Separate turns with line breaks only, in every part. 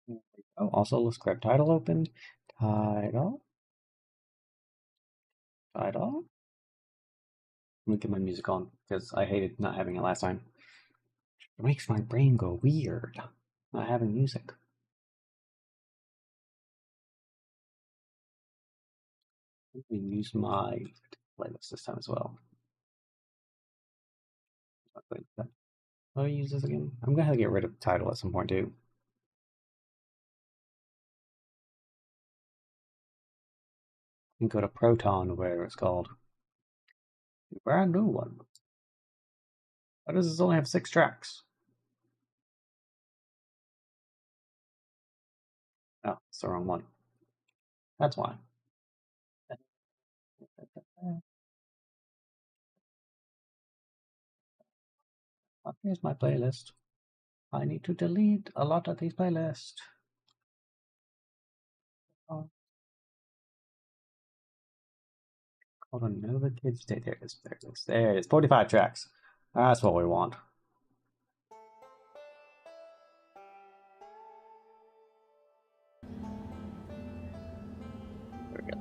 Oh, also let's grab title open. Title. Title. Let me get my music on because I hated not having it last time. It makes my brain go weird not having music. Let me use my playlist this time as well. How do I use this again? I'm gonna have to get rid of the title at some point too. And go to Proton or whatever it's called. A brand new one. Why does this only have 6 tracks? Oh, it's the wrong one. That's why. Here's my playlist. I need to delete a lot of these playlists. Oh, hold on, Nova Kids Day. There it is. There it is. There it is. 45 tracks. That's what we want. There we go.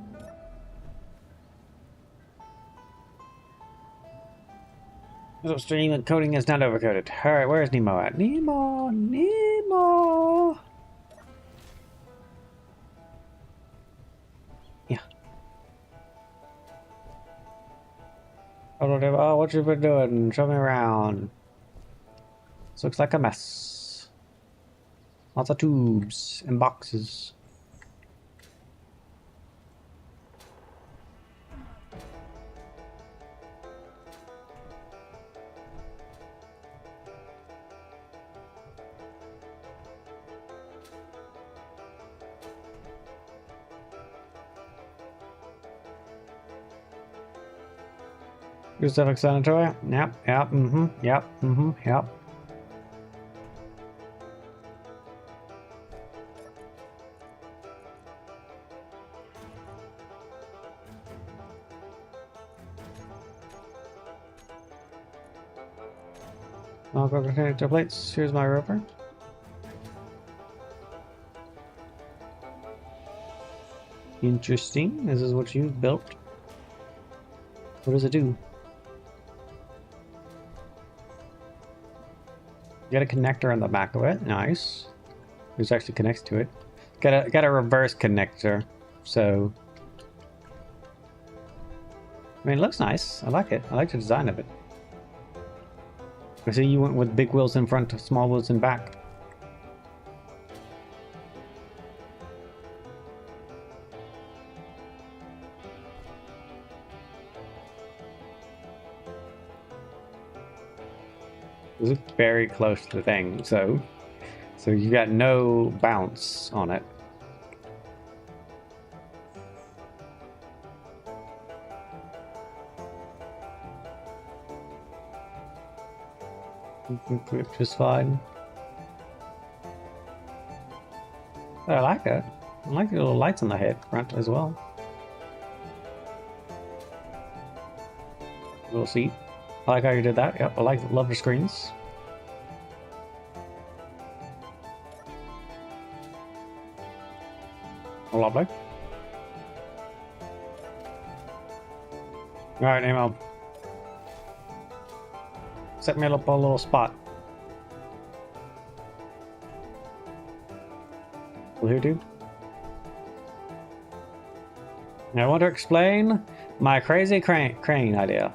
So stream and coding is not overcoded. Alright, where's Nemo at? Nemo! Nemo! Yeah. Oh, what you been doing? Show me around. This looks like a mess. Lots of tubes and boxes. You're self-explanatory? Yep, yep. I'll go connect plates. Here's my rover. Interesting. This is what you built. What does it do? Get a connector on the back of it. Nice. Which actually connects to it. Got a reverse connector. So I mean, it looks nice. I like it. I like the design of it. I see you went with big wheels in front, small wheels in back. This is very close to the thing, so you got no bounce on it. Just fine. I like it. I like the little lights on the head front as well. Little seat. I like how you did that. Yep, love the screens. Lovely. Alright, Nemo. Set me up a little spot. Well, here, dude. I want to explain my crazy crane idea.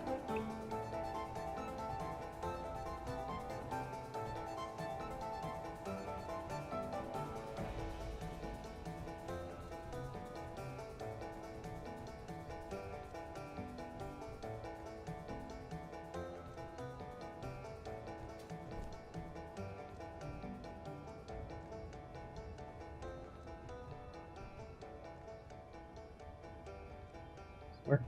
Where?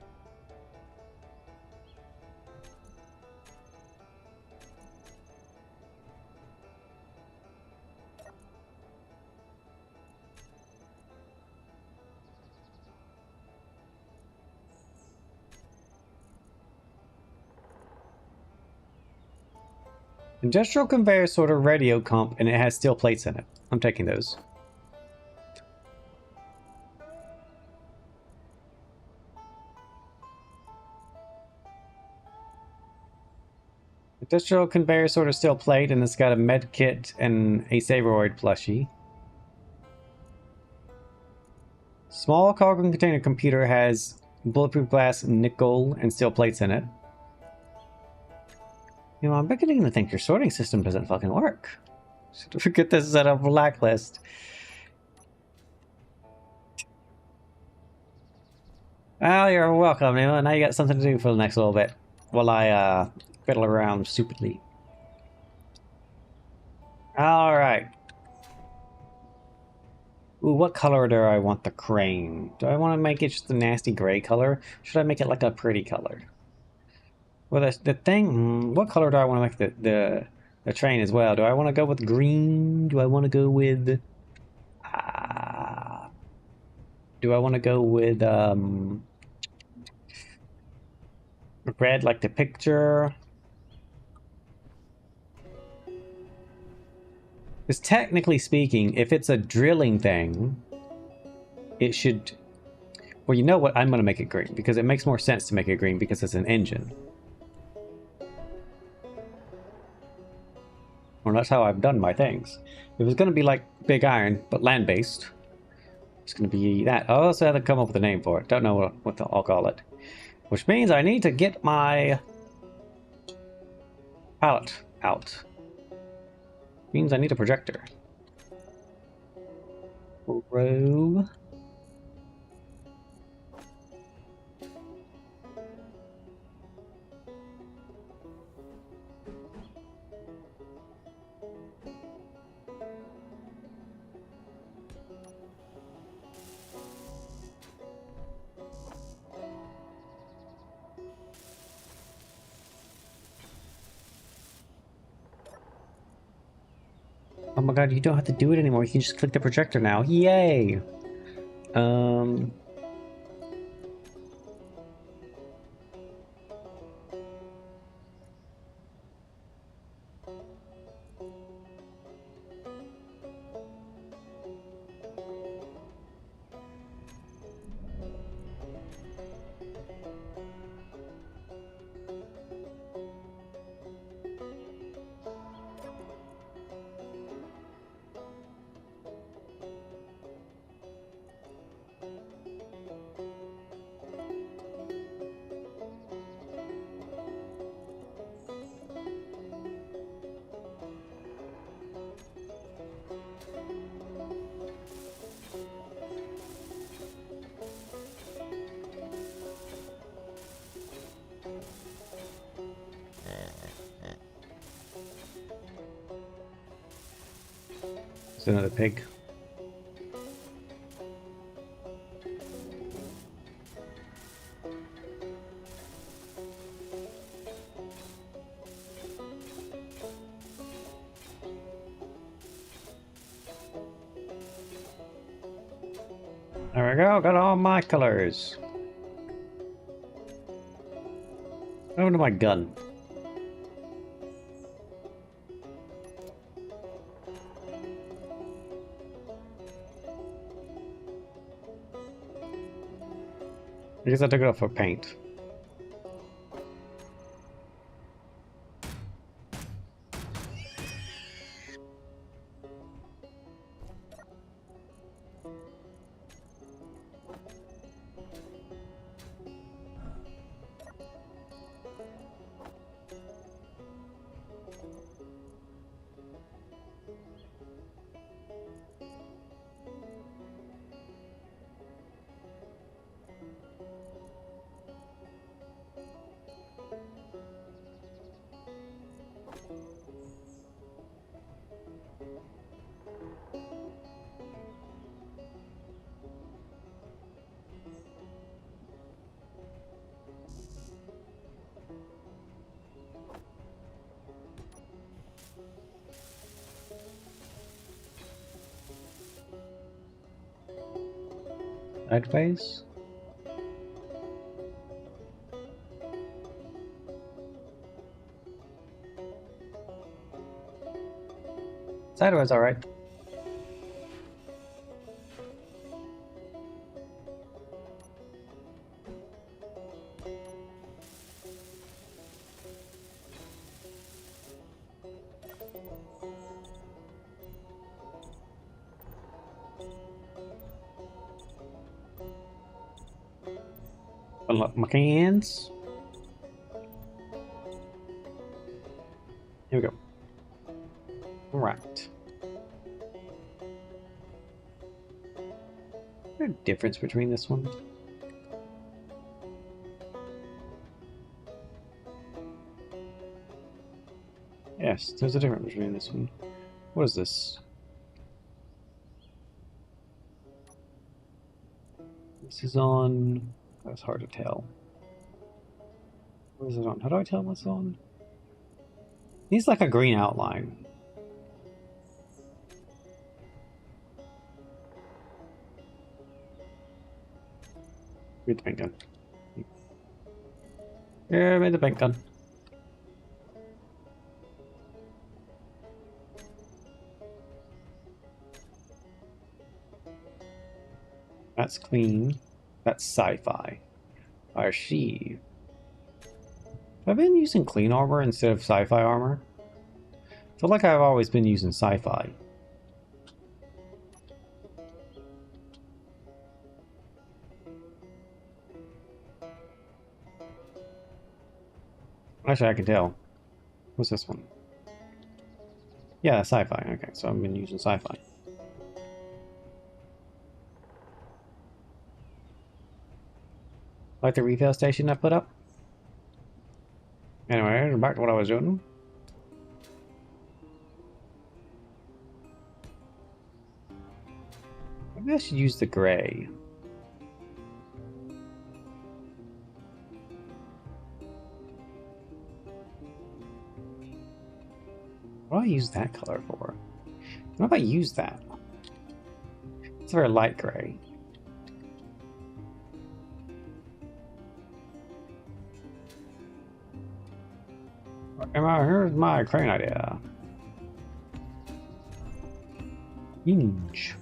Industrial conveyor sort of radio comp, and it has steel plates in it. I'm taking those. Industrial conveyor sort of steel plate, and it's got a med kit and a Saberoid plushie. Small cargo container computer has bulletproof glass, nickel, and steel plates in it. You know, I'm beginning to think your sorting system doesn't fucking work. Should get this set up blacklist. Well, you're welcome, Emma. Now you got something to do for the next little bit. While I, fiddle around stupidly. Alright. Ooh, what color do I want the crane? Do I want to make it just a nasty gray color? Should I make it like a pretty color? Well, the thing... what color do I want to make the train as well? Do I want to go with green? Do I want to go with... do I want to go with, red like the picture? Because technically speaking, if it's a drilling thing, it should... well, you know what? I'm going to make it green, because it makes more sense to make it green because it's an engine. Well, that's how I've done my things. It was going to be like Big Iron, but land-based. It's going to be that. I also had to come up with a name for it. Don't know what I'll call it. Which means I need to get my palette out. Means I need a projector. Row. Oh my god, you don't have to do it anymore. You can just click the projector now. Yay! It's another pig. There we go, got all my colors. Over to my gun. I guess I took it off for paint. Sideways? Sideways, alright. Unlock my cans. Here we go. All right. Is there a difference between this one? Yes, there's a difference between this one. What is this? This is on... That's hard to tell. What is it on? How do I tell what's on? Needs like a green outline. Read the paint gun. Yeah, I made the paint gun. That's clean. That's sci-fi. Archive. I've been using clean armor instead of sci-fi armor. I feel like I've always been using sci-fi. Actually, I can tell. What's this one? Yeah, sci-fi. Okay, so I've been using sci-fi. Like the refill station I put up? Anyway, back to what I was doing. Maybe I should use the gray. What do I use that color for? What if I use that? It's a very light gray. Here's my crane idea. Hinge.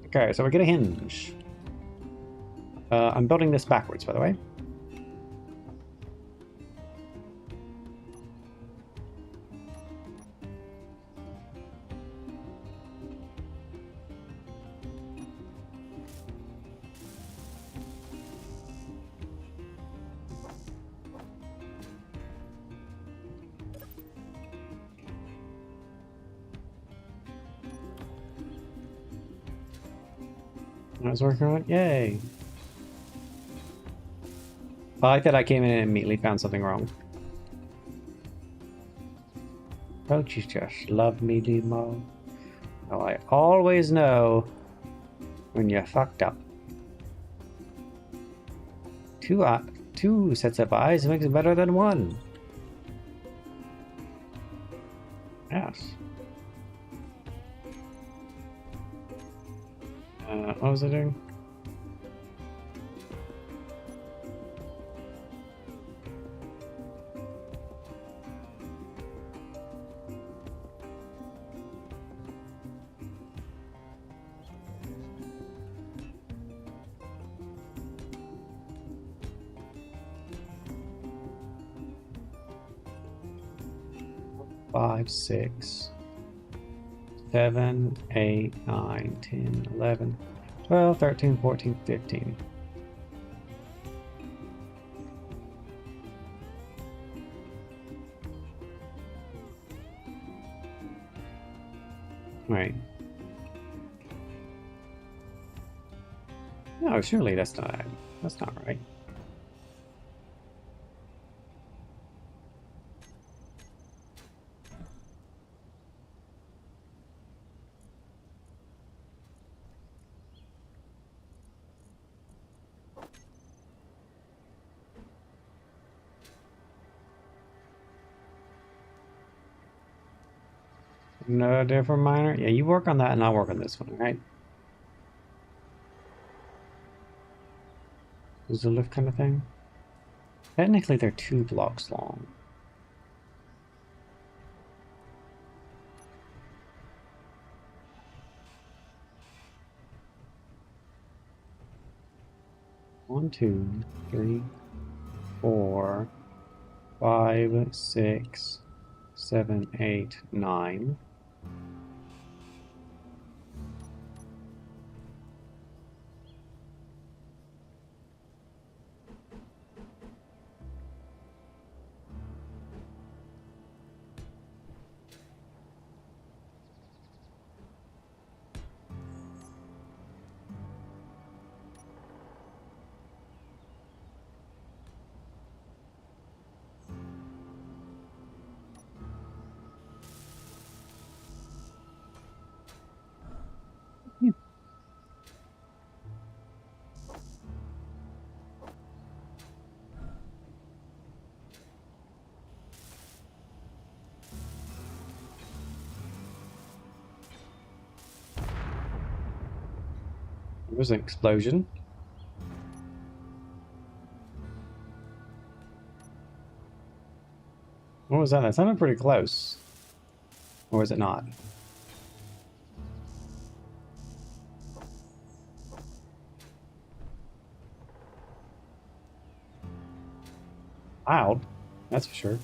Okay, so we get a hinge. I'm building this backwards, by the way. I was working on it. Yay! I like that I came in and immediately found something wrong. Don't you just love me, Demo? Oh, I always know when you're fucked up. Two sets of eyes makes it better than one. Yes. What was I doing? Five, 6, 7, 8, 9, 10, 11, 12, 13, 14, 15. Right. No, surely that's not right. No different minor? Yeah, you work on that and I'll work on this one, right? Is the lift kind of thing? Technically, they're 2 blocks long. One, 2, 3, 4, 5, 6, 7, 8, 9. There was an explosion. What was that? That sounded pretty close. Or was it not? Loud. That's for sure.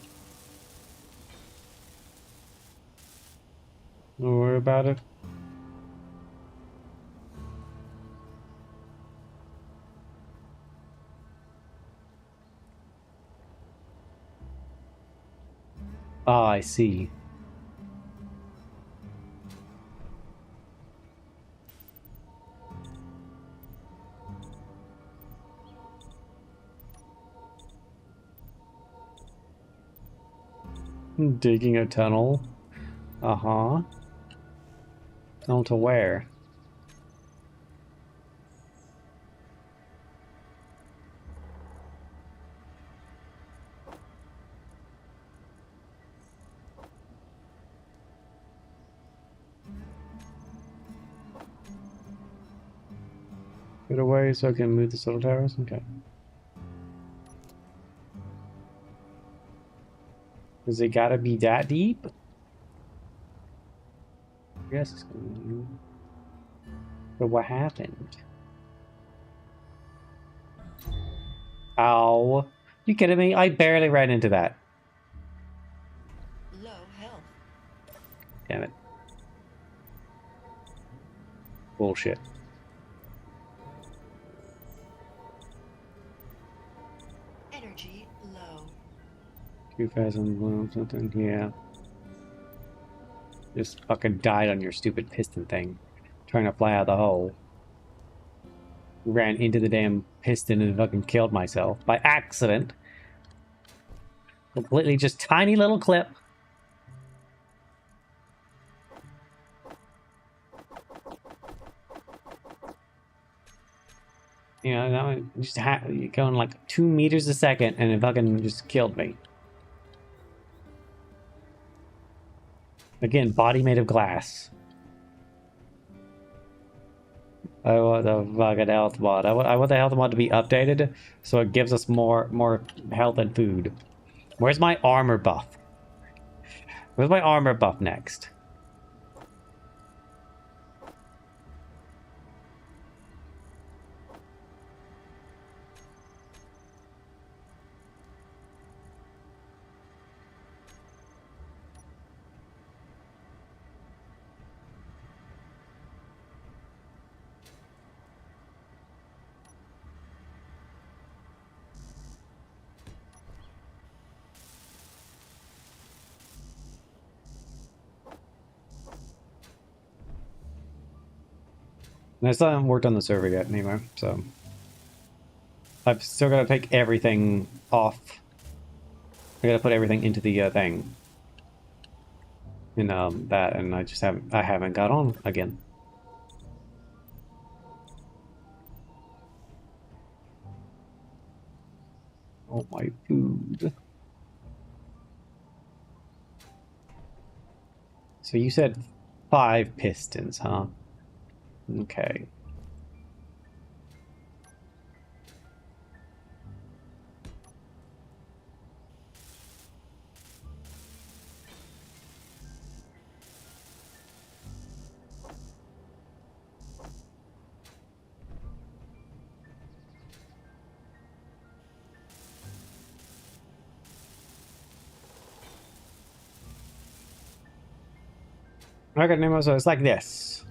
Don't worry about it. Ah, I see. Digging a tunnel. Uh-huh. Tunnel to where? Get away so I can move the solar towers? Okay. Does it gotta be that deep? Yes, it's gonna be. But what happened? Ow. You kidding me? I barely ran into that.
Low health.
Damn it. Bullshit.
Energy low.
2000 something, yeah. Just fucking died on your stupid piston thing. Trying to fly out the hole. Ran into the damn piston and fucking killed myself by accident. Completely just tiny little clip. You know, that just going like 2 meters a second and it fucking just killed me. Again, body made of glass. I want the fucking health mod. I want the health mod to be updated so it gives us more health and food. Where's my armor buff? Where's my armor buff next? And I still haven't worked on the server yet anyway, so I've still got to take everything off. I got to put everything into the thing. In that, and I haven't got on again. Oh, my food. So you said 5 pistons, huh? Okay. Okay, Nemo, so it's like this.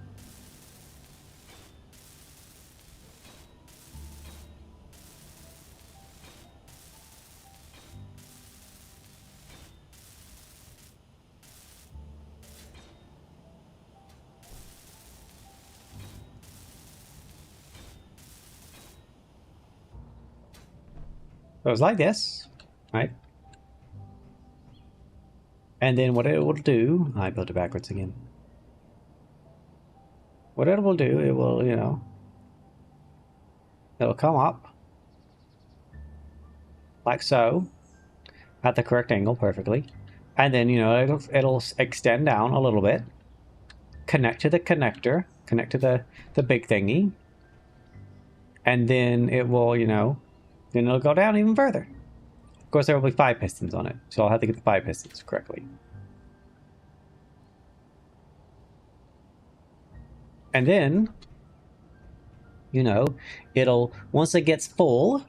So it's like this, right? And then what it will do, I built it backwards again. What it will do, it will, you know, it'll come up like so at the correct angle perfectly. And then, you know, it'll extend down a little bit, connect to the connector, connect to the big thingy, And then it will, you know, then it'll go down even further. Of course, there will be 5 pistons on it, so I'll have to get the 5 pistons correctly. And then, you know, it'll, once it gets full,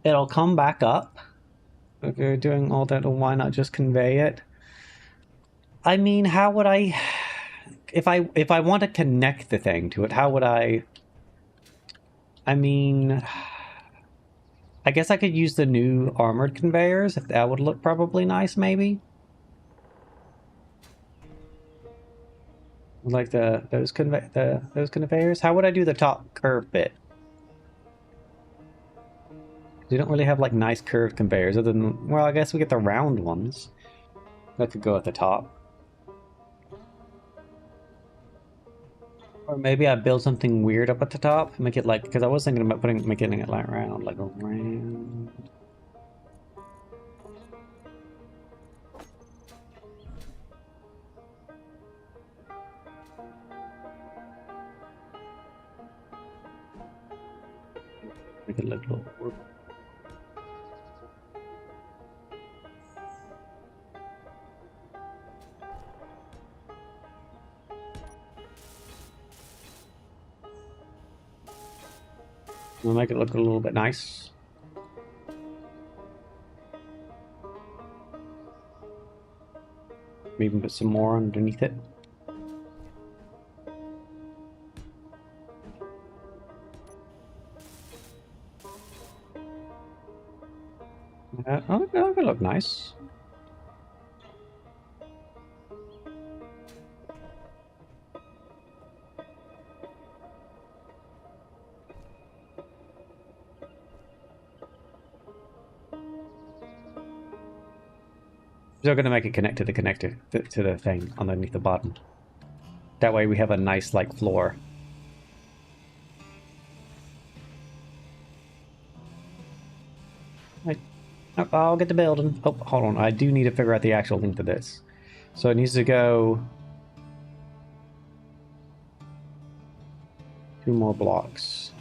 it'll come back up. If you're doing all that, why not just convey it? I mean, how would I, if I want to connect the thing to it, how would I mean, I guess I could use the new armored conveyors, if that would look probably nice, maybe. Like those conveyors. How would I do the top curve bit? We don't really have like nice curved conveyors, other than, well, I guess we get the round ones that could go at the top. Or maybe I build something weird up at the top, make it like, because I was thinking about making it like round, like a round. Make it look a little. We'll make it look a little bit nice. Maybe put some more underneath it. Oh, that could look nice. Still going to make it connect to the connector, to the thing underneath the bottom. That way we have a nice, like, floor. Right. Oh, I'll get the building. Oh, hold on. I do need to figure out the actual length of this. So it needs to go 2 more blocks.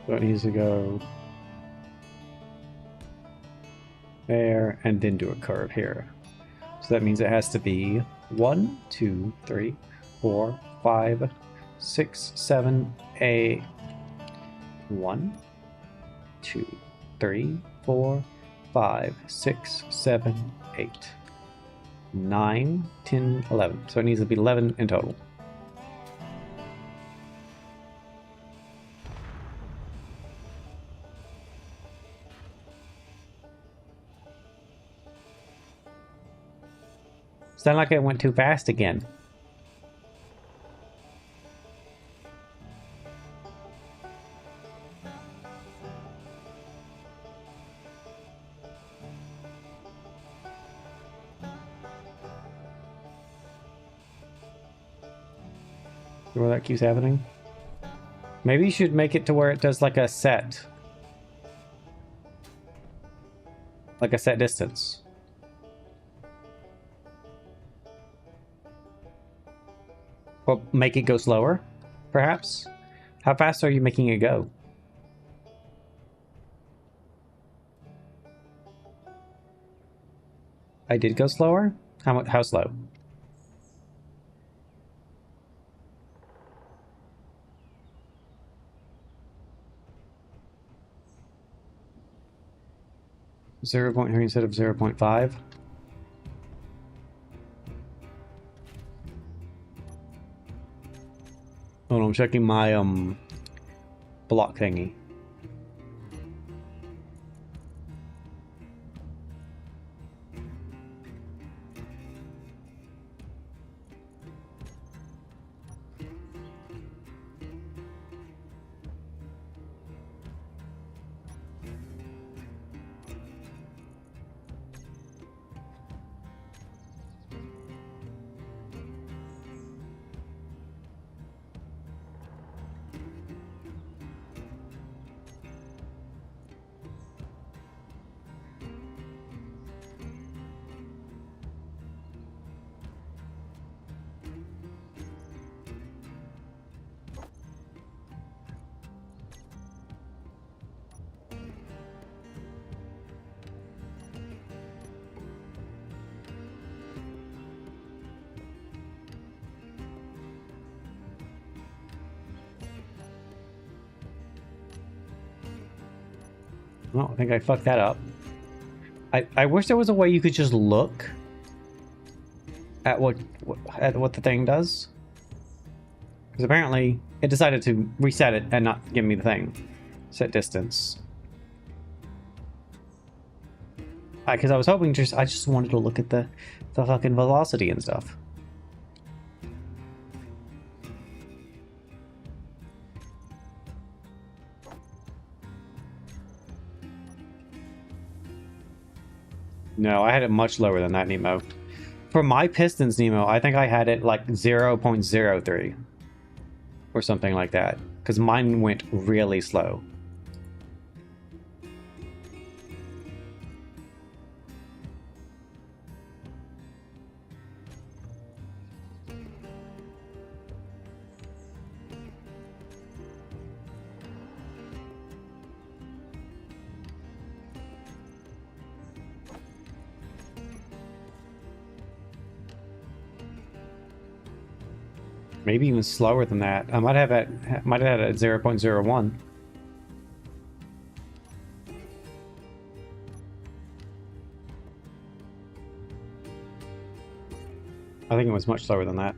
So it needs to go there and then do a curve here. So that means it has to be 1, 2, 3, 4, 5, 6, 7, 8. 1, 2, 3, 4, 5, 6, 7, 8, 9, 10, 11. So it needs to be 11 in total. Sound like it went too fast again. Where that keeps happening. Maybe you should make it to where it does like a set. Like a set distance. Or make it go slower, perhaps? How fast are you making it go? I did go slower? How slow? Zero point here instead of 0.5. Hold on, I'm checking my block thingy. Oh, I think I fucked that up. I wish there was a way you could just look at what the thing does. Because apparently it decided to reset it and not give me the thing. Set distance. Because I was hoping I just wanted to look at the fucking velocity and stuff. No, I had it much lower than that, Nemo. For my pistons, Nemo, I think I had it like 0.03 or something like that. Because mine went really slow. Maybe even slower than that. I might have had it at 0.01. I think it was much slower than that.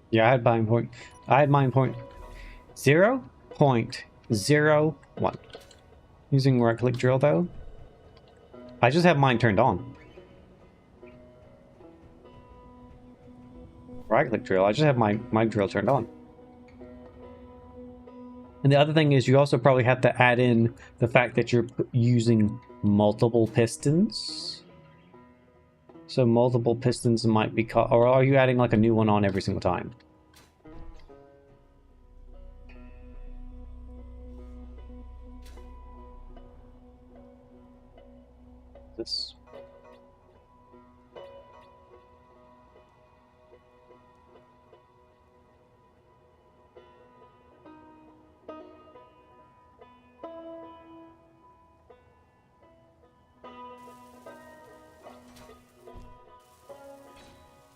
Yeah, I had mine point 0.01. Using right click drill though. I just have mine turned on. Right click drill, I just have my drill turned on. And the other thing is you also probably have to add in the fact that you're using multiple pistons. So multiple pistons might be or are you adding like a new one on every single time? This.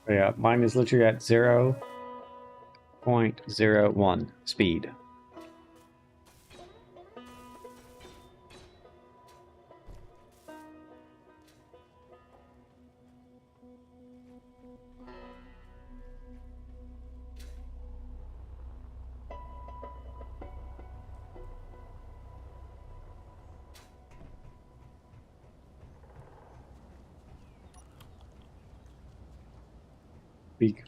Yeah, mine is literally at 0.01 speed. Big.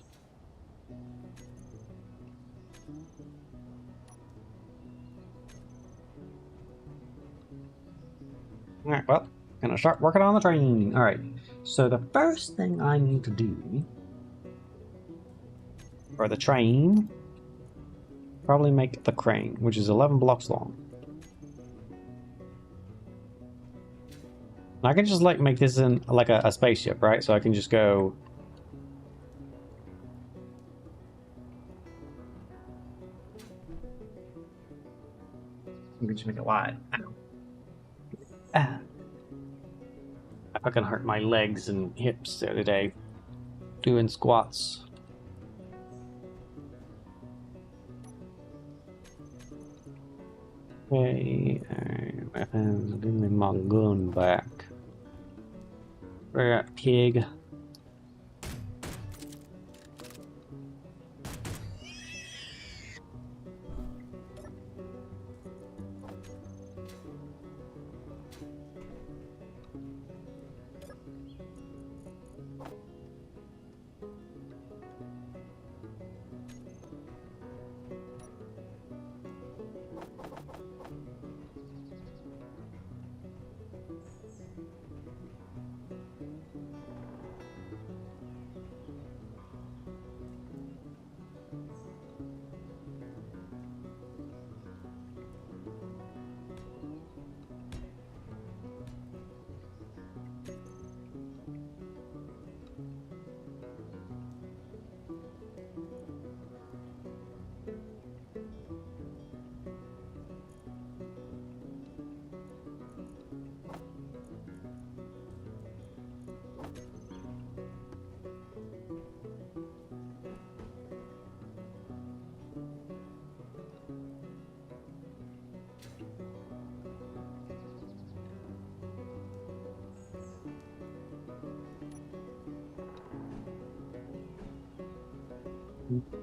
Alright, well, gonna start working on the train. Alright, so the first thing I need to do for the train, probably make the crane, which is 11 blocks long. I can just like make this in like a spaceship, right? So I can just go. You can just make it wide. Ow. Ah. I fucking hurt my legs and hips the other day doing squats. Okay, weapons, give me my gun back. Where at, pig?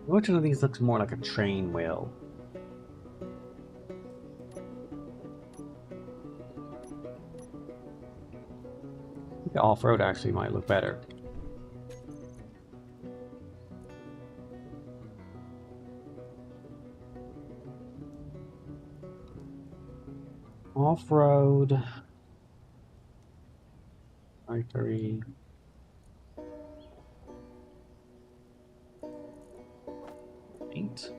Which one of these looks more like a train wheel? I think the off-road actually might look better. Off-road. Factory. Paint.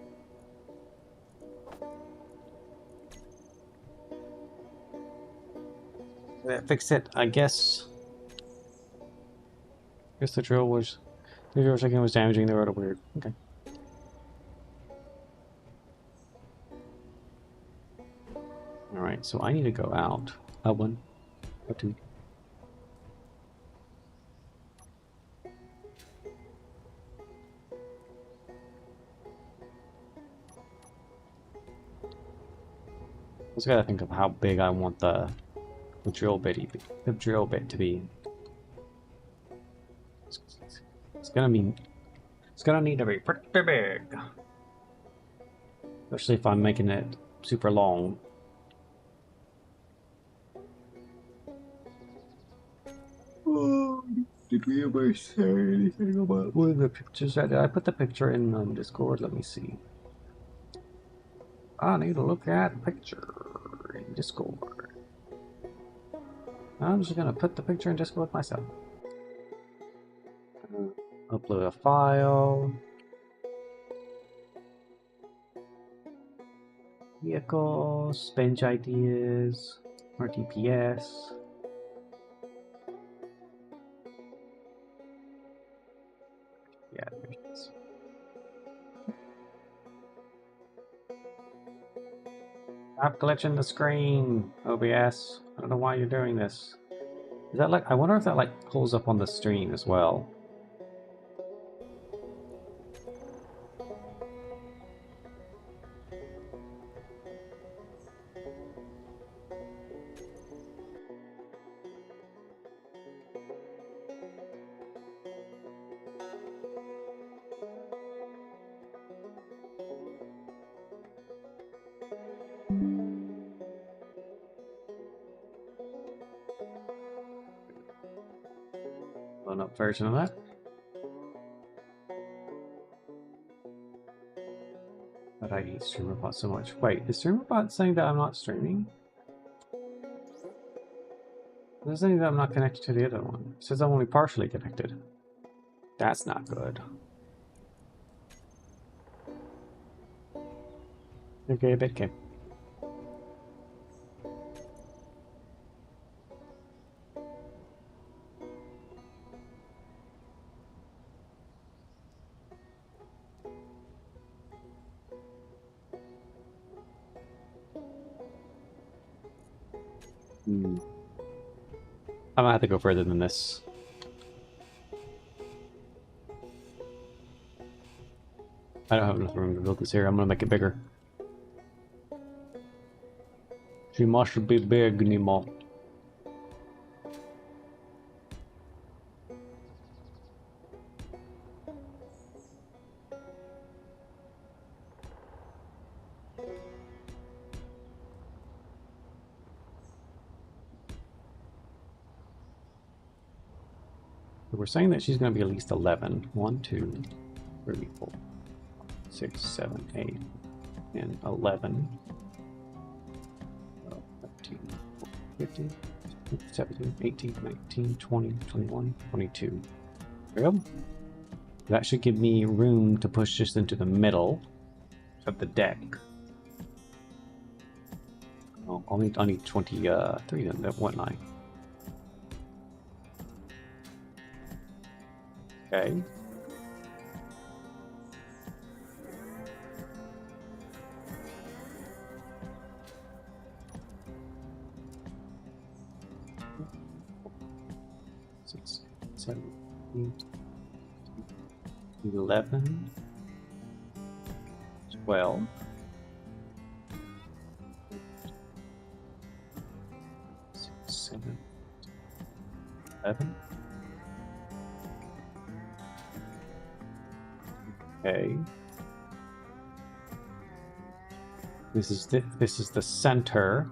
That fixed it, I guess. Guess the drill shaking was damaging the rotor weird. Okay. Alright, so I need to go out. Out one. Out two. Just gotta think of how big I want the drill bit to be. It's gonna need to be pretty big. Especially if I'm making it super long. Oh, did we ever say anything about one of the pictures? Did I put the picture in Discord? Let me see. I need to look at picture in Discord. I'm just gonna put the picture in Discord myself. Upload a file. Vehicles, bench ideas, RTPS. Yeah, there's this. Stop glitching the screen, OBS. I don't know why you're doing this. Is that like, I wonder if that like pulls up on the stream as well. Blown up version of that. But I hate StreamerBot so much. Wait, is StreamerBot saying that I'm not streaming? It's saying that I'm not connected to the other one. It says I'm only partially connected. That's not good. Okay, BitK. I'm gonna have to go further than this. I don't have enough room to build this here. I'm gonna make it bigger. She must be big, Nemo. We're saying that she's going to be at least 11. 1, 2, 3, 4, 6, 7, 8, and 11. 12, 13, 14, 15, 17, 18, 19, 20, 21, 22. There we go. That should give me room to push this into the middle of the deck. Oh, I'll need 23 then, wouldn't I? Okay. Six, 7, 8, 11, 12. 6, 7, 11. Okay. This is the center.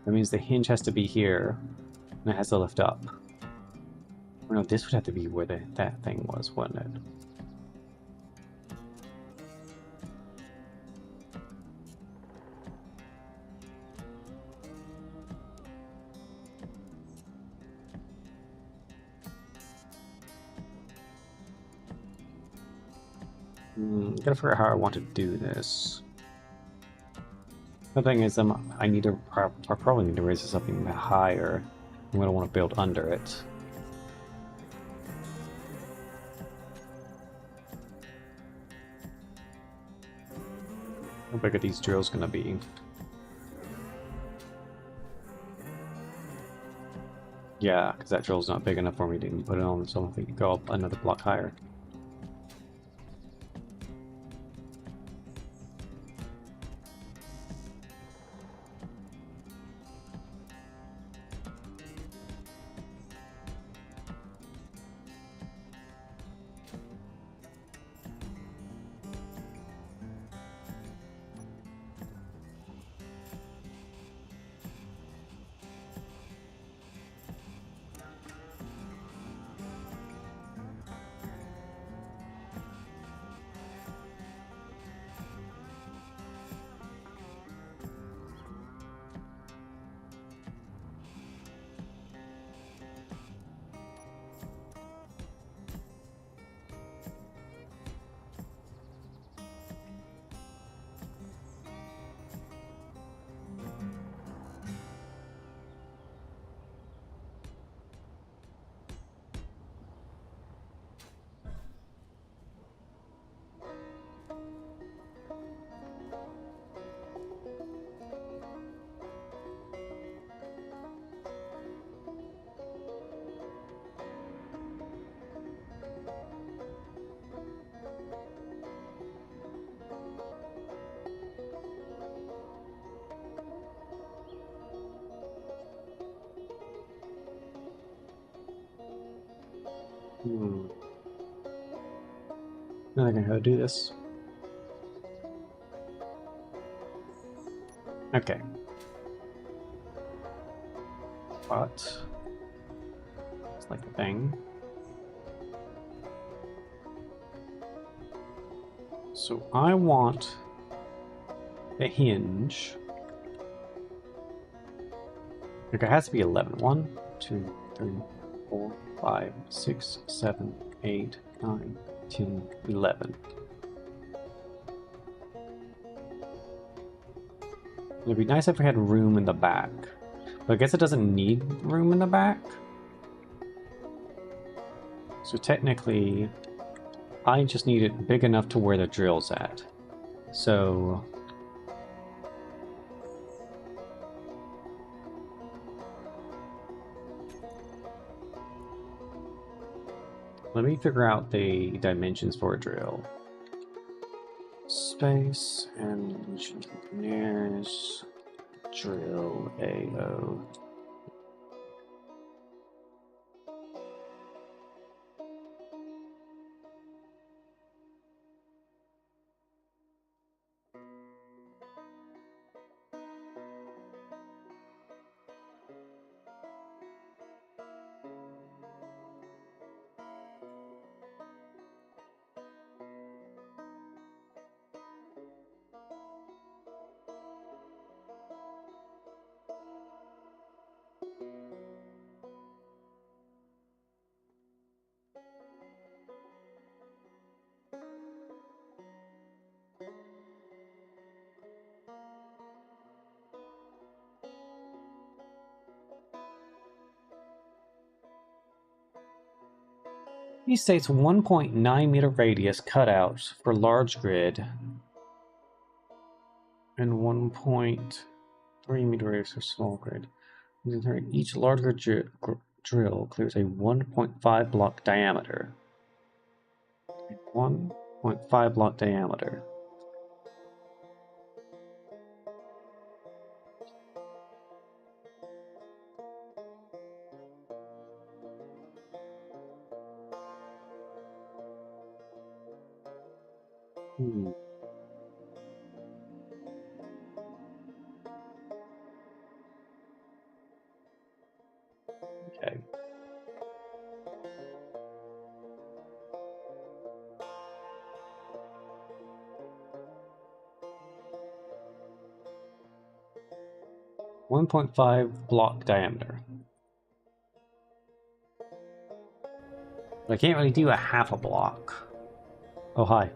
That means the hinge has to be here, and it has to lift up. Or no, this would have to be where that thing was, wouldn't it? Gotta figure out how I want to do this. The thing is, I need to. I probably need to raise this up even higher. I'm gonna want to build under it. How big are these drills gonna be? Yeah, because that drill's not big enough for me to even put it on, so I think go up another block higher. Now I know how to do this. Okay. But it's like a thing. So I want a hinge. Like it has to be 11. 1, 2, 3, 4, 5, 6, 7, 8, 9, 10, 11. It'd be nice if we had room in the back. But I guess it doesn't need room in the back. So technically, I just need it big enough to where the drill's at. So let me figure out the dimensions for a drill. Space and engineers drill AO. He states 1.9 meter radius cutout for large grid and 1.3 meter radius for small grid. Each larger drill clears a 1.5 block diameter. 1.5 block diameter. Hmm. Okay. .5 block diameter. I can't really do a half a block. Oh, hi.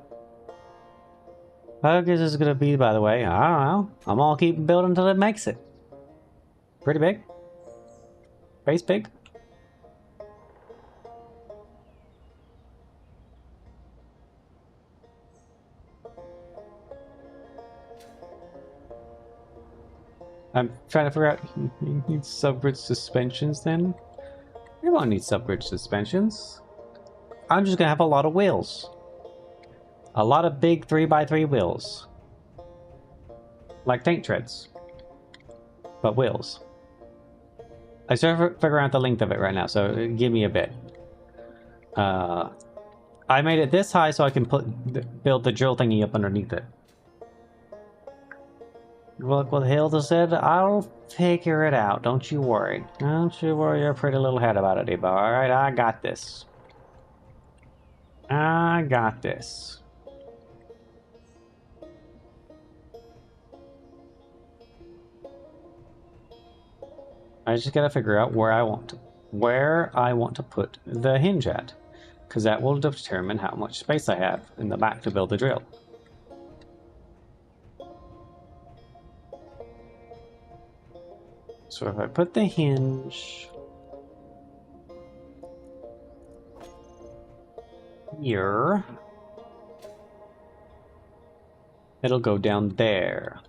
How big is this gonna be, by the way? I don't know. I'm gonna keep building until it makes it. Pretty big. Base big. I'm trying to figure out, you need sub-bridge suspensions then? You won't need sub-bridge suspensions. I'm just gonna have a lot of wheels. A lot of big 3x3 wheels. Like tank treads. But wheels. I still figure out the length of it right now, so give me a bit. I made it this high so I can build the drill thingy up underneath it. Look what Hilda said. I'll figure it out. Don't you worry. Don't you worry your pretty little head about it, Debo. Alright, I got this. I got this. I just gotta figure out where I want to put the hinge at. Because that will determine how much space I have in the back to build the drill. So if I put the hinge here, it'll go down there.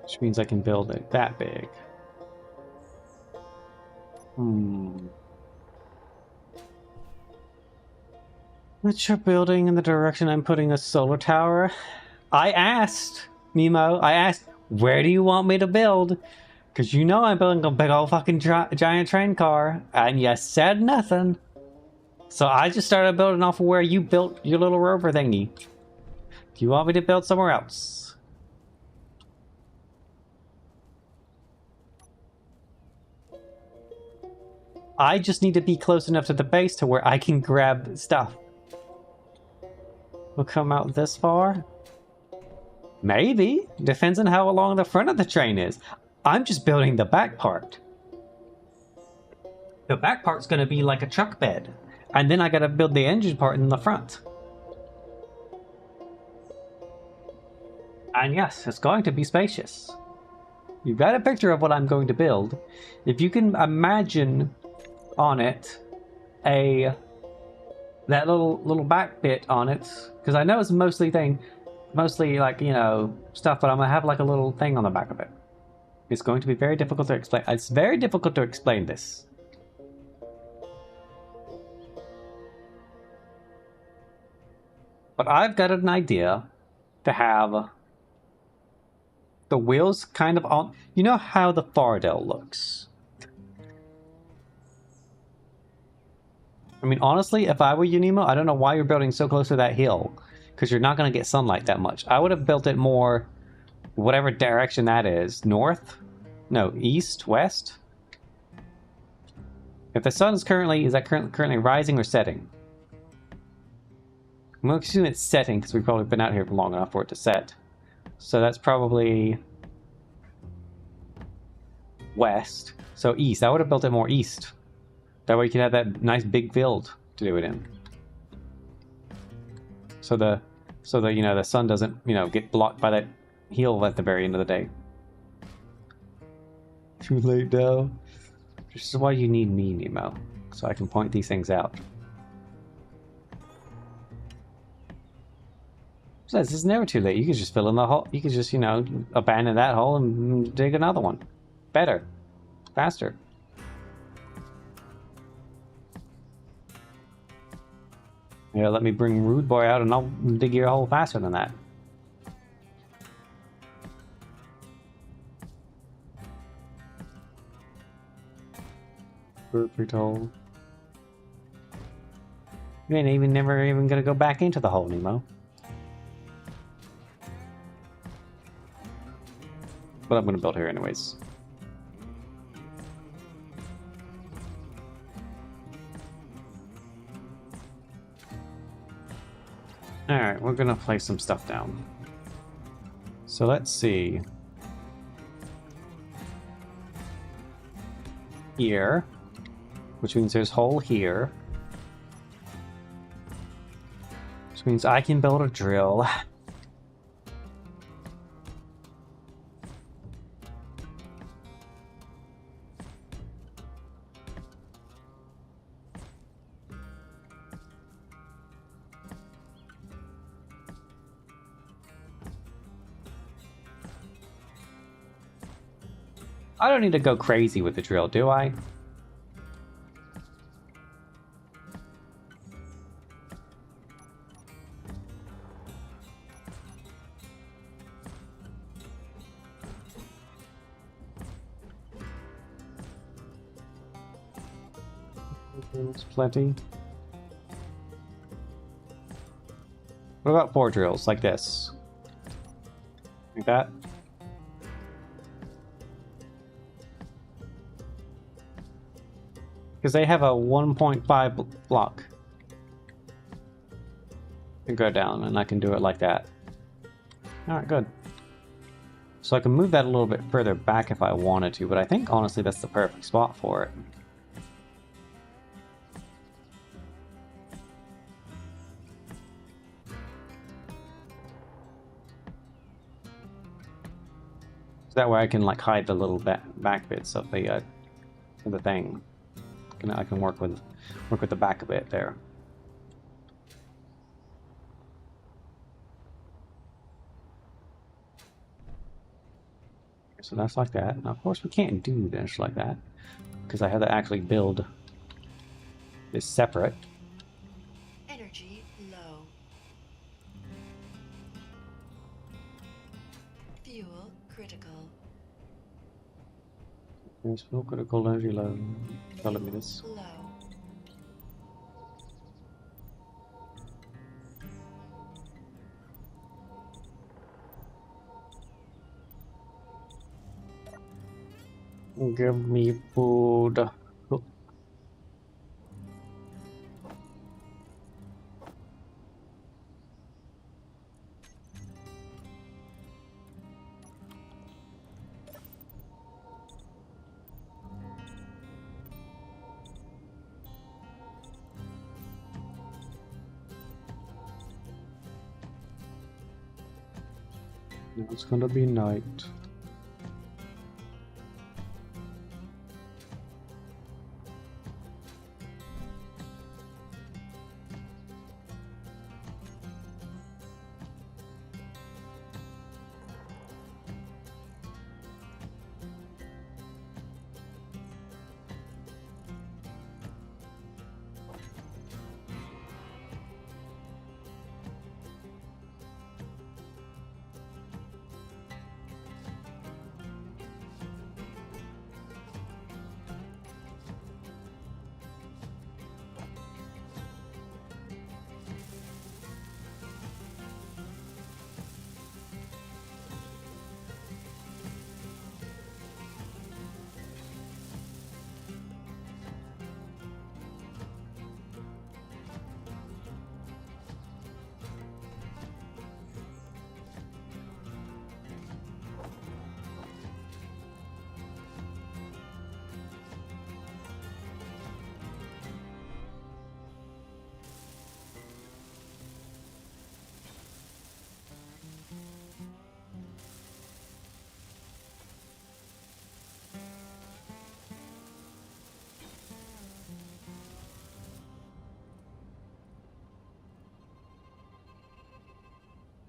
Which means I can build it that big. What you're building in the direction I'm putting a solar tower? I asked, Nemo, I asked, where do you want me to build? Because you know I'm building a big old fucking giant train car, and you said nothing. So I just started building off of where you built your little rover thingy. Do you want me to build somewhere else? I just need to be close enough to the base to where I can grab stuff. We'll come out this far? Maybe. Depends on how long the front of the train is. I'm just building the back part. The back part's going to be like a truck bed. And then I got to build the engine part in the front. And yes, it's going to be spacious. You've got a picture of what I'm going to build. If you can imagine on it that little back bit on it, because I know it's mostly like, you know, stuff, but I'm gonna have like a little thing on the back of it. It's going to be very difficult to explain. It's very difficult to explain this. But I've got an idea to have the wheels kind of on. You know how the Fardell looks? I mean, honestly, if I were you, Nemo, I don't know why you're building so close to that hill. Because you're not going to get sunlight that much. I would have built it more, whatever direction that is. North? No, east? West? If the sun is currently rising or setting? I'm going to assume it's setting because we've probably been out here for long enough for it to set. So that's probably west. So east. I would have built it more east. That way you can have that nice big field to do it in. So the you know the sun doesn't, you know, get blocked by that hill at the very end of the day. Too late now. This is why you need me, Nemo, so I can point these things out. Besides, it's never too late. You can just fill in the hole. You can just, you know, abandon that hole and dig another one. Better. Faster. Yeah, let me bring Rude Boy out and I'll dig your hole faster than that. Perfect hole. You ain't even never even gonna go back into the hole, Nemo. But I'm gonna build here anyways. Alright, we're gonna place some stuff down. So let's see. Here. Which means there's hole here. Which means I can build a drill. I don't need to go crazy with the drill, do I? There's plenty. What about 4 drills, like this? Like that? Because they have a 1.5 block. And go down, and I can do it like that. Alright, good. So I can move that a little bit further back if I wanted to, but I think honestly that's the perfect spot for it. So that way I can like hide the little back bits of the thing. I can work with the back of it there. So that's like that. Now, of course, we can't do this like that because I have to actually build this separate.
Energy low. Fuel critical.
There's fuel critical energy low. Telling me this.
Low.
Give me food. Oh. Now it's gonna be night.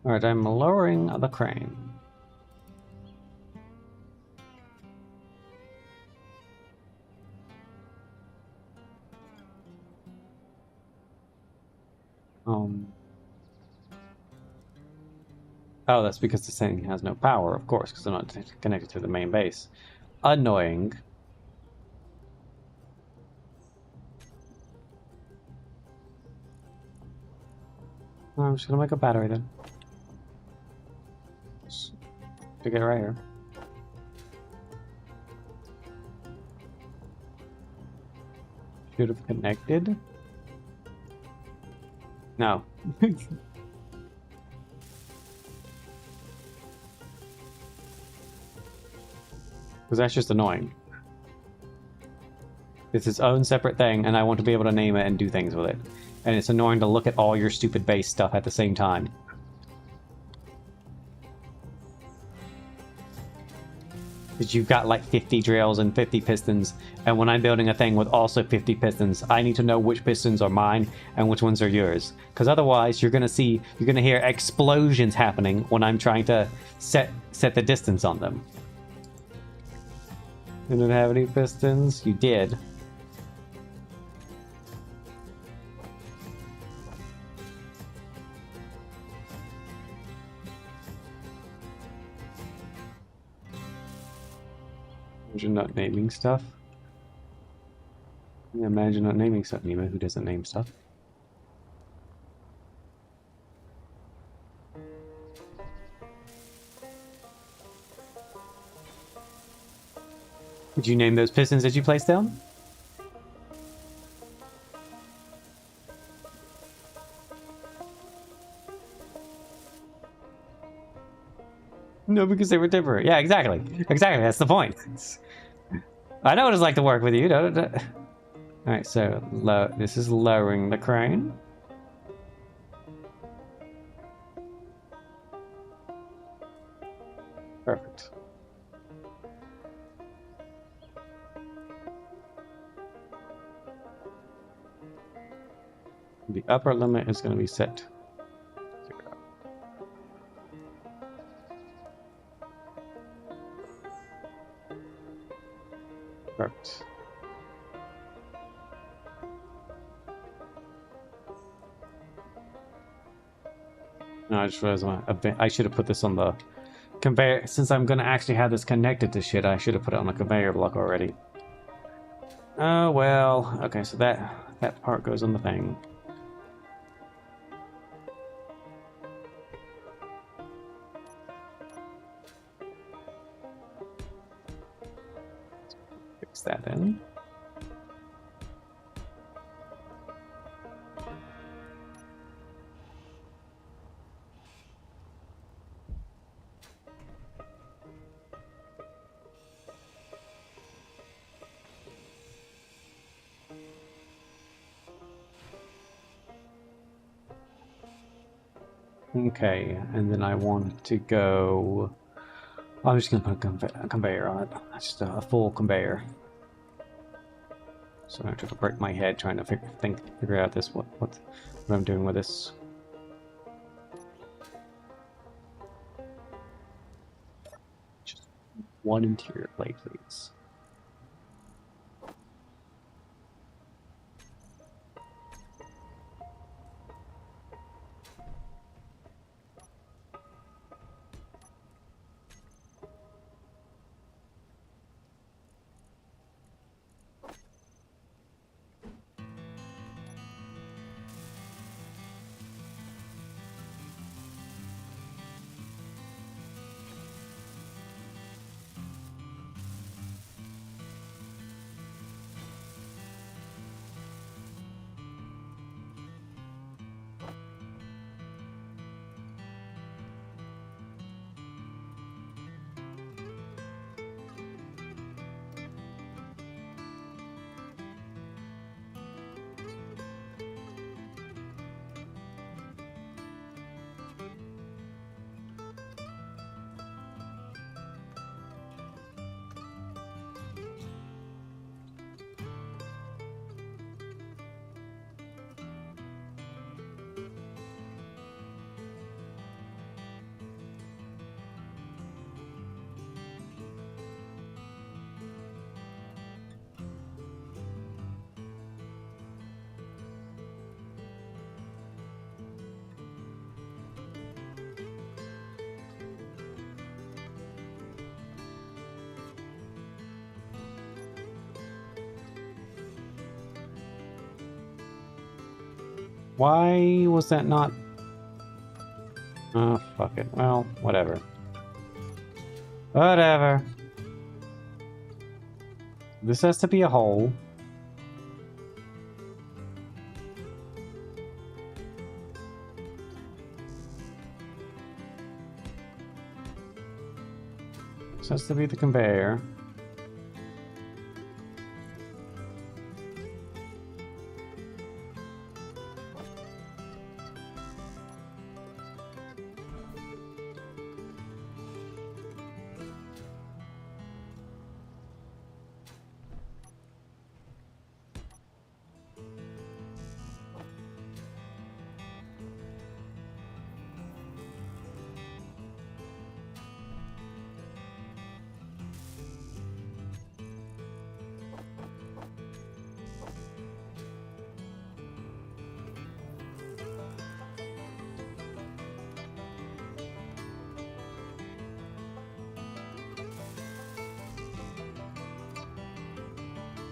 Alright, I'm lowering the crane. Oh, that's because this thing has no power, of course, because I'm not connected to the main base. Annoying. I'm just gonna make a battery then. Stick it right here. Should have connected. No. Because that's just annoying. It's its own separate thing, and I want to be able to name it and do things with it. And it's annoying to look at all your stupid base stuff at the same time. Because you've got like 50 drills and 50 pistons, and when I'm building a thing with also 50 pistons, I need to know which pistons are mine and which ones are yours. Because otherwise, you're gonna hear explosions happening when I'm trying to set the distance on them. Didn't have any pistons? You did. Imagine not naming stuff. Yeah, imagine not naming stuff, Nima. Who doesn't name stuff? Did you name those pistons that you placed down? No, because they were different. Yeah, exactly. Exactly, that's the point. I know what it's like to work with you. Alright, so this is lowering the crane. Perfect. The upper limit is going to be set 0. Perfect. No, I just realized I should have put this on the conveyor. Since I'm going to actually have this connected to shit, I should have put it on the conveyor block already. Oh, well. Okay, so that part goes on the thing. Fix that in. Okay, and then I want to go... I'm just going to put a conveyor on it. Just a full conveyor. So I have to break my head trying to figure out what I'm doing with this. Just one interior plate, please. Why was that not Oh, fuck it. Well, whatever. Whatever. This has to be a hole. This has to be the conveyor.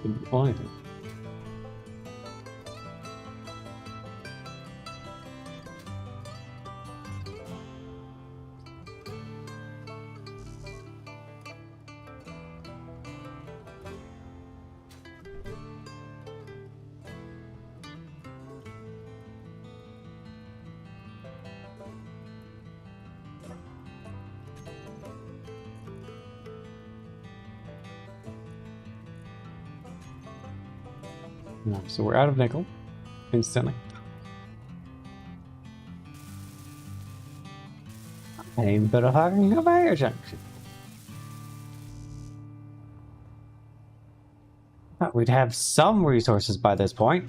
Couldn't pull anything. No, so we're out of nickel instantly. Aim for the fucking conveyor junction. Thought we'd have some resources by this point.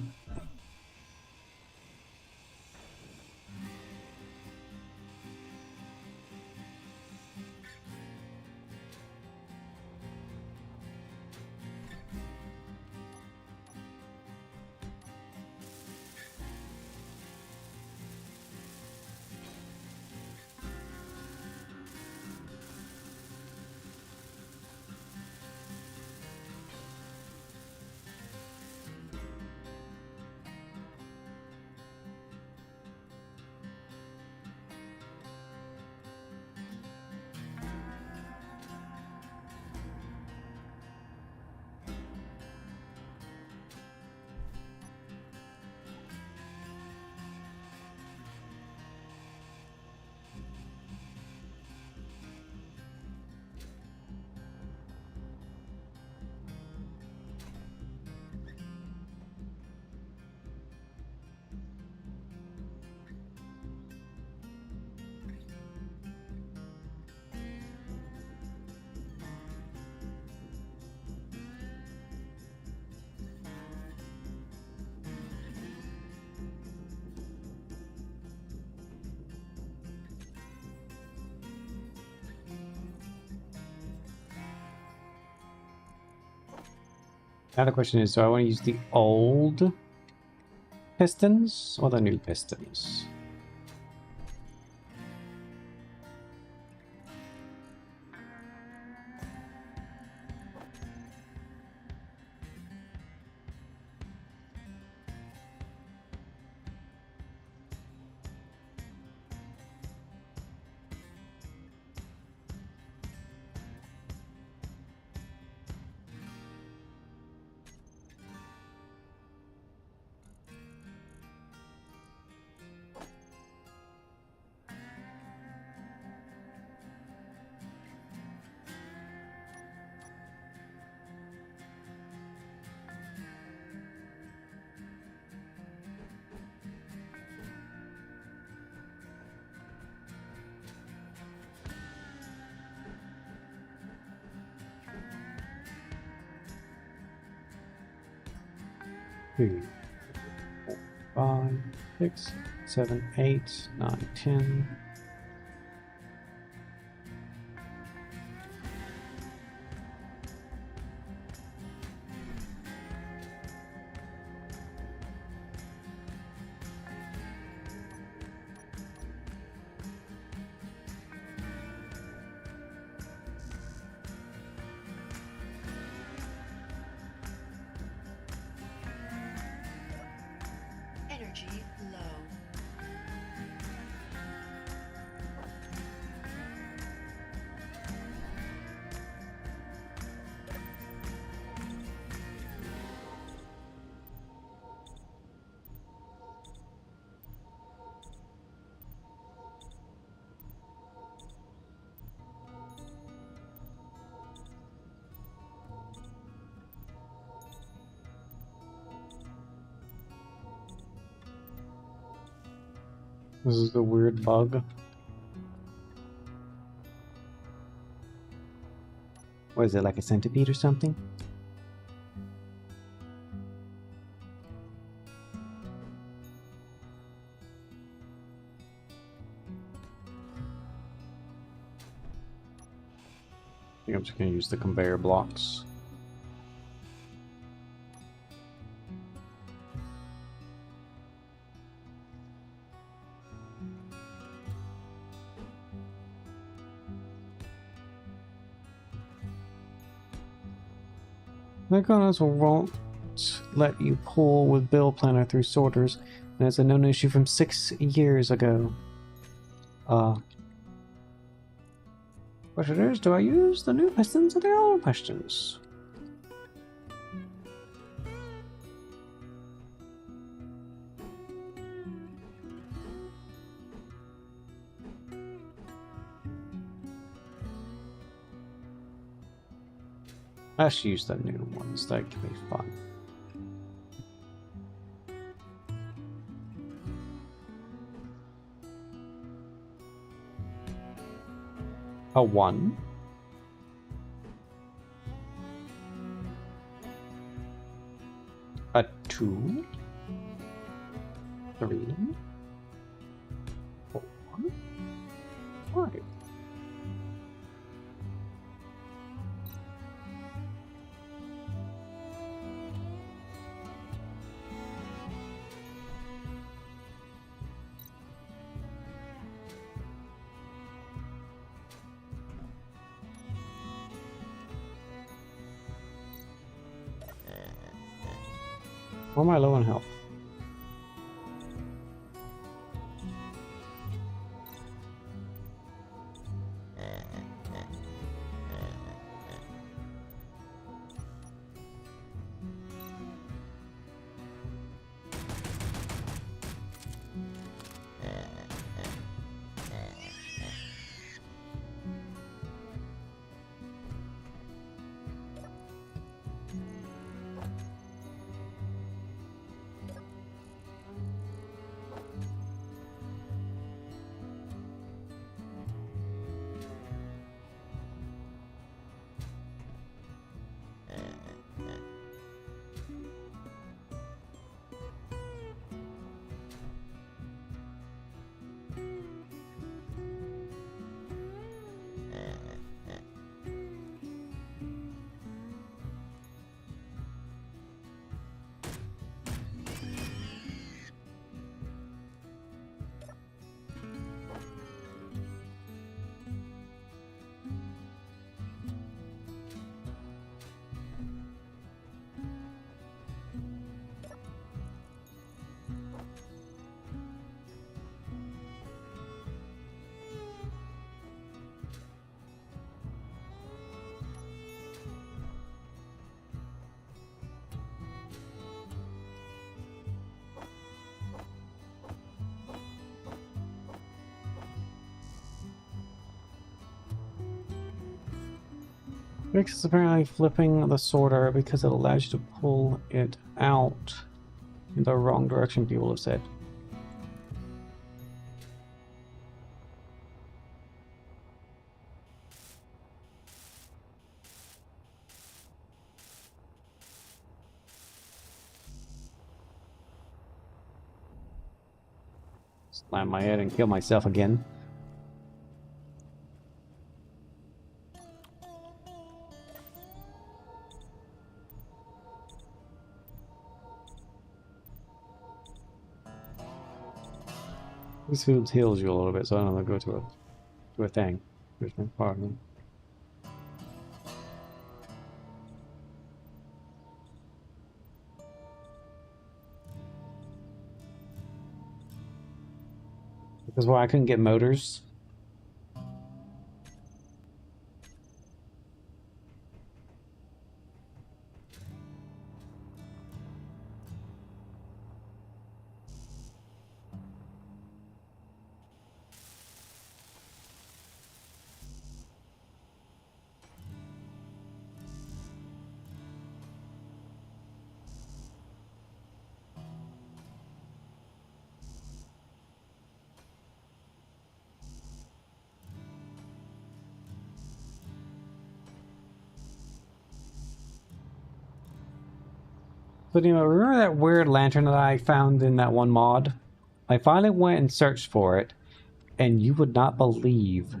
Now the question is, do I want to use the old pistons or the new pistons? Two, 5, 6, 7, 8, 9, 10.
Energy low.
This is a weird bug. What is it, like a centipede or something? I think I'm just gonna use the conveyor blocks. Mechanos won't let you pull with bill planner through sorters, and it's a known issue from 6 years ago. Question is, do I use the new pistons or the old pistons? Let's use the new ones, that can be fun. A 1. A 2. 3. 4. 5. Or am I low on health? Fix is apparently flipping the sorter because it allows you to pull it out in the wrong direction, people have said. Slam my head and kill myself again. This food heals you a little bit, so I don't want to go to a thing. Pardon me. Because why I couldn't get motors. But you know, remember that weird lantern that I found in that one mod? I finally went and searched for it, and you would not believe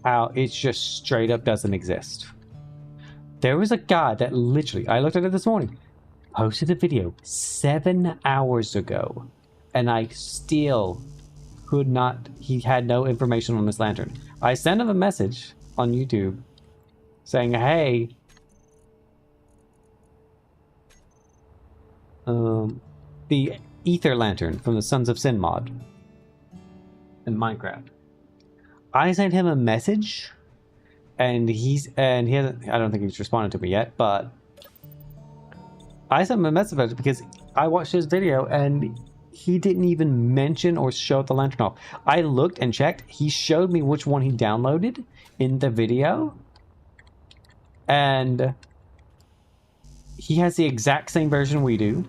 how it just straight up doesn't exist. There was a guy that literally, I looked at it this morning, posted a video 7 hours ago, and I still could not, he had no information on this lantern. I sent him a message on YouTube saying, hey, the ether lantern from the Sons of Sin mod in Minecraft. I sent him a message, and he hasn't, I don't think he's responded to me yet, but I sent him a message about it because I watched his video and he didn't even mention or show the lantern off. I looked and checked. He showed me which one he downloaded in the video, and he has the exact same version we do.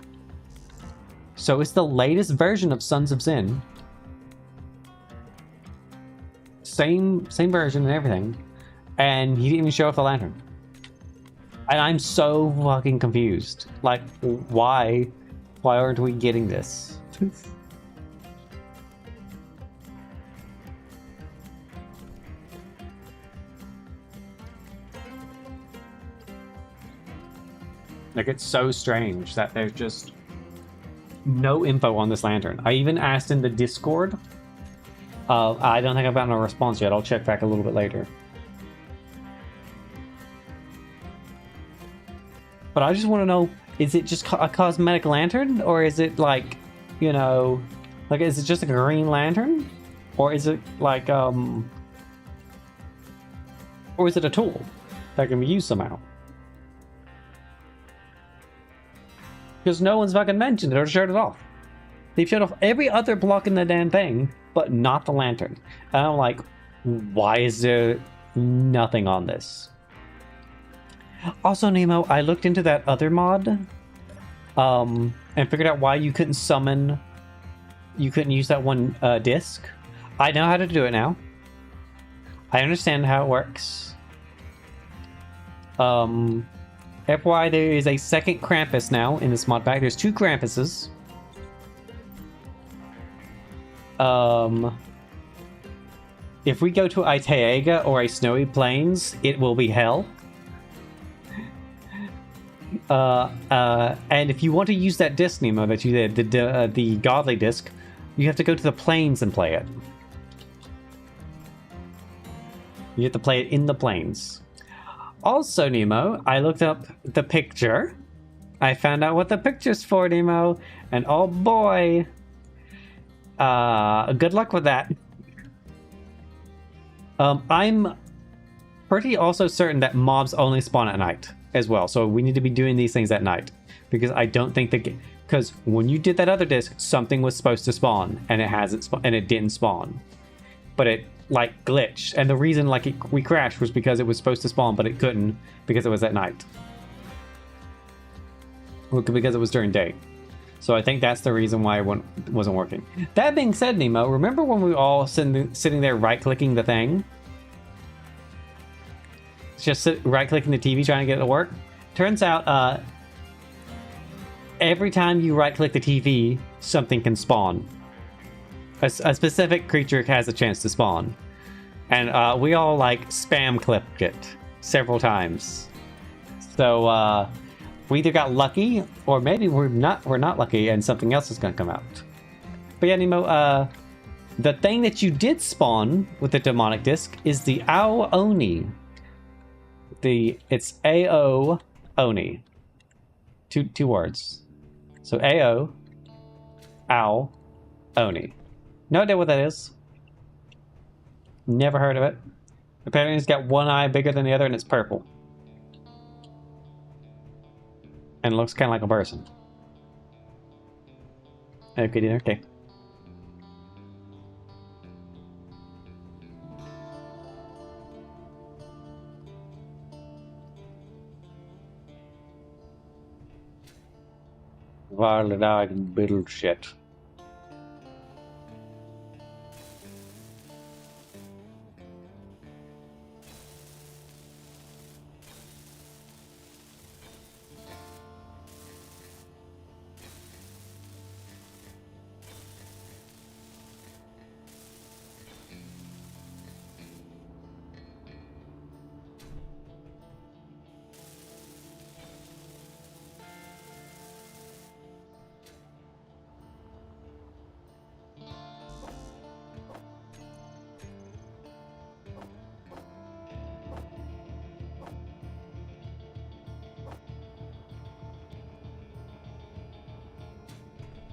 So it's the latest version of Sons of Sin. Same version and everything. And he didn't even show off the lantern. And I'm so fucking confused. Like, why aren't we getting this? Like, it's so strange that there's just no info on this lantern. I even asked in the Discord. I don't think I've gotten a response yet. I'll check back a little bit later. But I just want to know, is it just a cosmetic lantern? Or is it like, you know, like, is it just a green lantern? Or is it like, or is it a tool that can be used somehow? Because no one's fucking mentioned it or showed it off. They've showed off every other block in the damn thing, but not the lantern. And I'm like, why is there nothing on this? Also, Nemo, I looked into that other mod, and figured out why you couldn't use that one disc. I know how to do it now. I understand how it works. FYI, there is a second Krampus now in this mod pack. There's 2 Krampuses. If we go to Itaega or a snowy plains, it will be hell. And if you want to use that disc, Nemo, that you did, the godly disc, you have to go to the plains and play it. You have to play it in the plains. Also, Nemo, I looked up the picture. I found out what the picture's for, Nemo, and oh boy, good luck with that. I'm pretty also certain that mobs only spawn at night as well, so we need to be doing these things at night, because I don't think because when you did that other disc, something was supposed to spawn and it hasn't and it didn't spawn, but it like glitched, and the reason like we crashed was because it was supposed to spawn but it couldn't because it was at night, because it was during day. So I think that's the reason why it wasn't working. That being said, Nemo, remember when we were all sitting there right-clicking the thing? Just right-clicking the TV trying to get it to work? Turns out, every time you right-click the TV, something can spawn. A specific creature has a chance to spawn. And we all, like, spam-clicked it several times. So, we either got lucky, or maybe we're not lucky and something else is going to come out. But yeah, Nemo, the thing that you did spawn with the demonic disc is the Ao Oni. It's AO Oni. Two words. So AO, Ao, Oni. No idea what that is. Never heard of it. Apparently it's got one eye bigger than the other and it's purple. And looks kind of like a person. Okay. Var now I can build shit.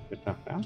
Good enough now.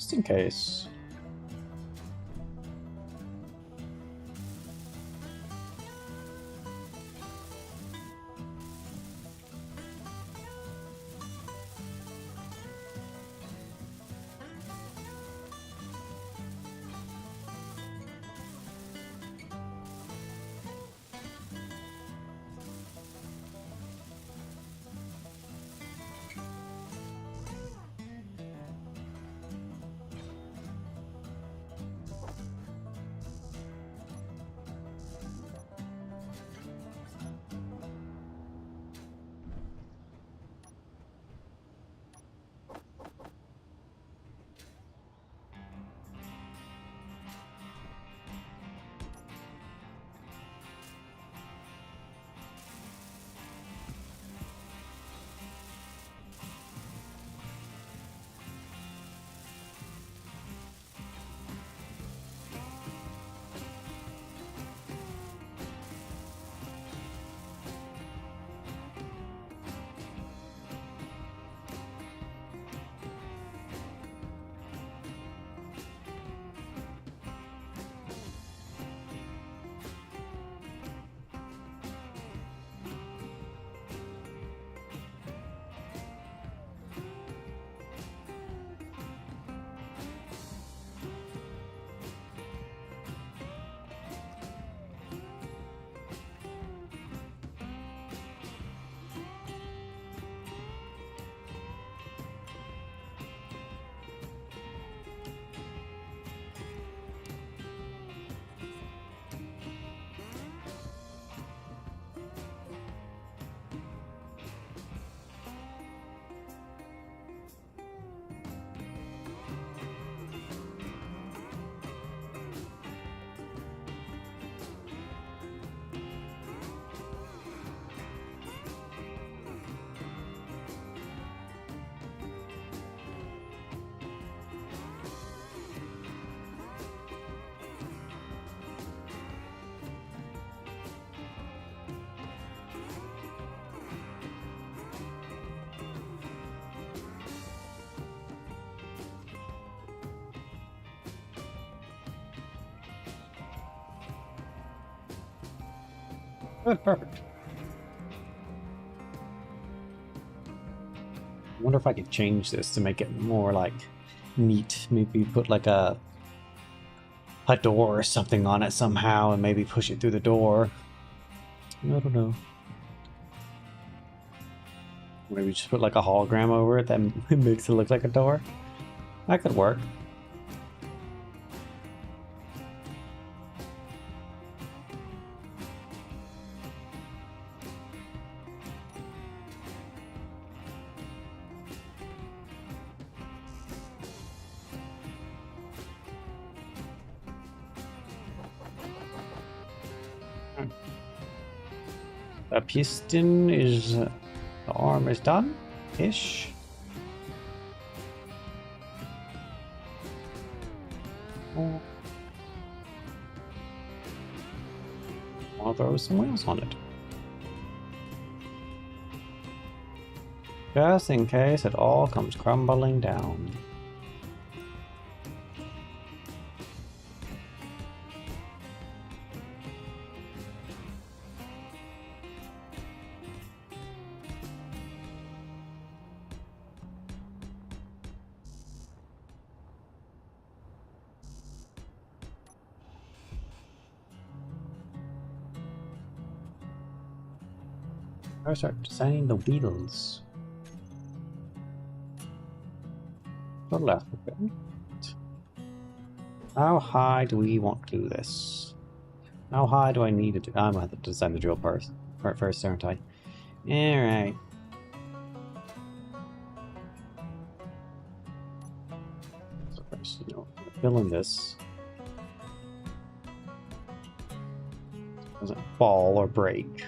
just in case. Good, perfect. I wonder if I could change this to make it more like neat. Maybe put like a door or something on it somehow and maybe push it through the door. I don't know. Maybe just put like a hologram over it that makes it look like a door. That could work. The piston is... the arm is done-ish. Oh. I'll throw some wheels on it. Just in case it all comes crumbling down. I start designing the wheels. The left bit. How high do we want to do this? How high do I need to do? I'm gonna have to design the drill part first, aren't I? Alright. So first, fill in this. Doesn't fall or break.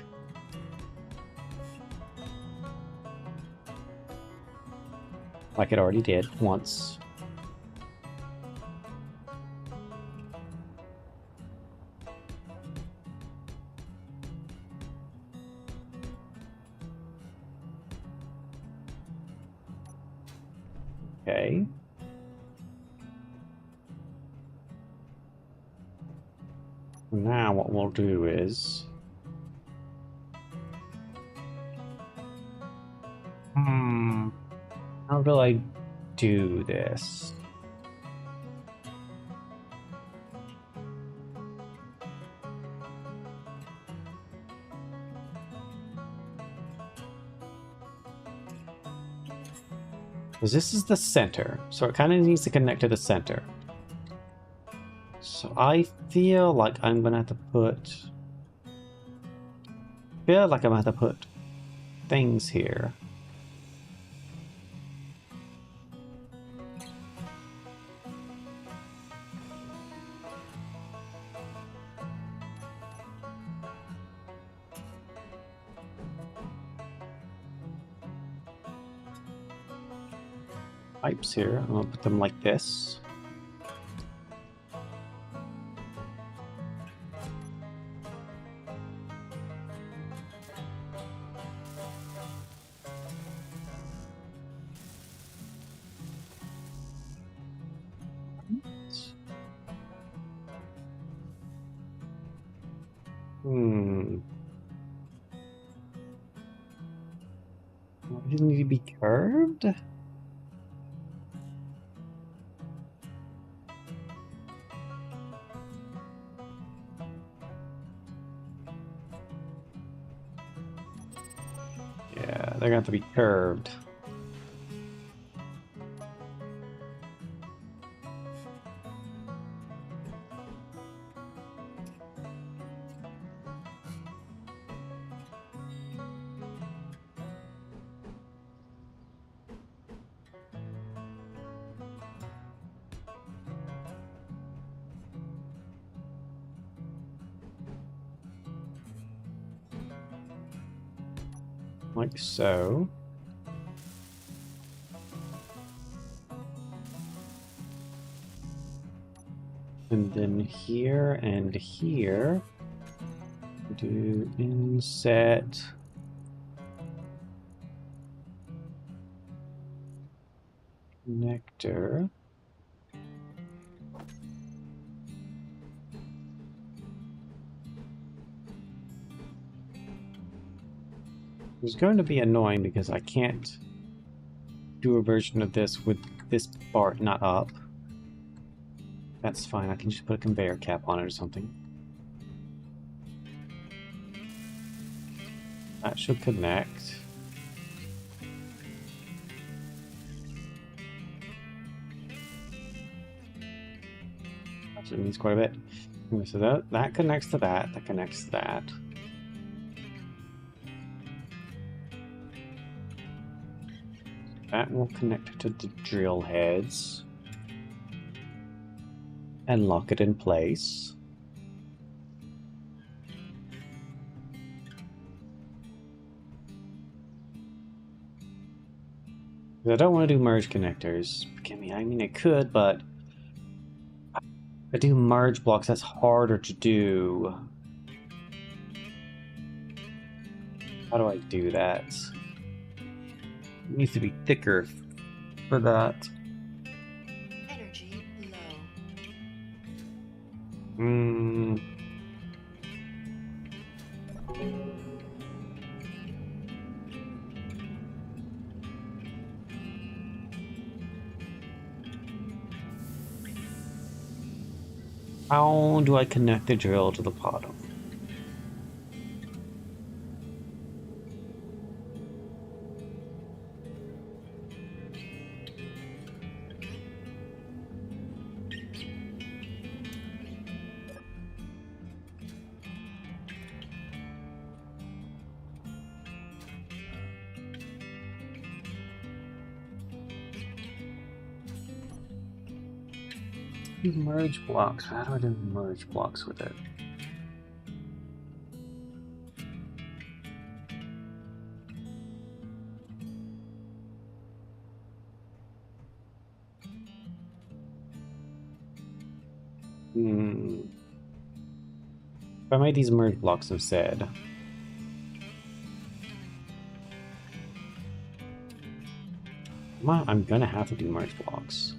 Like it already did once. Okay. now what we'll do is... how do I do this? Because this is the center, so it kind of needs to connect to the center. So I feel like I'm gonna have to put... things here. Pipes here. I'm gonna put them like this. Does it need to be curved? Yeah, they're gonna have to be curved. Like so. And then here and here, do inset connector. It's going to be annoying because I can't do a version of this with this part not up. That's fine, I can just put a conveyor cap on it or something. That should connect. Actually needs quite a bit. Okay, so that connects to that, that connects to that. That will connect to the drill heads and lock it in place. I don't want to do merge connectors. I mean, I could, but I do merge blocks. That's harder to do. How do I do that? It needs to be thicker for that.
Energy low.
How do I connect the drill to the bottom? Merge blocks. How do I do merge blocks with it? If I made these merge blocks instead. I'm gonna have to do merge blocks.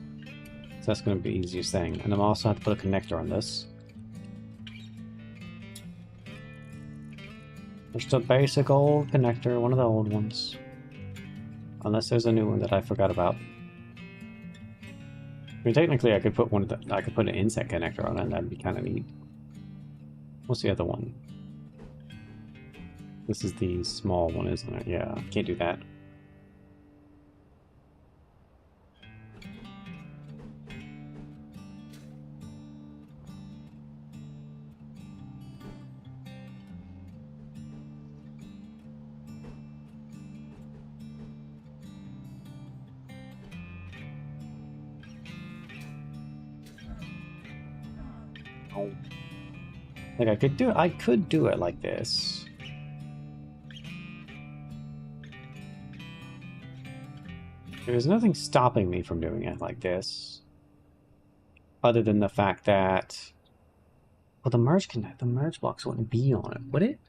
So that's gonna be the easiest thing. And I'm also have to put a connector on this. Just a basic old connector, one of the old ones. Unless there's a new one that I forgot about. I mean, technically, I could put I could put an inset connector on it. And that'd be kind of neat. What's the other one? This is the small one, isn't it? Yeah, can't do that. Oh. Like I could do it like this. There's nothing stopping me from doing it like this. Other than the fact that, well, the merge blocks wouldn't be on it, would it?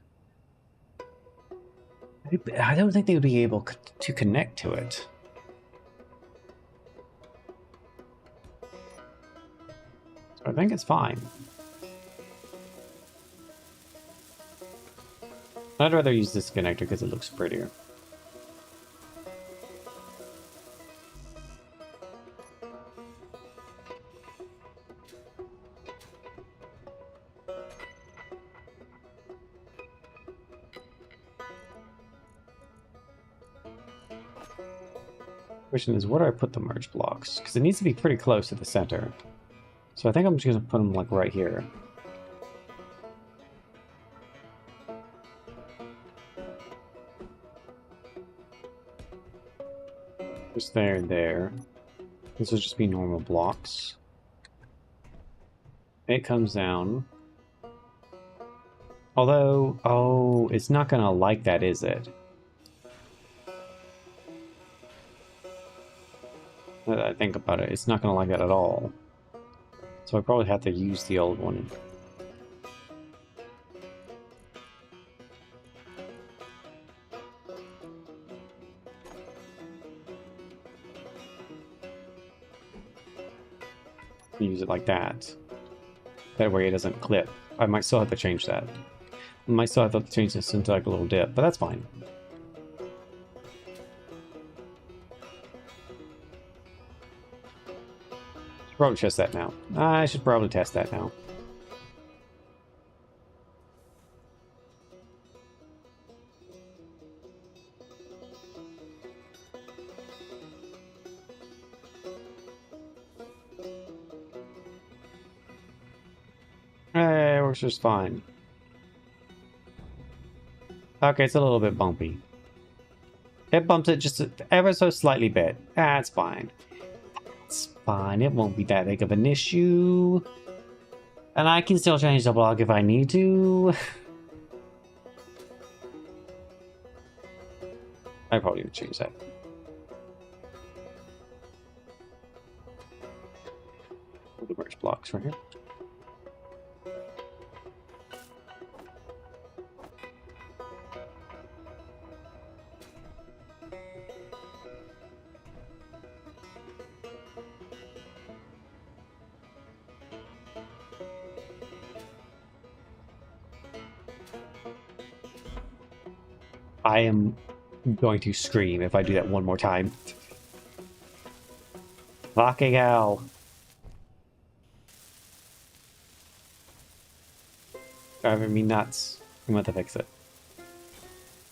I don't think they would be able to connect to it. So I think it's fine. I'd rather use this connector because it looks prettier. Question is, where do I put the merge blocks? Because it needs to be pretty close to the center. So I think I'm just going to put them like right here. Just there and there. This will just be normal blocks. It comes down. Although, oh, it's not going to like that, is it? Now that I think about it, it's not going to like that at all. So I probably have to use the old one. Use it like that. That way it doesn't clip. I might still have to change that. I might still have to change this into like a little dip, but that's fine. Should probably test that now. I should probably test that now. Hey, it works just fine. Okay, it's a little bit bumpy. It bumps it just ever so slightly bit. That's fine. It's fine. It won't be that big of an issue. And I can still change the block if I need to. I probably would change that. The merge blocks right here. I am going to scream if I do that one more time. Fucking hell. Driving me nuts. I'm going to fix it.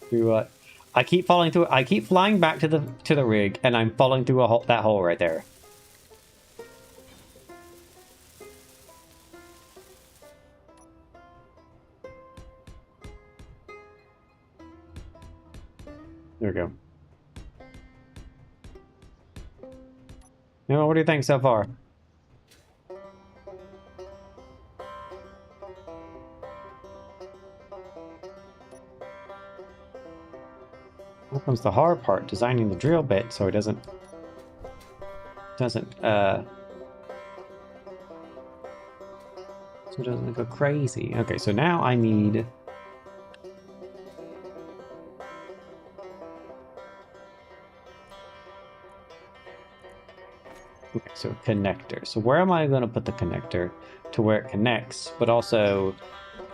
Do what? I keep falling through. I keep flying back to the rig, and I'm falling through that hole right there. There we go. Now, what do you think so far? Here comes the hard part, designing the drill bit so it doesn't go crazy. Okay, so now I need okay, so connector. So where am I going to put the connector to where it connects, but also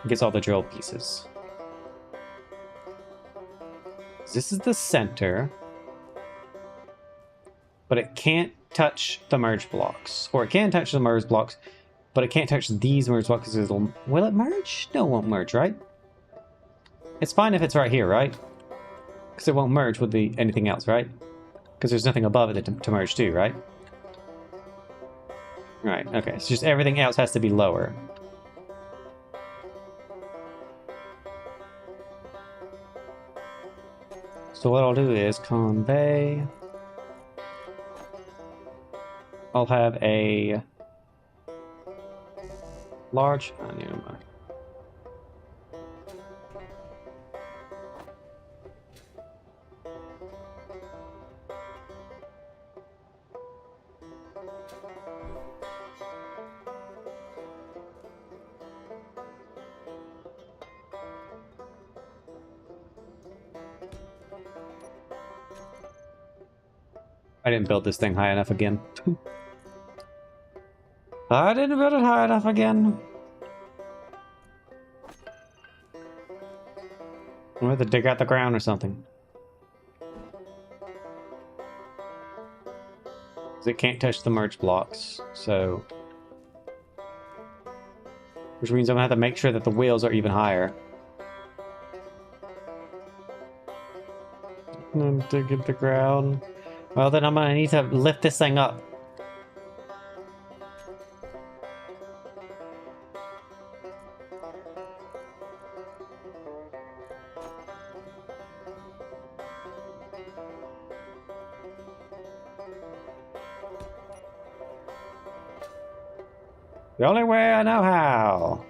gets all the drill pieces? This is the center, but it can't touch the merge blocks. Or it can touch the merge blocks, but it can't touch these merge blocks because it'll... Will it merge? No, it won't merge, right? It's fine if it's right here, right? Because it won't merge with anything else, right? Because there's nothing above it to merge to, right? Right, okay. It's just everything else has to be lower. So what I'll do is convey. I'll have a large... Oh, never mind. I didn't build this thing high enough again. I didn't build it high enough again. I'm going to dig out the ground or something. Because it can't touch the merge blocks, so... Which means I'm going to have to make sure that the wheels are even higher. And dig at the ground. Well, then I'm going to need to lift this thing up. The only way I know how.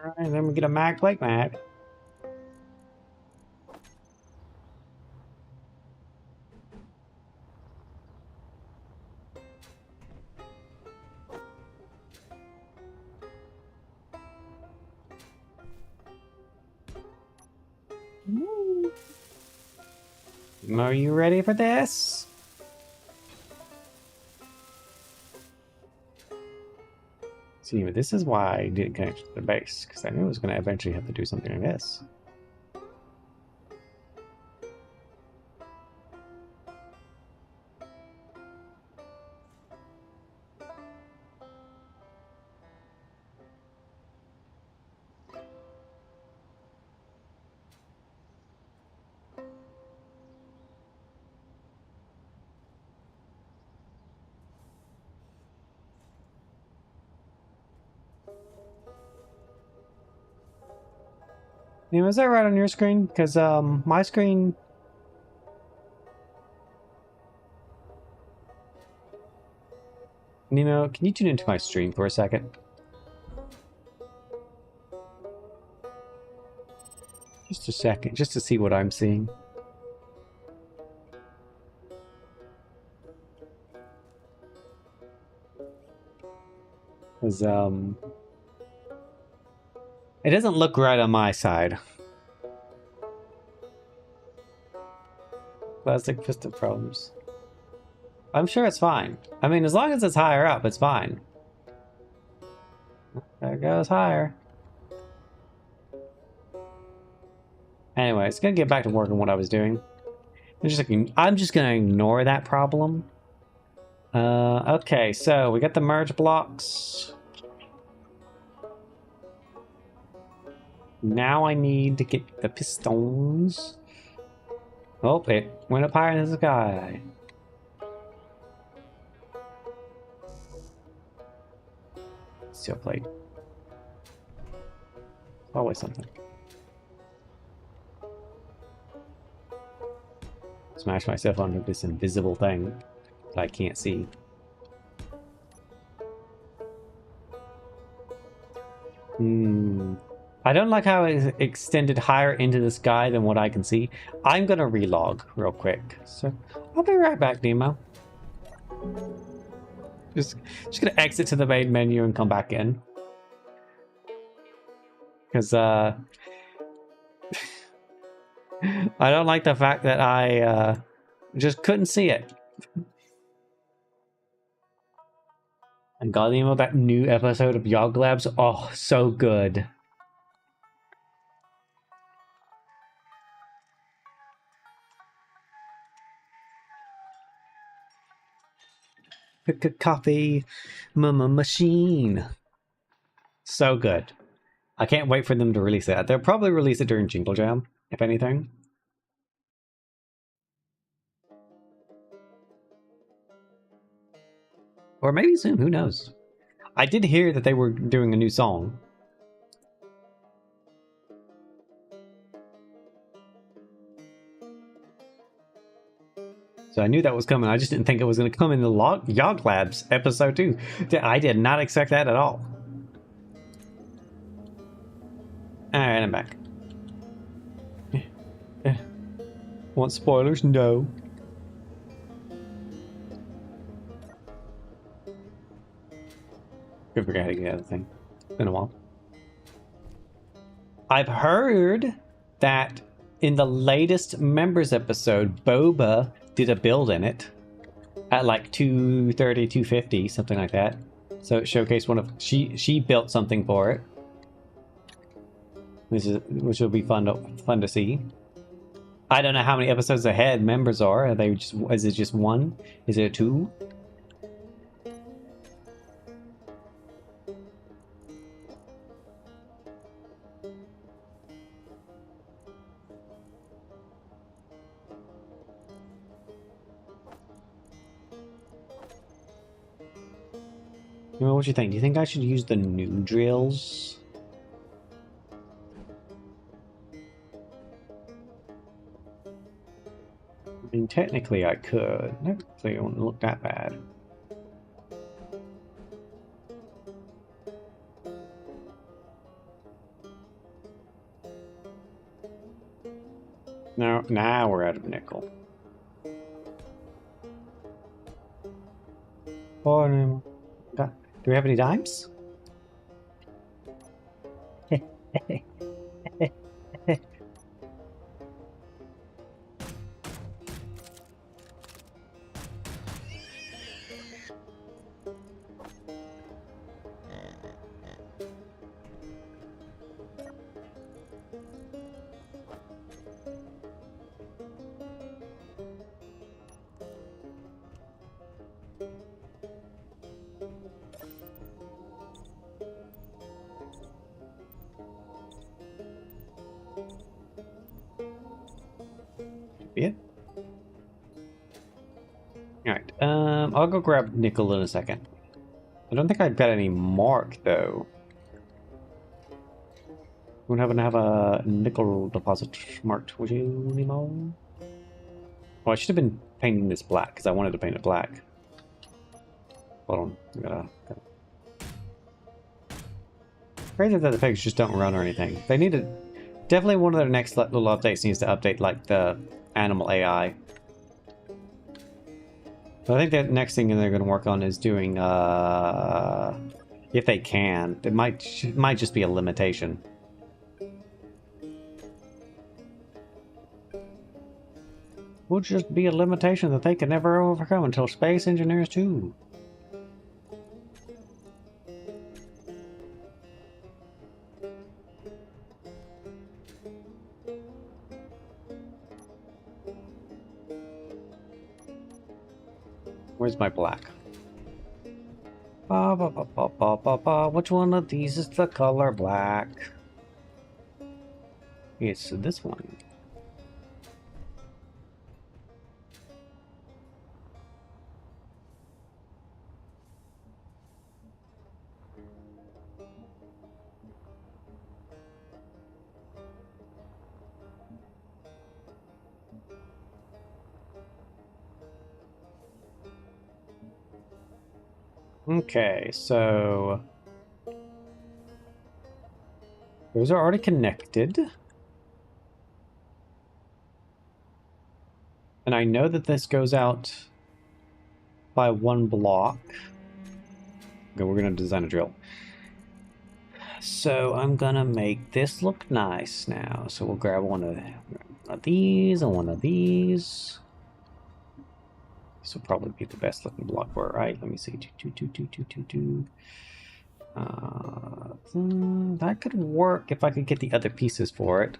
Alright, then we get a mag plate mag. Are you ready for this? See, but this is why I didn't connect to the base, because I knew I was going to eventually have to do something like this. Nemo, is that right on your screen? Because my screen... Nemo, can you tune into my stream for a second? Just a second, just to see what I'm seeing. Because, it doesn't look right on my side. Plastic piston problems. I'm sure it's fine. I mean, as long as it's higher up, it's fine. There it goes higher. Anyway, it's gonna get back to work on what I was doing. I'm just gonna ignore that problem. Okay, so we got the merge blocks. Now I need to get the pistons. Oh, it went up higher in the sky. Steel plate. Always something. Smash myself onto this invisible thing that I can't see. I don't like how it's extended higher into the sky than what I can see. I'm gonna relog real quick. So I'll be right back, Nemo. Just, just gonna exit to the main menu and come back in. Because I don't like the fact that I just couldn't see it. And God, Nemo, that new episode of Yog Labs, oh, so good. Pick a coffee machine. So good. I can't wait for them to release that. They'll probably release it during Jingle Jam, if anything. Or maybe soon, who knows? I did hear that they were doing a new song. So I knew that was coming. I just didn't think it was going to come in the Yog Labs episode 2. I did not expect that at all. Alright, I'm back. Want spoilers? No. I forgot how to get out of the thing. It's been a while. I've heard that in the latest members episode, Boba did a build in it at like 230, 250, something like that. So it showcased one of she built something for it, which will be fun to see. I don't know how many episodes ahead members are. Are they just? Is it just one? Is it two? What do you think? Do you think I should use the new drills? I mean, technically I could. Hopefully it won't look that bad. No, now we're out of nickel. Oh, no. Do we have any dimes? Yeah. Alright, I'll go grab nickel in a second. I don't think I've got any mark, though. Wouldn't happen to have a nickel deposit marked, would you, Nemo? Oh, I should have been painting this black, because I wanted to paint it black. Hold on, gotta... Crazy that the pigs just don't run or anything. They need to... Definitely one of their next little updates needs to update, like, the animal AI. So I think the next thing they're going to work on is doing, if they can. It might just be a limitation. Will just be a limitation that they can never overcome until Space Engineers 2. Where's my black? Ba, ba, ba, ba, ba, ba, ba. Which one of these is the color black? It's this one. Okay, so... Those are already connected. And I know that this goes out by 1 block. Okay, we're gonna design a drill. So I'm gonna make this look nice now. So we'll grab one of these and one of these. This will probably be the best looking block for it, right? Let me see. That could work if I could get the other pieces for it.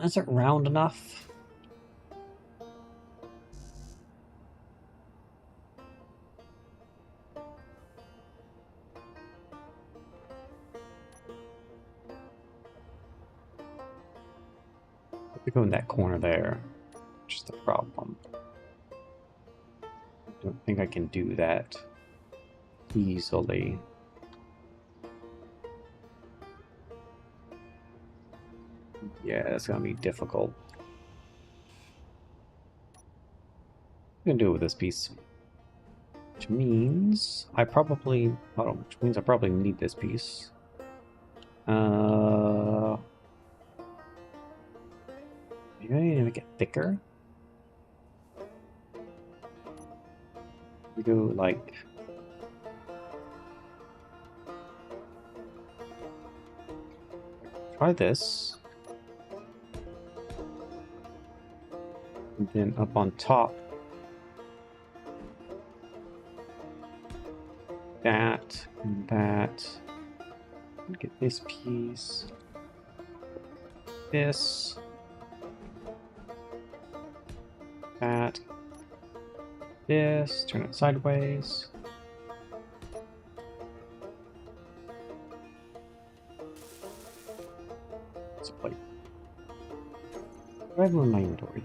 Is it round enough? We go in that corner there. Just a problem. I don't think I can do that easily. Yeah, that's gonna be difficult. I'm gonna do it with this piece. Which means I probably need this piece. Maybe I need to make it thicker. We do like try this. And then up on top that and that. Get this piece. This. That. This. Turn it sideways. Let's play. What do I have in my inventory?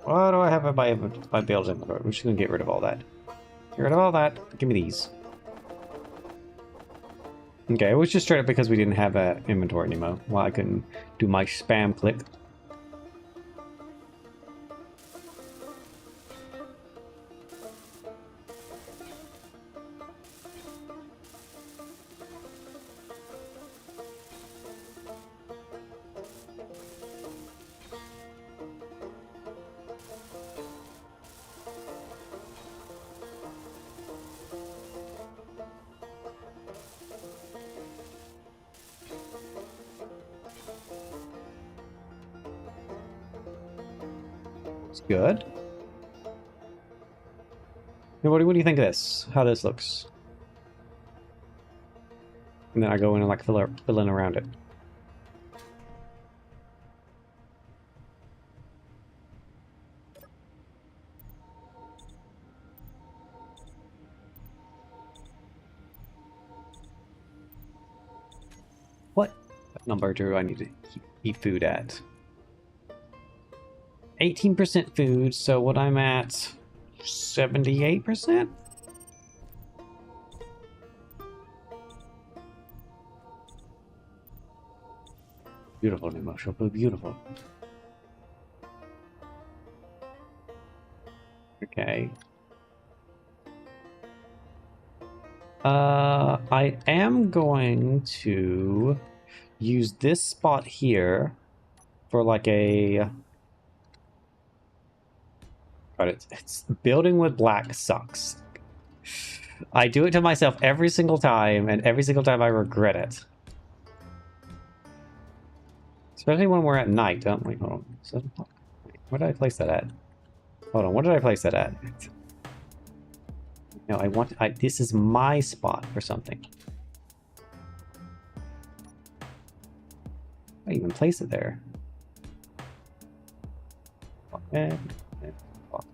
What do I have in my build inventory? We're just gonna get rid of all that. Get rid of all that. Give me these. Okay, it was just straight up because we didn't have an inventory anymore. Well, I couldn't do my spam click. It's good. Now, what do you think of this? How this looks? And then I go in and like fill in around it. What number do I need to eat food at? 18% food, so what I'm at 78%? Beautiful, Nemo. So beautiful. Okay. I am going to use this spot here for like a... But it's building with black sucks. I do it to myself every single time, and every single time I regret it. Especially when we're at night, don't we? Hold on. So, where did I place that at? Hold on, what did I place that at? No, this is my spot for something. I even place it there.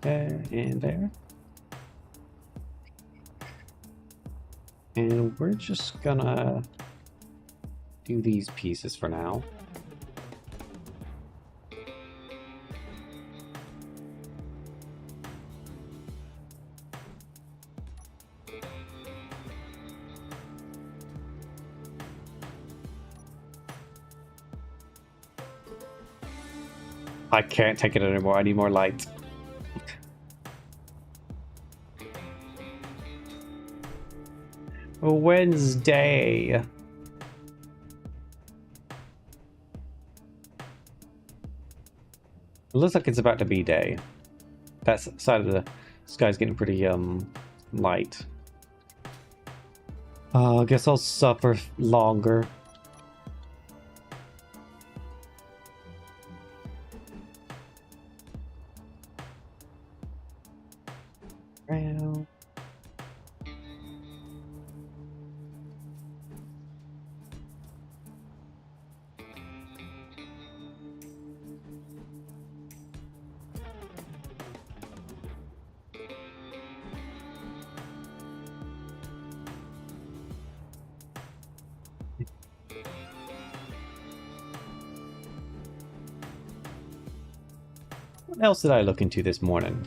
There, and there. And we're just gonna do these pieces for now. I can't take it anymore. I need more light. Wednesday. It looks like it's about to be day. That side of the sky's getting pretty light. I guess I'll suffer longer. Well. What else did I look into this morning?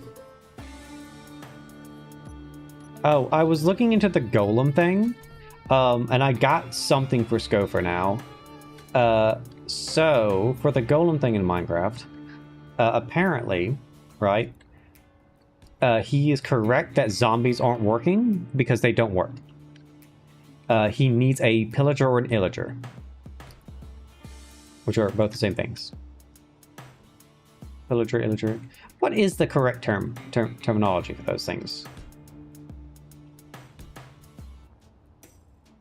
Oh, I was looking into the golem thing, and I got something for Scofer now. So, for the golem thing in Minecraft, apparently, right, he is correct that zombies aren't working because they don't work. He needs a pillager or an illager, which are both the same things. Pillager, illager. What is the correct terminology for those things?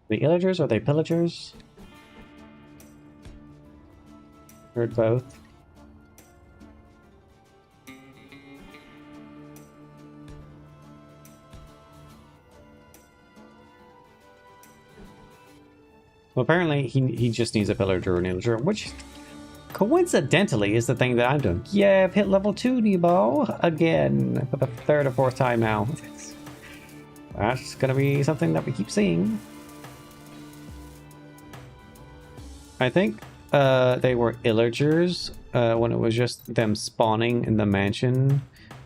The illagers or they pillagers? Heard both. Well, apparently he just needs a pillager or an illager, which coincidentally is the thing that I'm doing. Yeah, I've hit level 2, Nebo, again, for the third or fourth time now. That's gonna be something that we keep seeing. I think they were illagers when it was just them spawning in the mansion,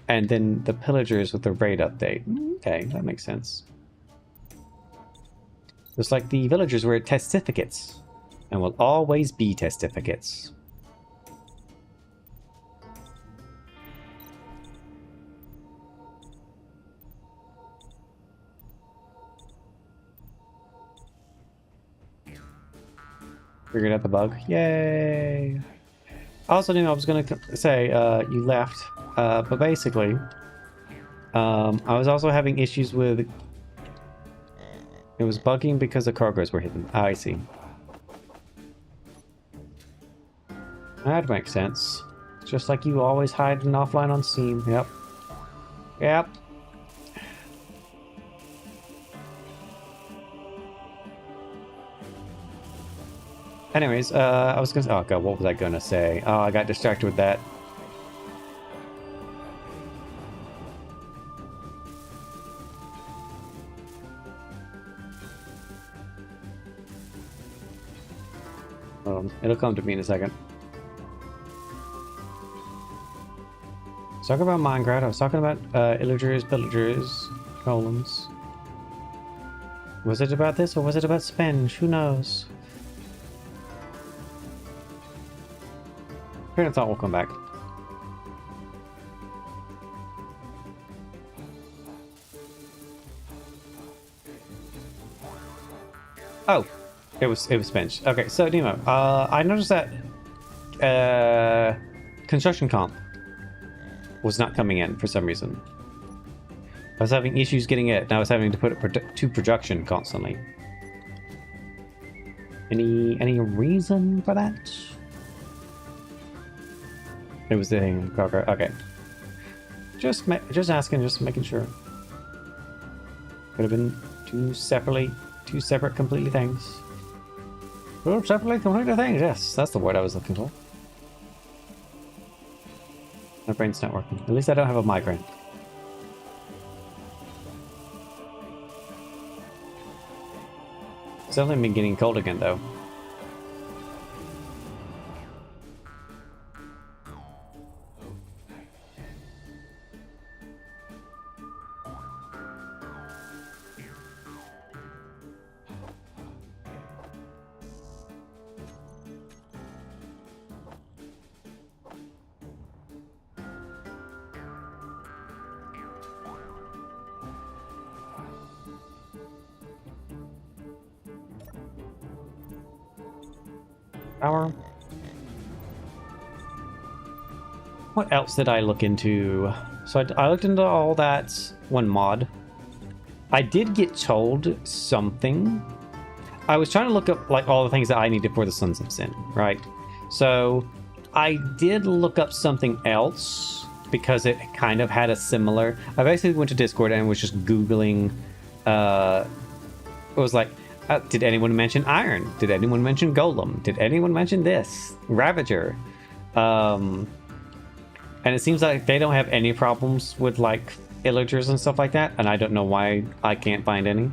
and then the pillagers with the raid update. Okay, that makes sense. Just like the villagers were testificates, and will always be testificates. Figured out the bug. Yay! I also knew I was going to say you left, but basically, I was also having issues with... It was bugging because the cargoes were hidden. Ah, I see. That makes sense. Just like you always hide an offline on Steam. Yep. Yep. Anyways, I was gonna... Oh god, what was I gonna say? Oh, I got distracted with that. It'll come to me in a second. I was talking about Minecraft, I was talking about illagers, pillagers, golems. Was it about this or was it about Spenge? Who knows? Train of thought will come back. Oh, it was Spenge. Okay, so Nemo, I noticed that construction comp was not coming in for some reason. I was having issues getting it, and I was having to put it to production constantly. Any reason for that? It was the thing. Okay. Just asking, just making sure. Could have been two separate completely things. Two separately completely things. Yes, that's the word I was looking for. My brain's not working. At least I don't have a migraine. It's only been getting cold again, though. Power. What else did I look into? So I looked into all that one mod. I did get told something. I was trying to look up like all the things that I needed for the Sons of Sin, right? So I did look up something else because it kind of had a similar. I basically went to Discord and was just Googling. It was like, did anyone mention Iron? Did anyone mention Golem? Did anyone mention this? Ravager. And it seems like they don't have any problems with like illagers and stuff like that, and I don't know why I can't find any.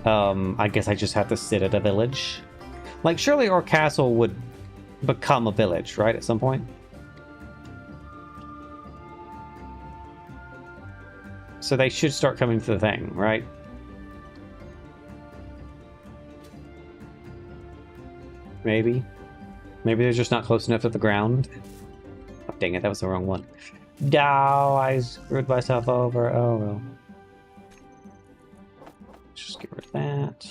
I guess I just have to sit at a village. Like, surely our castle would become a village, right, at some point? So they should start coming to the thing, right? Maybe. Maybe they're just not close enough to the ground. Oh, dang it, that was the wrong one. No, I screwed myself over. Oh, well. Just get rid of that.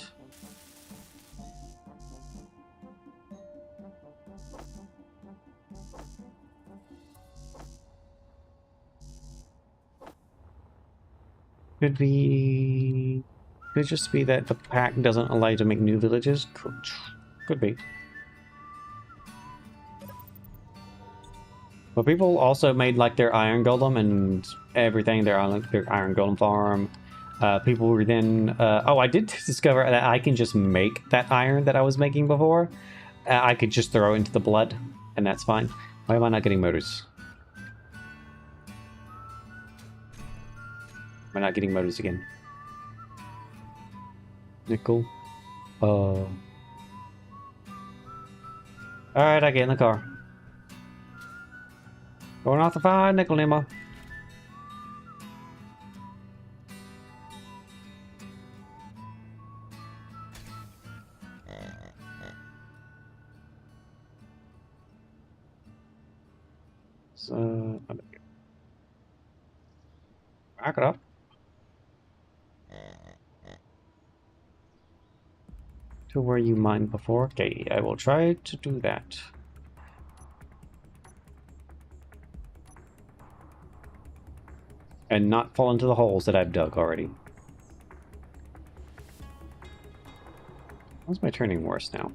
Could just be that the pack doesn't allow you to make new villages. Could be. But people also made like their iron golem and everything. Their iron golem farm. People were then. Oh, I did discover that I can just make that iron that I was making before. I could just throw into the blood, and that's fine. Why am I not getting motors? Am I not getting motors again? Nickel. Oh. Alright, I get in the car. Going off the fire, nickel anymore. So, back it up. To where you mined before. Okay, I will try to do that. And not fall into the holes that I've dug already. How's my turning worse now?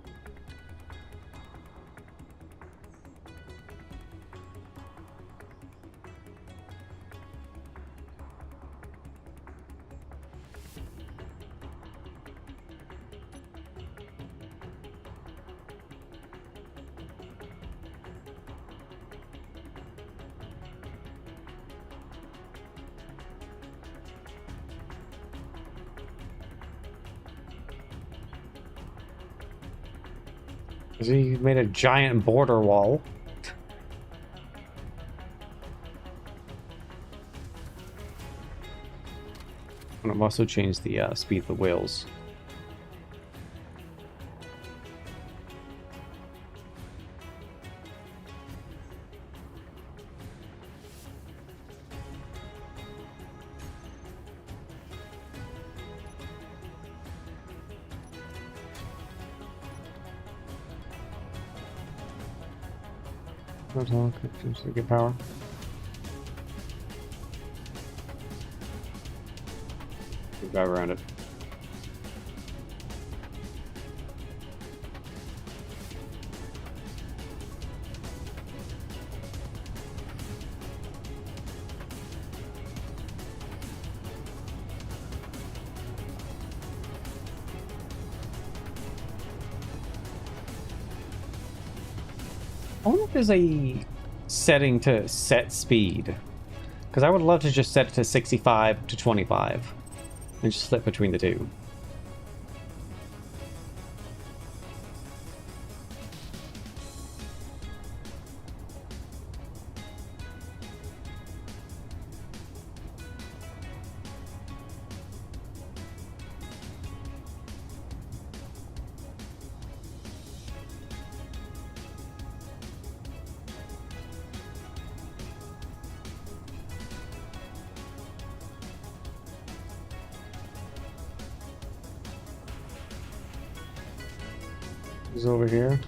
He made a giant border wall. And I've also changed the speed of the wheels. To get power. Drive around it. I wonder if there's a setting to set speed, because I would love to just set it to 65 to 25 and just flip between the two. Is over here.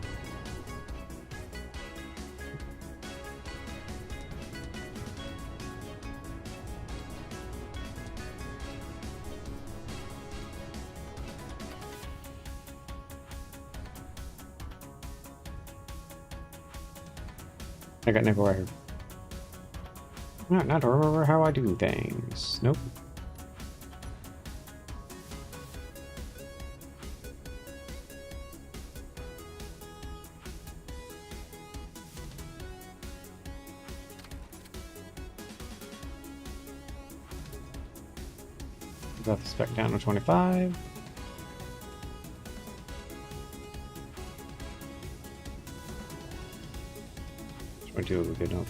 I got nickel right here. Not to remember how I do things. Nope. Got the spec down to 25. Try to do a good enough.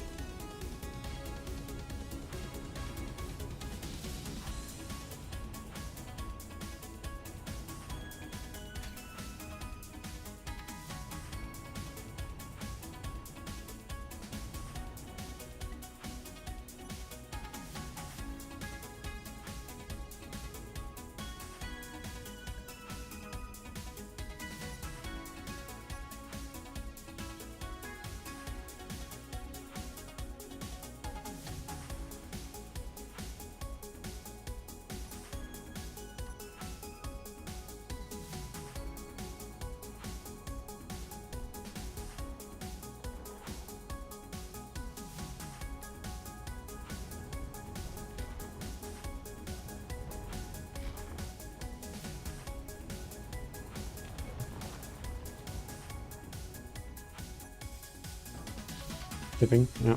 Tipping, yeah.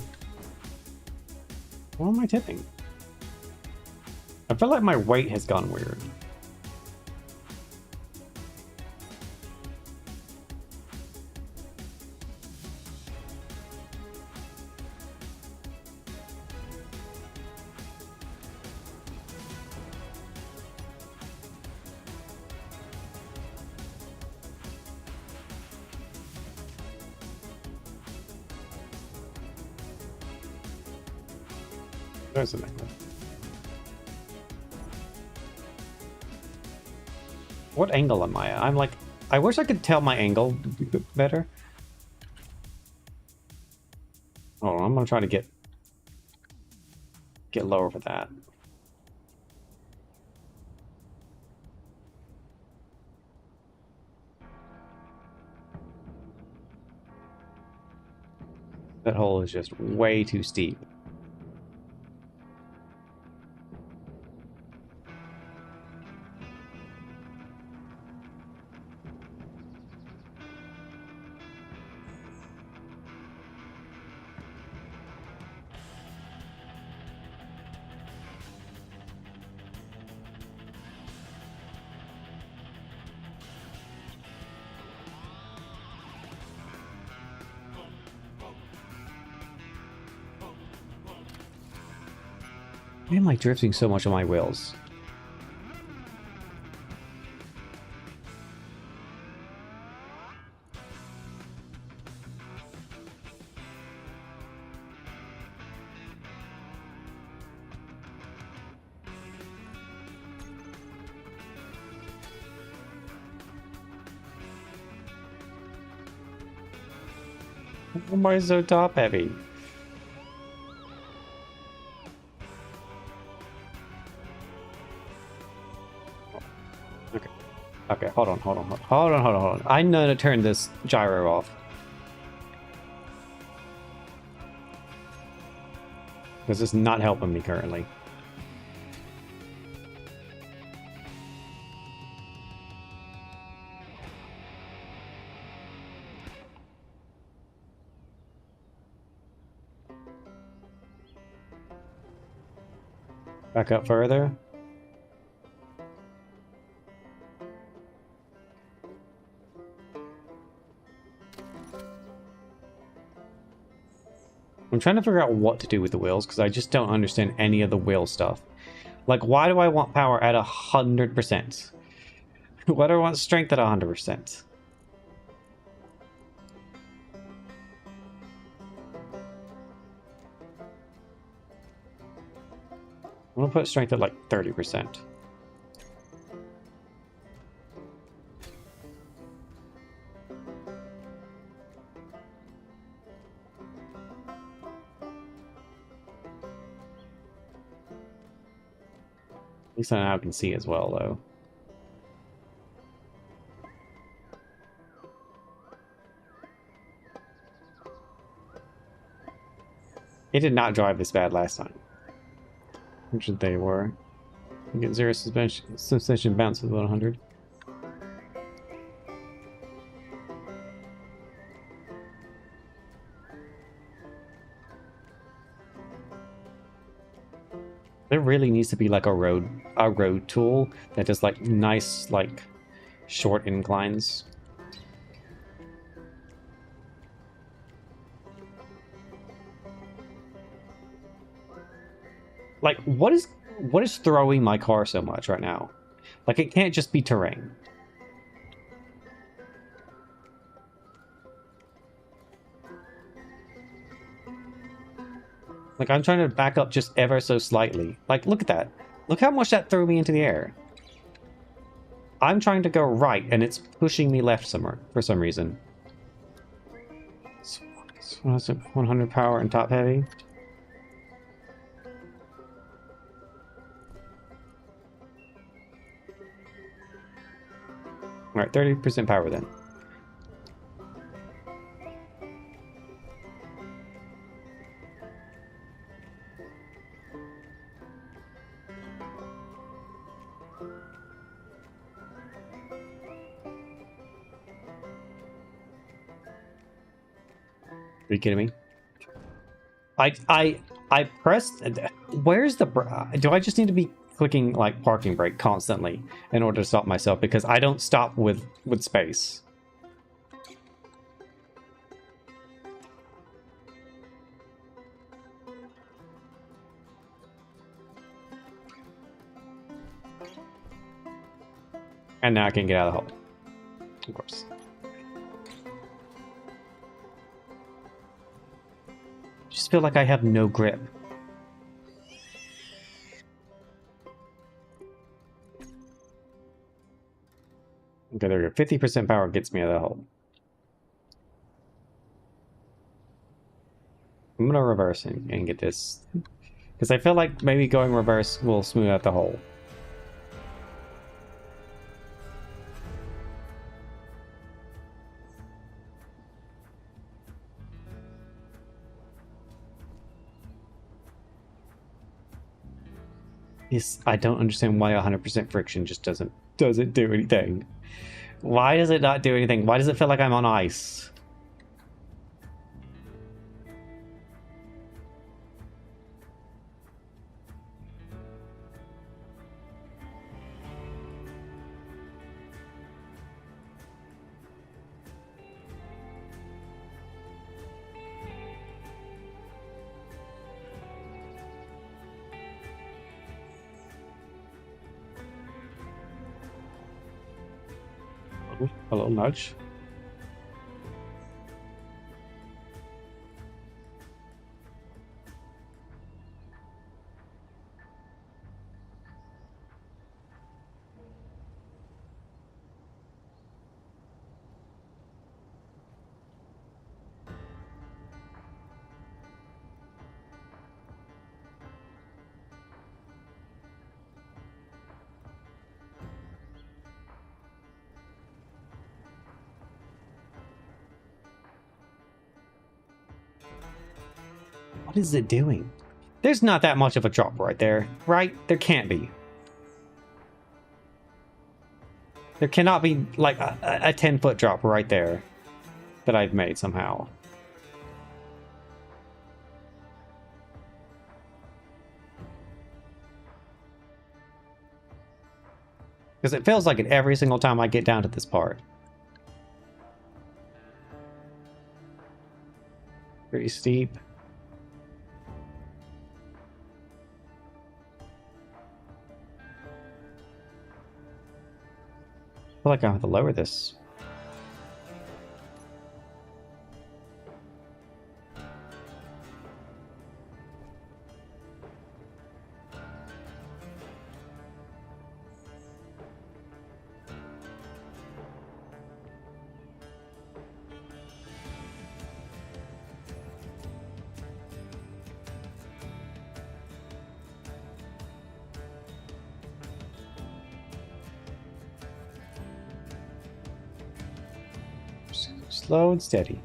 What am I tipping? I feel like my weight has gone weird. There's a necklace. What angle am I at? I'm like, I wish I could tell my angle better. Oh, I'm gonna try to get lower for that. That hole is just way too steep. Why am I drifting so much on my wheels? Why am I so top heavy? Okay. Okay, hold on. I'm gonna turn this gyro off. Because it's not helping me currently. Back up further. I'm trying to figure out what to do with the wheels because I just don't understand any of the wheel stuff. Like, why do I want power at 100%? Why do I want strength at 100%? I'm gonna put strength at like 30%. At least I now can see as well, though. It did not drive this bad last time. Which they were. You get 0 suspension bounce with 100. There really needs to be like a road tool that does like nice like short inclines. Like what is throwing my car so much right now? Like it can't just be terrain. Like, I'm trying to back up just ever so slightly. Like, look at that. Look how much that threw me into the air. I'm trying to go right, and it's pushing me left somewhere for some reason. So, what's it? 100 power and top heavy. Alright, 30% power then. Are you kidding me? I pressed. Where's the? Do I just need to be clicking like parking brake constantly in order to stop myself? Because I don't stop with space. And now I can get out of the hole. Of course. Just feel like I have no grip. Okay, there we go. 50% power gets me out of the hole. I'm gonna reverse and get this. Because I feel like maybe going reverse will smooth out the hole. I don't understand why 100% friction just doesn't do anything. Why does it not do anything? Why does it feel like I'm on ice? A little nudge. What is it doing? There's not that much of a drop right there, right? There can't be. There cannot be like a 10-foot drop right there that I've made somehow. Because it feels like it every single time I get down to this part. Pretty steep. I feel like I have to lower this. Slow and steady.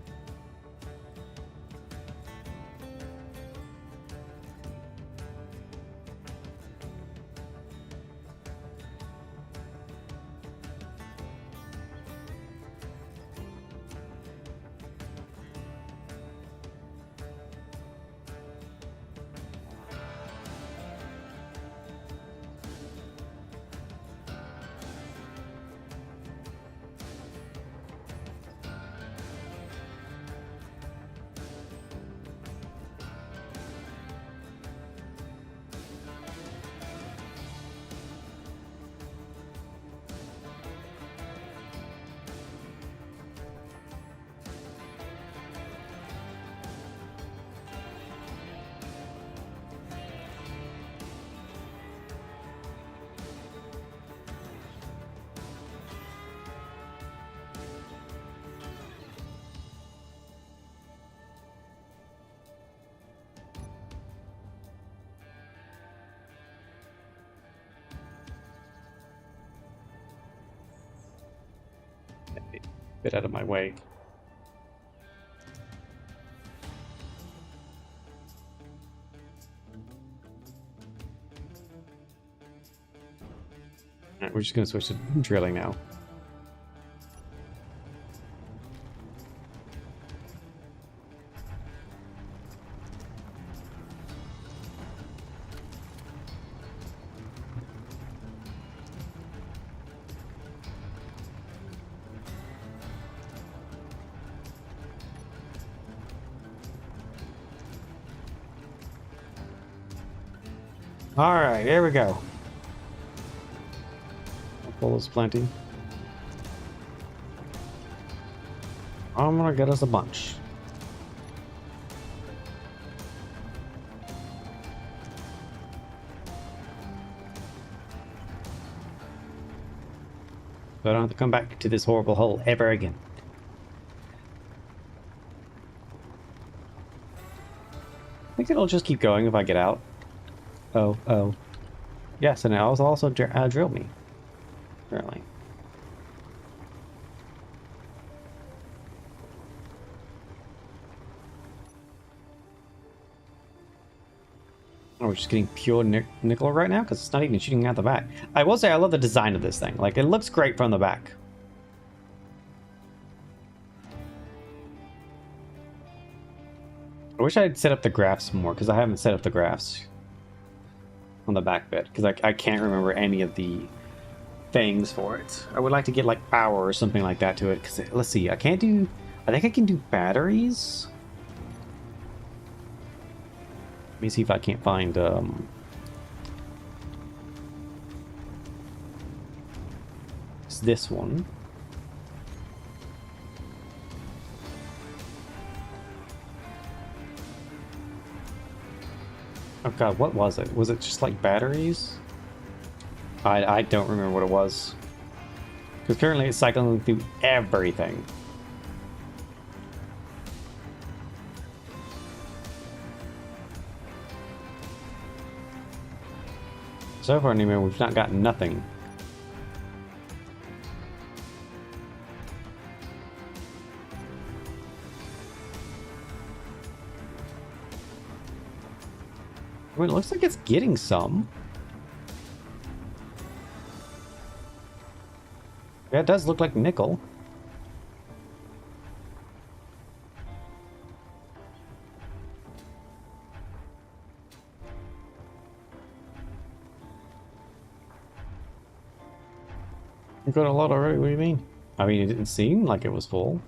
bit out of my way. Alright, we're just gonna switch to drilling now. Alright, here we go. Full is plenty. I'm gonna get us a bunch. So I don't have to come back to this horrible hole ever again. I think it'll just keep going if I get out. Oh. Yes, and it also drilled me. Apparently. Oh, we're just getting pure nickel right now because it's not even shooting out the back. I will say I love the design of this thing. Like, it looks great from the back. I wish I had set up the graphs more because I haven't set up the graphs on the back bit because I can't remember any of the things for it. I would like to get like power or something like that to it because let's see, I think I can do batteries. Let me see if I can't find it's this one. Oh god, what was it? Was it just like batteries? I don't remember what it was. Because currently it's cycling through everything. So far anyway, we've not gotten nothing. I mean, it looks like it's getting some. Yeah, it does look like nickel. We've got a lot already, what do you mean? I mean, it didn't seem like it was full.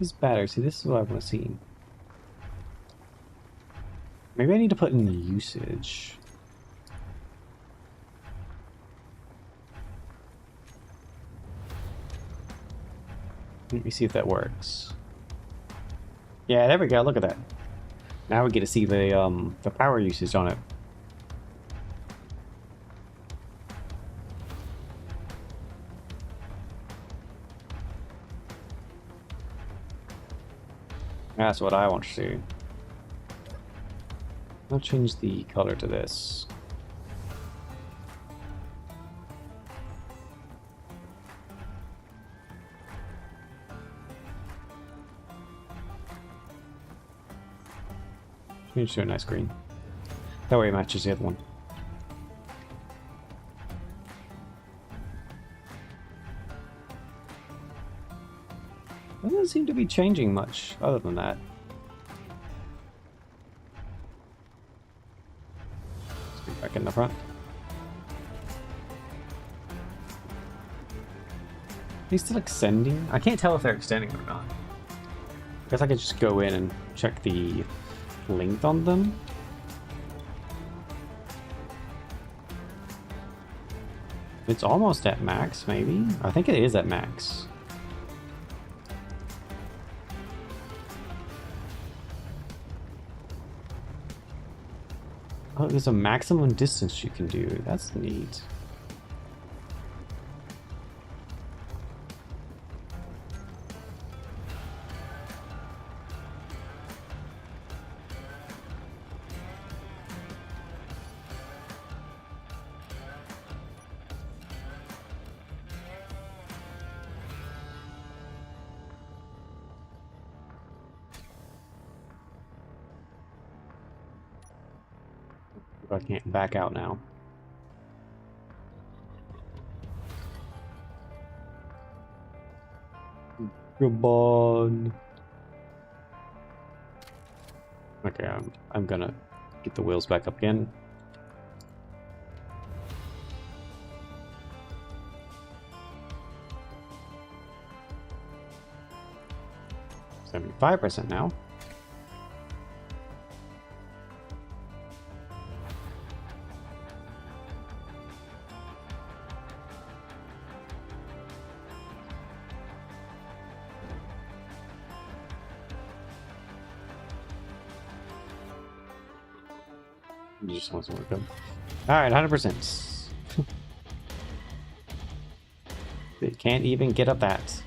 This battery, see, this is what I want to see. Maybe I need to put in the usage. Let me see if that works. Yeah, there we go, look at that. Now we get to see the power usage on it. That's what I want to see. I'll change the color to this. Change to a nice green. That way it matches the other one. It doesn't seem to be changing much other than that. Let's get back in the front. He's still extending? I can't tell if they're extending or not. I guess I could just go in and check the length on them. It's almost at max, maybe? I think it is at max. Oh, there's a maximum distance you can do. That's neat. I can't back out now. Come on. Okay, I'm gonna get the wheels back up again. $75% now. You just want some work done. Alright, 100%. They can't even get up that.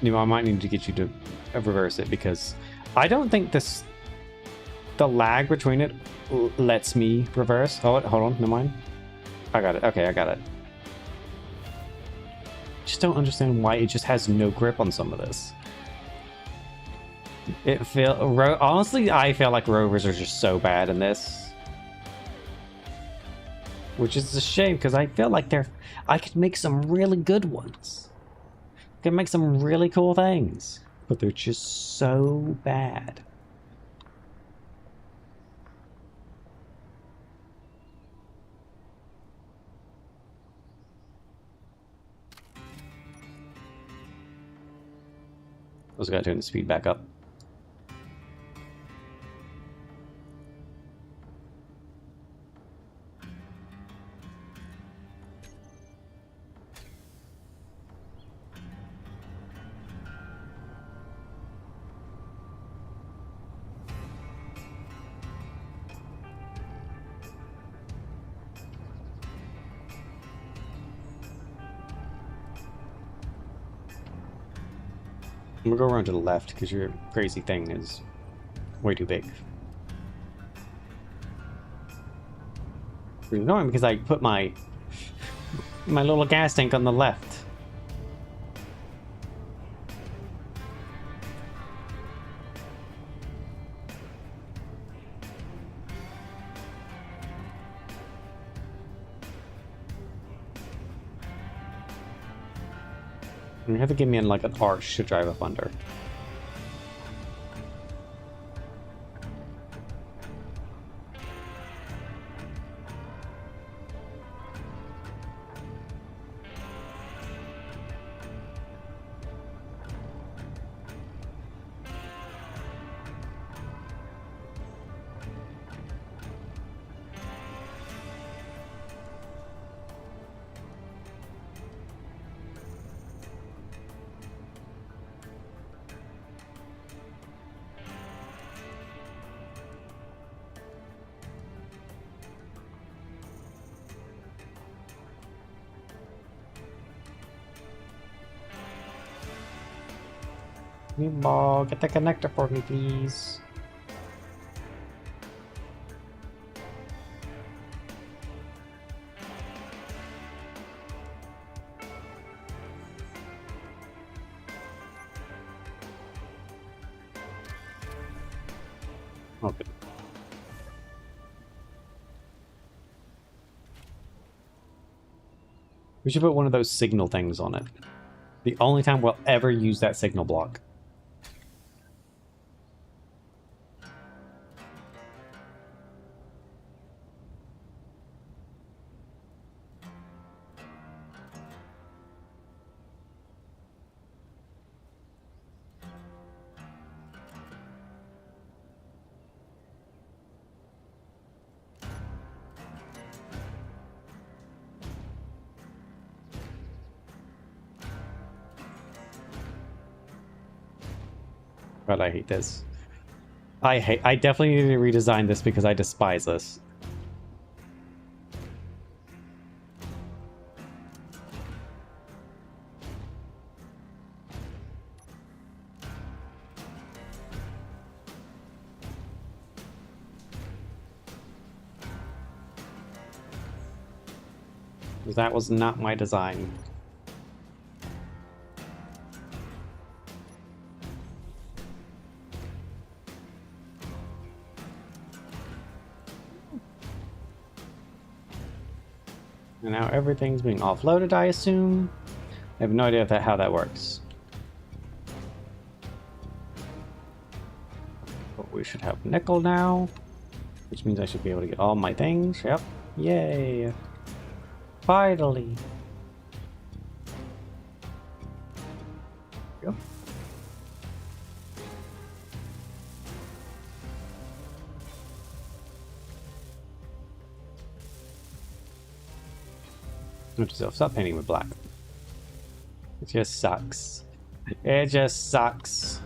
You know, I might need to get you to reverse it because I don't think the lag between it lets me reverse. Hold on, never mind. I got it. Okay, I got it. Just don't understand why it just has no grip on some of this. Honestly, I feel like Rovers are just so bad in this, which is a shame because I feel like I could make some really good ones. Can make some really cool things, but they're just so bad. I was gonna turn the speed back up. I'm gonna go around to the left because your crazy thing is way too big. It's annoying because I put my little gas tank on the left. You have to give me in like an arch to drive up under. Meatball, get the connector for me, please. Okay. We should put one of those signal things on it. The only time we'll ever use that signal block. But I hate this. I definitely need to redesign this because I despise this. That was not my design. And now everything's being offloaded, I assume. I have no idea how that works. But we should have nickel now, which means I should be able to get all my things. Yep. Yay. Finally. Yep. Note yourself, stop painting with black. It just sucks. It just sucks.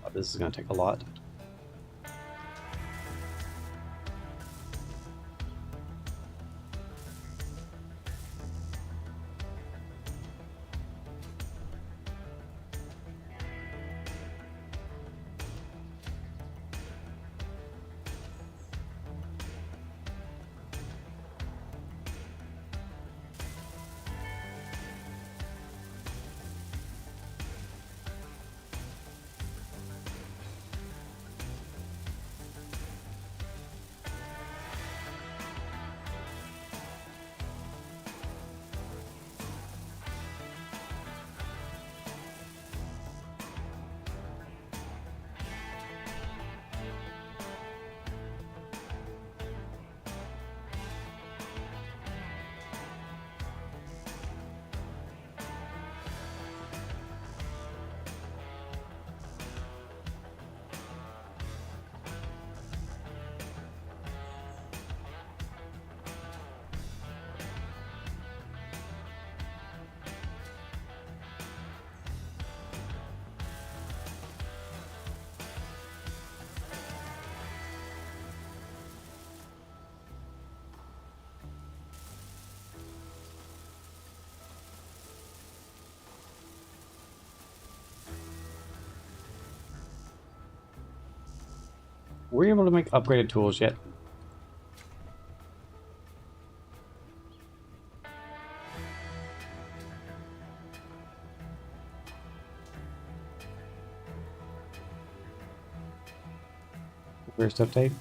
Oh, this is going to take a lot. Were you able to make upgraded tools yet? First update?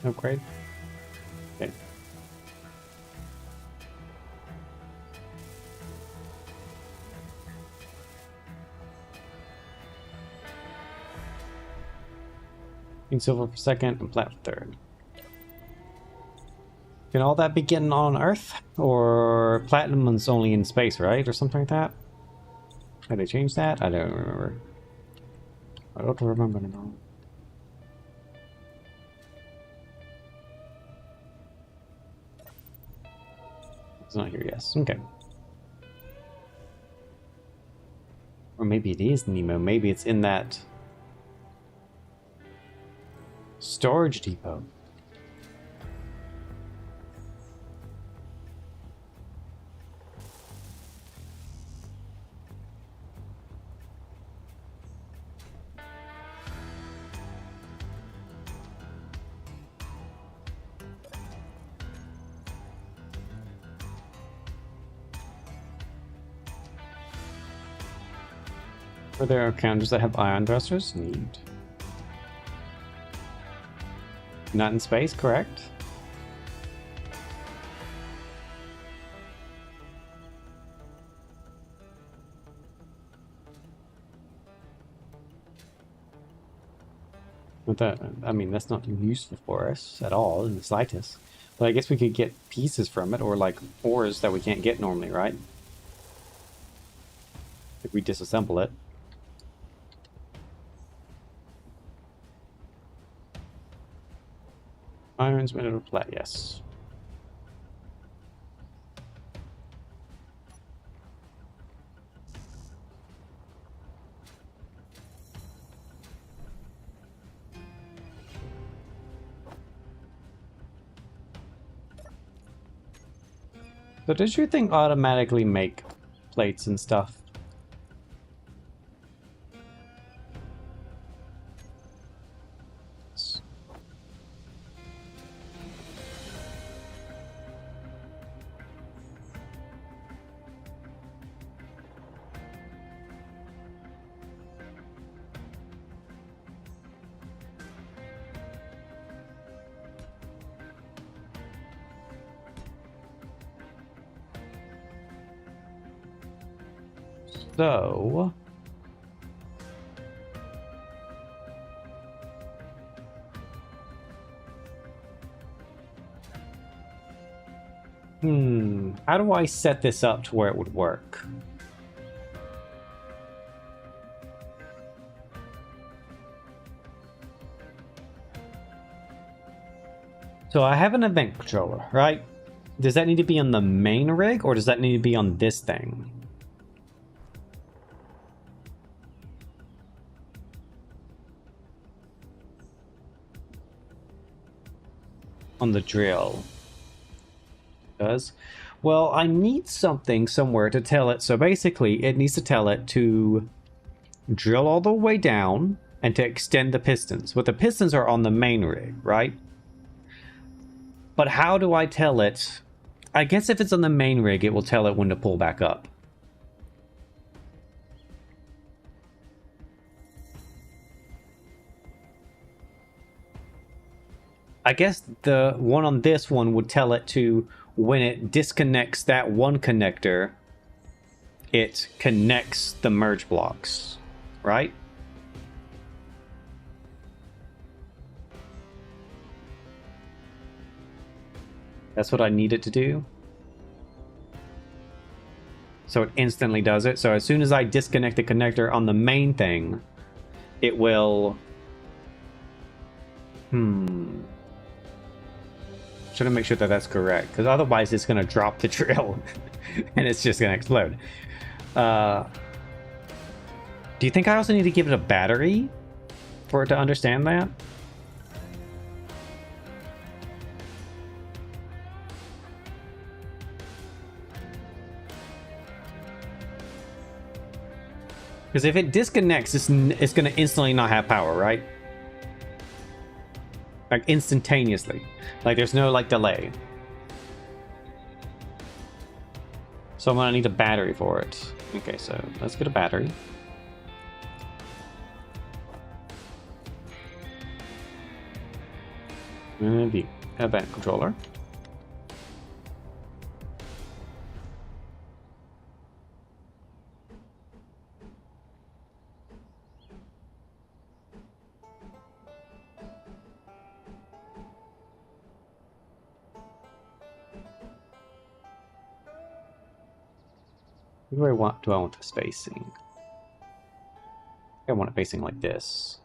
Upgrade? Okay. In silver per second and plat per third. Can all that be getting on Earth? Or platinum is only in space, right? Or something like that? Had they changed that? I don't remember. I don't remember now. It's not here, yes. Okay. Or maybe it is Nemo. Maybe it's in that storage depot. Are there counters that have ion thrusters? Neat. Not in space, correct? But that, I mean, that's not useful for us at all in the slightest. But I guess we could get pieces from it, or like ores that we can't get normally, right? If we disassemble it. Iron's made out of plat, yes. So does your thing automatically make plates and stuff? So... how do I set this up to where it would work? So I have an event controller, right? Does that need to be on the main rig, or does that need to be on this thing? On the drill. Does? Well, I need something somewhere to tell it. So basically, it needs to tell it to drill all the way down and to extend the pistons. But the pistons are on the main rig, right? But how do I tell it? I guess if it's on the main rig, it will tell it when to pull back up. I guess the one on this one would tell it to, when it disconnects that one connector, it connects the merge blocks, right? That's what I need it to do. So it instantly does it. So as soon as I disconnect the connector on the main thing, it will... Should I make sure that that's correct? Because otherwise it's going to drop the drill and it's just going to explode. Do you think I also need to give it a battery for it to understand that? Because if it disconnects, it's going to instantly not have power, right? Like instantaneously. Like there's no like delay. So I'm gonna need a battery for it. Okay, so let's get a battery. And the event controller. What do I want? Do I want the spacing? I want it facing like this.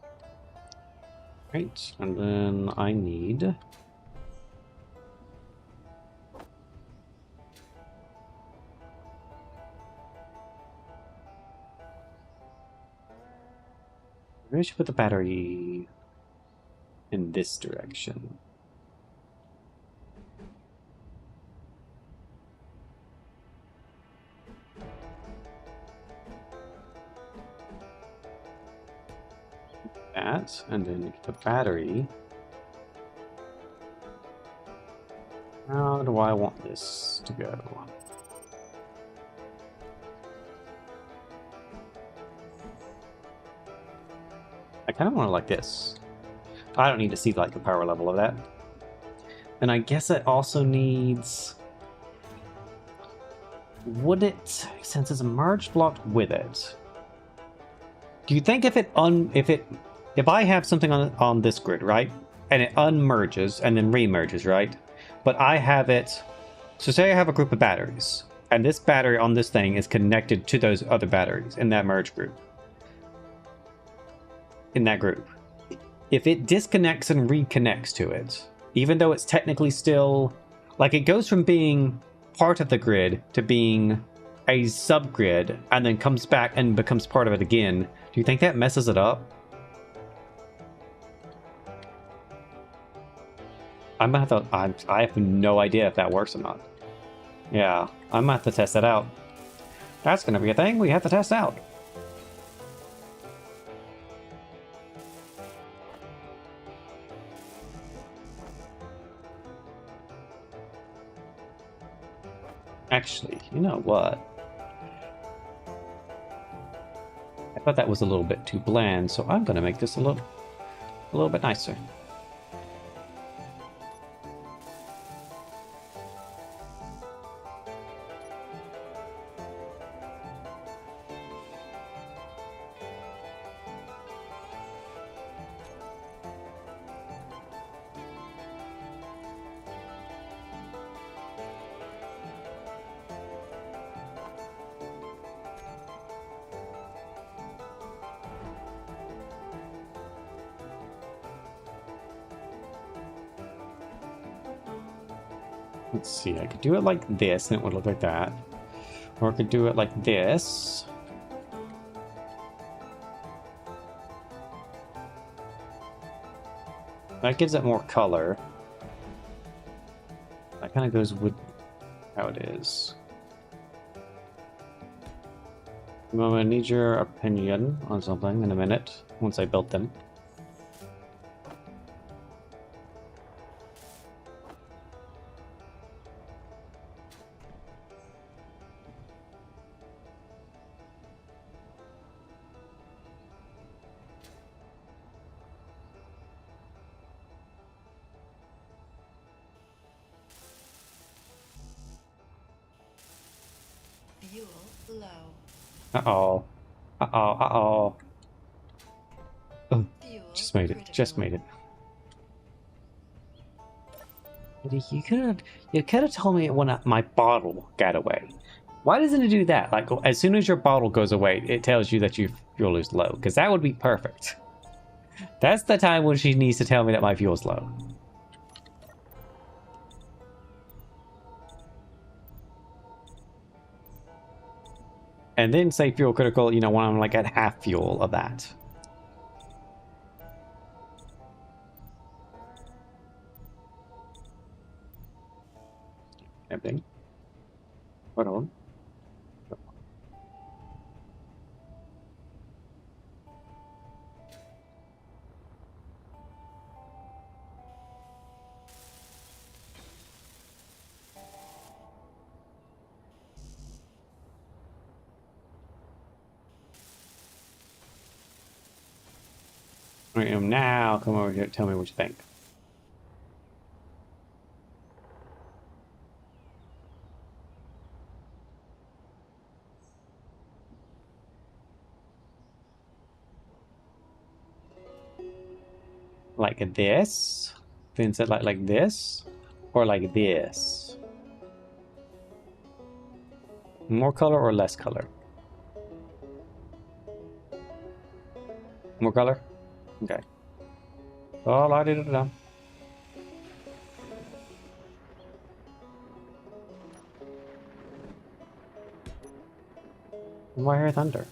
Right, and then I need... Maybe I should put the battery in this direction. That, and then get the battery. How do I want this to go? I kind of want it like this. I don't need to see like the power level of that. And I guess it also needs... Would it, since it's merge blocked with it, do you think if if I have something on this grid, right, and it unmerges and then remerges, right, but I have it, so say I have a group of batteries, and this battery on this thing is connected to those other batteries in that merge group, if it disconnects and reconnects to it, even though it's technically still, like, it goes from being part of the grid to being a subgrid and then comes back and becomes part of it again, do you think that messes it up? I'm gonna have to, I have no idea if that works or not. Yeah, I'm gonna have to test that out. That's gonna be a thing we have to test out. Actually, you know what? I thought that was a little bit too bland, so I'm gonna make this a little bit nicer. Let's see, I could do it like this and it would look like that. Or I could do it like this. That gives it more color. That kind of goes with how it is. I'm gonna need your opinion on something in a minute, once I built them.
Fuel low.
Uh-oh. Uh-oh, uh-oh. Oh,
Fuel
just made it,
critical.
just made it. You could have told me when my bottle got away. Why doesn't it do that? Like, as soon as your bottle goes away, it tells you that your fuel is low. Because that would be perfect. That's the time when she needs to tell me that my fuel's low. And then say fuel critical, you know, when I'm like at half fuel of that. Everything. Hold on. Alright, now come over here, tell me what you think. Like this? Then set like this? Or like this? More color or less color? More color? Okay. Oh, la di da da. Why hear thunder?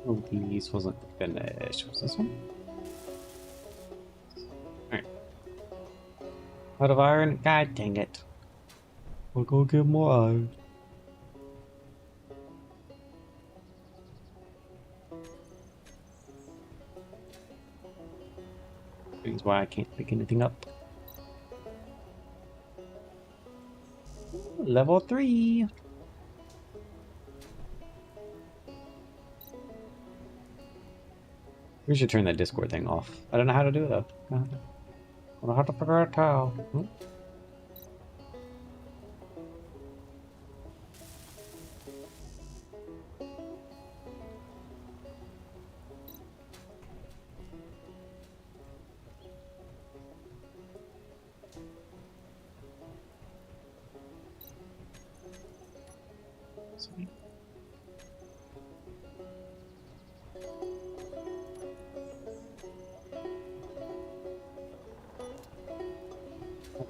Oh, these wasn't finished. What's this one? Alright. Out of iron? God dang it. We'll go get more iron. Reasons why I can't pick anything up. Level 3! We should turn that Discord thing off. I don't know how to do it though. I don't know how to figure out how. Sweet.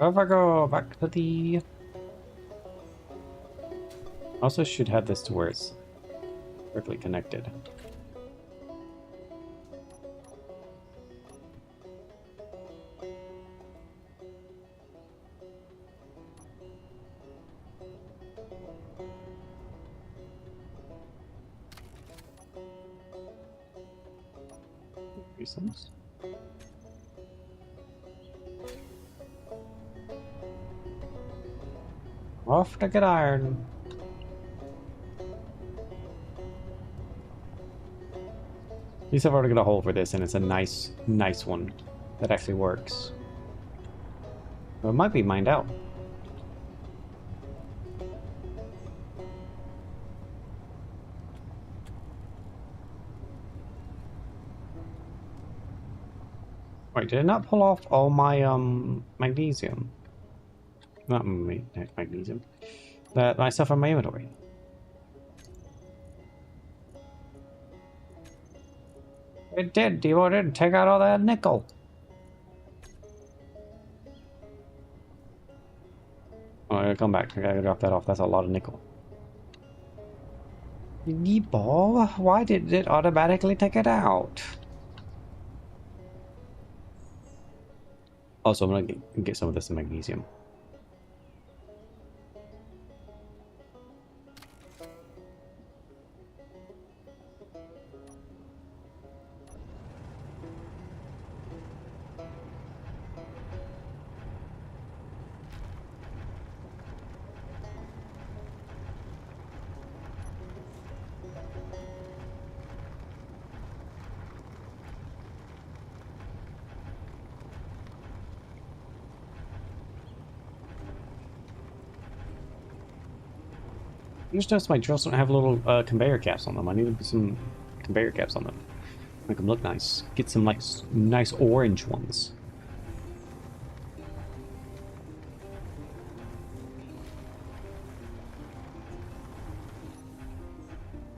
If I go back to the... Also should have this to where it's perfectly connected. Reasons. Off to get iron. At least I've already got a hole for this, and it's a nice one that actually works. But it might be mined out. Wait, did it not pull off all my magnesium? Not magnesium. My stuff in my inventory. It did, Devo. It didn't take out all that nickel. Oh, I gotta come back. I gotta drop that off. That's a lot of nickel. Devo, why did it automatically take it out? Also, I'm gonna get some of this magnesium. You just noticed my drills don't have little conveyor caps on them. I need some conveyor caps on them. Make them look nice. Get some like nice orange ones.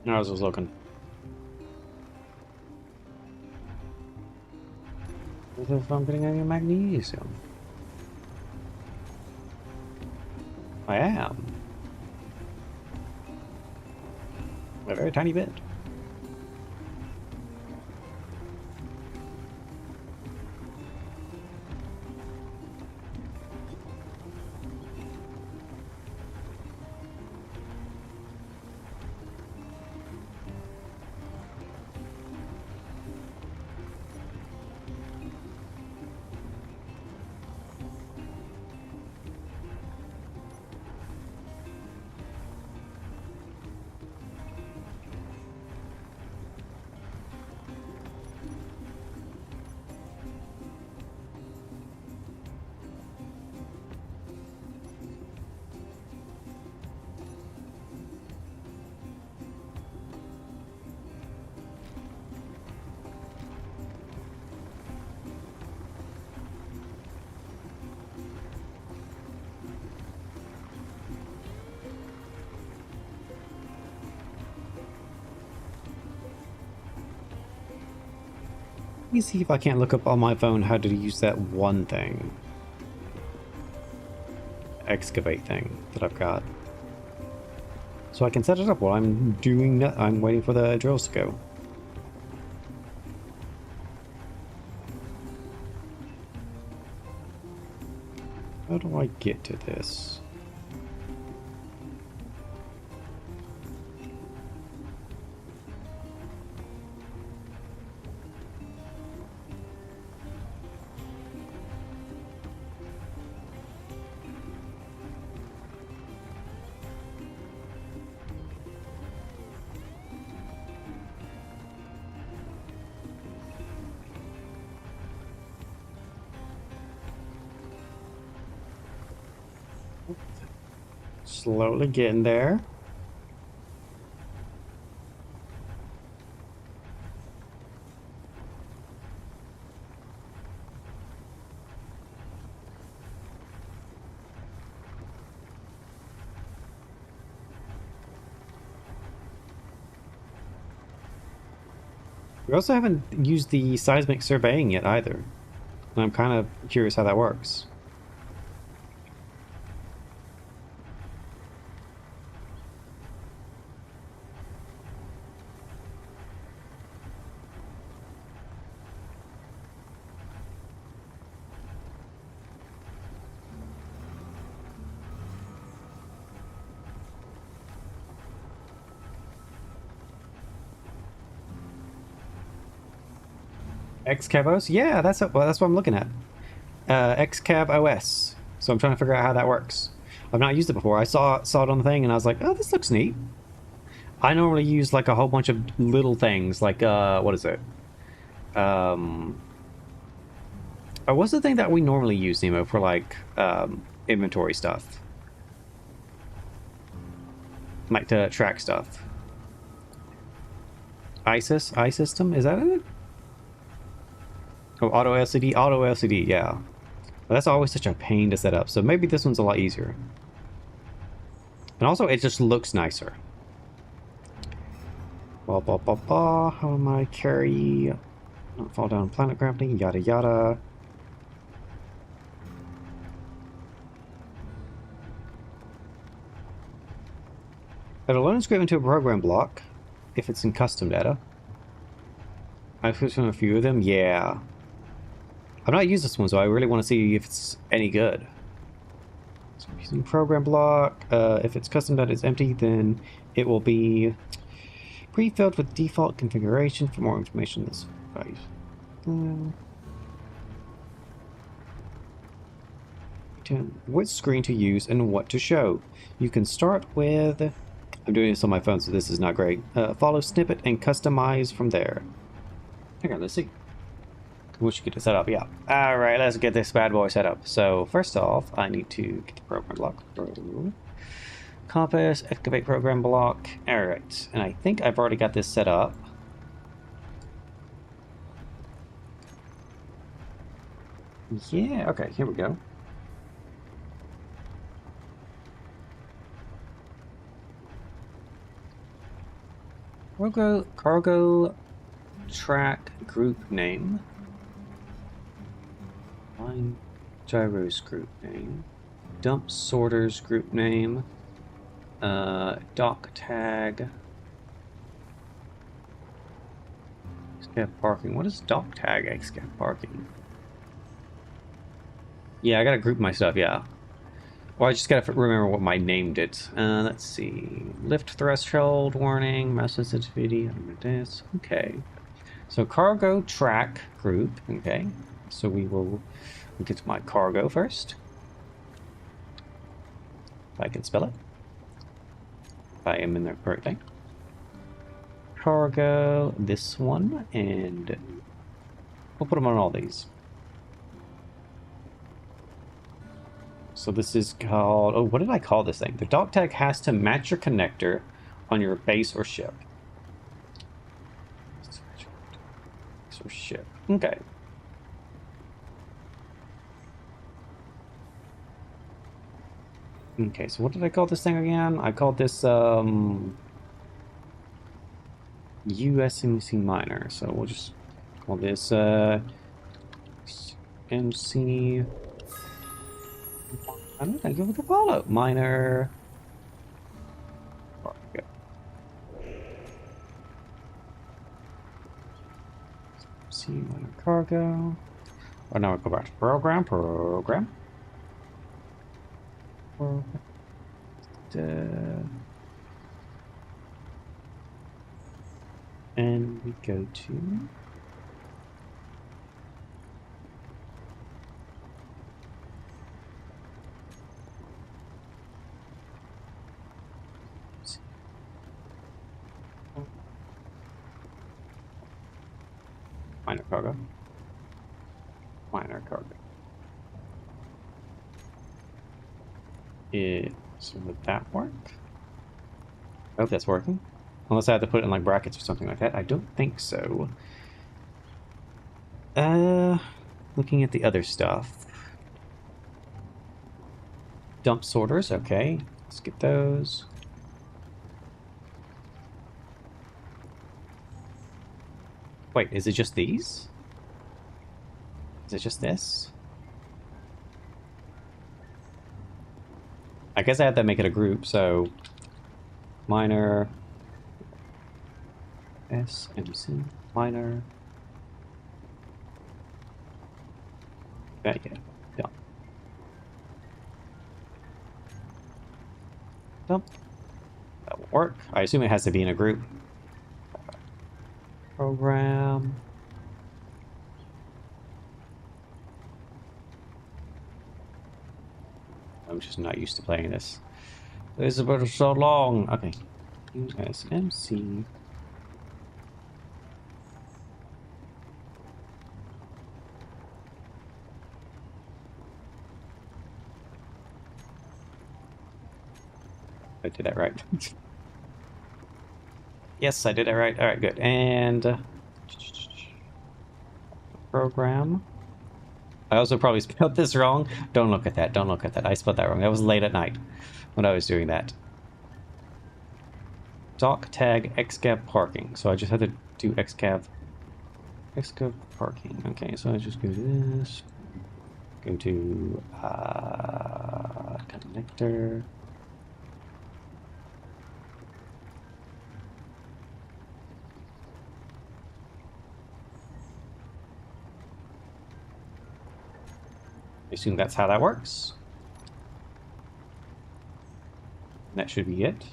I was just looking. What if I'm getting any magnesium? I am. A very tiny bit. Let me see if I can't look up on my phone how to use that one thing. Excavate thing that I've got. So I can set it up while I'm doing that. I'm waiting for the drills to go. How do I get to this? Slowly getting there. We also haven't used the seismic surveying yet either. And I'm kind of curious how that works. XCAV OS? Yeah, that's what I'm looking at. XCAV OS. So I'm trying to figure out how that works. I've not used it before. I saw it on the thing and I was like, oh, this looks neat. I normally use like a whole bunch of little things like what is it? What's the thing that we normally use, Nemo, for like inventory stuff? Like to track stuff. iSystem, is that it? Oh, auto LCD, yeah. But that's always such a pain to set up, so maybe this one's a lot easier. And also, it just looks nicer. Blah, blah, blah, blah. How am I carry? Not fall down planet gravity, yada, yada. It'll load and scrape into a program block if it's in custom data. I've switched on a few of them, yeah. I've not used this one, so I really want to see if it's any good. So using program block, if it's custom data is empty, then it will be pre-filled with default configuration. For more information, this device. What screen to use and what to show. You can start with... I'm doing this on my phone, so this is not great. Follow snippet and customize from there. Okay, let's see. We should get it set up, yeah. Alright, let's get this bad boy set up. So, first off, I need to get the program block. Compass, activate program block. Alright, and I think I've already got this set up. Yeah, okay, here we go. Cargo track group name. Line gyros group name. Dump sorters group name. Dock tag. XCAF parking. What is dock tag XCAF parking? Yeah, I gotta group my stuff, yeah. Well, I just gotta remember what my named it. Let's see. Lift threshold warning, mouse sensitivity, this. Okay. So cargo track group. Okay. So we will get to my cargo first. If I can spell it. If I am in there correctly. Cargo, this one, and we'll put them on all these. So this is called, oh, what did I call this thing? The dock tag has to match your connector on your base or ship. Base or ship. Okay. Okay, so what did I call this thing again? I called this USMC minor. So we'll just call this MC. I don't know, give it a follow. Minor. See minor cargo. Oh, now we go back to program. And we go to minor cargo. Minor cargo. So would that work? I hope that's working. Unless I have to put it in like brackets or something like that. I don't think so. Looking at the other stuff. Dump sorters, okay. Let's get those. Wait, is it just these? Is it just this? I guess I had to make it a group, so minor S and C, minor. Yeah, dump. Dump. That will work. I assume it has to be in a group. Program. I'm just not used to playing this. This has been so long. Okay. USMC. I did that right. Yes, I did it right. All right, good. And program. I also probably spelled this wrong. Don't look at that. Don't look at that. I spelled that wrong. That was late at night when I was doing that. Dock tag xcav parking. So I just had to do xcav parking. Okay, so I just go to this. Go to connector. I assume that's how that works. That should be it.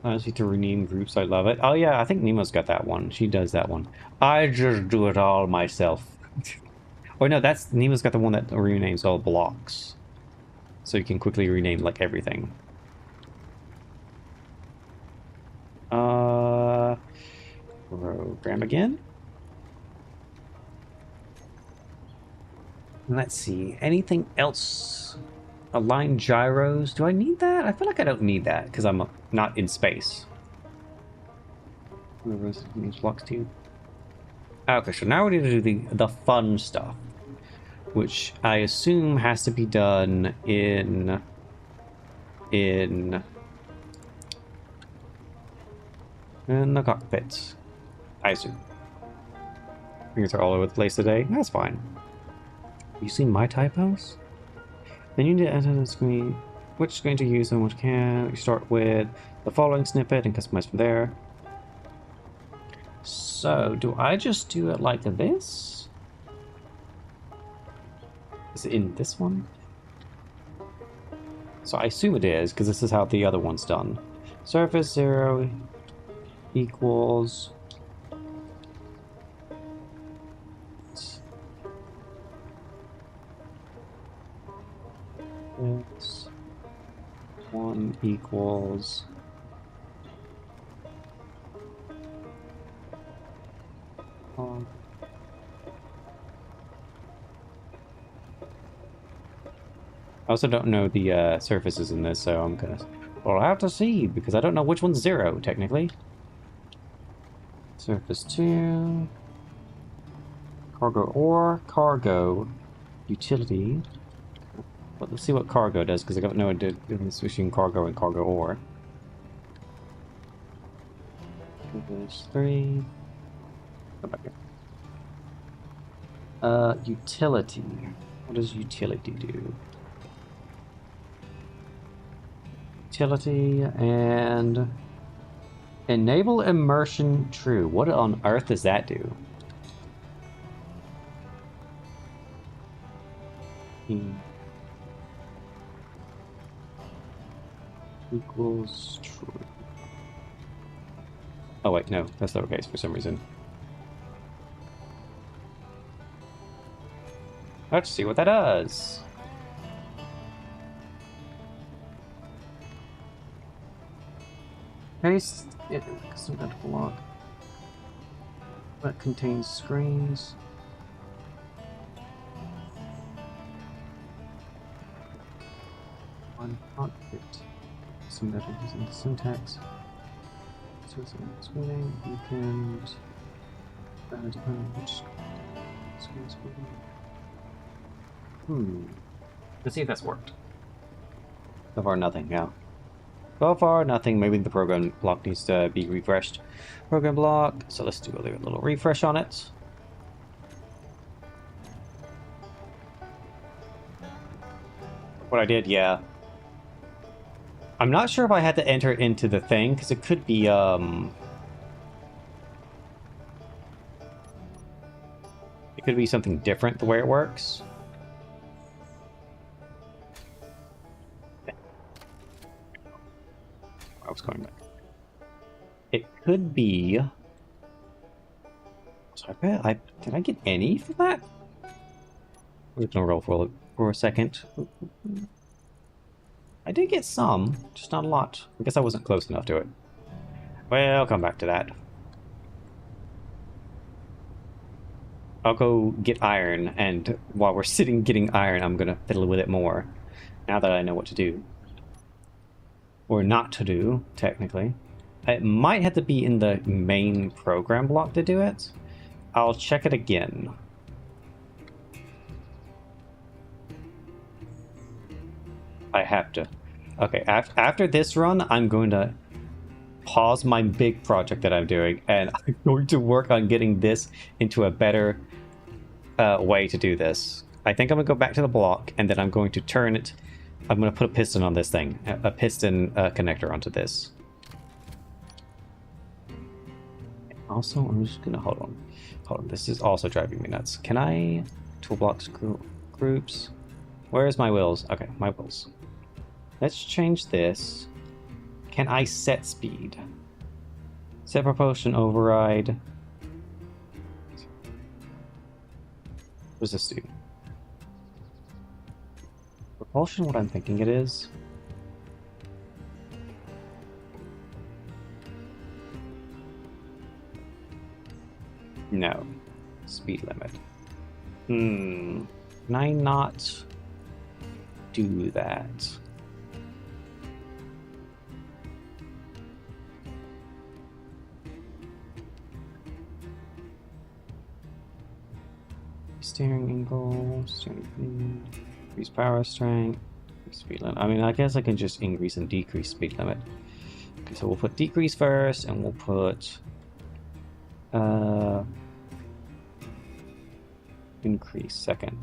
I just need to rename groups. I love it. Oh yeah, I think Nemo's got that one. She does that one. I just do it all myself. Or no, that's Nemo's got the one that renames all blocks. So you can quickly rename like everything. Program again. Let's see. Anything else? Align gyros. Do I need that? I feel like I don't need that because I'm not in space. Blocks too. Okay, so now we need to do the fun stuff, which I assume has to be done in the cockpit. I assume. Fingers are all over the place today. That's fine. You seen my typos? Then you need to enter the screen. Which screen to use and which can. You start with the following snippet and customize from there. So, do I just do it like this? Is it in this one? So I assume it is, because this is how the other one's done. Surface 0 equals... This 1 equals... I also don't know the surfaces in this, so I'm gonna... Well, I'll have to see, because I don't know which one's 0, technically. Surface 2... Cargo ore, cargo, utility. Well, let's see what cargo does, because I got no idea difference between cargo and cargo ore. Surface 3... Go back here. Utility. What does utility do? Utility and enable immersion true. What on earth does that do? equals true. Oh wait, no, that's lowercase for some reason. Let's see what that does. Paste it in custom data block that contains screens. On output. Some data using the syntax. So it's screening. You can depending on which screen is Let's see if that's worked. So far, nothing. Yeah. So far, nothing. Maybe the program block needs to be refreshed. Program block. So let's do a little refresh on it. What I did, yeah. I'm not sure if I had to enter into the thing, because it could be, it could be something different the way it works. I was going back. It could be... So I bet did I get any for that? We're just gonna roll for a second. I did get some, just not a lot. I guess I wasn't close enough to it. Well, I'll come back to that. I'll go get iron, and while we're sitting getting iron, I'm gonna fiddle with it more. Now that I know what to do. Or not to do, technically. It might have to be in the main program block to do it. I'll check it again. I have to. Okay, after this run, I'm going to pause my big project that I'm doing, and I'm going to work on getting this into a better way to do this. I think I'm going to go back to the block, and then I'm going to turn it. I'm going to put a piston on this thing, a piston connector onto this. Also, I'm just going to hold on. This is also driving me nuts. Can I toolbox groups? Where's my wheels? Okay, my wheels. Let's change this. Can I set speed? Set propulsion override. What does this do? Propulsion, what I'm thinking it is. No. Speed limit. Can I not do that? Steering angle, steering speed, increase power strength, speed limit. I mean, I guess I can just increase and decrease speed limit. Okay, so we'll put decrease first, and we'll put increase second.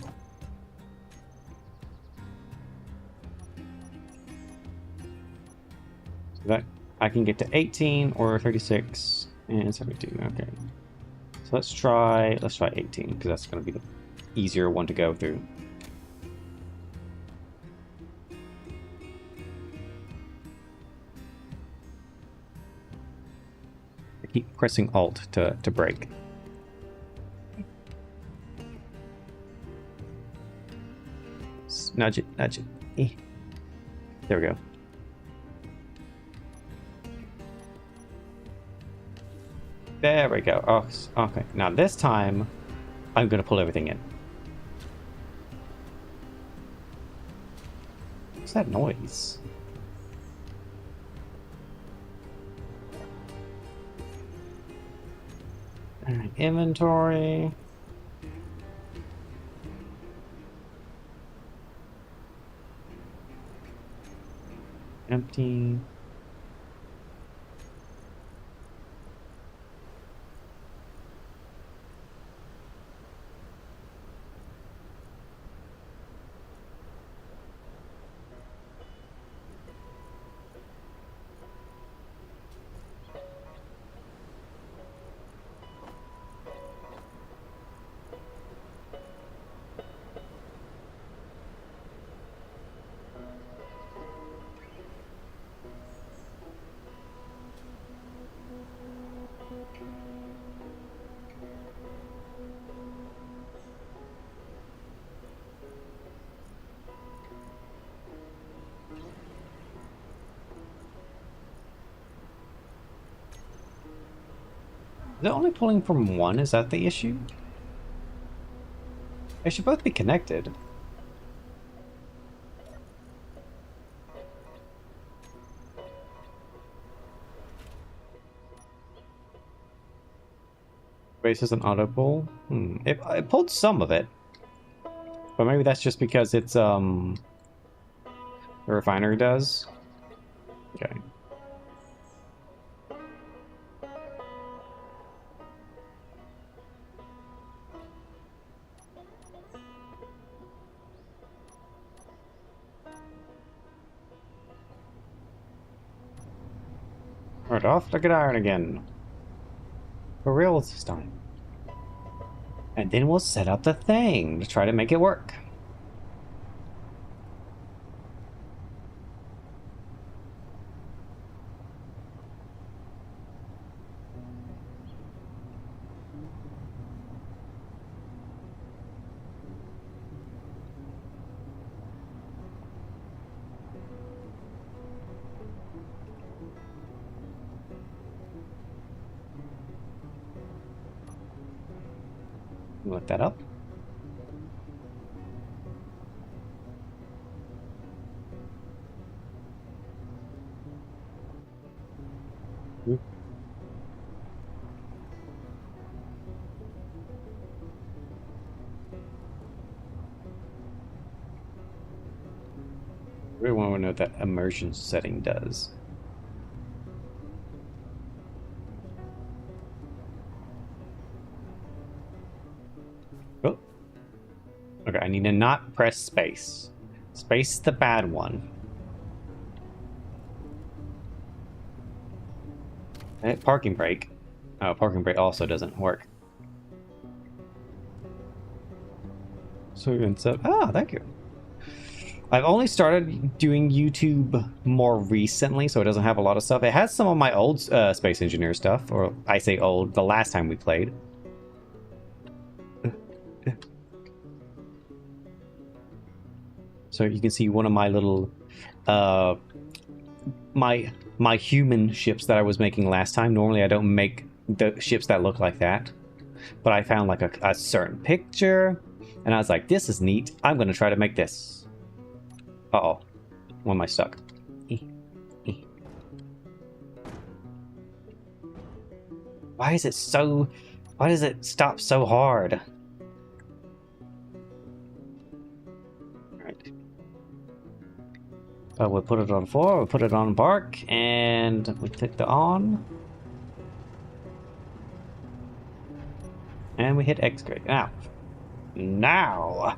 So that I can get to 18 or 36 and 72. Okay. So let's try 18 because that's going to be the easier one to go through. I keep pressing Alt to brake. Nudge it, nudge it. There we go. There we go. Oh, okay. Now this time, I'm going to pull everything in. What's that noise? Alright, inventory. Empty. Is it only pulling from one? Is that the issue? They should both be connected. Base is an auto pull. It pulled some of it. But maybe that's just because it's, the refinery does. Okay. Alright, off to get iron again. For real this time. And then we'll set up the thing to try to make it work. Look that up. Really want to know what that immersion setting does. Oh. Okay, I need to not press space. Space is the bad one. Parking brake. Oh, parking brake also doesn't work. So insert. Ah, thank you. I've only started doing YouTube more recently, so it doesn't have a lot of stuff. It has some of my old Space Engineer stuff, or I say old, the last time we played. So you can see one of my little, my human ships that I was making last time. Normally I don't make the ships that look like that, but I found like a certain picture, and I was like, this is neat. I'm going to try to make this. Uh-oh. When am I stuck? Why is it so... Why does it stop so hard? Alright. We'll put it on 4, we'll put it on park, and we click the on. And we hit X grade. Now!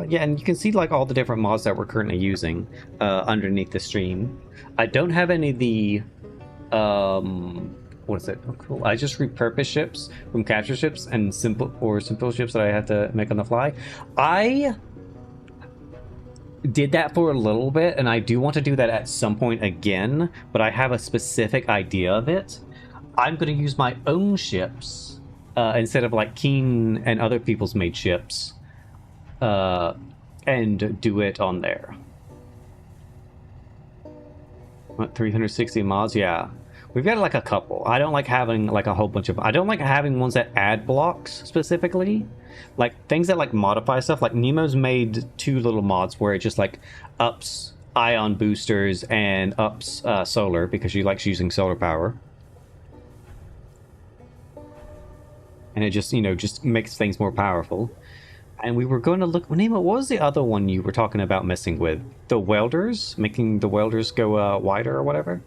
Yeah, and you can see like all the different mods that we're currently using underneath the stream. I don't have any of the what is it? Oh, cool. I just repurpose ships from capture ships and simple ships that I had to make on the fly. I did that for a little bit, and I do want to do that at some point again, but I have a specific idea of it. I'm going to use my own ships instead of like Keen and other people's made ships. And do it on there. What, 360 mods? Yeah. We've got like a couple. I don't like having like a whole bunch of... I don't like having ones that add blocks specifically. Like things that like modify stuff. Like Nemo's made 2 little mods where it just like ups ion boosters and ups solar because she likes using solar power. And it just, you know, just makes things more powerful. And we were going to look... Nemo, what was the other one you were talking about messing with? The welders? Making the welders go wider or whatever?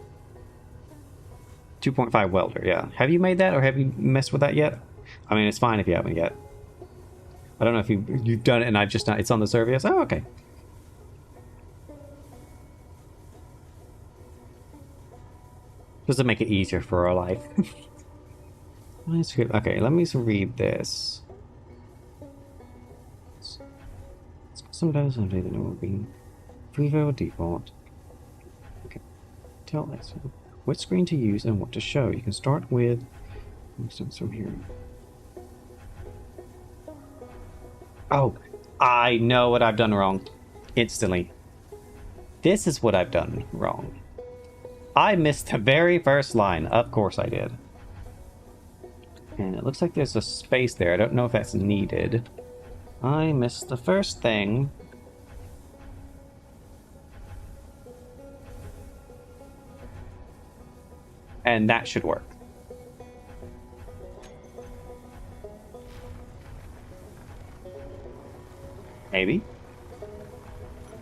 2.5 welder, yeah. Have you made that, or have you messed with that yet? I mean, it's fine if you haven't yet. I don't know if you've done it and I've just not... It's on the server, yes? Oh, okay. Does it make it easier for our life? Okay, let me read this. Sometimes I don't know what being Freeview default. Okay. Tell us what screen to use and what to show. You can start with... Let me start from here. Oh, I know what I've done wrong. Instantly. This is what I've done wrong. I missed the very first line. Of course I did. And it looks like there's a space there. I don't know if that's needed. I missed the first thing. And that should work. Maybe.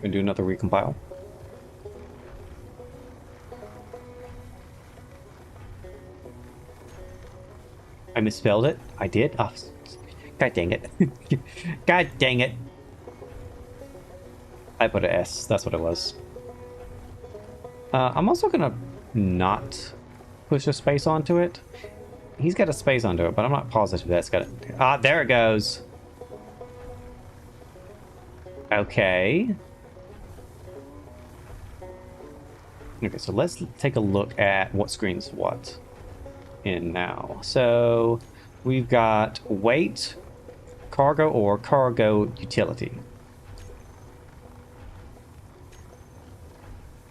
Gonna do another recompile. I misspelled it. I did. Oh, God dang it. God dang it. I put an S. That's what it was. I'm also gonna not push a space onto it. He's got a space onto it, but I'm not positive that's got it. Ah, there it goes. Okay. Okay, so let's take a look at what screen's what in now. So we've got weight, cargo, or cargo utility.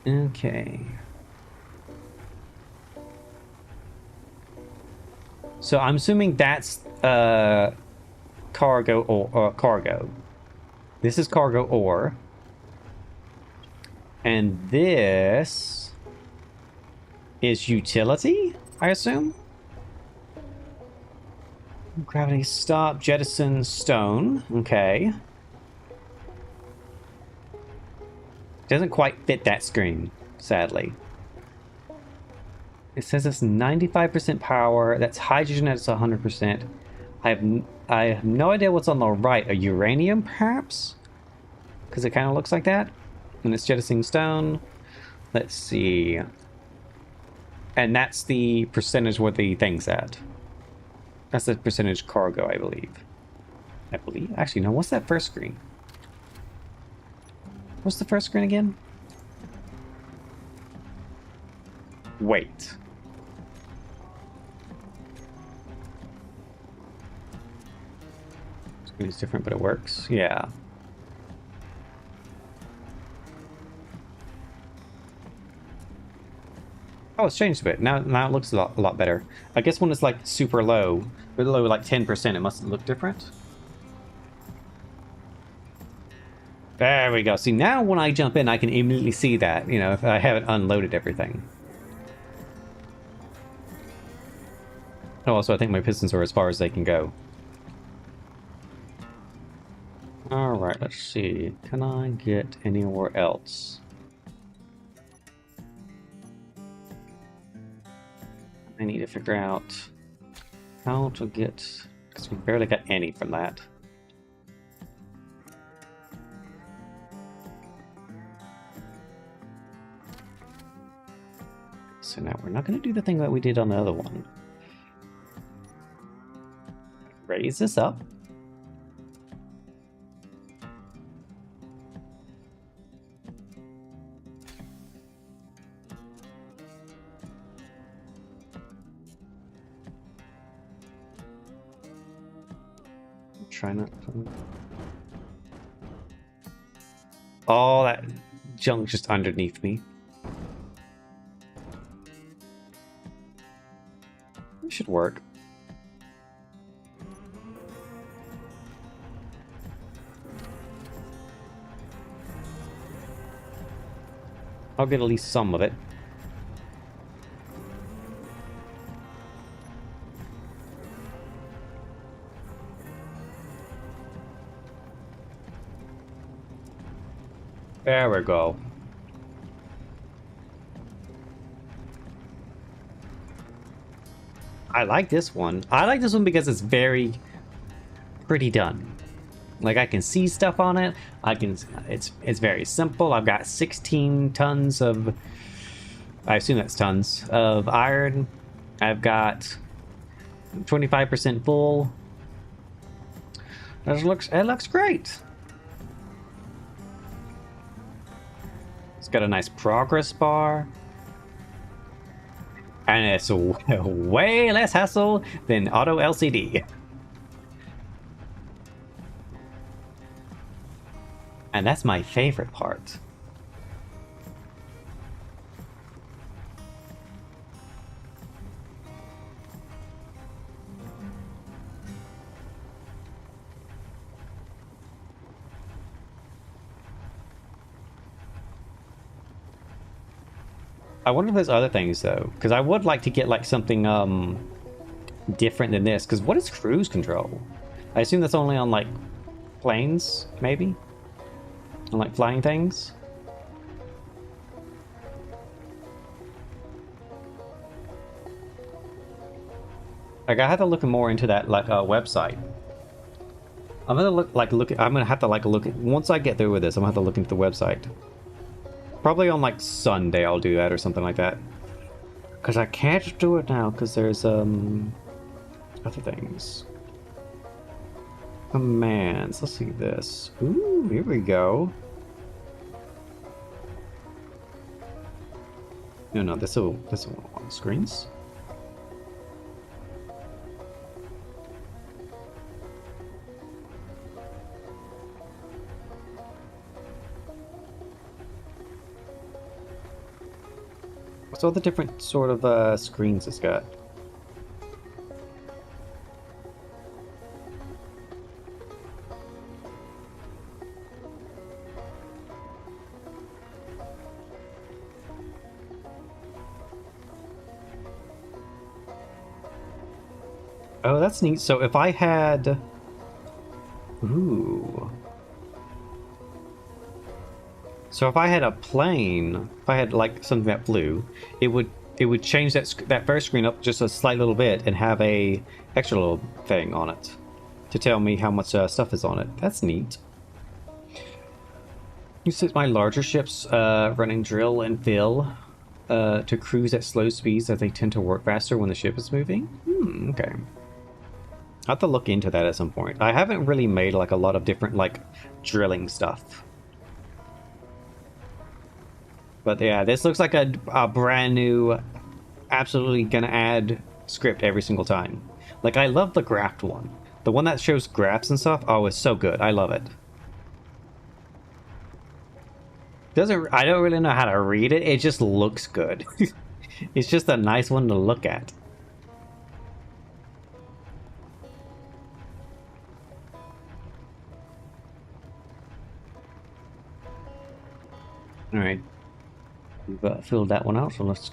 Okay. So I'm assuming that's cargo or cargo. This is cargo ore. And this is utility, I assume? Gravity stop, jettison stone. Okay. Doesn't quite fit that screen, sadly. It says it's 95% power. That's hydrogen at 100%. I have no idea what's on the right. A uranium, perhaps? Because it kind of looks like that. And it's jettisoning stone. Let's see. And that's the percentage where the thing's at. That's the percentage cargo, I believe. Actually, no, what's that first screen? What's the first screen again? Wait. Screen's different, but it works. Yeah. Oh, it's changed a bit. Now it looks a lot better. I guess when it's like super low, below like 10%, it must look different. There we go. See, now when I jump in, I can immediately see that, you know, if I haven't unloaded everything. Oh, also, I think my pistons are as far as they can go. Alright, let's see. Can I get anywhere else? I need to figure out how to get... because we barely got any from that. So now we're not going to do the thing that we did on the other one. Raise this up. Try not to... all that junk just underneath me. It should work. I'll get at least some of it. There we go. I like this one. I like this one because it's very pretty done. Like I can see stuff on it. It's very simple. I've got 16 tons of, I assume that's tons of iron. I've got 25% full. It looks great. It's got a nice progress bar. And it's way less hassle than auto LCD. And that's my favorite part. I wonder if there's other things though, because I would like to get like something different than this. Because what is cruise control? I assume that's only on like planes, maybe, on like flying things. Like I have to look more into that like website. I'm gonna I'm gonna have to like look at, once I get through with this, I'm gonna have to look into the website. Probably on like Sunday I'll do that or something like that. Cause I can't do it now because there's other things. Commands. Let's see this. Ooh, here we go. No, this will on screens. What's all the different sort of screens it's got? Oh, that's neat. So if I had... Ooh. So if I had a plane, if I had like something that flew, it would change that first screen up just a slight little bit and have a extra little thing on it to tell me how much stuff is on it. That's neat. You said my larger ships running drill and fill to cruise at slow speeds as they tend to work faster when the ship is moving. Okay. I'll have to look into that at some point. I haven't really made like a lot of different like drilling stuff. But yeah, this looks like a brand new, absolutely gonna add script every single time. Like, I love the graphed one. The one that shows graphs and stuff, oh, it's so good. I love it. I don't really know how to read it, it just looks good. It's just a nice one to look at. Alright. We've filled that one out, so let's...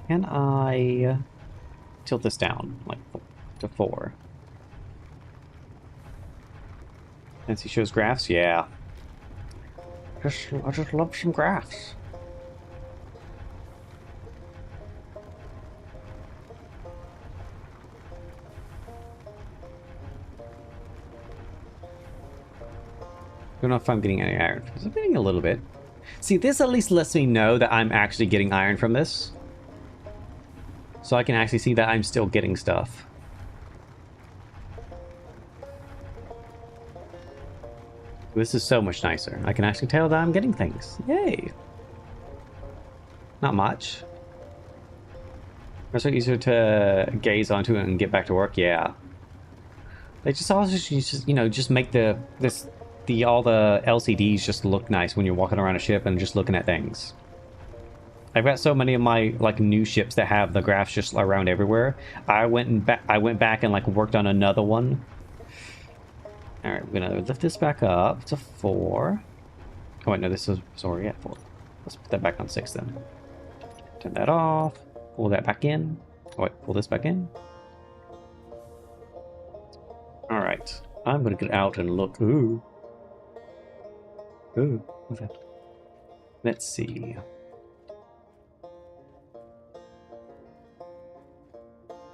Can I tilt this down, like, to 4? Nancy shows graphs? Yeah. I just love some graphs. Don't know if I'm getting any iron. I'm getting a little bit. See, this at least lets me know that I'm actually getting iron from this. So I can actually see that I'm still getting stuff. This is so much nicer. I can actually tell that I'm getting things. Yay! Not much. It's so easier to gaze onto it and get back to work. Yeah. They just also just you know just make all the LCDs just look nice when you're walking around a ship and just looking at things. I've got so many of my like new ships that have the graphs just around everywhere. I went back and like worked on another one. All right, we're gonna lift this back up to 4. Oh wait, no, this is already at 4. Let's put that back on 6 then. Turn that off. Pull that back in. Oh wait, pull this back in. All right, I'm gonna get out and look. Ooh. Ooh, what's that? Let's see.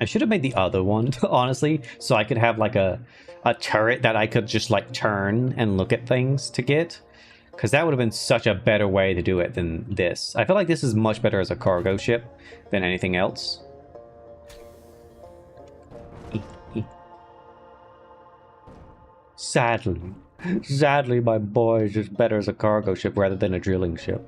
I should have made the other one, honestly, so I could have like a turret that I could just like turn and look at things to get. Because that would have been such a better way to do it than this. I feel like this is much better as a cargo ship than anything else. Sadly, my boy is just better as a cargo ship rather than a drilling ship.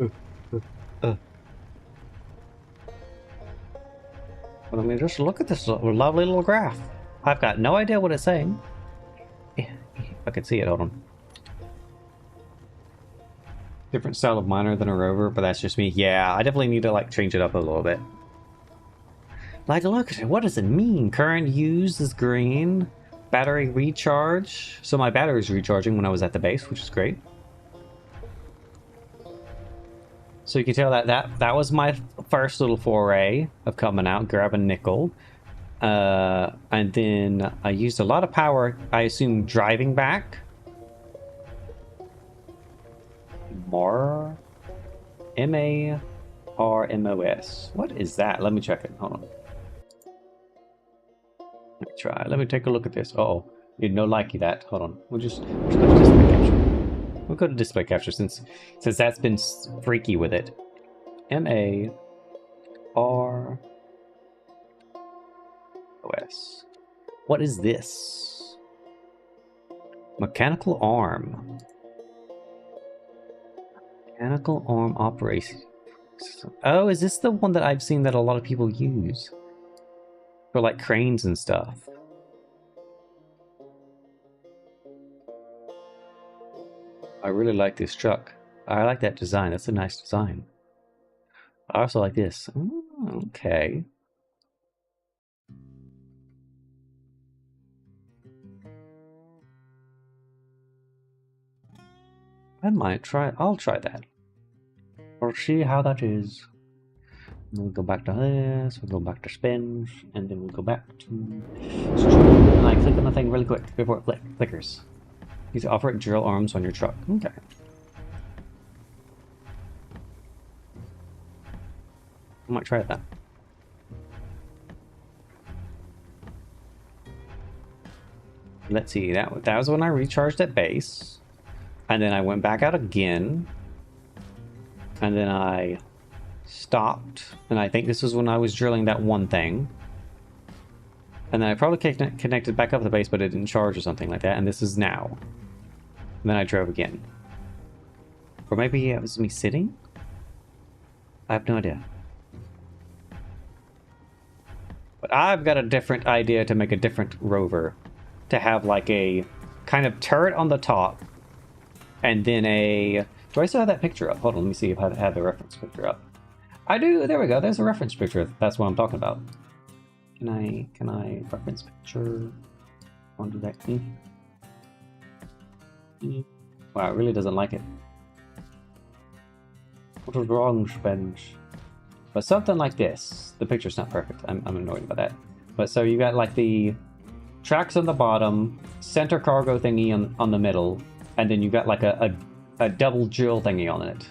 Uh. But I mean, just look at this lovely little graph. I've got no idea what it's saying. I can see it, hold on. Different style of miner than a rover, but that's just me. Yeah, I definitely need to like change it up a little bit. Like, look at it. What does it mean? Current used is green. Battery recharge. So my battery's recharging when I was at the base, which is great. So you can tell that was my first little foray of coming out, grabbing nickel. And then I used a lot of power, I assume, driving back. More M-A-R-M-O-S. What is that? Let me check it. Hold on. Let me try. Let me take a look at this. Uh-oh. You'd no likey that. Hold on. We'll just go to display capture. We'll go to display capture since that's been freaky with it. M-A-R-O-S. What is this? Mechanical arm. Mechanical arm operation. Oh, is this the one that I've seen that a lot of people use? For like cranes and stuff. I really like this truck. I like that design. That's a nice design. I also like this. Oh, okay. I might try. I'll try that. We'll see how that is. We'll go back to this, we'll go back to spins, and then we'll go back to... And I click on the thing really quick before it flickers. You can operate drill arms on your truck. Okay. I might try that. Let's see, that was when I recharged at base. And then I went back out again. And then I stopped, and I think this was when I was drilling that one thing. And then I probably connected back up to the base, but it didn't charge or something like that, and this is now. And then I drove again. Or maybe it was me sitting? I have no idea. But I've got a different idea to make a different rover. To have like a kind of turret on the top, and then a... Do I still have that picture up? Hold on, let me see if I have the reference picture up. I do. There we go. There's a reference picture. That's what I'm talking about. Can I reference picture? Want to do that? Wow, it really doesn't like it. What is wrong, Spence? But something like this. The picture's not perfect. I'm annoyed by that. But so you got like the tracks on the bottom, center cargo thingy on the middle, and then you got like a double drill thingy on it.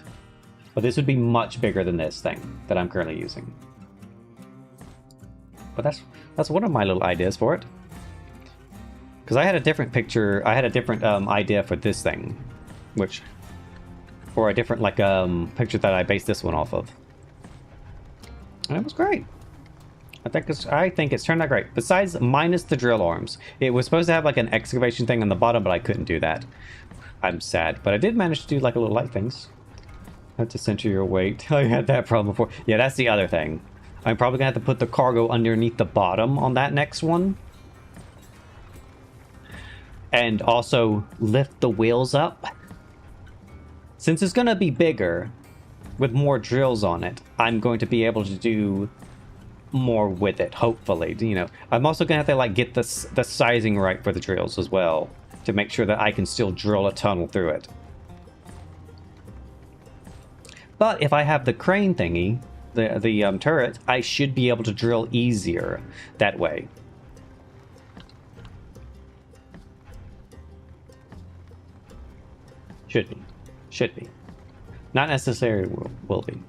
But this would be much bigger than this thing that I'm currently using. But that's one of my little ideas for it. Because I had a different picture, I had a different idea for this thing, which, or a different like picture that I based this one off of. And it was great. I think it's turned out great. Besides, minus the drill arms. It was supposed to have like an excavation thing on the bottom, but I couldn't do that. I'm sad, but I did manage to do like a little light things. Have to center your weight. I had that problem before. Yeah, that's the other thing. I'm probably gonna have to put the cargo underneath the bottom on that next one. And also lift the wheels up. Since it's gonna be bigger, with more drills on it, I'm going to be able to do more with it, hopefully. You know, I'm also gonna have to like get the sizing right for the drills as well, to make sure that I can still drill a tunnel through it. But if I have the crane thingy, the turret, I should be able to drill easier that way. Should be. Should be. Not necessarily will be.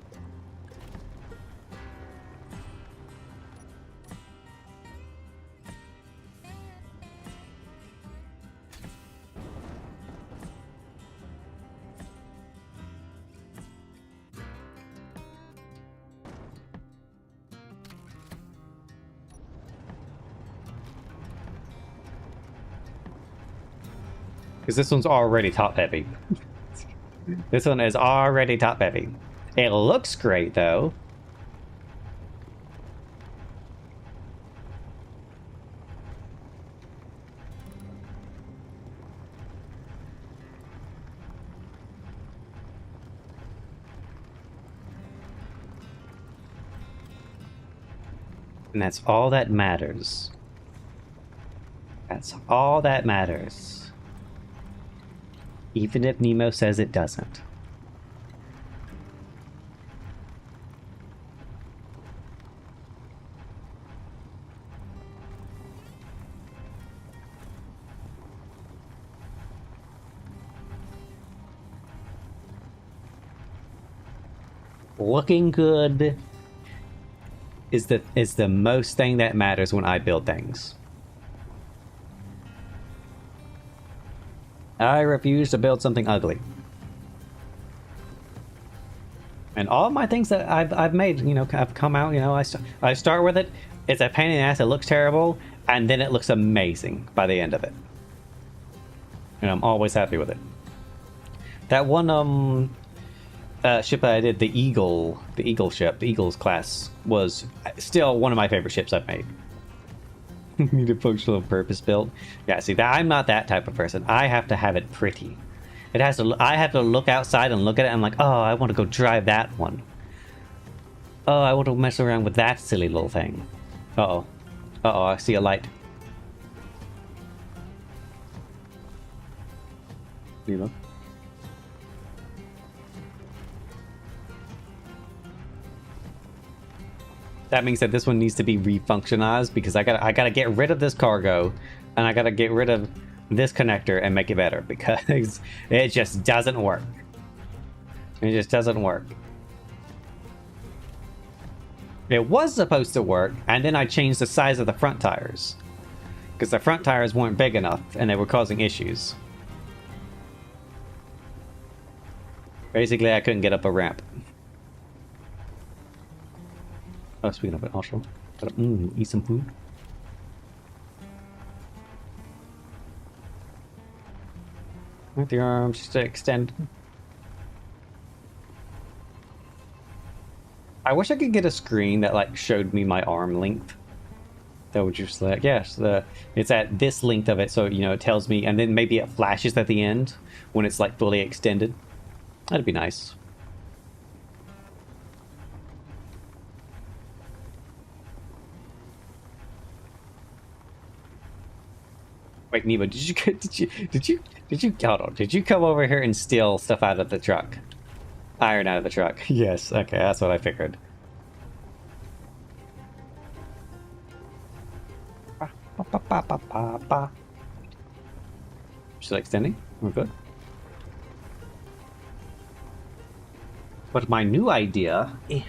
Because this one's already top heavy. This one is already top heavy. It looks great, though. And that's all that matters. That's all that matters. Even if Nemo says it doesn't. Looking good is the most thing that matters when I build things. I refuse to build something ugly. And all my things that I've made, you know, have come out, you know, I start with it, it's a pain in the ass, it looks terrible, and then it looks amazing by the end of it. And I'm always happy with it. That one ship that I did, the Eagle ship, the Eagles class, was still one of my favorite ships I've made. Need a functional purpose built. Yeah, see, that I'm not that type of person. I have to have it pretty. It has to. I have to look outside and look at it. And I'm like, oh, I want to go drive that one. Oh, I want to mess around with that silly little thing. Uh-oh. Uh-oh, I see a light. You know? That means that this one needs to be refunctionized because I gotta get rid of this cargo, and I gotta get rid of this connector and make it better because it just doesn't work. It just doesn't work. It was supposed to work, and then I changed the size of the front tires because the front tires weren't big enough and they were causing issues. Basically, I couldn't get up a ramp. Oh, speaking of it, also, gotta eat some food. With the arms just to extend. I wish I could get a screen that like showed me my arm length. That would just like, yes, it's at this length of it, so you know it tells me, and then maybe it flashes at the end when it's like fully extended. That'd be nice. Wait, Nemo, did you hold on? Did you come over here and steal stuff out of the truck? Iron out of the truck. Yes, okay, that's what I figured. Still extending? We're good. But my new idea. Hold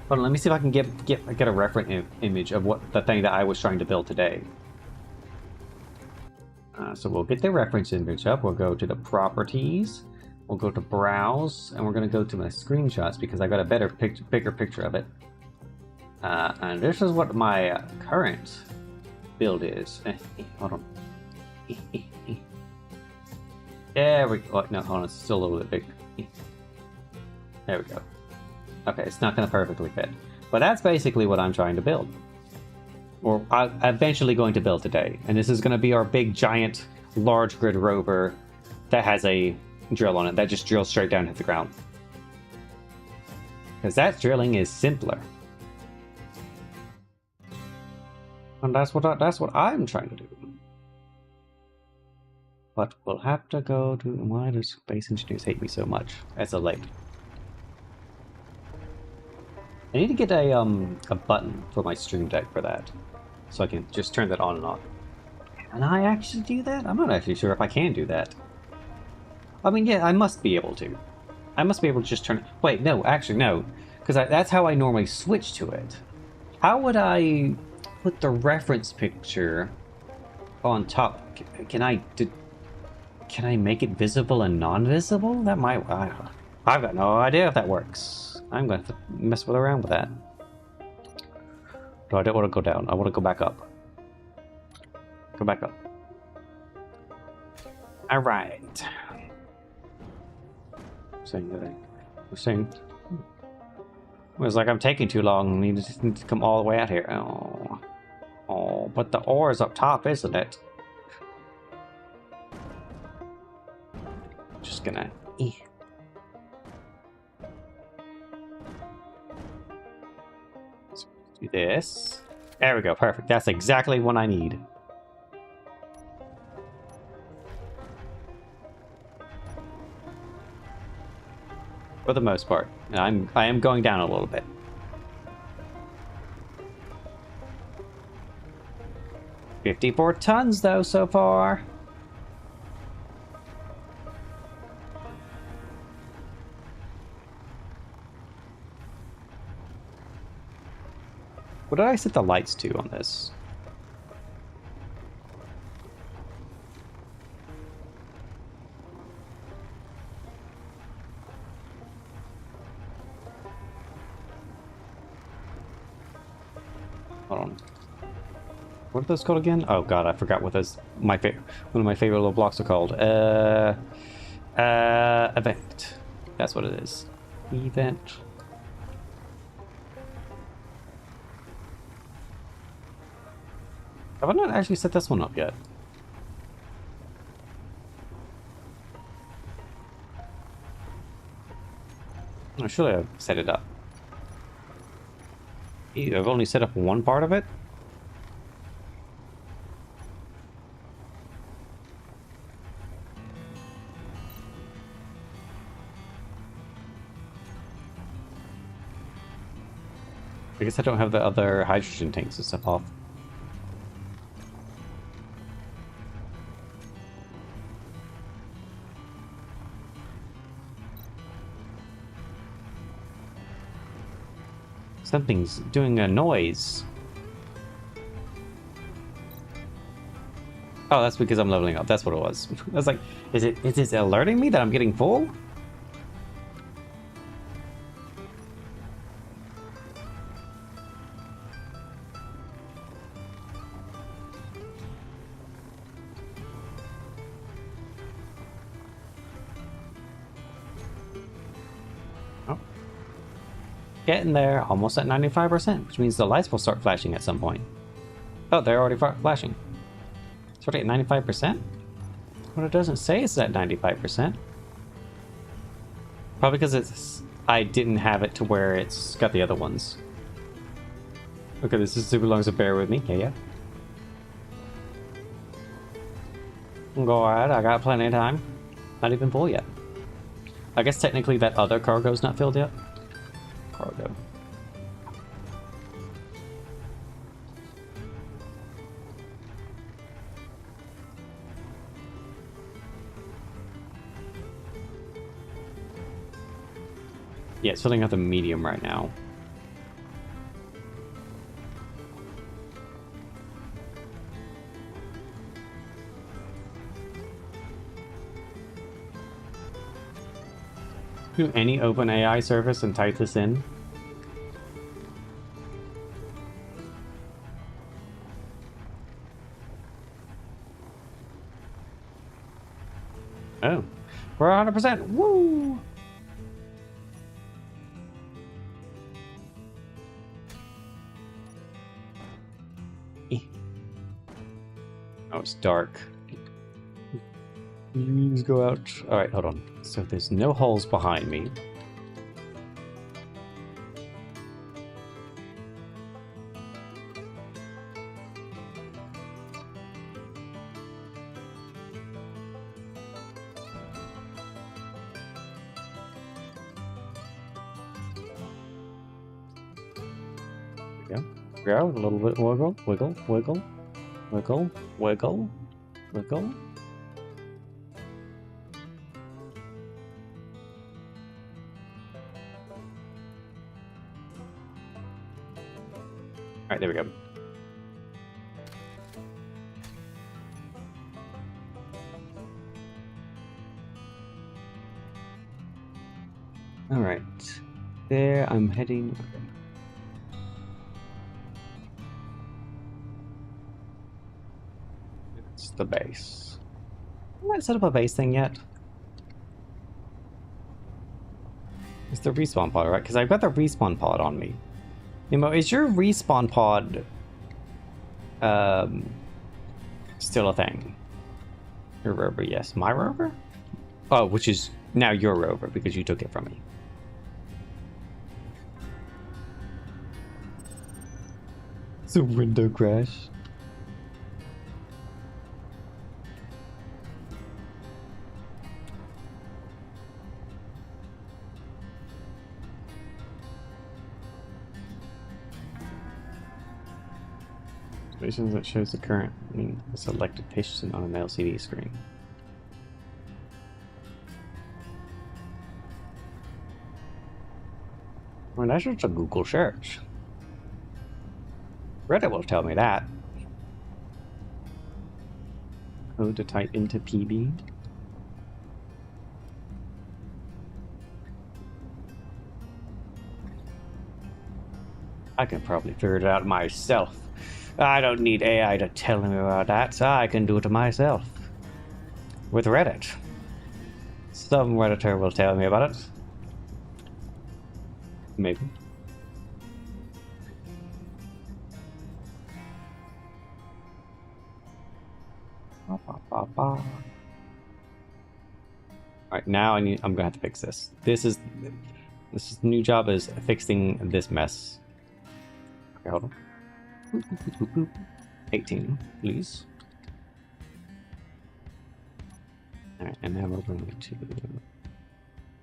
on, let me see if I can get a reference image of what the thing that I was trying to build today. So we'll get the reference image up. We'll go to the properties. We'll go to browse, and we're going to go to my screenshots because I got a bigger picture of it. And this is what my current build is. Hold on. There we go. Oh, no, hold on. It's still a little bit big. There we go. Okay, it's not going to perfectly fit. But that's basically what I'm trying to build. Or I'm eventually going to build today. And this is going to be our big, giant, large grid rover that has a drill on it that just drills straight down to the ground. Because that drilling is simpler. And that's what I'm trying to do. But we'll have to go to... Why do space engineers hate me so much? That's so late. I need to get a button for my stream deck for that. So I can just turn that on and off. Can I actually do that? I'm not actually sure if I can do that. I mean, yeah, I must be able to. I must be able to just turn it... Wait, no, actually, no. Because that's how I normally switch to it. How would I put the reference picture on top? Can I make it visible and non-visible? That might... I've got no idea if that works. I'm going to mess around with that. No, I don't want to go down. I want to go back up. Go back up. Alright. Saying that Saying it was like I'm taking too long. I need to come all the way out here. Oh, oh, but the ore is up top, isn't it? Just gonna. Let's do this. There we go. Perfect. That's exactly what I need. For the most part. I am going down a little bit. $54 though so far. What did I set the lights to on this? Hold on. What are those called again? Oh god, I forgot what those one of my favorite little blocks are called. Event. That's what it is. Event. Have I not actually set this one up yet? Oh, surely I've set it up. I've only set up one part of it? I guess I don't have the other hydrogen tanks and stuff off. Something's doing a noise. Oh, that's because I'm leveling up. That's what it was. I was like, is it alerting me that I'm getting full? Oh. Getting there, almost at 95%, which means the lights will start flashing at some point. Oh, they're already flashing. It's already at 95%? What it doesn't say is at 95%. Probably because I didn't have it to where it's got the other ones. Okay, this is super long, so bear with me. Yeah. Go ahead, I got plenty of time. Not even full yet. I guess technically that other cargo's not filled yet. Cargo. Yeah, it's filling up the medium right now. Do any open AI service and type this in? Oh, we're 100%. Woo! Oh, it's dark. Please go out. All right, hold on. So there's no holes behind me. Go, a little bit wiggle, wiggle, wiggle, wiggle, wiggle, wiggle. Alright, there we go. Alright. There, I'm heading... Okay. It's the base. Have I set up a base thing yet? It's the respawn pod, right? Because I've got the respawn pod on me. Nemo, is your respawn pod still a thing? Your rover, yes. My rover? Oh, which is now your rover because you took it from me. It's a window crash. Stations that shows the current selected piston on an LCD screen. Well, that's just a Google search. Reddit will tell me that. Code to type into PB. I can probably figure it out myself. I don't need AI to tell me about that, so I can do it myself. With Reddit. Some Redditor will tell me about it. Maybe. Alright, now I'm gonna have to fix this. This new job is fixing this mess. Okay, hold on. 18, please. Alright, and now we're going to...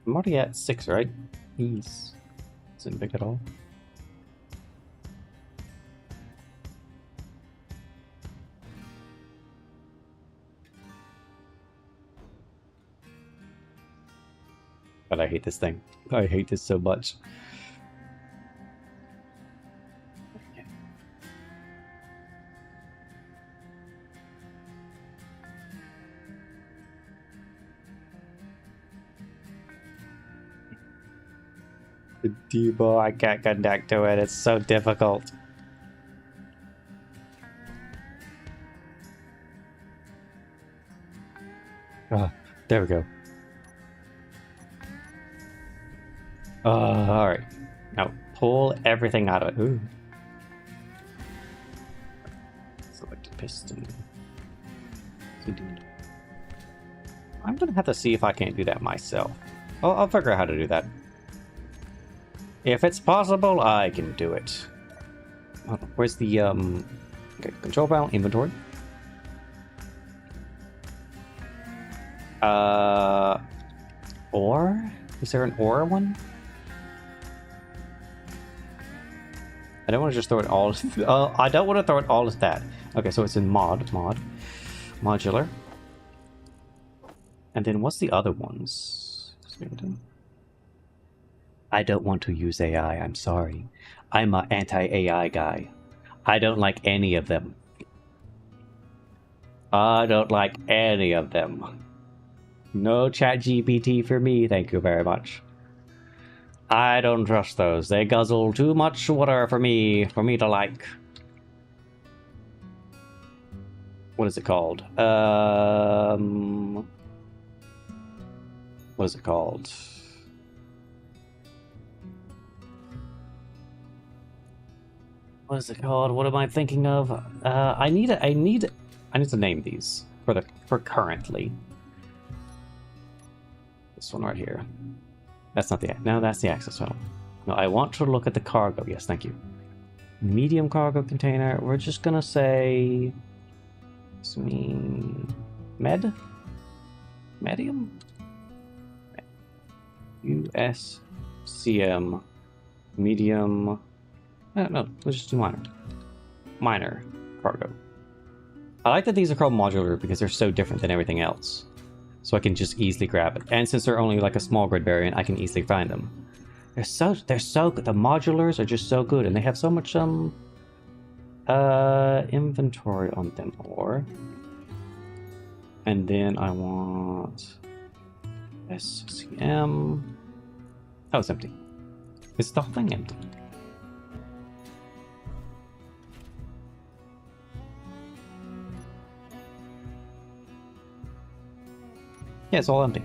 I'm already at 6, right? Ease. Isn't big at all. But I hate this thing. I hate this so much. The debug, I can't connect to it. It's so difficult. Ah, there we go. Alright. Now pull everything out of it. Ooh. Select piston. I'm gonna have to see if I can't do that myself. I'll figure out how to do that. If it's possible, I can do it. Where's the okay, control panel, inventory. Ore? Is there an ore one? I don't want to just throw it all. I don't want to throw it all as that. Okay, so it's in modular. And then what's the other ones? I don't want to use AI, I'm sorry. I'm an anti-AI guy. I don't like any of them. I don't like any of them. No ChatGPT for me, thank you very much. I don't trust those. They guzzle too much water for me to like. What is it called? What is it called? What is it called? What am I thinking of? I need to name these for currently. This one right here. That's not the... No, that's the access tunnel. No, I want to look at the cargo. Yes, thank you. Medium cargo container. We're just gonna say... It's Medium? USCM. Medium... No, let's just do minor. Minor cargo. I like that these are called modular because they're so different than everything else. So I can just easily grab it. And since they're only like a small grid variant, I can easily find them. They're so good. The modulars are just so good, and they have so much inventory on them. And then I want SCM. Oh, it's empty. Is the whole thing empty? Yeah, it's all empty.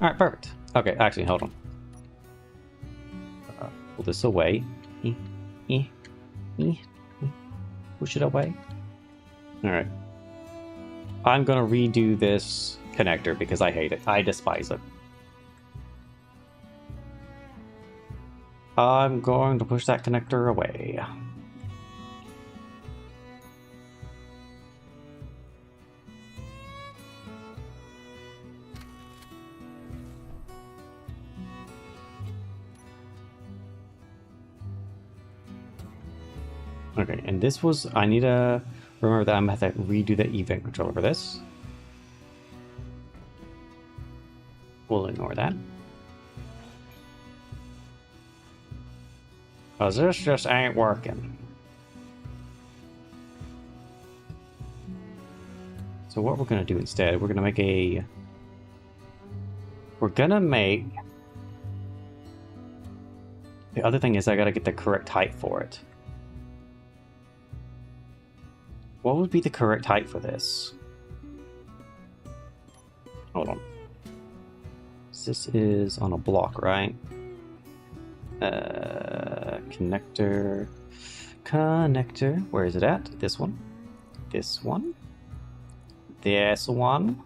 Alright, perfect. Okay, actually, hold on. Pull this away. Eh, eh, eh, eh. Push it away. Alright. I'm gonna redo this connector because I hate it. I despise it. I'm going to push that connector away. Okay, and this was... I need to remember that I'm going to have to redo the event controller for this. We'll ignore that. Because this just ain't working. So what we're going to do instead, we're going to make a... We're going to make... The other thing is I got to get the correct height for it. What would be the correct height for this? Hold on. This is on a block, right? Connector. Connector. Where is it at? This one. This one. This one.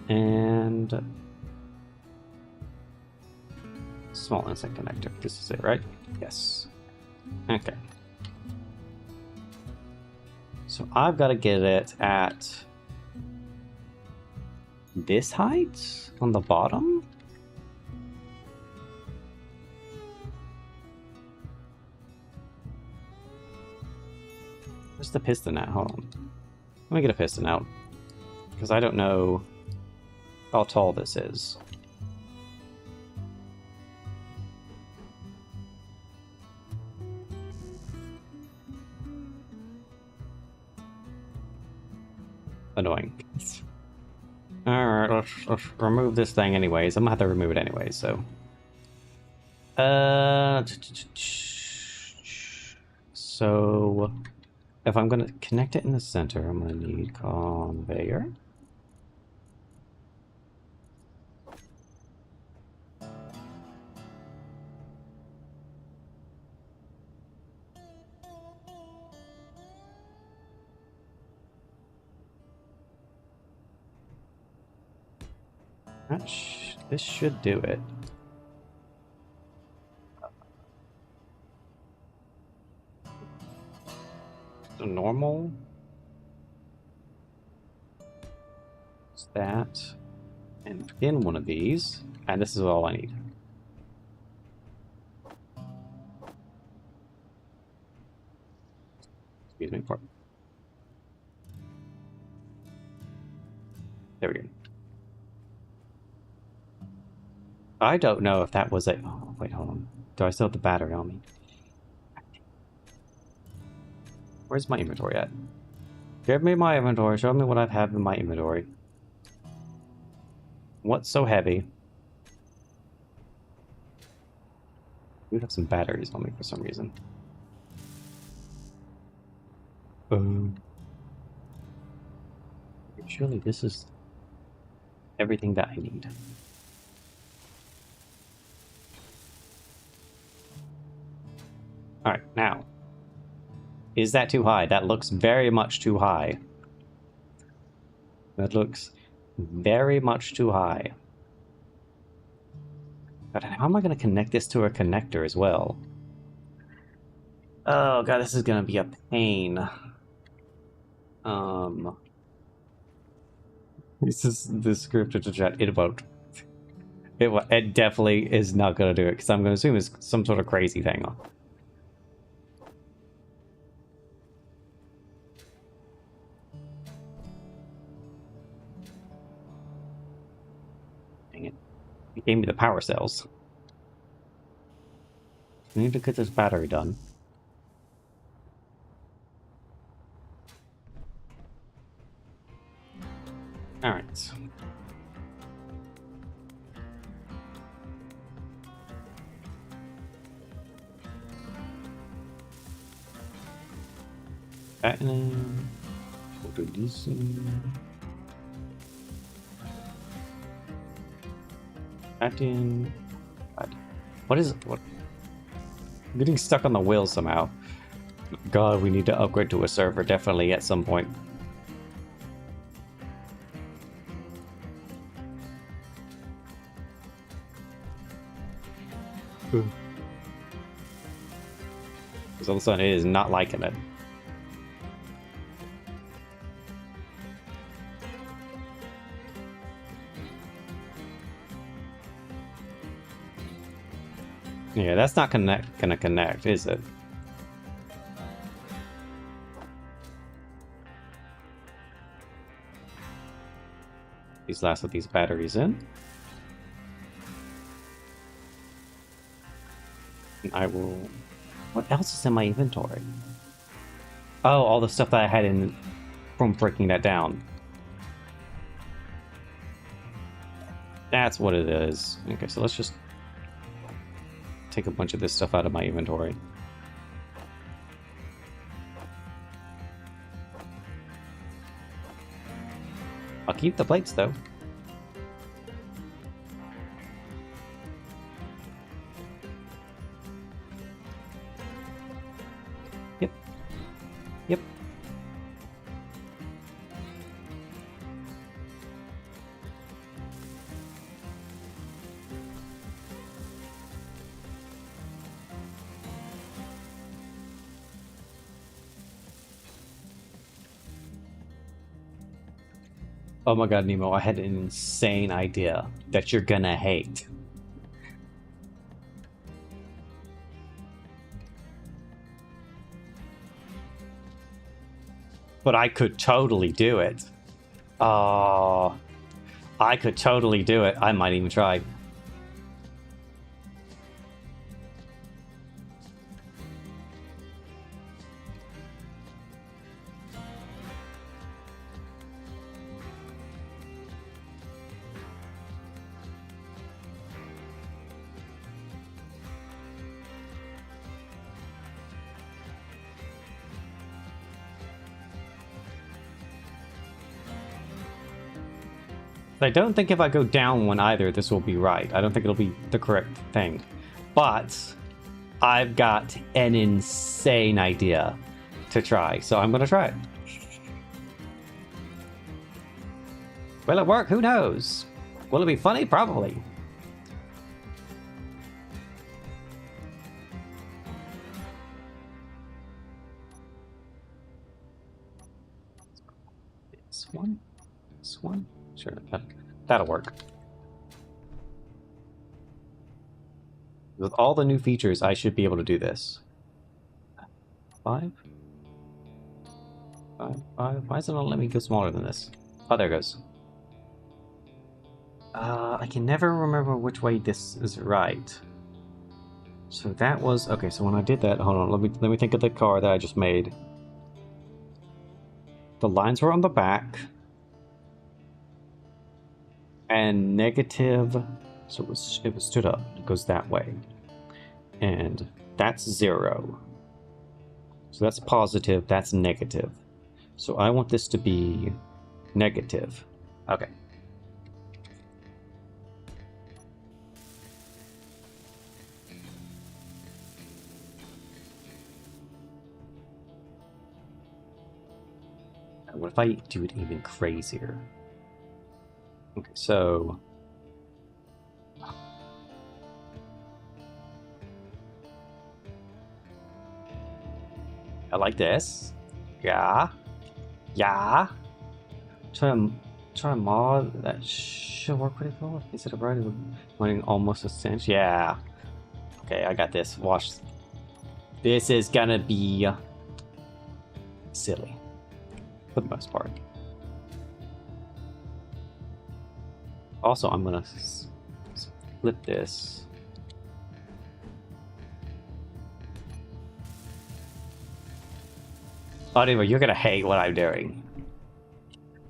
And... small insect connector. This is it, right? Yes. Okay. So I've got to get it at this height on the bottom. Where's the piston at? Hold on. Let me get a piston out because I don't know how tall this is. Annoying. Alright, let's remove this thing anyways. I'm gonna have to remove it anyway, so. So, if I'm gonna connect it in the center, I'm gonna need conveyor. This should do it. So normal. It's that. And in one of these. And this is all I need. Excuse me. There we go. I don't know if that was a... Oh, wait, hold on. Do I still have the battery on me? Where's my inventory at? Give me my inventory. Show me what I have in my inventory. What's so heavy? We have some batteries on me for some reason. Surely this is everything that I need. Alright, now. Is that too high? That looks very much too high. That looks very much too high. But how am I going to connect this to a connector as well? Oh god, this is going to be a pain. This is the script to chat. It won't. It definitely is not going to do it because I'm going to assume it's some sort of crazy thing. It gave me the power cells. I need to get this battery done. Alright. Platinum. We'll do this. Platinum. What is it? What? I'm getting stuck on the wheel somehow. God, we need to upgrade to a server definitely at some point. Because all of a sudden it is not liking it. Yeah, that's not gonna connect, is it? These last of these batteries in. And I will... What else is in my inventory? Oh, all the stuff that I had in from breaking that down. That's what it is. Okay, so let's just take a bunch of this stuff out of my inventory. I'll keep the plates though. Yep. Yep. Oh my god, Nemo, I had an insane idea that you're gonna hate. But I could totally do it. Oh, I could totally do it. I might even try. I don't think if I go down one either, this will be right. I don't think it'll be the correct thing. But I've got an insane idea to try, so I'm gonna try it. Will it work? Who knows? Will it be funny? Probably. This one? This one? Sure, that'll work. With all the new features, I should be able to do this. 5? 5, 5. Why does it not let me go smaller than this? Oh, there it goes. I can never remember which way this is right. So that was... Okay, so when I did that... Hold on, let me think of the car that I just made. The lines were on the back. And negative... So it was stood up. It goes that way. And that's 0. So that's positive, that's negative. So I want this to be negative. Okay. What if I do it even crazier? Okay, so... I like this. Yeah. Yeah. Try to mod. That should work pretty cool. Instead of running almost a cinch. Yeah. Okay, I got this. Watch. This is gonna be silly. For the most part. Also, I'm gonna flip this. Anyway, you're gonna hate what I'm doing.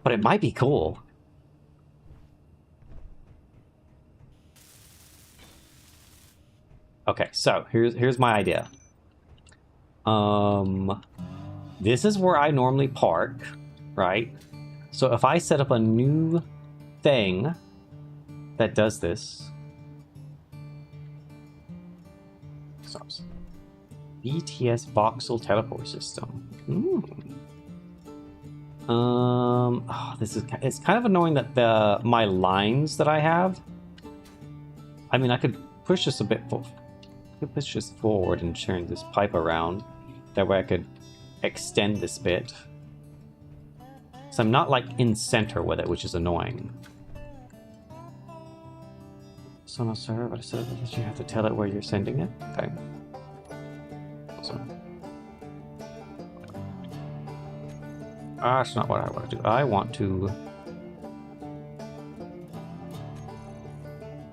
But it might be cool. Okay, so here's my idea. This is where I normally park, right? So if I set up a new thing that does this. Stops. BTS voxel teleport system. Oh, it's kind of annoying that my lines that I have. I mean, I could push this a bit push this forward and turn this pipe around. That way I could extend this bit. So I'm not like in center with it, which is annoying. So no, sir, but I said that you have to tell it where you're sending it. Okay. So that's not what I want to do. I want to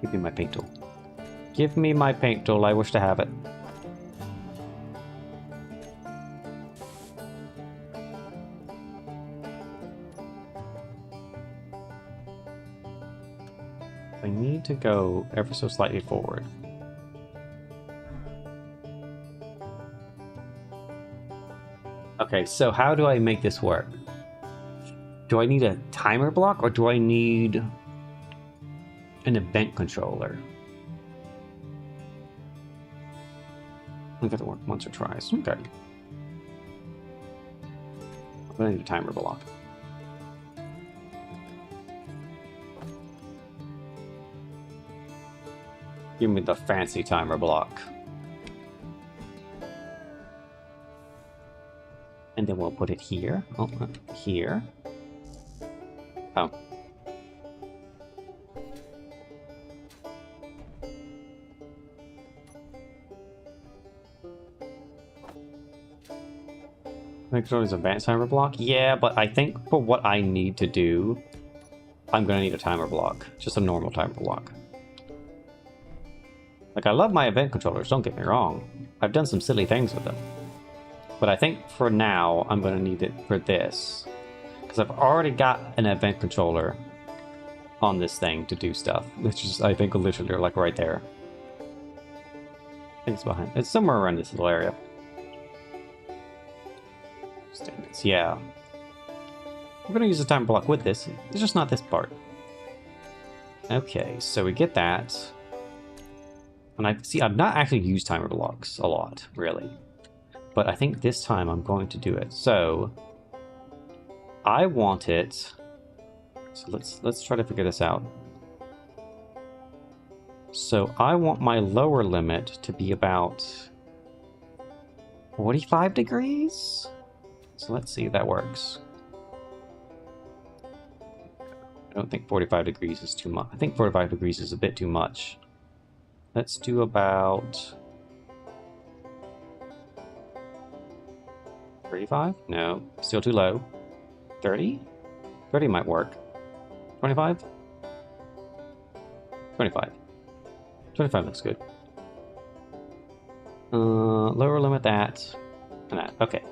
give me my paint tool. Give me my paint tool. I wish to have it. I need to go ever so slightly forward. Okay, so how do I make this work? Do I need a timer block or do I need an event controller? I got to work once or twice. Okay. I need a timer block. Give me the fancy timer block. And then we'll put it here. Oh, here. Oh. Controller's advanced timer block? Yeah, but I think for what I need to do, I'm gonna need a timer block. Just a normal timer block. Like, I love my event controllers, don't get me wrong. I've done some silly things with them. But I think for now, I'm gonna need it for this. Because I've already got an event controller on this thing to do stuff. Which is, I think, literally like right there. I think it's behind. It's somewhere around this little area. Yeah. We're gonna use a timer block with this. It's just not this part. Okay, so we get that. And I've not actually used timer blocks a lot, really. But I think this time I'm going to do it. So I want it. So let's try to figure this out. So I want my lower limit to be about 45 degrees. So let's see if that works. I don't think 45 degrees is too much. I think 45 degrees is a bit too much. Let's do about 35? No, still too low. 30? 30 might work. 25? 25. 25 looks good. Lower limit that and that. Okay.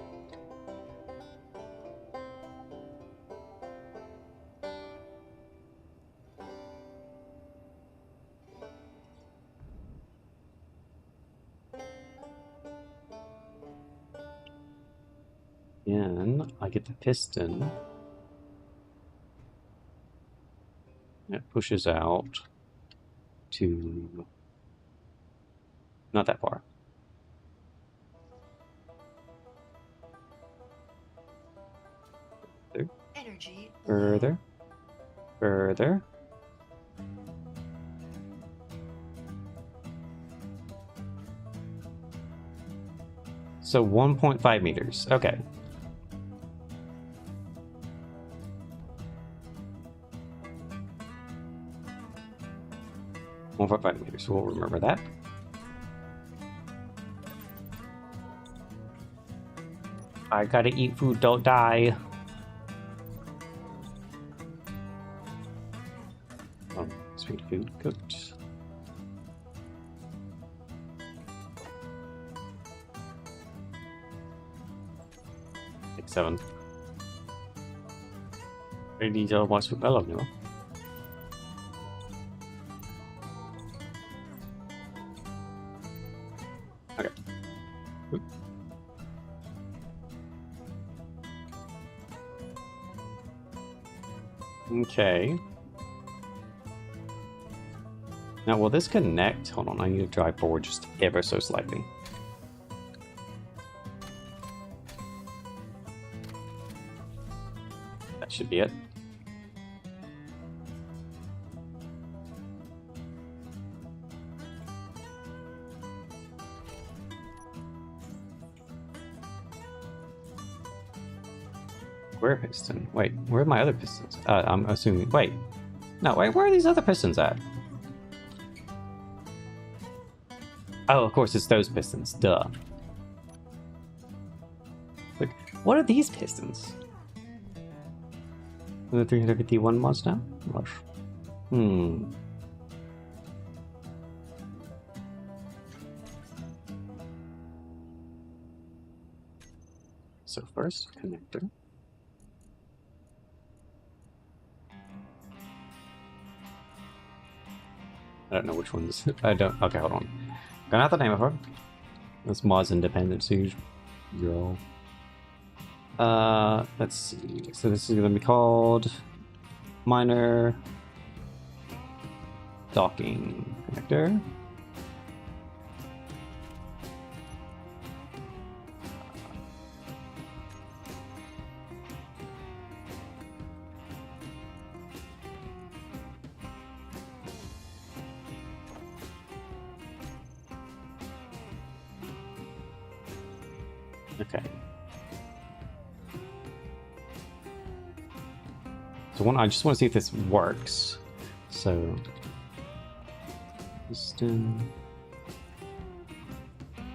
And I get the piston. It pushes out to not that far.
Energy
Further. Further. So 1.5 meters. Okay. Over 5 meters, so we'll remember that. I gotta eat food, don't die. Oh, sweet food cooked. Like 7. Ready to watch food? I love you. Okay. Oop. Okay. Now, will this connect? Hold on, I need to drive forward just ever so slightly. should be it. Where piston? Wait, where are my other pistons? I'm assuming. Wait. No, wait, where are these other pistons at? Oh, of course, it's those pistons. Duh. Like, what are these pistons? Are the 351 mods now? Gosh. Hmm. So first, connector. I don't know which ones. I don't. Okay, hold on. Gonna have the name of her. That's Mods Independent Siege. Girl. Let's see. So this is gonna be called minor docking connector. Okay. So I just want to see if this works. So piston.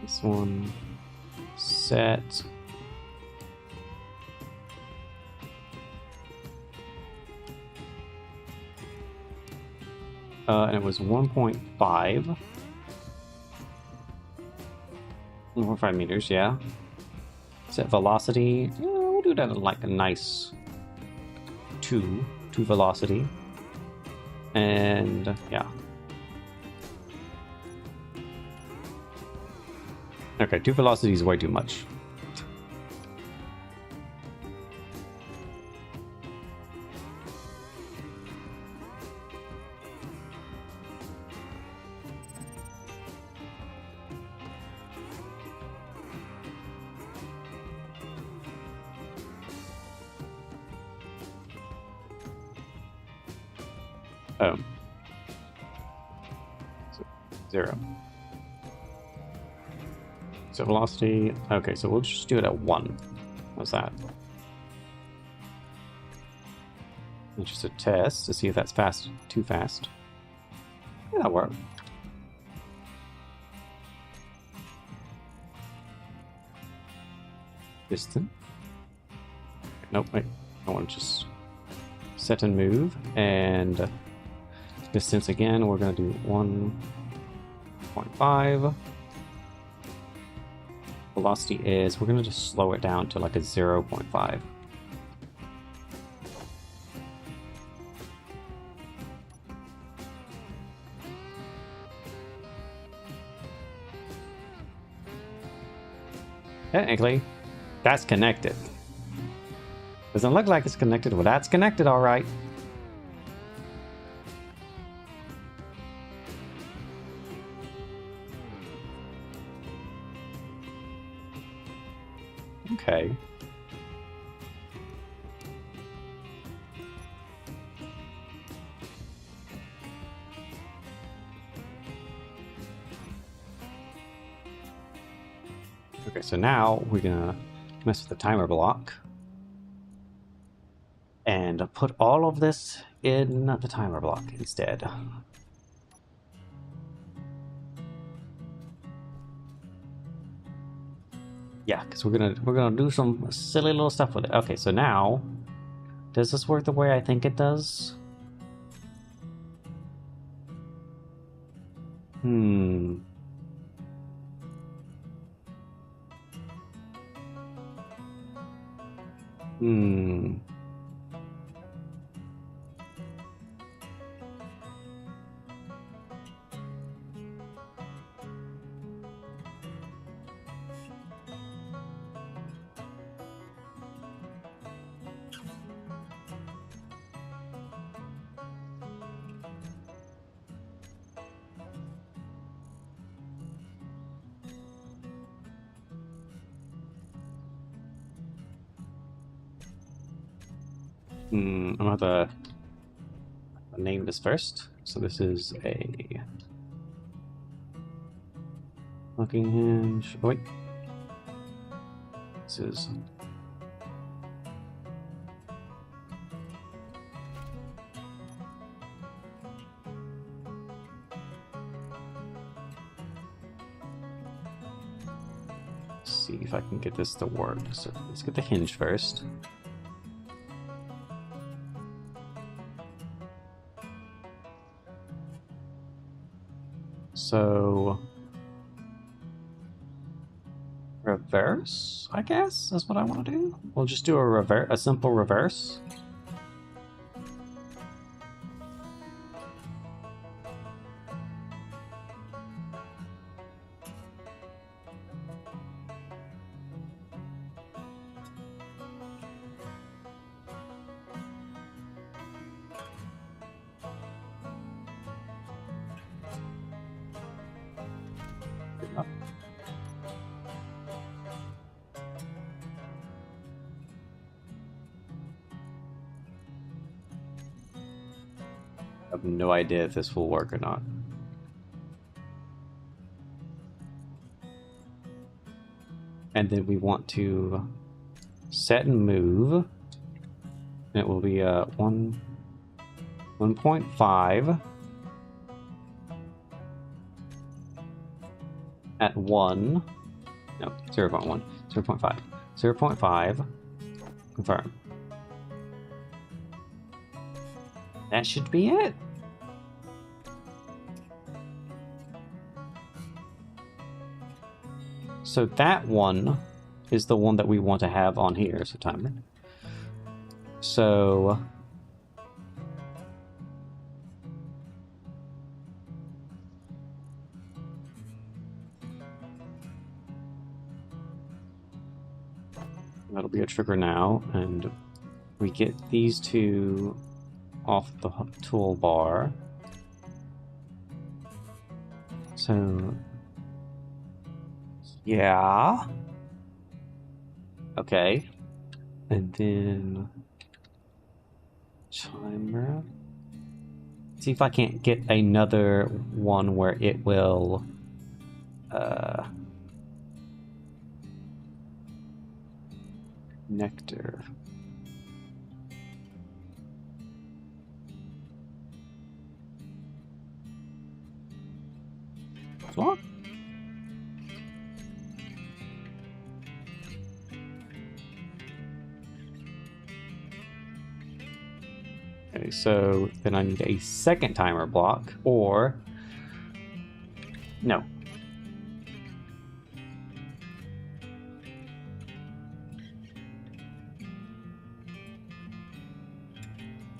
This one set. And it was 1.5. 1.5 meters, yeah. Set velocity. Yeah, we'll do that at like a nice 2 velocity. And yeah. Okay, 2 velocity is way too much. Oh. So, 0. So velocity, okay, so we'll just do it at 1. How's that? It's just a test to see if that's fast, too fast. Yeah, that'll work. Piston. Nope, wait. I want to just set and move. And distance again, we're going to do 1.5. Velocity is, we're going to just slow it down to like a 0.5. Technically, that's connected. Doesn't look like it's connected, but that's connected all right. Okay. Okay, so now we're gonna mess with the timer block and put all of this in the timer block instead. Yeah, because we're gonna do some silly little stuff with it. Okay, so now, does this work the way I think it does? Hmm. Hmm. I'm gonna have to name this first. So this is a locking hinge. Oh, wait. This is see if I can get this to work. So let's get the hinge first. So reverse, I guess, is what I want to do. We'll just do a simple reverse. I have no idea if this will work or not. And then we want to set and move. And it will be 1.5 at 1. No, 0.1. 0.5. 0.5. Confirm. That should be it. So that one is the one that we want to have on here. So timer. So that'll be a trigger now, and we get these two off the toolbar. So yeah. Okay. And then timer. See if I can't get another one where it will nectar. What? Okay, so then I need a second timer block, or no.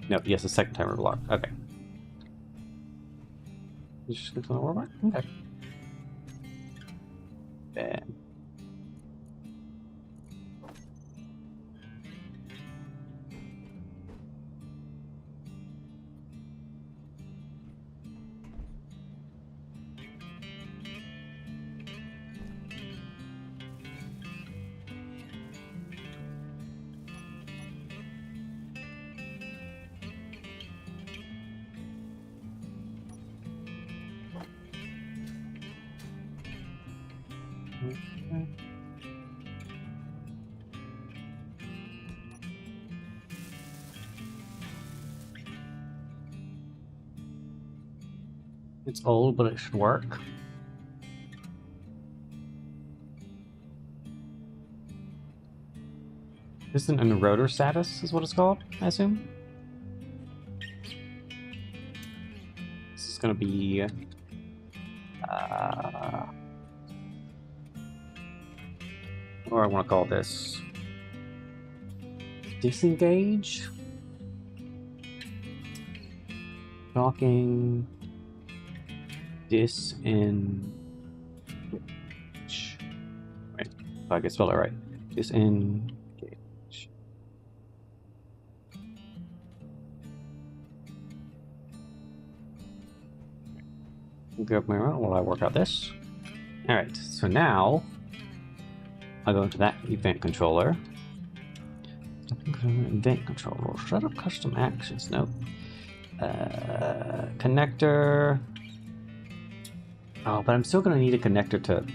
No, yes, a second timer block. Okay. You just click on the robot? Okay. Then it's old, but it should work. This isn't in rotor status, is what it's called, I assume. This is gonna be what do I want to call this? Disengage? Docking. Disengage. Wait, if I can spell it right. Disengage. Grab my remote while I work out this. Alright, so now I'll go into that event controller. Event control rule. Shut up custom actions. Nope. Connector. Oh, but I'm still going to need a connector to...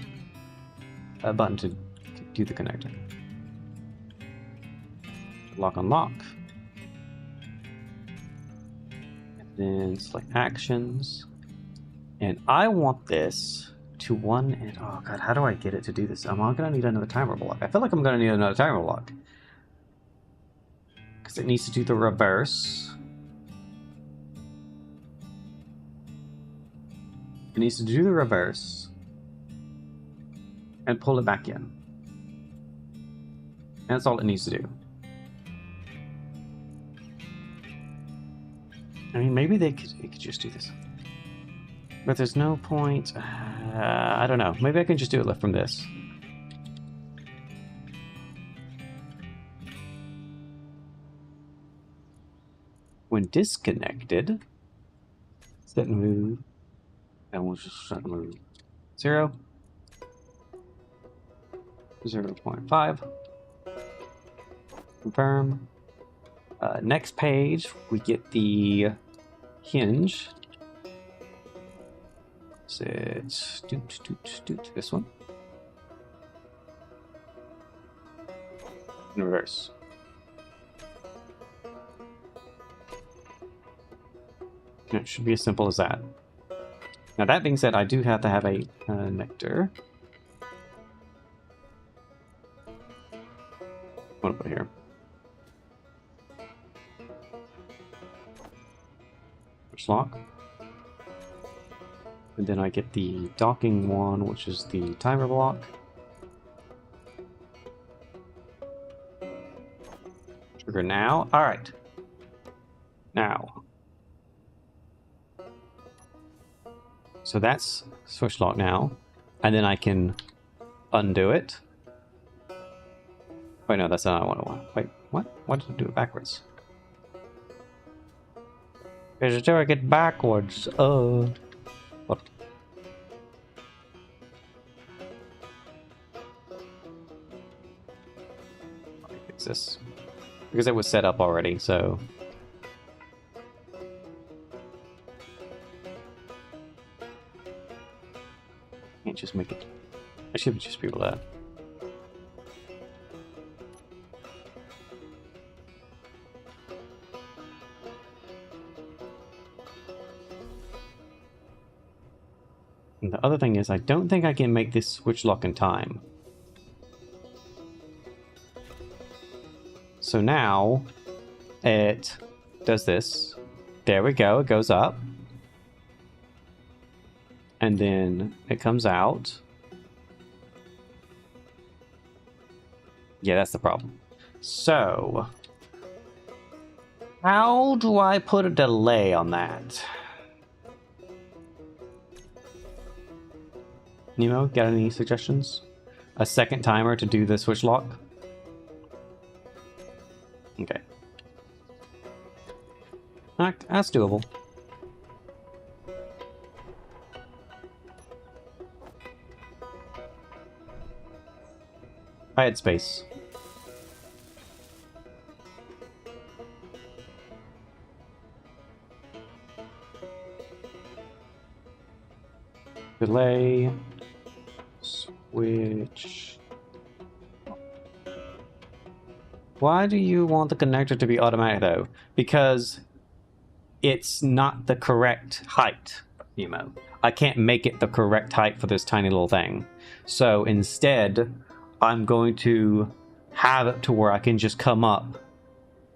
a button to do the connector. Lock unlock. And then select actions. And I want this to one and... oh god, how do I get it to do this? Am I going to need another timer block? I feel like I'm going to need another timer block. Because it needs to do the reverse. It needs to do the reverse. And pull it back in. And that's all it needs to do. I mean, maybe it could just do this. But there's no point. I don't know. Maybe I can just do it left from this. When disconnected, set and move. And we'll just set and move 0. 0.5. Confirm. Next page, we get the hinge. Set this one. In reverse. It should be as simple as that. Now that being said, I do have to have a connector. What about here? Switch lock. And then I get the docking one, which is the timer block. Trigger now. Alright. Now. So that's switch lock now. And then I can undo it. Wait, no, that's not what I want. Wait, what? Why did I do it backwards? Because it's doing it backwards. What? Let me fix this. Because it was set up already, so... can't just make it... I should just be able to... And the other thing is, I don't think I can make this switch lock in time. So now, it does this. There we go, it goes up. And then it comes out. Yeah, that's the problem. So, how do I put a delay on that? Nemo, got any suggestions? A second timer to do the switch lock? Okay. That's doable. I had space. Delay. Switch. Why do you want the connector to be automatic though? Because it's not the correct height, Nemo. I can't make it the correct height for this tiny little thing. So instead, I'm going to have it to where I can just come up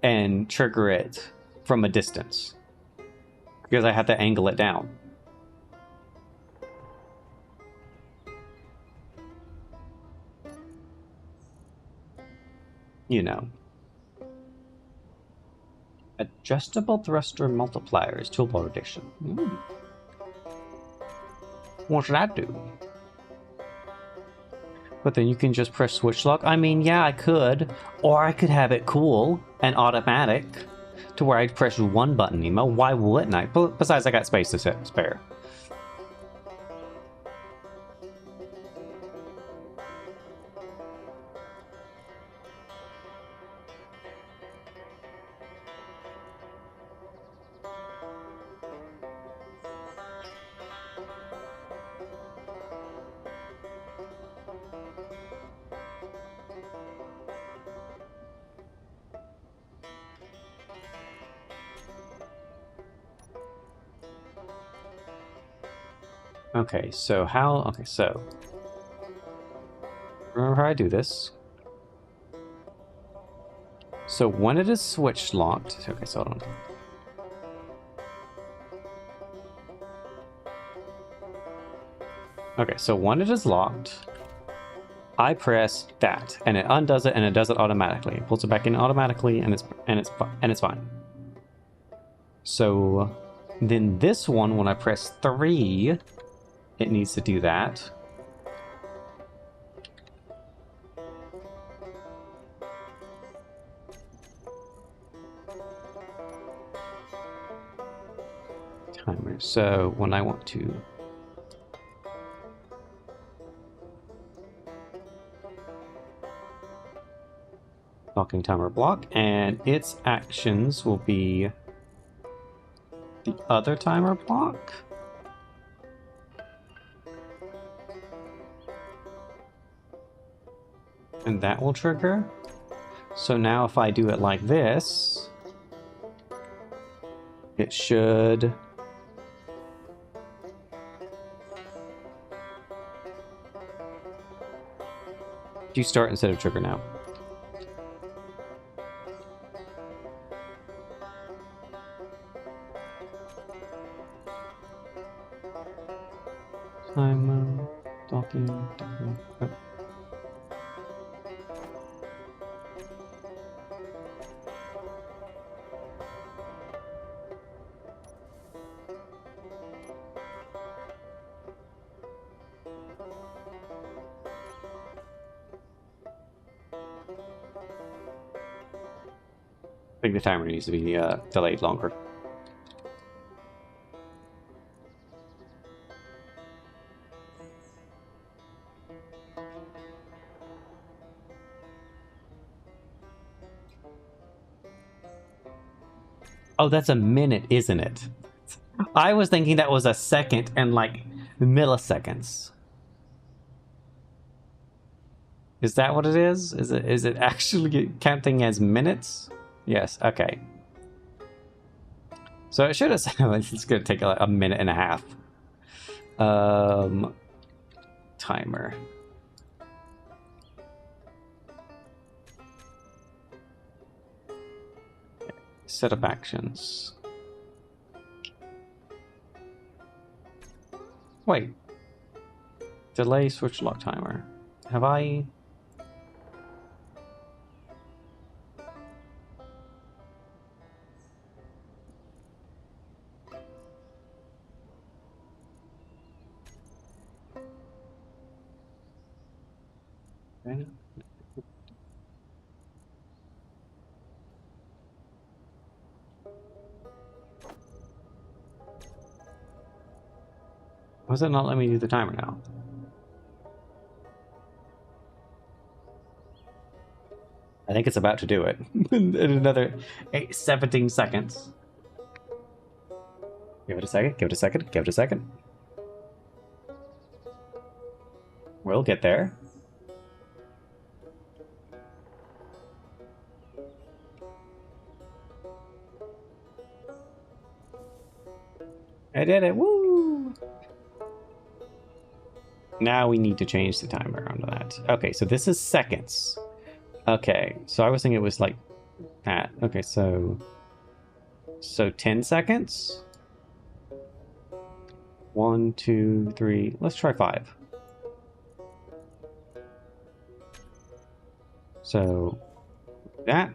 and trigger it from a distance. Because I have to angle it down. You know. Adjustable thruster multipliers, toolbar addition. What should that do? But then you can just press switch lock. I mean, yeah, I could. Or I could have it cool and automatic to where I'd press one button, Nemo. Why wouldn't I? Besides, I got space to spare. Okay, so how... Okay, so... Remember how I do this. So when it is switch locked... Okay, so hold on. Okay, so when it is locked, I press that, and it undoes it, and it does it automatically. It pulls it back in automatically, and it's fine. So then this one, when I press 3, it needs to do that. Timer. So when I want to... Locking timer block, and its actions will be the other timer block. And that will trigger. So now if I do it like this, it should... You start instead of trigger now. Timer, docking. Oh. I think the timer needs to be delayed longer. Oh, that's a minute, isn't it? I was thinking that was a second and like milliseconds. Is that what it is? Is it actually counting as minutes? Yes, okay. So it should have said it's gonna take like a minute and a half. Timer. Set up actions. Wait. Delay switch lock timer. Have I... Why does it not let me do the timer now? I think it's about to do it. In another 17 seconds. Give it a second, give it a second, give it a second. We'll get there. I did it, woo! Now we need to change the timer onto that. Okay, so this is seconds. Okay, so I was thinking it was like that. Okay, so 10 seconds. 1, 2, 3. Let's try 5. So that.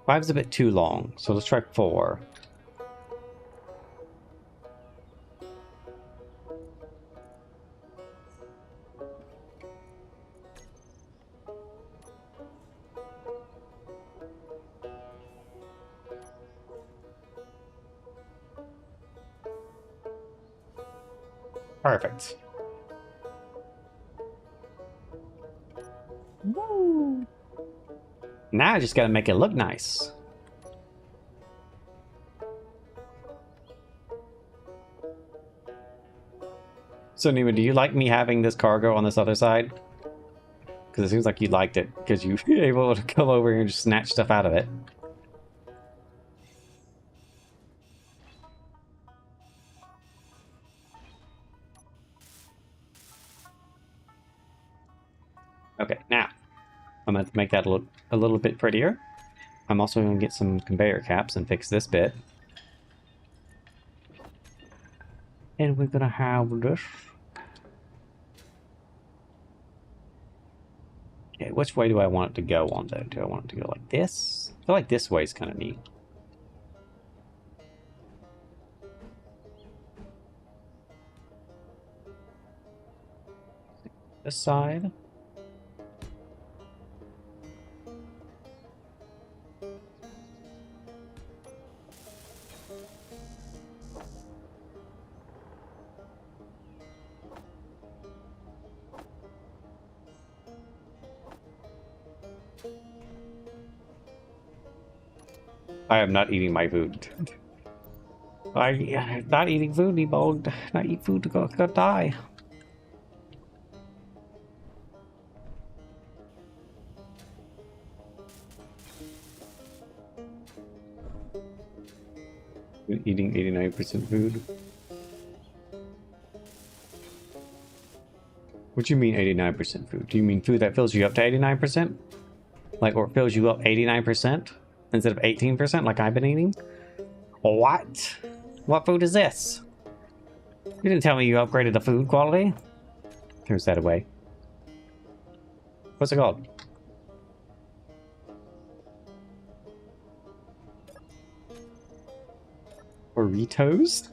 Five's a bit too long, so let's try 4. Perfect. Woo! Now I just gotta make it look nice. So Nima, do you like me having this cargo on this other side? Because it seems like you liked it, because you were able to come over here and just snatch stuff out of it. Okay, now I'm going to make that a little bit prettier. I'm also going to get some conveyor caps and fix this bit. And we're going to have this. Okay, which way do I want it to go on, though? Do I want it to go like this? I feel like this way is kind of neat. This side. I am not eating my food. I'm not eating food anymore. Not eat food to go die. Eating 89% food. What do you mean 89% food? Do you mean food that fills you up to 89%? Like, or fills you up 89% instead of 18% like I've been eating? What? What food is this? You didn't tell me you upgraded the food quality. Throws that away. What's it called? Burritos?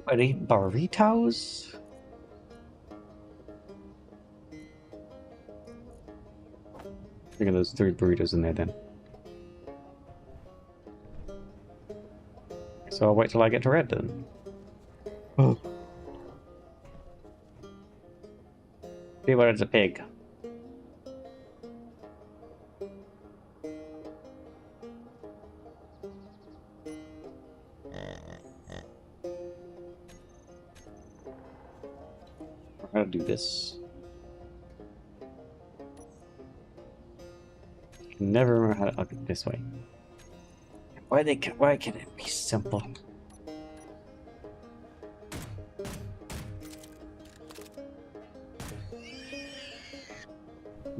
Buddy, burritos? Look at those 3 burritos in there then. So I'll wait till I get to red then. Oh. See what it's a pig. How to do this. Never remember how to look it this way. Why can't it be simple?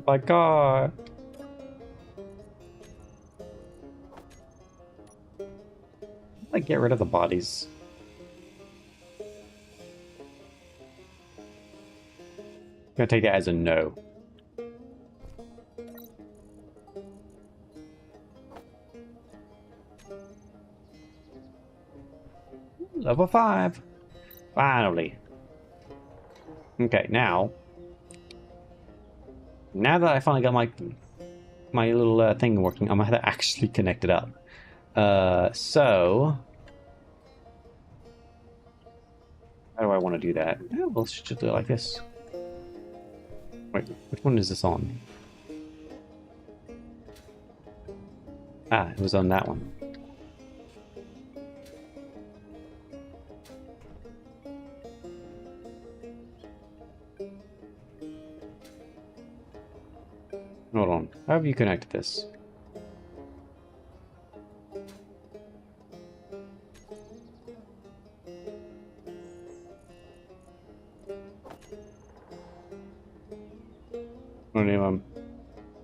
My god. Like get rid of the bodies. I'm gonna take that as a no. Level 5. Finally. Okay, now that I finally got my little thing working, I'm gonna have to actually connect it up. So how do I want to do that? Yeah, well, let's just do it like this. Wait, which one is this on? Ah, it was on that one. Hold on. How have you connected this? I'm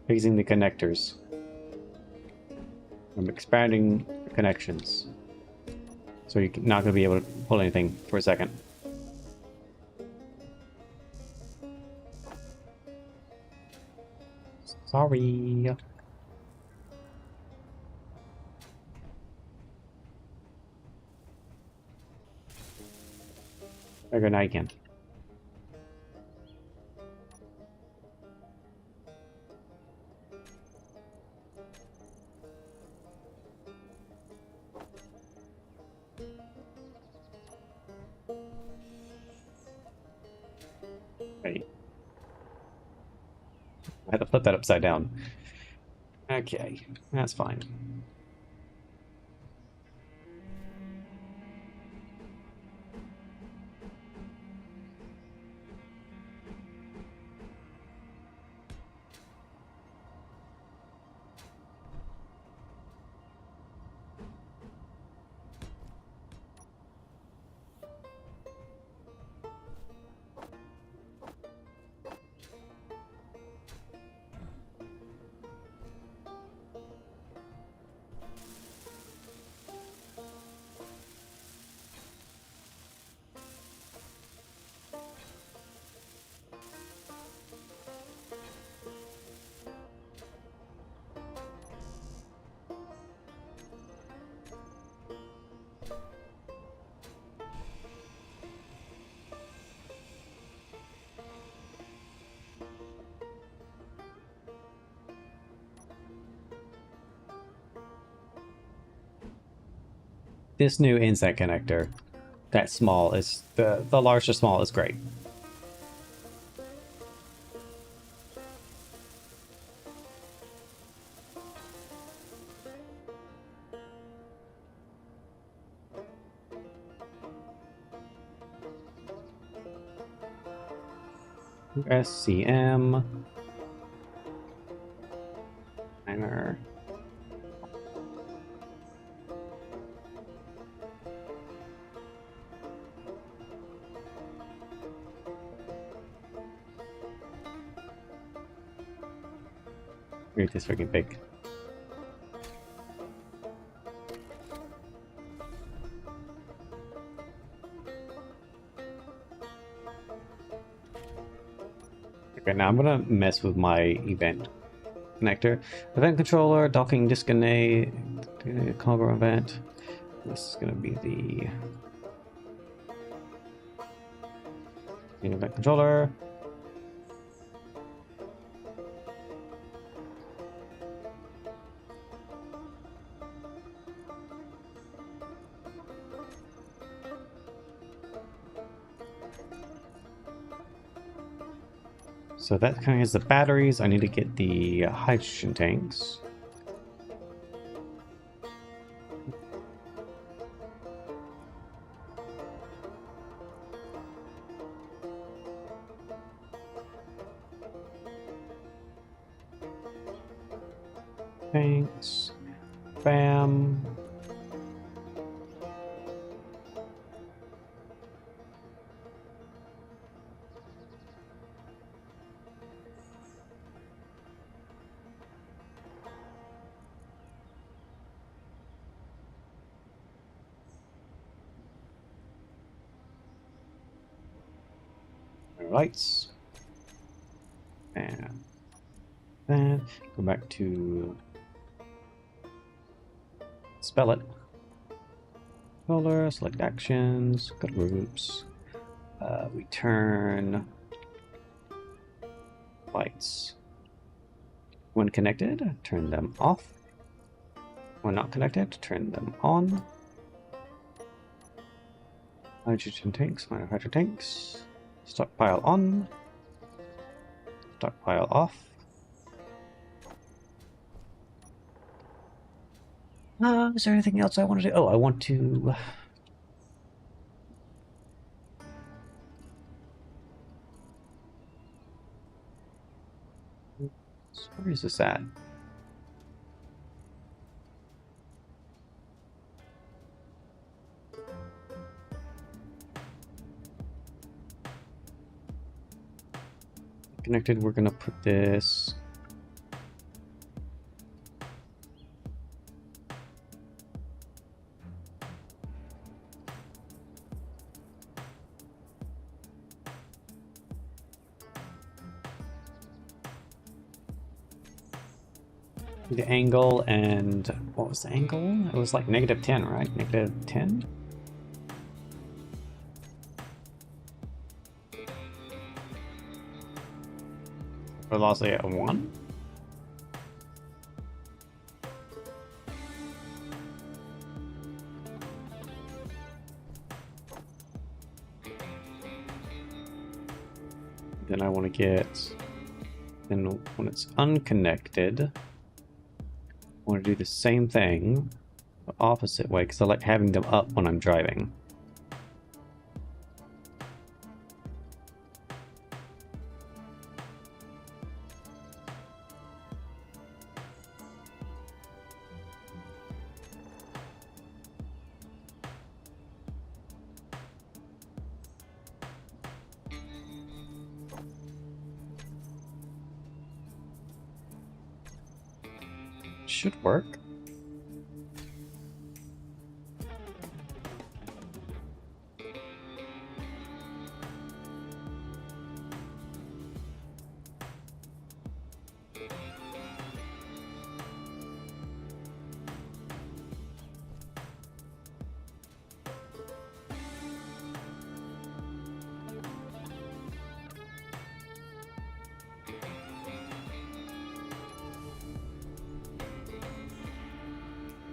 fixing the connectors. I'm expanding the connections. So you're not going to be able to pull anything for a second. Sorry. There go now you can. Wait. I had to flip that upside down. Okay, that's fine. This new inset connector, that small is the large to small is great. SCM timer. Make this freaking big. Okay, now I'm gonna mess with my event connector. Event controller, docking disconnect, cargo event. This is gonna be the event controller. So that kind of has the batteries. I need to get the hydrogen tanks. Tanks. Bam. Lights. And then go back to spell it. Controller, select actions, go to groups, return lights. When connected, turn them off. When not connected, turn them on. Hydrogen tanks, minor hydrogen tanks. Stockpile on. Stockpile off. Is there anything else I want to do? Oh, I want to... Where is this at? Connected, we're gonna put this... the angle, and what was the angle? It was like -10, right? -10? Velocity at 1? Then I want to get... Then when it's unconnected, I want to do the same thing, the opposite way, because I like having them up when I'm driving. Should work.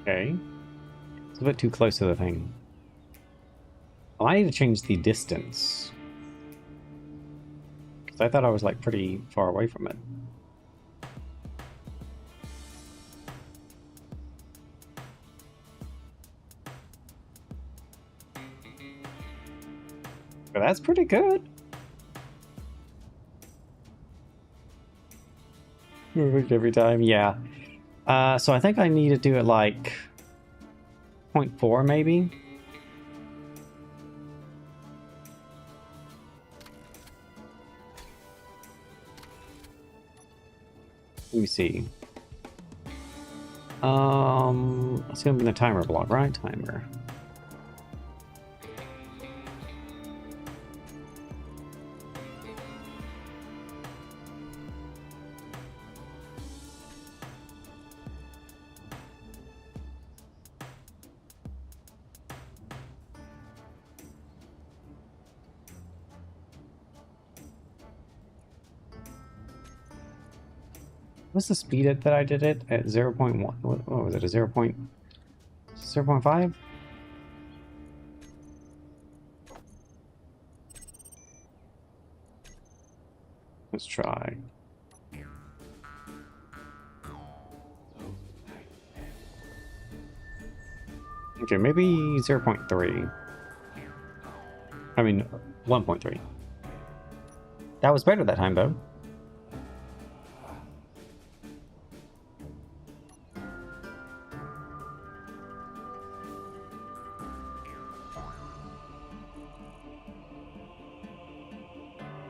Okay. It's a bit too close to the thing. Oh, I need to change the distance. Because I thought I was like pretty far away from it. But that's pretty good. Perfect every time, yeah. So I think I need to do it like 0.4 maybe. Let me see. It's gonna be the timer block, right? Timer. What's the speed that I did it at 0.1? What was it? A 0.5? Let's try. Okay, maybe 0.3. I mean, 1.3. That was better that time, though.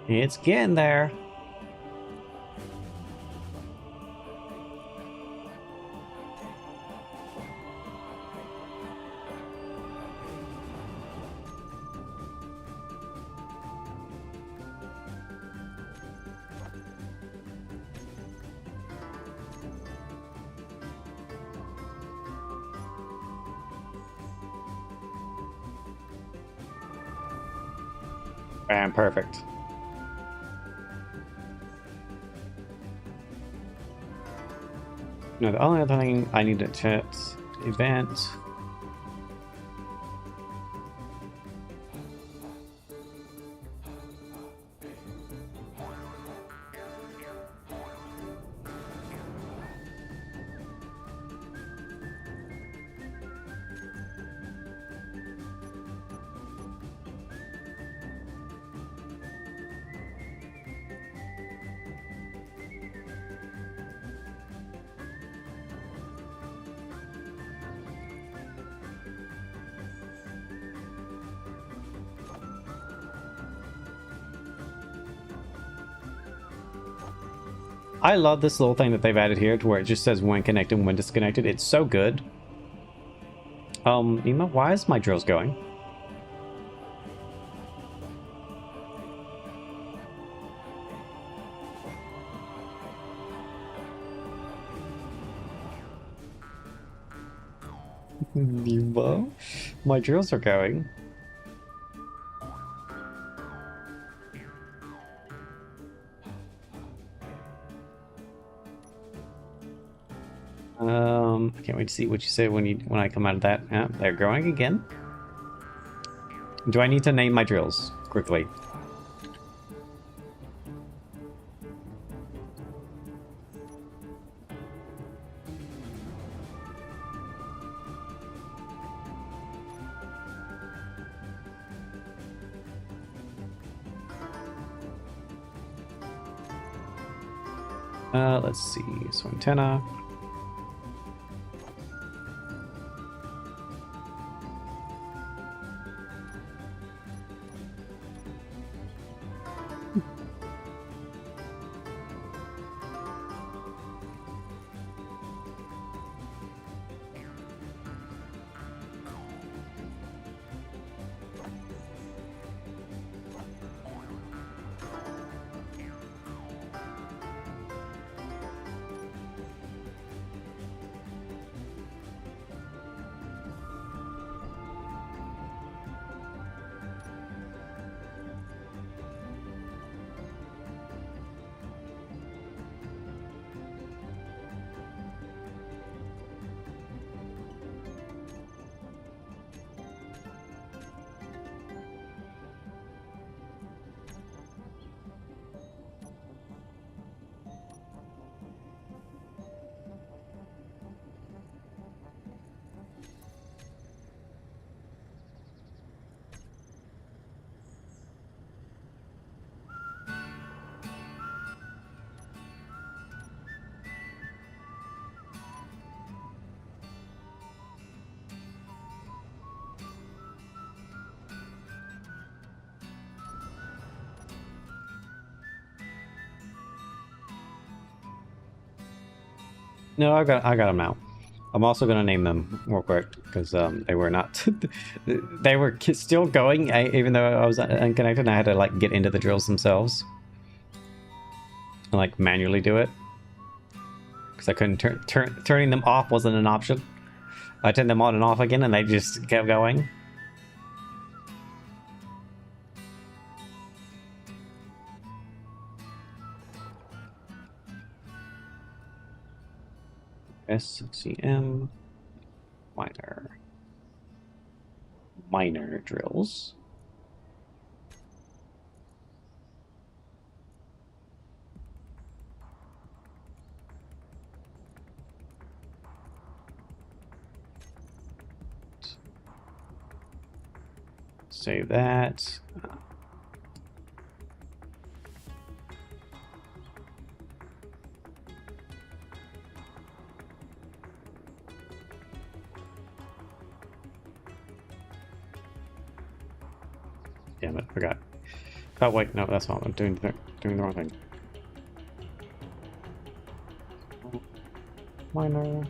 It's getting there. Bam, perfect. No, the only other thing I need to check event. I love this little thing that they've added here to where it just says when connected, when disconnected. It's so good. Ema, why is my drills going? Ema, my drills are going. I can't wait to see what you say when I come out of that. Yeah, they're growing again. Do I need to name my drills quickly? Let's see. So antenna. No, I got them now. I'm also gonna name them real quick because they were not they were still going even though I was unconnected. I had to like get into the drills themselves and like manually do it because I couldn't turning them off wasn't an option. I turned them on and off again and they just kept going. SCM minor drills. Save that. Damn it, forgot. Oh wait, no, that's not. I'm doing the wrong thing. Minor.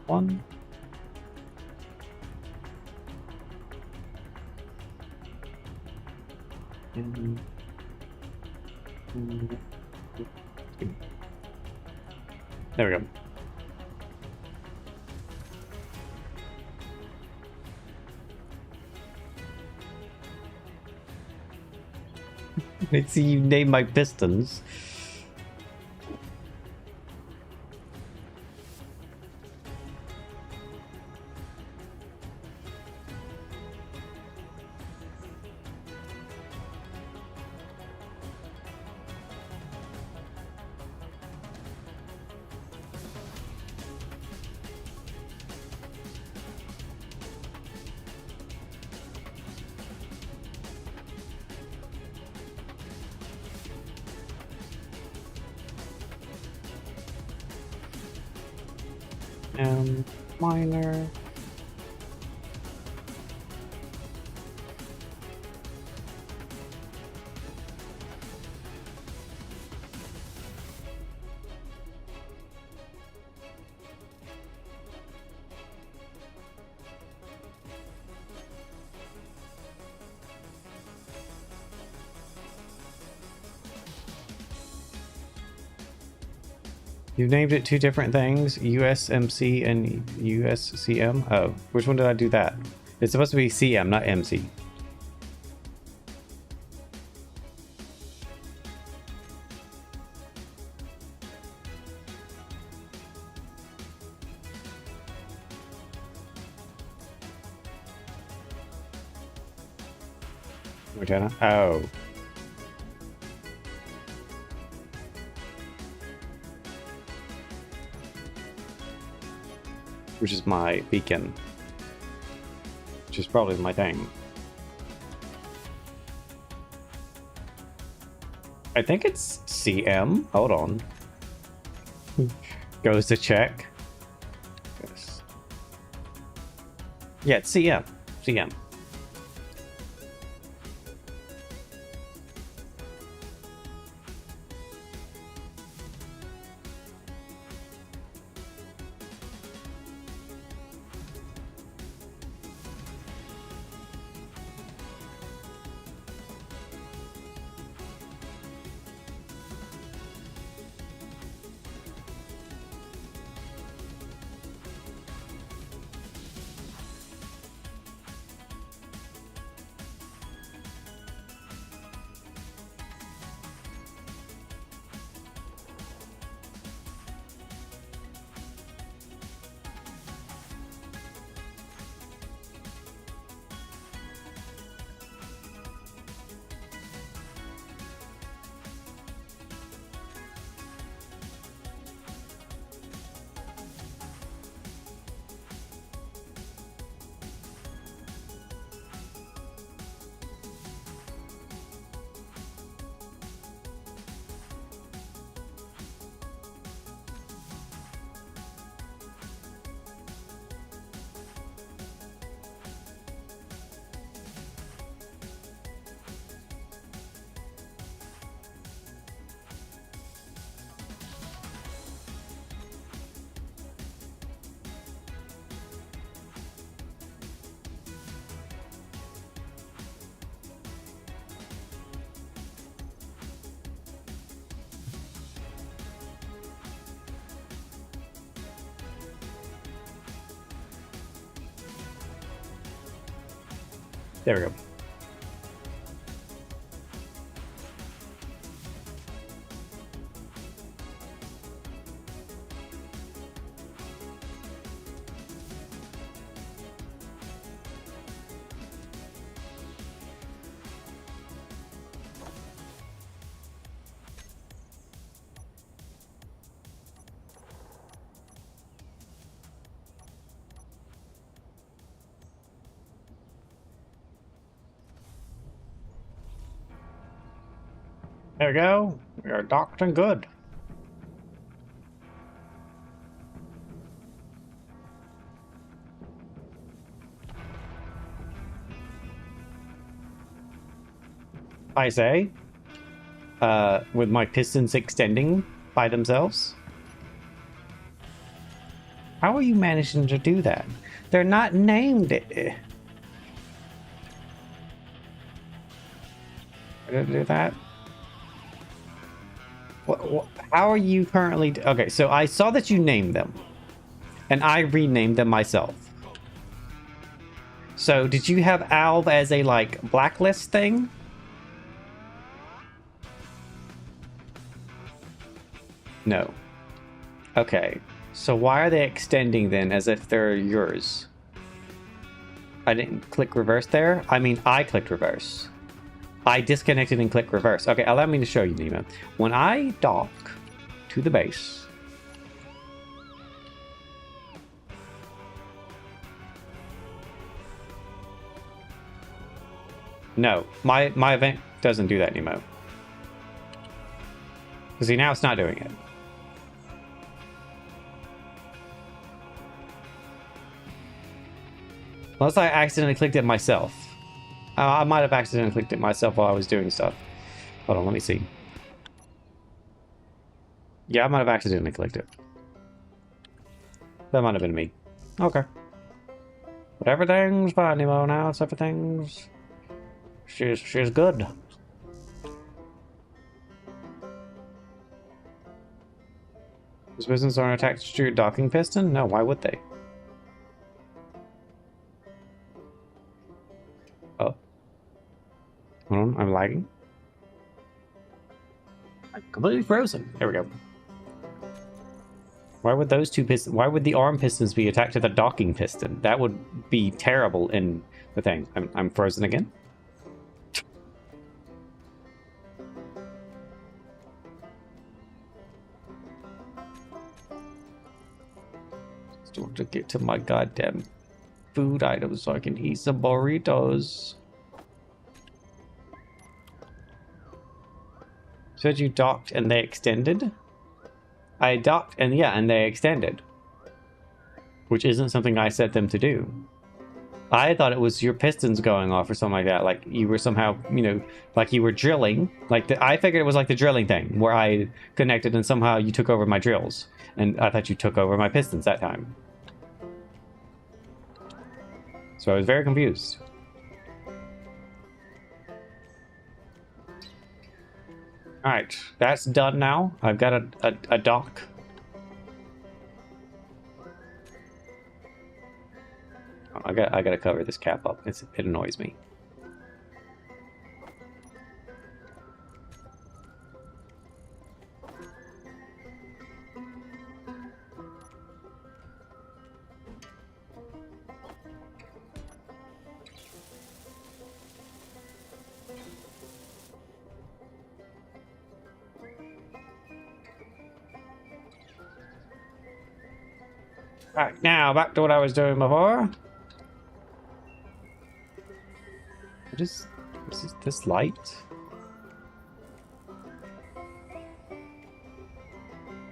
One. And, there we go. I see you name my pistons. Minor. You named it two different things, USMC and USCM. Oh, which one did I do that? It's supposed to be CM, not MC. Which I don't. Oh. Which is my beacon. Which is probably my thing. I think it's CM. Hold on. Goes to check. Yes. Yeah, it's CM. CM. There we go. There we go. We are docked and good. I say, with my pistons extending by themselves. How are you managing to do that? They're not named. I didn't do that. How are you currently? Okay, so I saw that you named them, and I renamed them myself. So did you have Alv as a like blacklist thing? No. Okay. So why are they extending then as if they're yours? I didn't click reverse there. I mean, I clicked reverse. I disconnected and clicked reverse. Okay, allow me to show you, Nemo. When I dock to the base, no, my event doesn't do that, Nemo. See, now it's not doing it. Unless I accidentally clicked it myself. I might have accidentally clicked it myself while I was doing stuff. Hold on, let me see. Yeah, I might have accidentally clicked it. That might have been me. Okay. But everything's fine, Nemo, now. It's everything's... She's good. These pistons aren't attached to your docking piston? No, why would they? Oh. Hold on, I'm lagging. I'm completely frozen. There we go. Why would those two pistons... Why would the arm pistons be attached to the docking piston? That would be terrible in the thing. I'm frozen again. Still have to get to my goddamn food items so I can eat some burritos. Said you docked and they extended? I docked and yeah, and they extended. Which isn't something I set them to do. I thought it was your pistons going off or something like that. Like you were somehow, you know, like you were drilling. Like I figured it was like the drilling thing where I connected and somehow you took over my drills. And I thought you took over my pistons that time. So I was very confused. Alright, that's done now. I've got a dock. I gotta cover this cap up. It annoys me. Right, now back to what I was doing before. What is this light?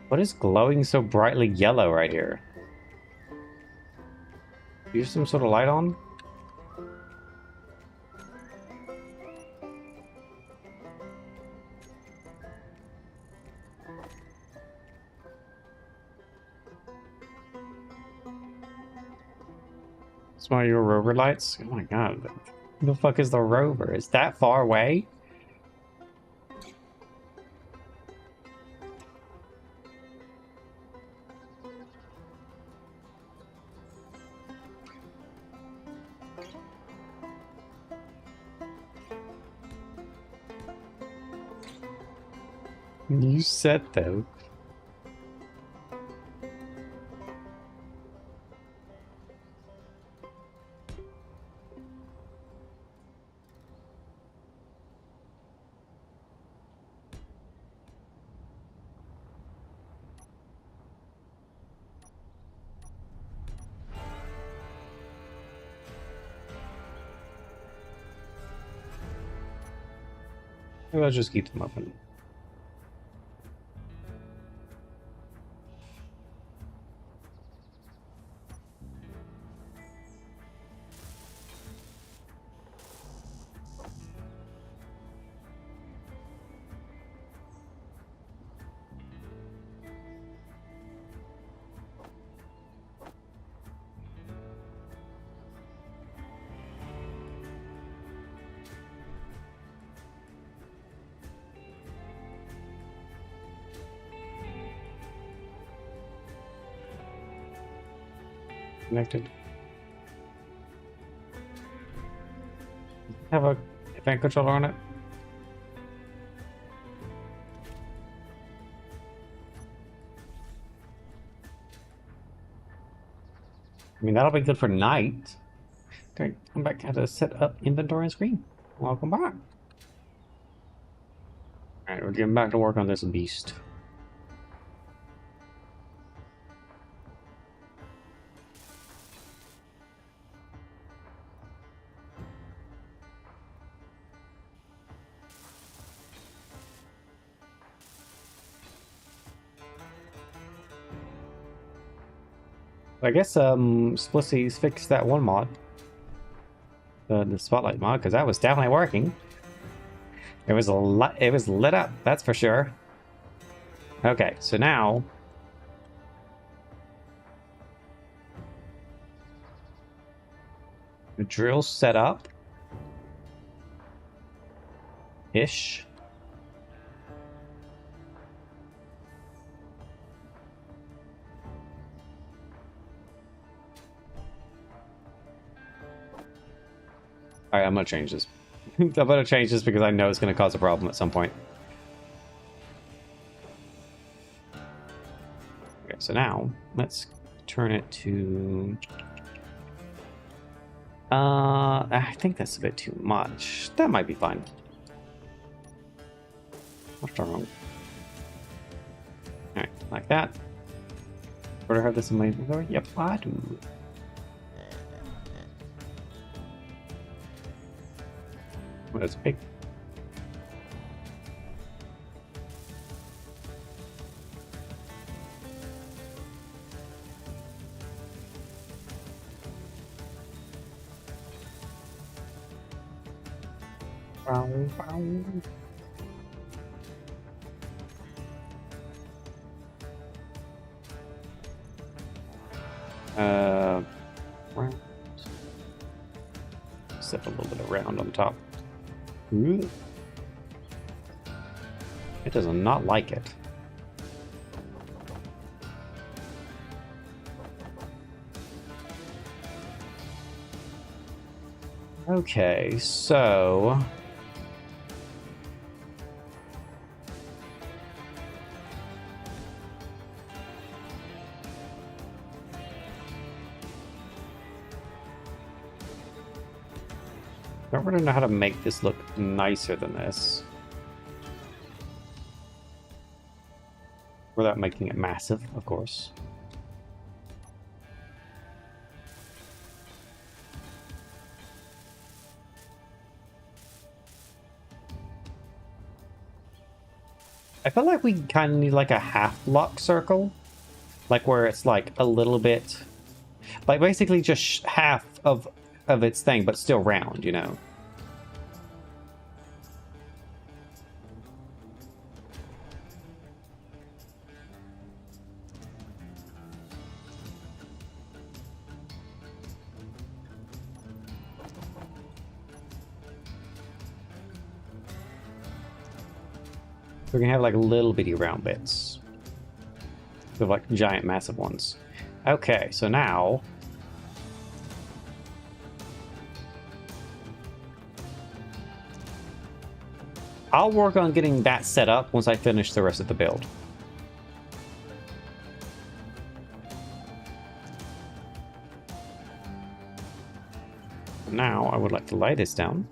What is glowing so brightly yellow right here? Use some sort of light on? It's one of your rover lights? Oh my god. Who the fuck is the rover? Is that far away? You said though. Maybe I'll just keep them open. Connected. Have a event controller on it. I mean, that'll be good for night. Okay, I'm back. Have to set up inventory and screen. Welcome back. Alright, we're getting back to work on this beast. I guess Splissie's fixed that one mod. The spotlight mod, because that was definitely working. It was lit up, that's for sure. Okay, so now the drill set up ish. Alright, I'm gonna change this. I'm gonna change this because I know it's gonna cause a problem at some point. Okay, so now let's turn it to I think that's a bit too much. That might be fine. What's wrong? Alright, like that. Do I have this in my inventory? Yep, I do. Oh, that's big. Bow, bow. Round. Set a little bit of round on top. Ooh. It does not like it. Okay, so I don't really know how to make this look nicer than this without making it massive, of course. I feel like we kind of need like a half block circle, like where it's like a little bit, like basically just half of its thing, but still round, you know. We're gonna have like little bitty round bits. Of like giant massive ones. Okay, so now I'll work on getting that set up once I finish the rest of the build. Now, I would like to lay this down.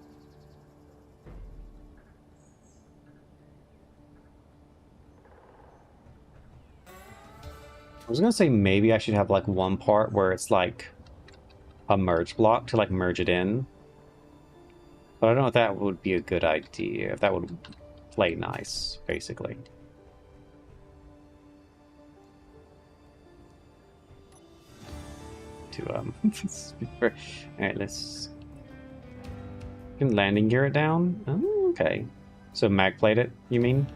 I was gonna say maybe I should have like one part where it's like a merge block to like merge it in. But I don't know if that would be a good idea, if that would play nice, basically. To alright, let's can landing gear it down. Oh, okay. So mag plate it, you mean?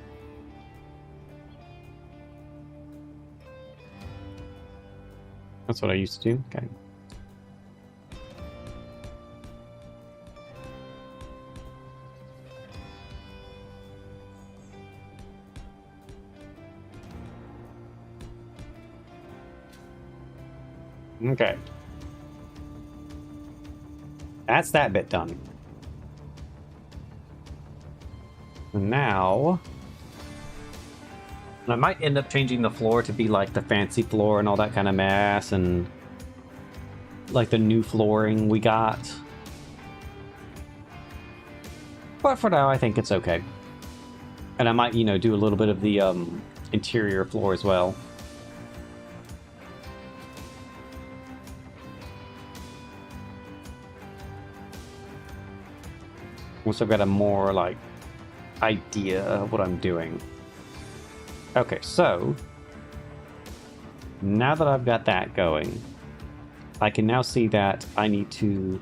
That's what I used to do. Okay. Okay. That's that bit done. And now... I might end up changing the floor to be like the fancy floor and all that kind of mess, and like the new flooring we got. But for now, I think it's okay. And I might, you know, do a little bit of the interior floor as well. Once I've got a more, like, idea of what I'm doing. Okay, so... now that I've got that going, I can now see that I need to...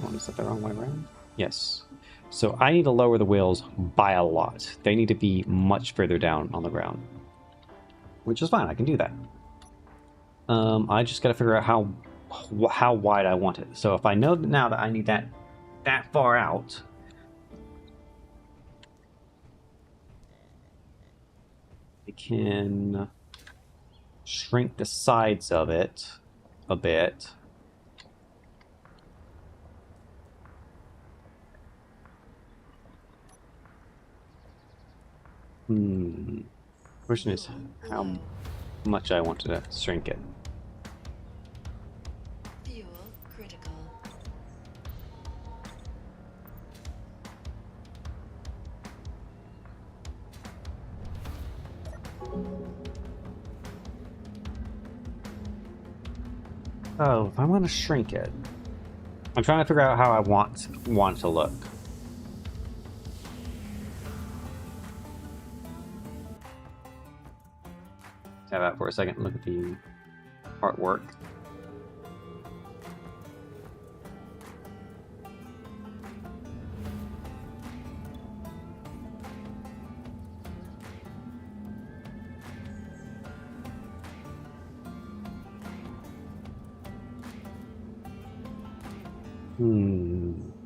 oh, is that the wrong way around? Yes. So I need to lower the wheels by a lot. They need to be much further down on the ground. Which is fine, I can do that. I just gotta figure out how wide I want it. So if I know now that I need that far out... I can shrink the sides of it a bit. Question is how much I want to shrink it.
Fuel critical.
Oh, if I'm gonna shrink it, I'm trying to figure out how I want it to look. Have that for a second. Look at the artwork.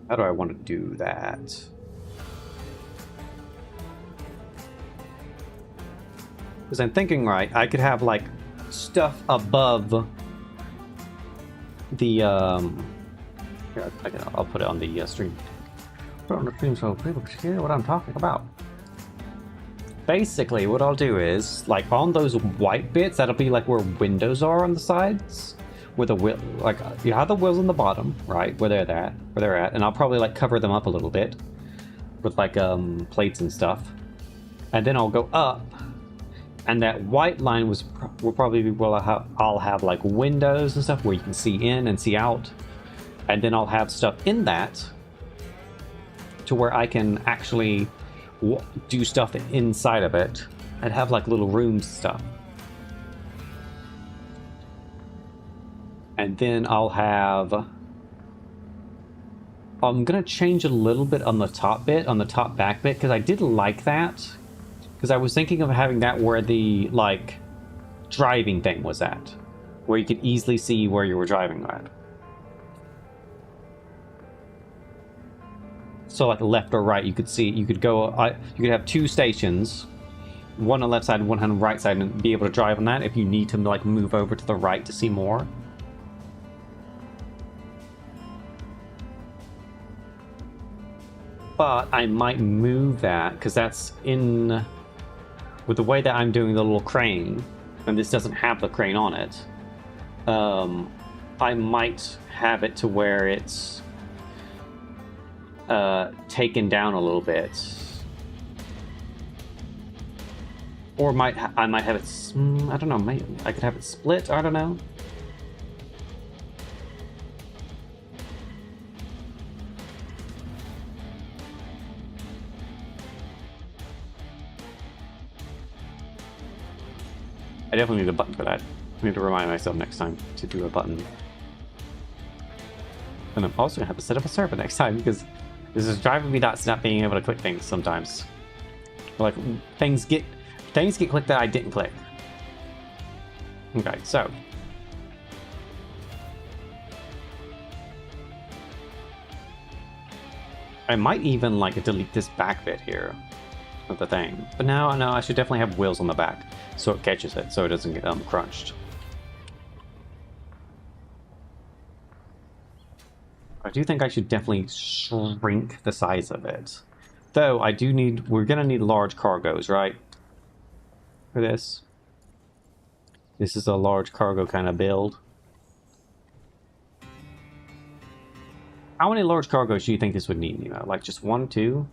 How do I want to do that? Because I'm thinking, right, I could have, like, stuff above the, here, I'll put it on the stream. Put it on the stream so people can hear what I'm talking about. Basically, what I'll do is, like, on those white bits, that'll be, like, where windows are on the sides. Where the wheel, like, you have the wheels on the bottom, right, where they're at, and I'll probably, like, cover them up a little bit with, like, plates and stuff. And then I'll go up. And that white line will probably be where I'll have like windows and stuff where you can see in and see out. And then I'll have stuff in that to where I can actually do stuff inside of it and have like little rooms and stuff. And then I'll have... I'm gonna change a little bit on the top back bit, because I did like that. Because I was thinking of having that where the, like, driving thing was at. Where you could easily see where you were driving at. So, like, left or right, you could see, you could go, you could have two stations. One on the left side, one on the right side, and be able to drive on that if you need to, like, move over to the right to see more. But I might move that, because that's in... With the way that I'm doing the little crane, and this doesn't have the crane on it, I might have it to where it's taken down a little bit. Or I might have it... I don't know, maybe I could have it split, I don't know. I definitely need a button for that. I need to remind myself next time to do a button. And I'm also gonna have to set up a server next time, because this is driving me nuts not being able to click things sometimes. Like, things get clicked that I didn't click. Okay, so. I might even, like, delete this back bit here of the thing. But no, I should definitely have wheels on the back, so it catches it, so it doesn't get crunched. I do think I should definitely shrink the size of it. Though, we're gonna need large cargos, right? For this. This is a large cargo kind of build. How many large cargos do you think this would need, Nemo? Like just 1, 2?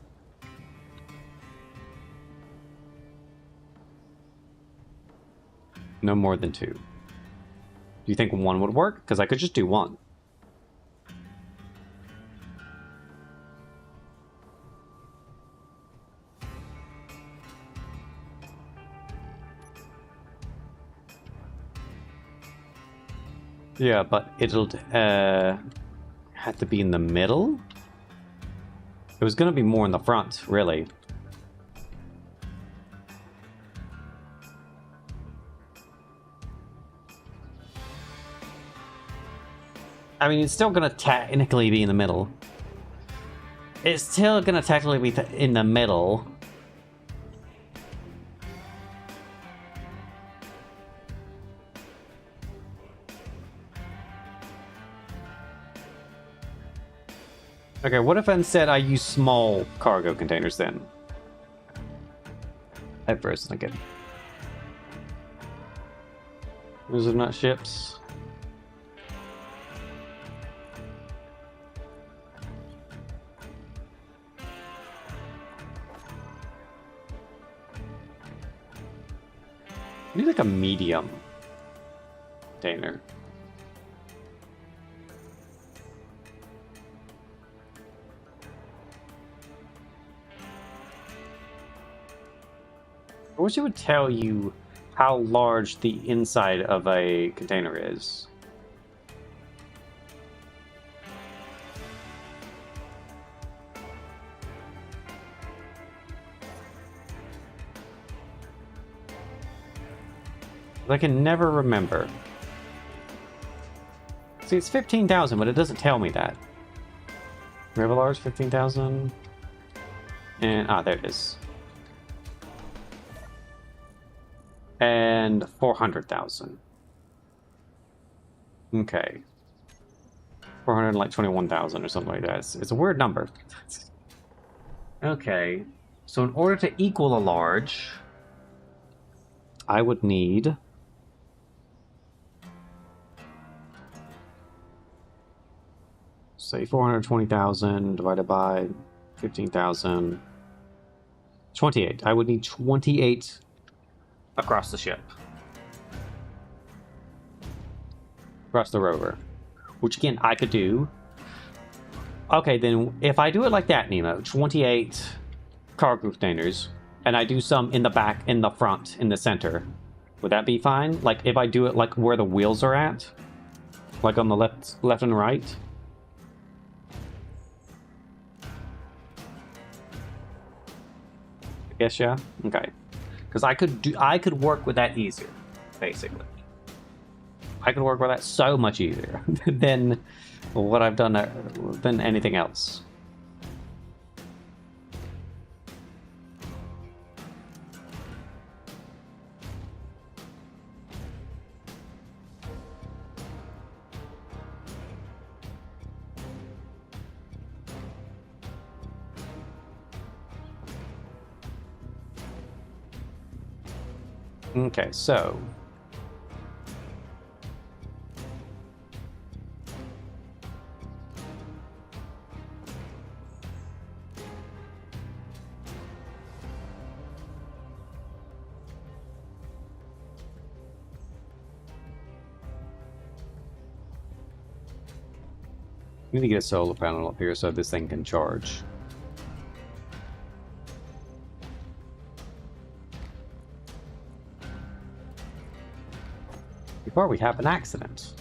No more than 2. Do you think 1 would work? Because I could just do 1. Yeah, but it'll have to be in the middle? It was going to be more in the front, really. I mean, it's still going to technically be in the middle. It's still going to technically be in the middle. Okay, what if instead I use small cargo containers then? At first, again. Those are not ships. I need like a medium container. I wish it would tell you how large the inside of a container is. I can never remember. See, it's 15,000, but it doesn't tell me that. Revelar's 15,000. And, there it is. And 400,000. Okay. 421,000 or something like that. It's a weird number. Okay. So in order to equal a large, I would need... say 420,000 divided by 15,000. 28. I would need 28 across the ship. Across the rover. Which again, I could do. Okay, then if I do it like that, Nemo, 28 cargo containers, and I do some in the back, in the front, in the center, would that be fine? Like if I do it like where the wheels are at? Like on the left and right? I guess, yeah? Okay. Because I could work with that easier, basically. I could work with that so much easier than what I've done than anything else. Okay, so we need to get a solar panel up here so this thing can charge. Before we have an accident.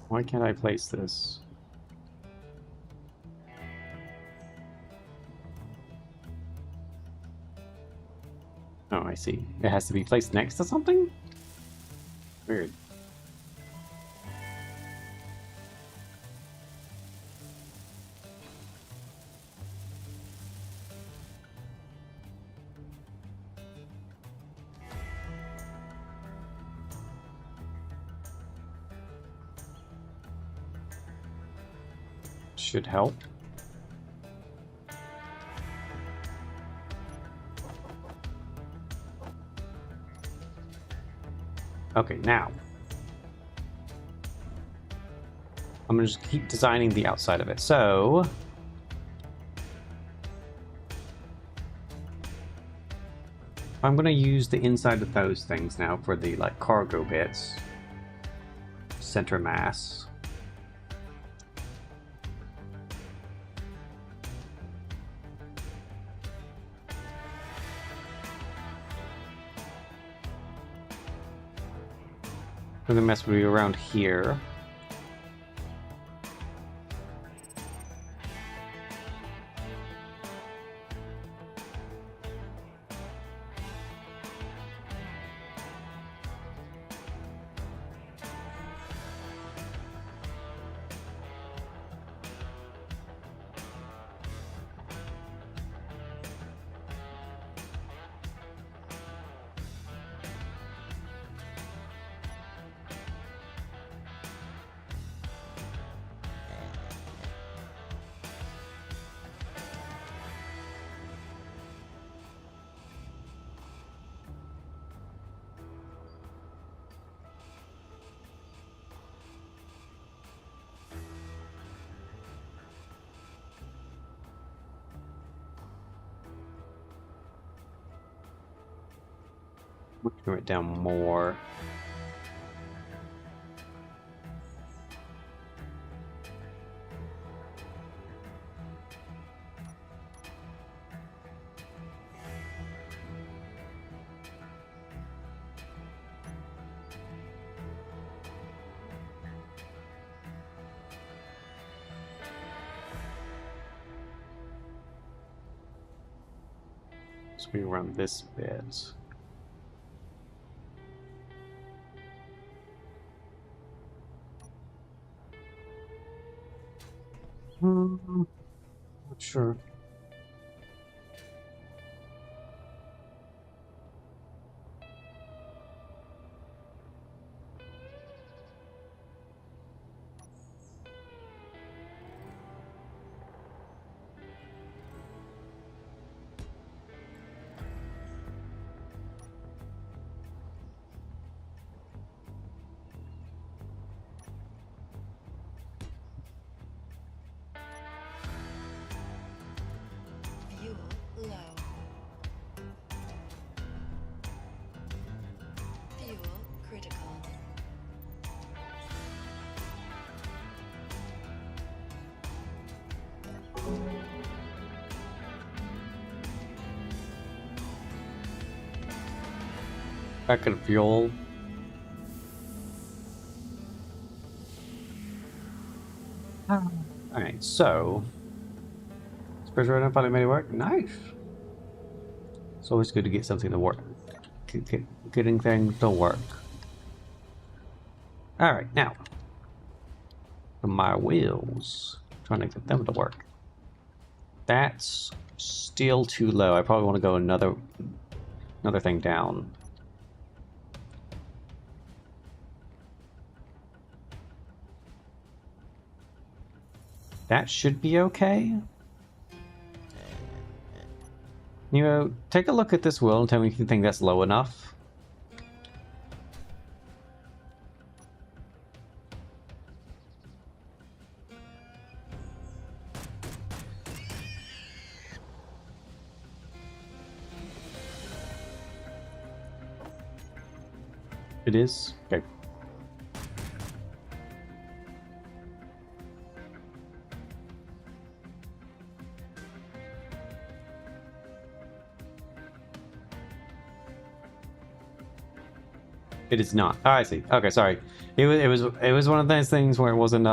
Why can't I place this? Oh, I see. It has to be placed next to something? Weird. Should help. Okay, now. I'm gonna just keep designing the outside of it. So I'm gonna use the inside of those things now for the like cargo bits. Center mass. For the mess will be around here. We can bring it down more. So we run this bit. Not sure.
Fuel low. Fuel critical.
Back in fuel. Alright, so pressure run finally made it work. Nice. It's always good to get something to work. Getting things to work. Alright, now. my wheels. Trying to get them to work. That's still too low. I probably want to go another thing down. That should be okay. You know, take a look at this wheel and tell me if you think that's low enough. It is? Okay. It is not. Oh, I see. Okay, sorry. It was one of those things where it wasn't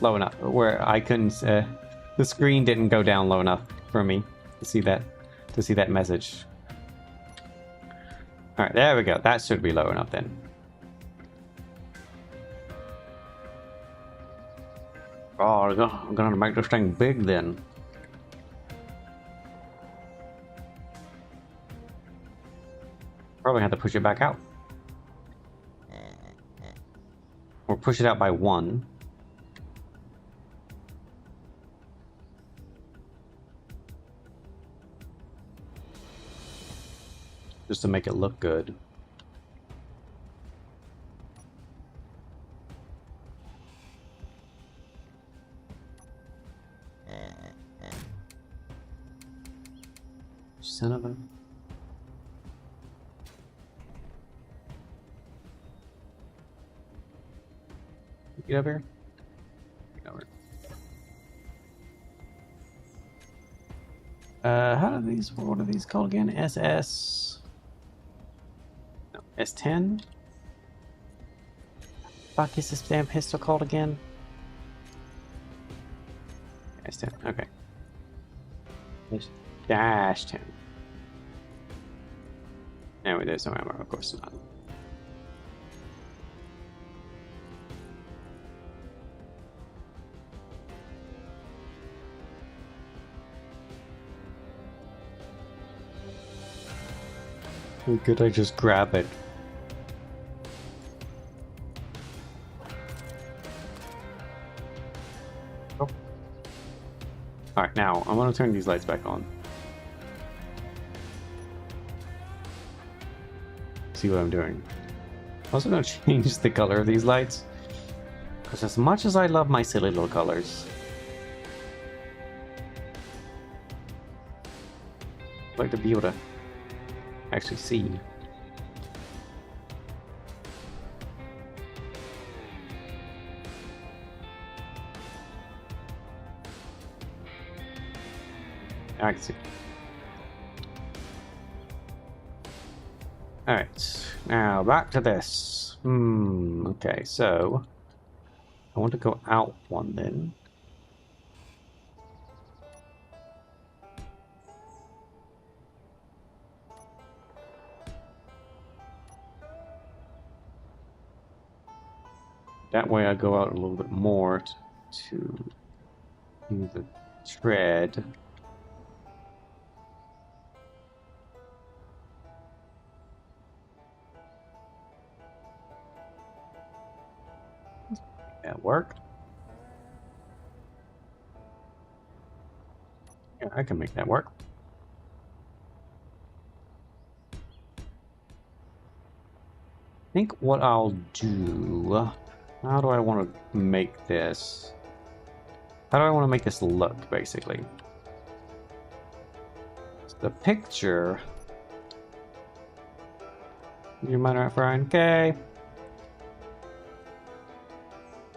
low enough, where I couldn't. The screen didn't go down low enough for me to see that message. All right, there we go. That should be low enough then. Oh, I'm gonna make this thing big then. Probably have to push it back out. Or push it out by 1. Just to make it look good. Son of a... Get over here. Get over. What are these called again? SS... No, S10? Fuck is this damn pistol called again? S10, okay. Dash 10. Anyway, there's no ammo, of course not. Could I just grab it? Oh. Alright, now I want to turn these lights back on. See what I'm doing. I'm also going to change the color of these lights. Because as much as I love my silly little colors, I'd like to be able to actually see. I can see. Alright, now back to this. Okay, so I want to go out 1 then. That way I go out a little bit more to use the tread. That work? Yeah, I can make that work. I think what I'll do... How do I want to make this? How do I want to make this look, basically? So the picture... You mind right, Brian? Okay.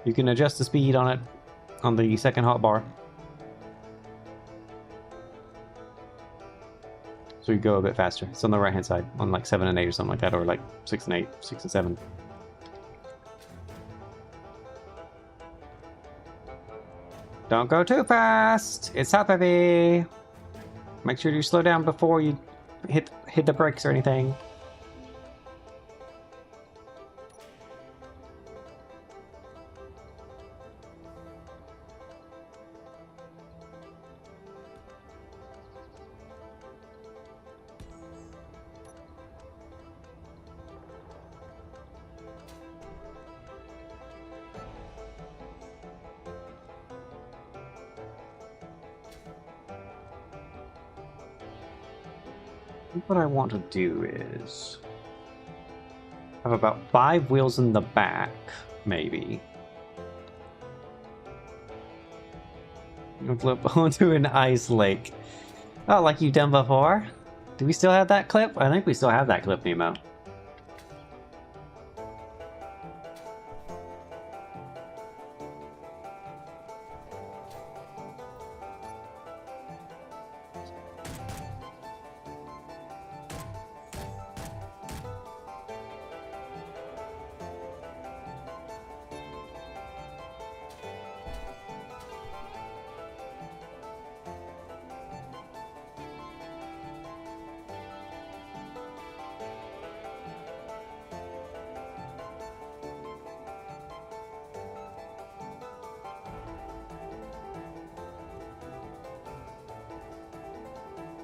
You can adjust the speed on it on the second hotbar. So you go a bit faster. It's on the right hand side, on like 7 and 8 or something like that, or like 6 and 8, 6 and 7. Don't go too fast. It's up heavy. Make sure you slow down before you hit the brakes or anything. What I want to do is have about 5 wheels in the back, maybe. And flip onto an ice lake. Oh, like you've done before? Do we still have that clip? I think we still have that clip, Nemo.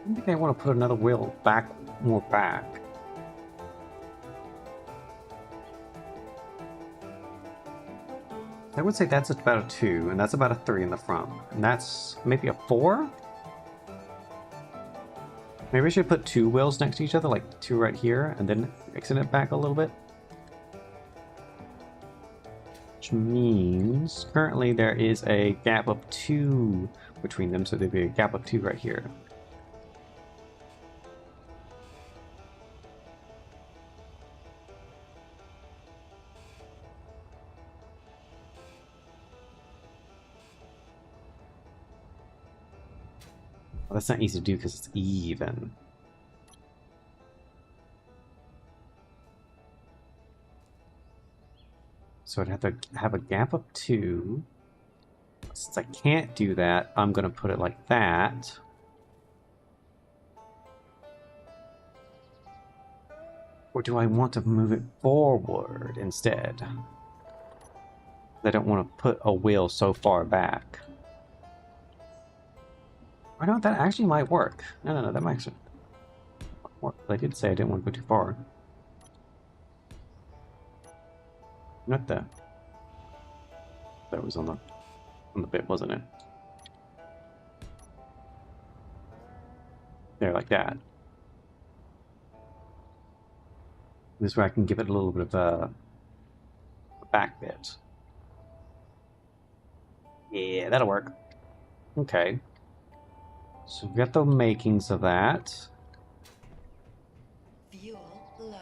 I think I want to put another wheel back, more back. I would say that's about a 2, and that's about a 3 in the front. And that's maybe a 4? Maybe I should put 2 wheels next to each other, like 2 right here, and then extend it back a little bit. Which means currently there is a gap of 2 between them, so there'd be a gap of 2 right here. Well, that's not easy to do because it's even. So I'd have to have a gap of 2. Since I can't do that, I'm going to put it like that. Or do I want to move it forward instead? I don't want to put a wheel so far back. I know that actually might work. No, that might actually work. I did say I didn't want to go too far. Not that. That was on the bit, wasn't it? There, like that. This way I can give it a little bit of a back bit. Yeah, that'll work. Okay. So we've got the makings of that.
Fuel low.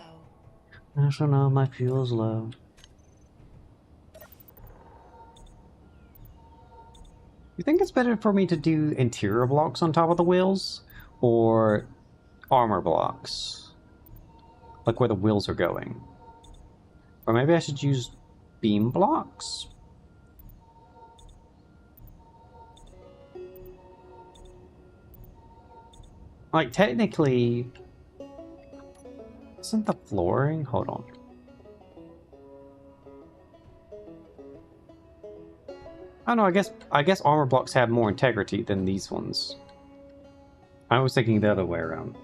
I don't know, my fuel's low. You think it's better for me to do interior blocks on top of the wheels? Or armor blocks? Like where the wheels are going? Or maybe I should use beam blocks? Like, technically... Isn't the flooring? Hold on. I don't know, I guess armor blocks have more integrity than these ones. I was thinking the other way around.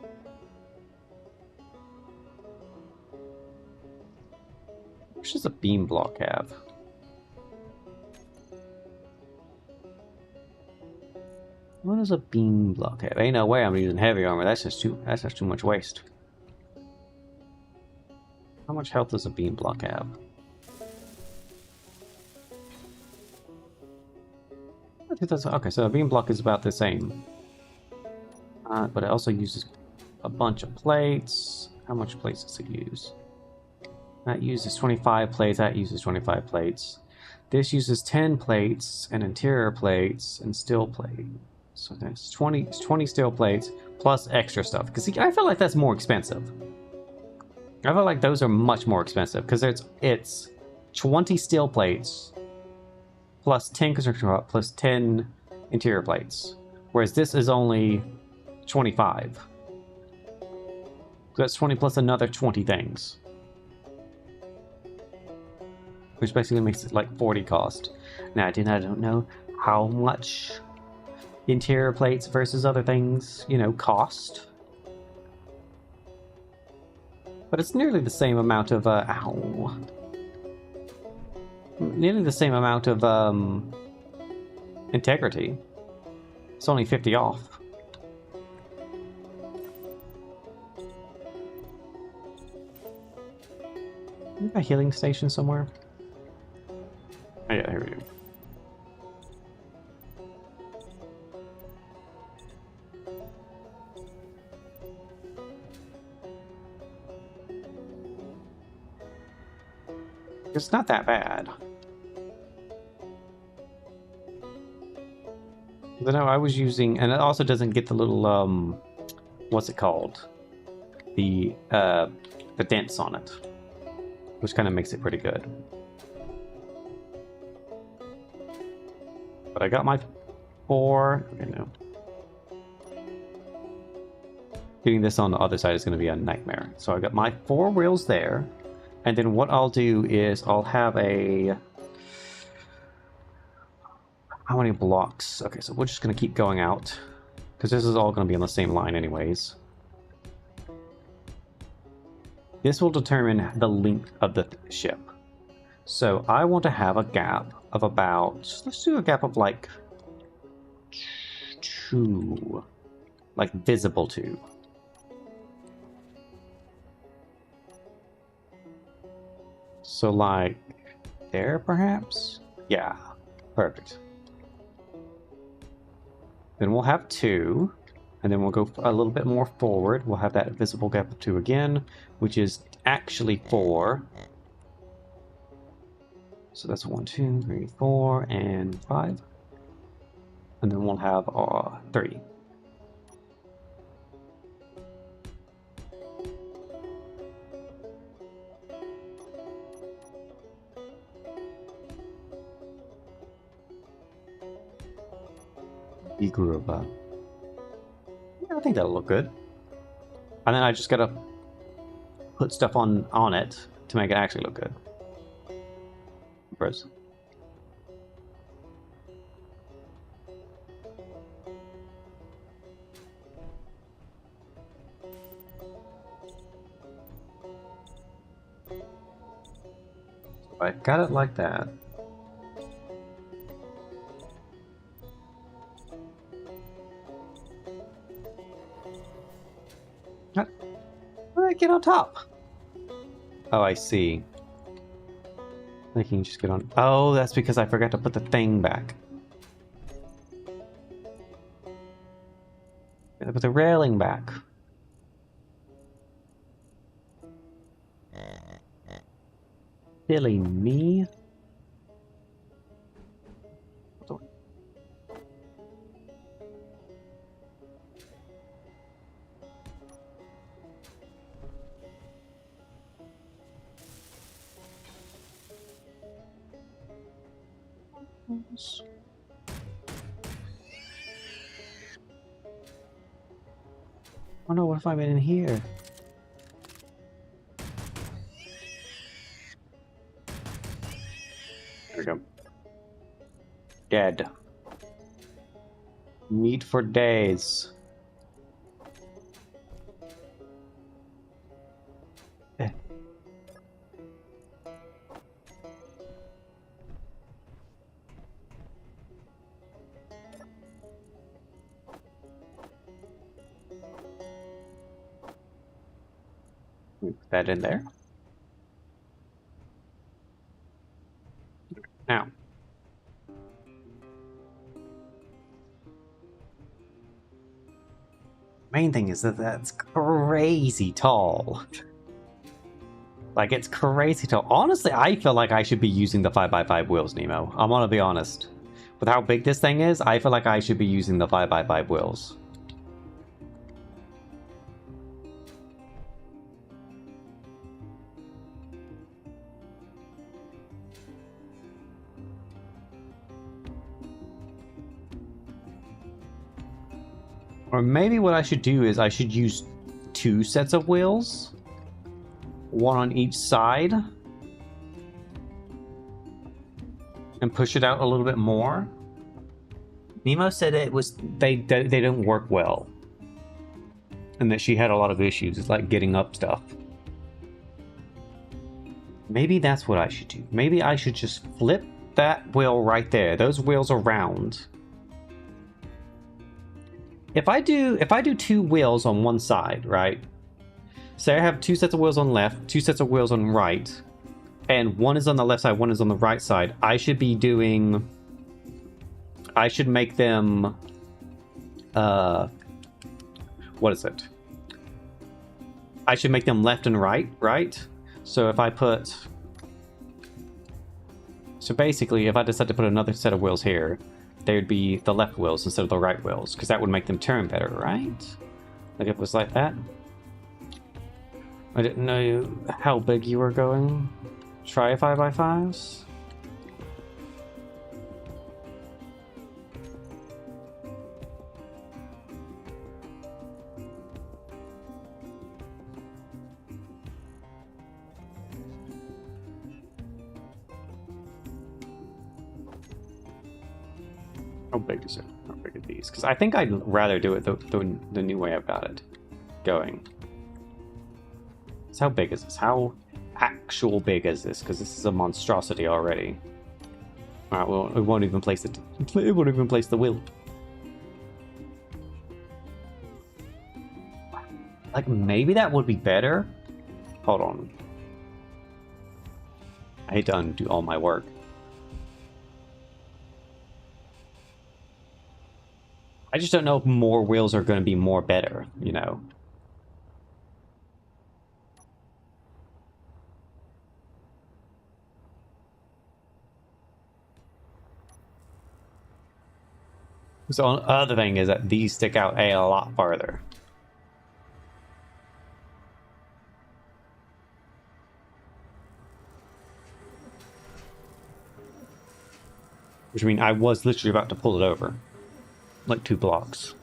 What does a beam block have? What does a beam block have? Ain't no way I'm using heavy armor. That's just too much waste. How much health does a beam block have? Okay, so a beam block is about the same. But it also uses a bunch of plates. How much plates does it use? That uses 25 plates, that uses 25 plates. This uses 10 plates, and interior plates, and steel plate. So that's 20 steel plates, plus extra stuff. Because I feel like that's more expensive. I feel like those are much more expensive, because it's 20 steel plates, plus 10 construction plus 10 interior plates. Whereas this is only 25. So that's 20 plus another 20 things. Which basically makes it like 40 cost. Now, I don't know how much interior plates versus other things, cost. But it's nearly the same amount of, nearly the same amount of, integrity. It's only 50 off. A healing station somewhere? Oh yeah, here we go. It's not that bad. But no, I was using, and it also doesn't get the little what's it called? The dents on it, which kind of makes it pretty good. But I got my 4. Okay, no. Getting this on the other side is going to be a nightmare. So I got my 4 wheels there. And then what I'll do is I'll have a... How many blocks? Okay, so we're just going to keep going out. Because this is all going to be on the same line anyways. This will determine the length of the ship. So I want to have a gap of about... Let's do a gap of like... 2. Like visible 2. So like there perhaps? Yeah, perfect. Then we'll have 2, and then we'll go a little bit more forward. We'll have that visible gap of 2 again, which is actually 4. So that's 1, 2, 3, 4, and 5. And then we'll have 3. BIIIIIG Rover. Yeah, I think that'll look good. And then I just gotta put stuff on it to make it actually look good. Bros. I got it like that. How did I get on top? Oh, I see. I can just get on. Oh, that's because I forgot to put the thing back. Gotta put the railing back. Silly me. Oh no, what if I'm in here? There we go. Dead. Meat for days. Eh. We put that in there. Now. Main thing is that that's crazy tall. Like, it's crazy tall. Honestly, I feel like I should be using the 5x5 wheels, Nemo. I'm gonna be honest. With how big this thing is, I feel like I should be using the 5x5 wheels. Or maybe what I should do is I should use 2 sets of wheels. 1 on each side. And push it out a little bit more. Nemo said it was they don't work well. And that she had a lot of issues. It's like getting up stuff. Maybe that's what I should do. Maybe I should just flip that wheel right there. Those wheels are round. If I do 2 wheels on one side, right? Say I have 2 sets of wheels on left, 2 sets of wheels on right. and one is on the left side, one is on the right side. I should be doing... I should make them... what is it? I should make them left and right, right? So if I put... So basically, if I decide to put another set of wheels here, they would be the left wheels instead of the right wheels, because that would make them turn better, right? Like if it was like that. I didn't know how big you were going. Try 5x5s? How big is it? How big are these? Because I think I'd rather do it the new way I've got it going. So how big is this? How actual big is this? Because this is a monstrosity already. Alright, well, it won't even place it. It won't even place the wheel. Like, maybe that would be better? Hold on. I hate to undo all my work. I just don't know if more wheels are going to be more better, you know? So the other thing is that these stick out a lot farther. Which I mean, I was literally about to pull it over. Like 2 blocks.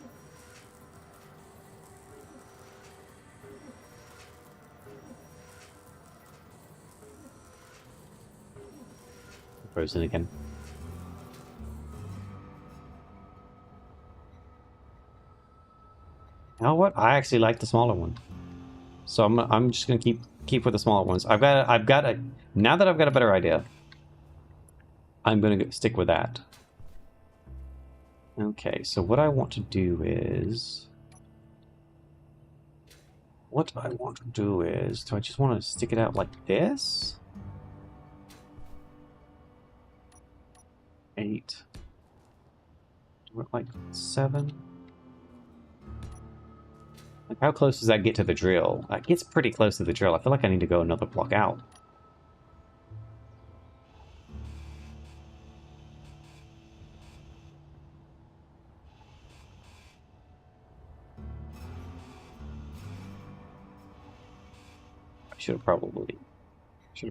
Frozen again. You know what? I actually like the smaller one, so I'm just gonna keep with the smaller ones. I've got a now that I've got a better idea. I'm gonna stick with that. Okay, so what I want to do is... do I just want to stick it out like this? 8. Like 7? Like, how close does that get to the drill? It gets pretty close to the drill. I feel like I need to go another block out. Should have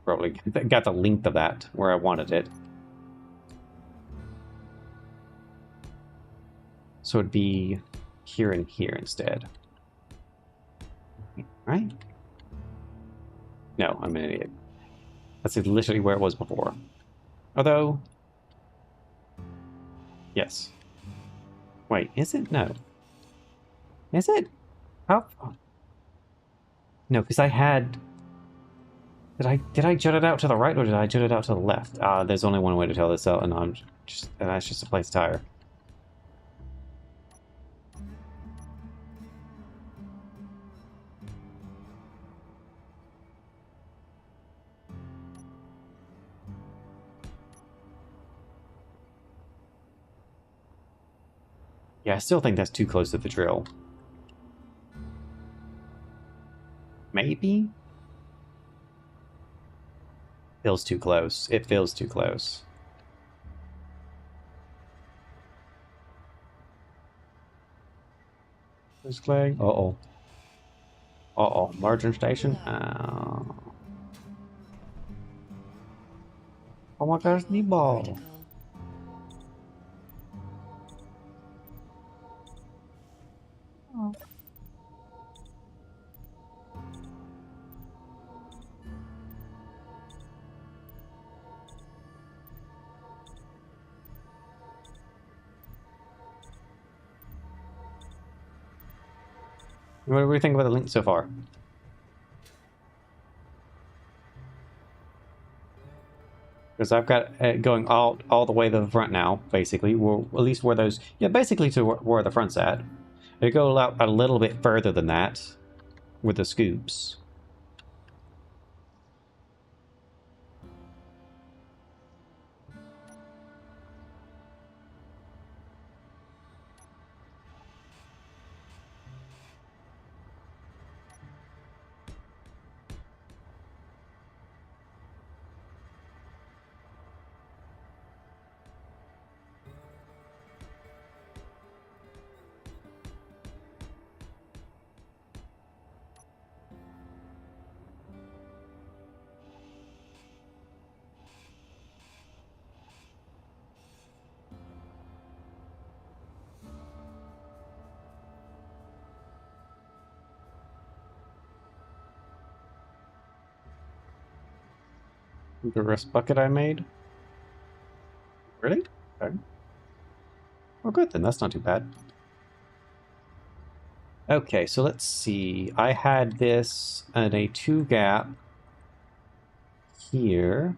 probably got the length of that where I wanted it. So it'd be here and here instead. Right? No, I'm an idiot. That's literally where it was before. Although... Yes. Wait, is it? No. Is it? How? No, because I had... Did I jut it out to the right or did I jut it out to the left? There's only one way to tell this out, and that's just a place tire. Yeah, I still think that's too close to the drill. Maybe? Feels too close. It feels too close. This flag. Uh-oh. Uh-oh. Merchant station. Oh my gosh, the ball.
Critical.
What do we think about the link so far? Because I've got it going all the way to the front now, basically. Well, at least where those... Yeah, basically to where the front's at. It goes out a little bit further than that with the scoops. The rust bucket I made? Really? Okay. Oh, good then. That's not too bad. Okay, so let's see. I had this at a 2 gap here.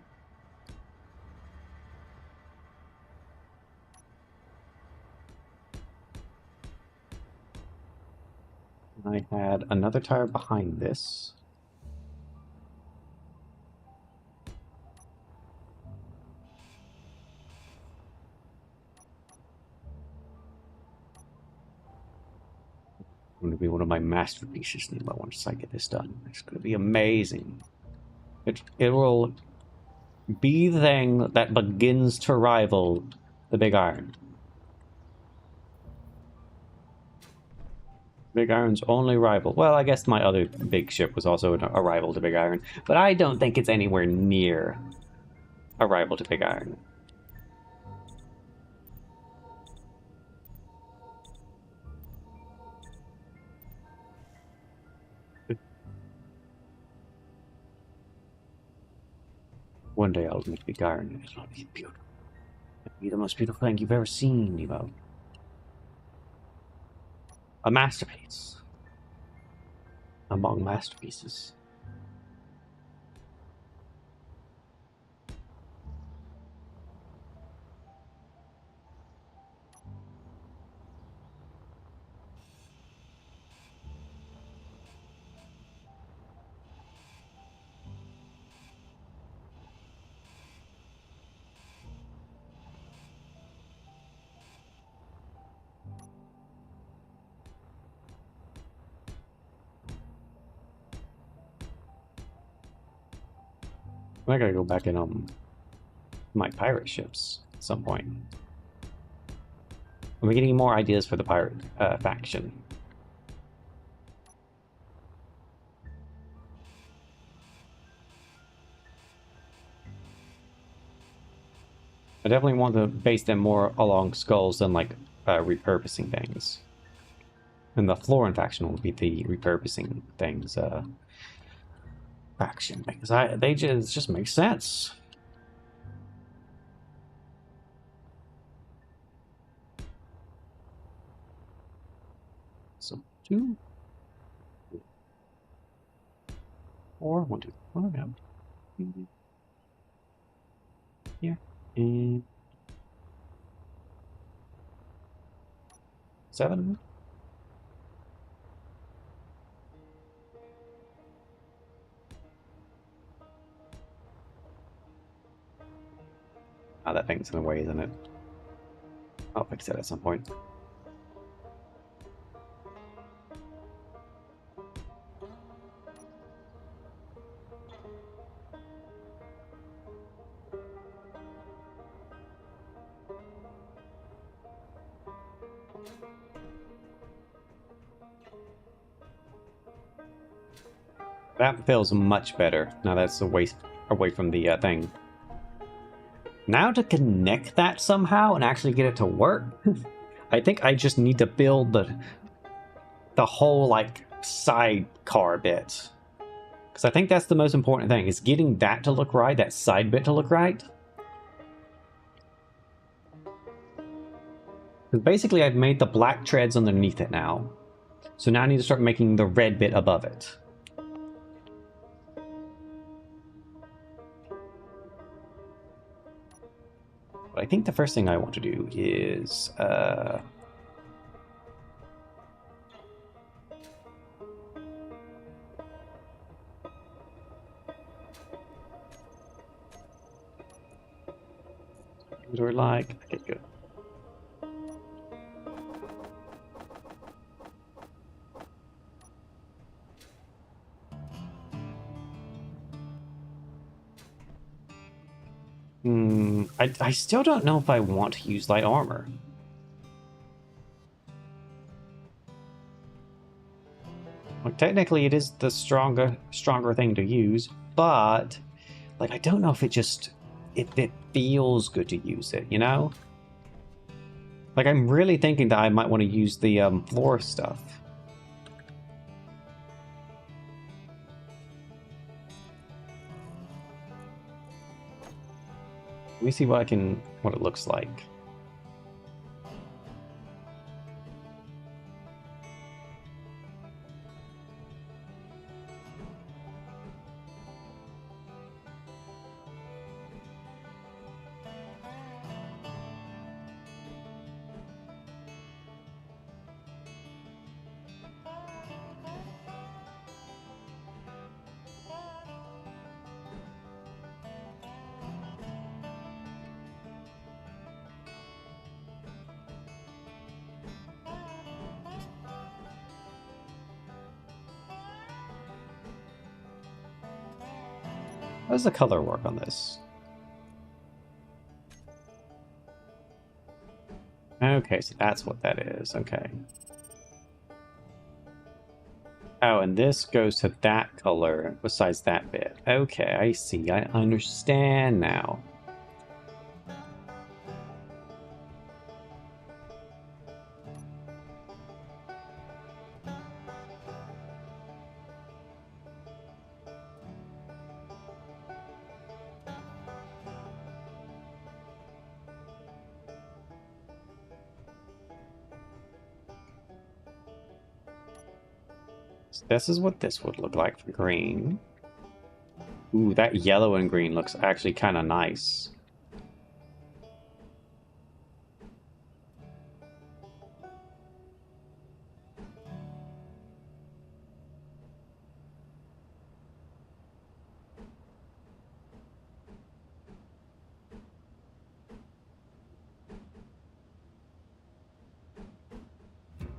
I had another tire behind this. Going to be one of my masterpieces once I get this done. It's going to be amazing. It will be the thing that begins to rival the Big Iron. Big Iron's only rival. Well, I guess my other big ship was also a rival to Big Iron, but I don't think it's anywhere near a rival to Big Iron. One day I'll meet Big Iron. It'll be beautiful. It'll be the most beautiful thing you've ever seen, Evo. A masterpiece. Among masterpieces. I gotta go back in my pirate ships at some point. Am I getting more ideas for the pirate faction? I definitely want to base them more along skulls than like repurposing things. And the Florin faction will be the repurposing things faction because they just make sense. So 2, 4, 1, 2, 1, here and 7. Ah, that thing's in the way, isn't it? I'll fix it at some point. That feels much better. Now that's away from the thing. Now to connect that somehow and actually get it to work, I think I just need to build the whole like sidecar bit. Because I think that's the most important thing, is getting that to look right, that side bit to look right. Because basically I've made the black treads underneath it now. So now I need to start making the red bit above it. But I think the first thing I want to do is or like, okay, good. I still don't know if I want to use light armor. Like, technically it is the stronger thing to use, but like I don't know if it feels good to use it, you know? Like I'm really thinking that I might want to use the floor stuff. Let me see what it looks like. How does the color work on this? Okay, so that's what that is. Okay. Oh, and this goes to that color besides that bit. Okay, I see. I understand now. So this is what this would look like for green. Ooh, that yellow and green looks actually kind of nice.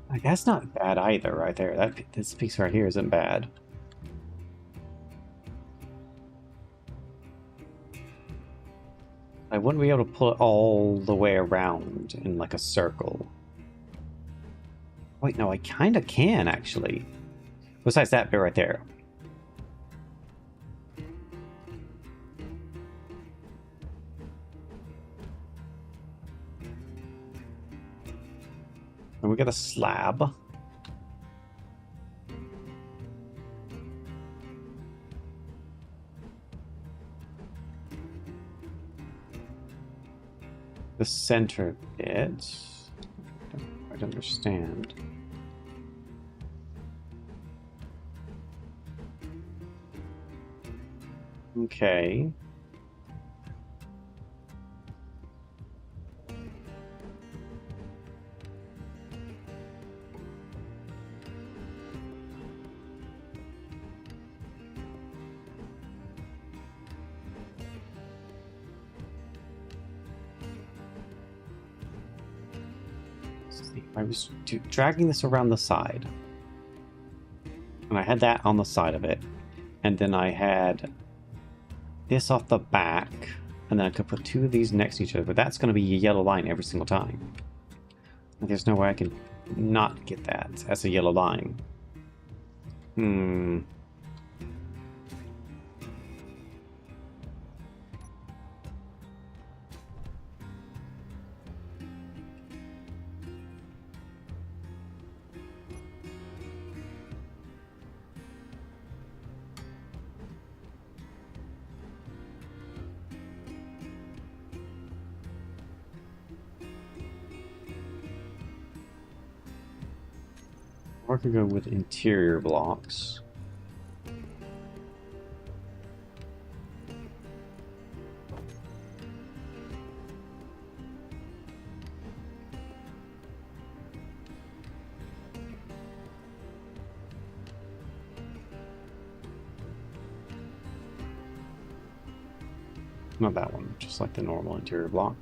Like, that's not bad either, right there. This piece right here isn't bad. I wouldn't be able to pull it all the way around in like a circle. Wait, no, I kind of can actually. Besides that bit right there. And we got a slab. The center bit. I don't understand. Okay. I was dragging this around the side. And I had that on the side of it. And then I had this off the back. And then I could put two of these next to each other. But that's going to be a yellow line every single time. And there's no way I can not get that as a yellow line. Hmm. Or I could go with interior blocks. Not that one, just like the normal interior block.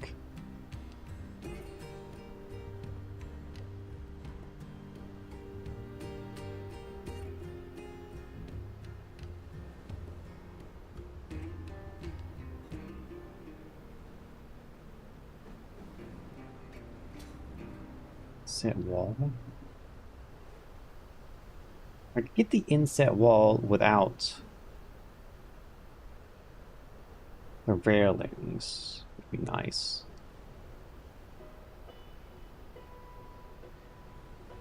Set wall. I could get the inset wall without the railings. Would be nice.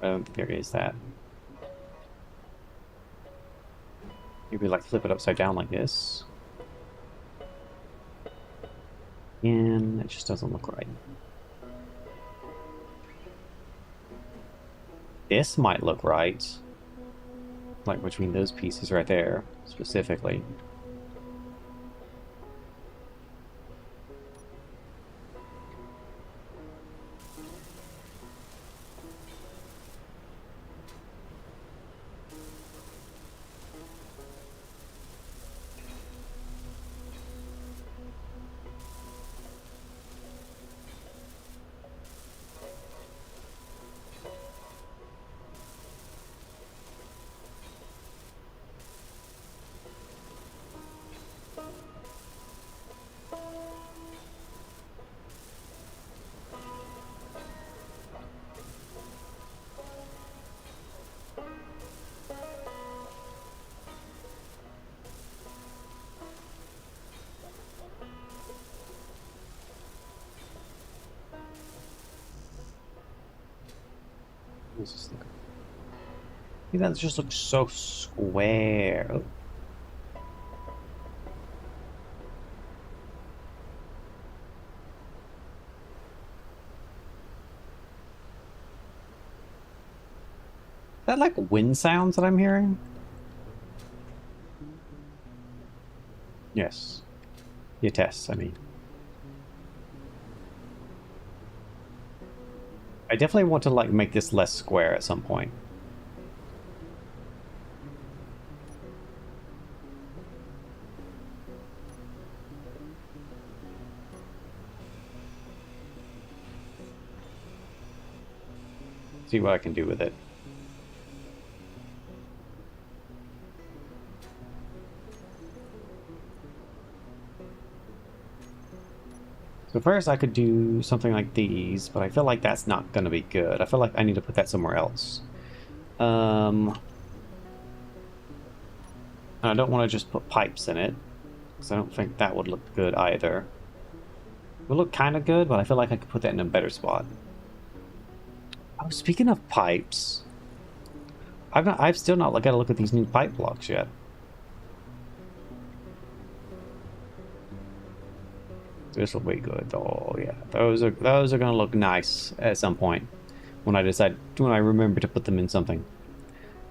I don't think there is that. Maybe like flip it upside down like this. And it just doesn't look right. This might look right. Like between those pieces right there, specifically. What's this look? See, that just looks so square. Oh. Is that like wind sounds that I'm hearing? Yes. Your tests, I mean. I definitely want to like make this less square at some point. See what I can do with it. So first I could do something like these, but I feel like that's not going to be good. I feel like I need to put that somewhere else. I don't want to just put pipes in it, because I don't think that would look good either. It would look kind of good, but I feel like I could put that in a better spot. Oh, speaking of pipes, I've still not got to look at these new pipe blocks yet. This will be good. Oh yeah, those are gonna look nice at some point when I remember to put them in something.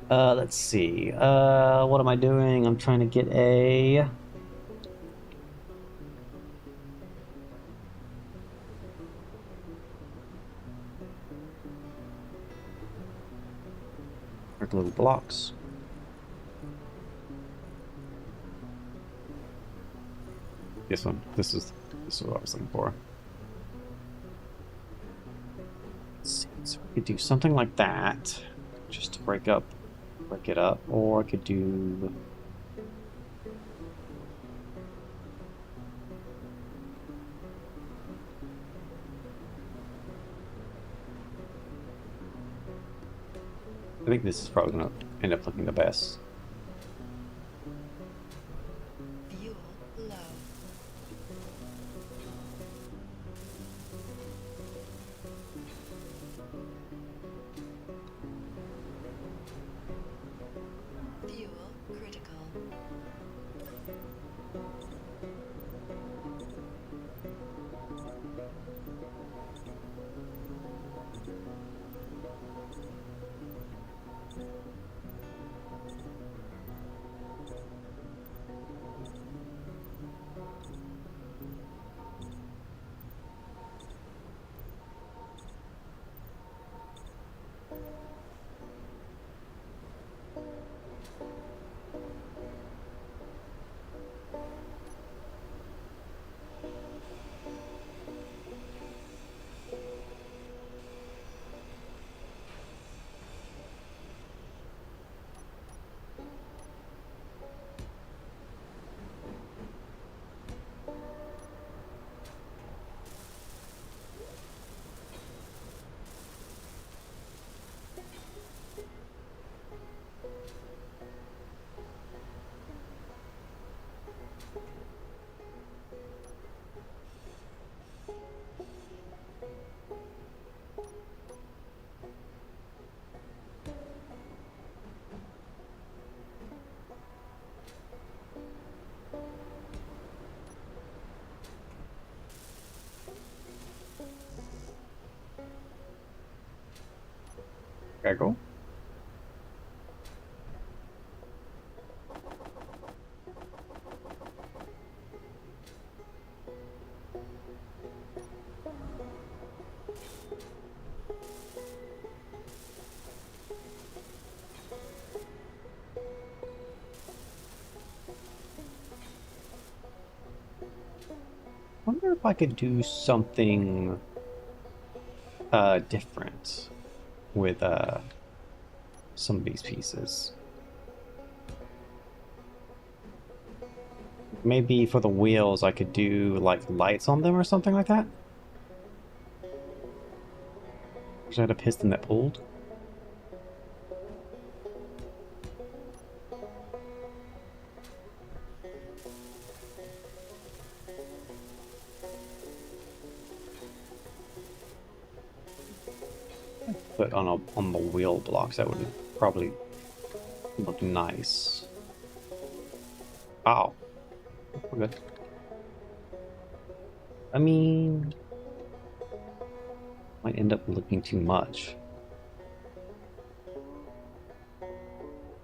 Let's see. What am I doing? I'm trying to get a. Little blocks. This one. This is what I was looking for. Let's see. So I could do something like that, just to break it up, or I could do. I think this is probably gonna end up looking the best.
Fuel low. Fuel critical.
Okay, cool. Wonder if I could do something different with some of these pieces. Maybe for the wheels I could do like lights on them or something like that. Because I had a piston that pulled. But on the wheel blocks that would probably look nice. Oh, we're good. I mean, might end up looking too much.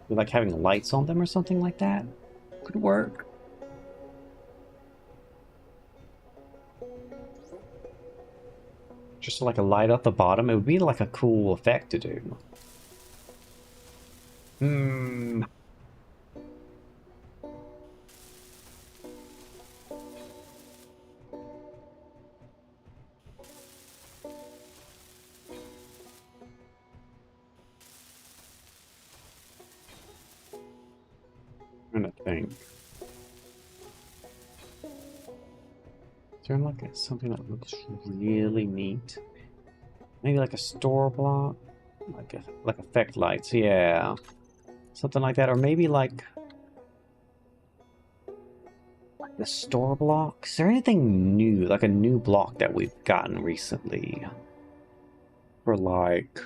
Like having lights on them or something like that could work. Just like a light at the bottom, it would be like a cool effect to do. Hmm. I'm trying to think. Is there like something that looks really neat? Maybe like a store block, like effect lights, yeah, something like that, or maybe like the store block. Is there anything new, like a new block that we've gotten recently, for like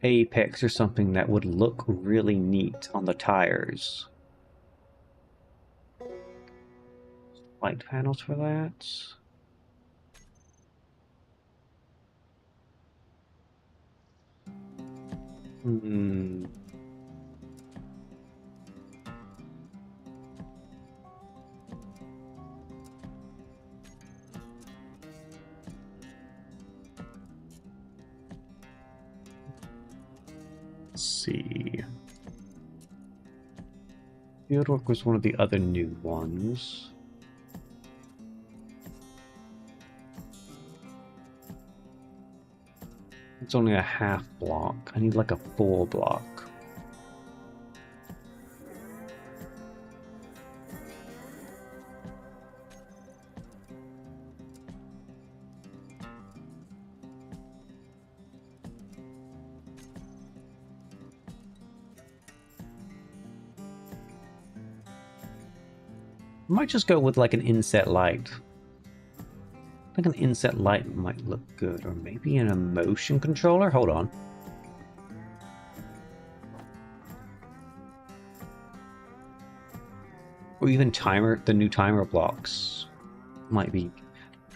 Apex or something that would look really neat on the tires? Light panels for that. Hmm. Let's see. Fieldwork was one of the other new ones. It's only a half block. I need like a full block. I might just go with like an inset light. I think an inset light might look good, or maybe in a motion controller. Hold on. Or even timer, the new timer blocks might be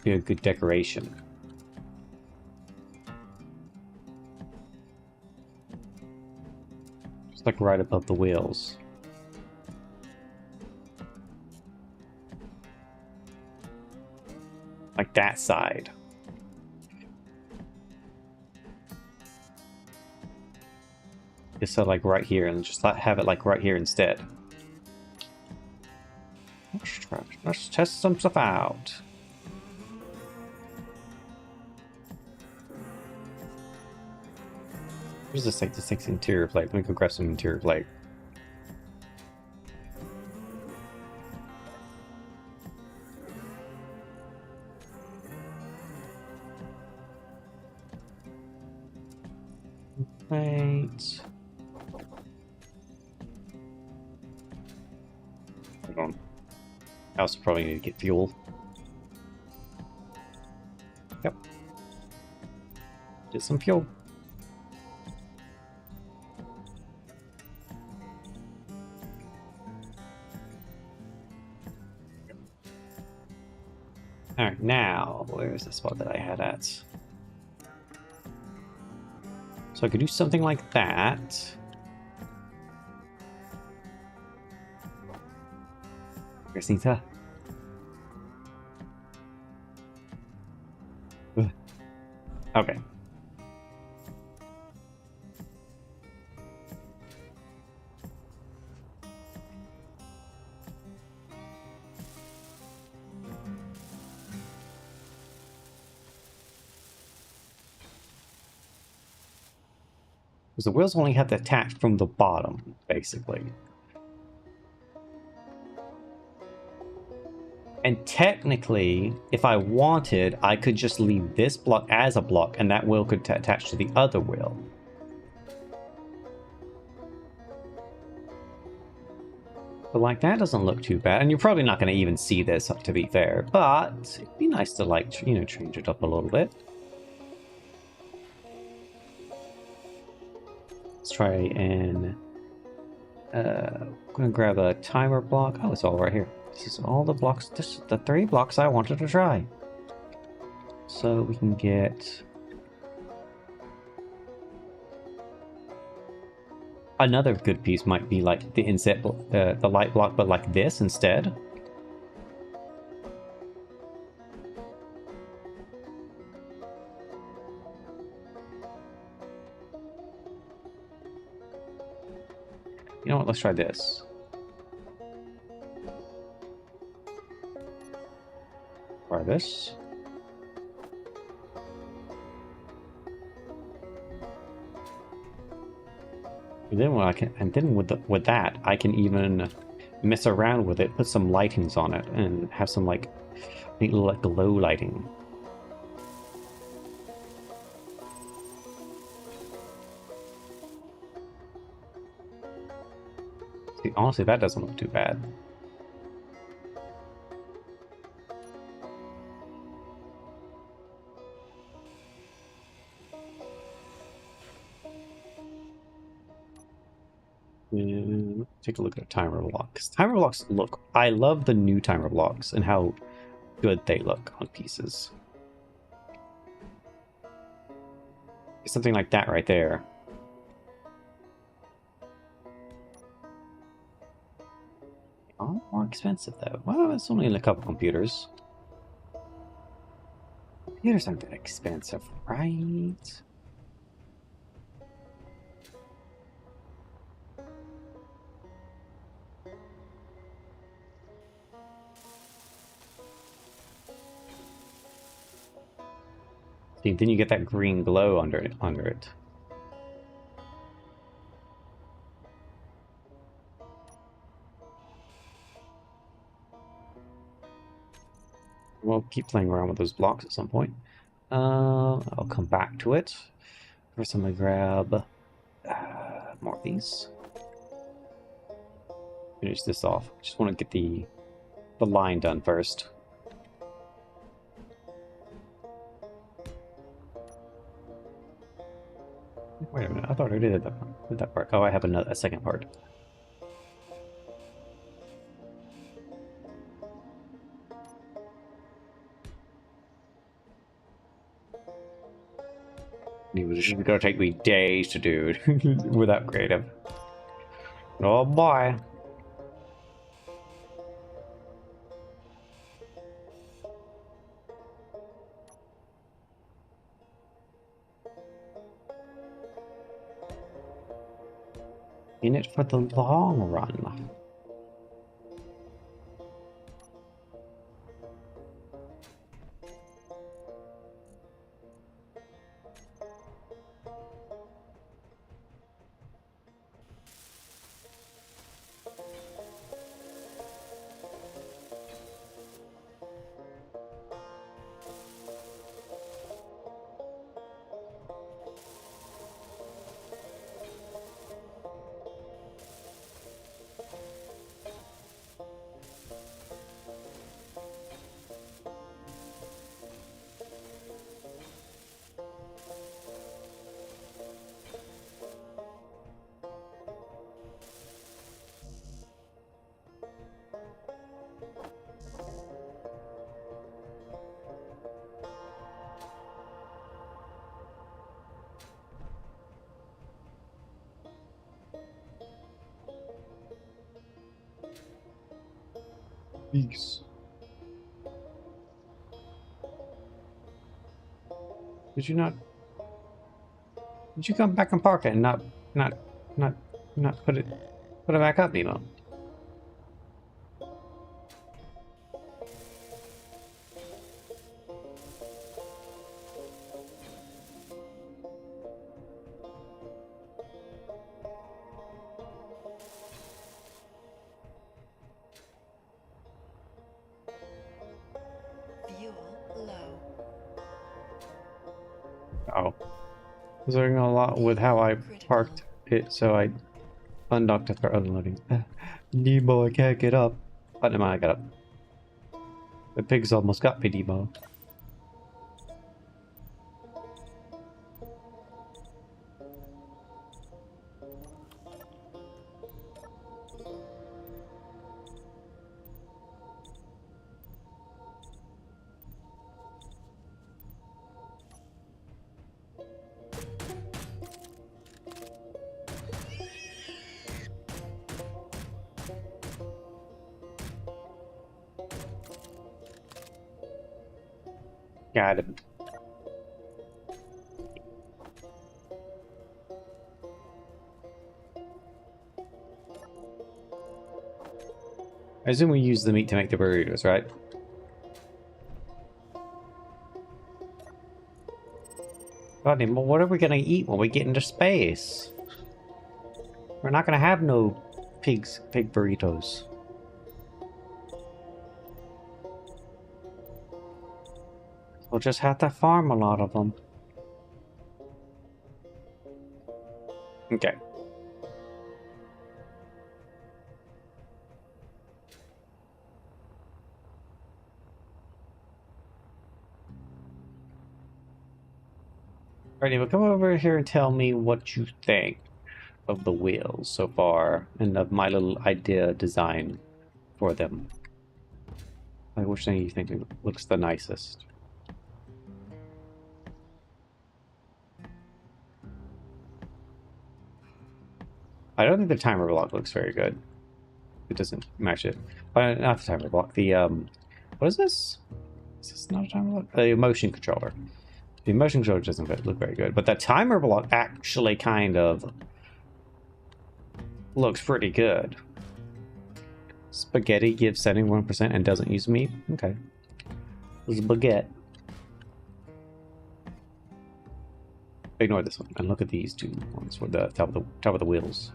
a good decoration. Just like right above the wheels. Like that side. Just so like right here, and just have it like right here instead. Let's test some stuff out. What does this say? This takes interior plate. Let me go grab some interior plate. Plate. Hold on. I also probably need to get fuel. Yep. Get some fuel. Alright, now, where's the spot that I had at? So I could do something like that. Rosita. Okay. Because the wheels only have to attach from the bottom, basically. And technically, if I wanted, I could just leave this block as a block, and that wheel could attach to the other wheel. But like, that doesn't look too bad. And you're probably not going to even see this, to be fair. But it'd be nice to, like, you know, change it up a little bit. Let's try and... I'm going to grab a timer block. Oh, it's all right here. This is all the blocks. This is the 3 blocks I wanted to try. So we can get... Another good piece might be like the inset, the light block, but like this instead. You know what? Let's try this. Try this. And then what I can, and then with that, I can even mess around with it, put some lightings on it, and have some like neat little like glow lighting. See, honestly, that doesn't look too bad. And take a look at a timer block. 'Cause timer blocks look, I love the new timer blocks and how good they look on pieces. Something like that right there. Oh, more expensive though. Well, it's only in a couple computers. Computers aren't that expensive, right? See, then you get that green glow under it. We'll keep playing around with those blocks at some point. I'll come back to it. First, I'm gonna grab more of these. Finish this off. Just want to get the line done first. Wait a minute, I thought I did that part. Oh, I have a second part. It was just gonna take me days to do it without creative. Oh boy. In it for the long run. Peace. Did you not? Did you come back and park it and not, not, not put it back up, Nemo?
Fuel low.
Oh, I was doing a lot with how I parked it, so I undocked after unloading. Nemo, I can't get up. But never mind, I got up. The pigs almost got me, Nemo. Got him. I assume we use the meat to make the burritos, right? God, Nemo, what are we gonna eat when we get into space? We're not gonna have no pig burritos. We'll just have to farm a lot of them. Okay. Alrighty, well, come over here and tell me what you think of the wheels so far and of my little idea design for them. Like, which thing you think looks the nicest? I don't think the timer block looks very good. It doesn't match it. Not the timer block. The what is this? Is this not a timer block? The motion controller. The motion controller doesn't look very good, but the timer block actually kind of looks pretty good. Spaghetti gives 71% and doesn't use meat. Okay, there's a baguette. Ignore this one and look at these two ones with the top of the wheels.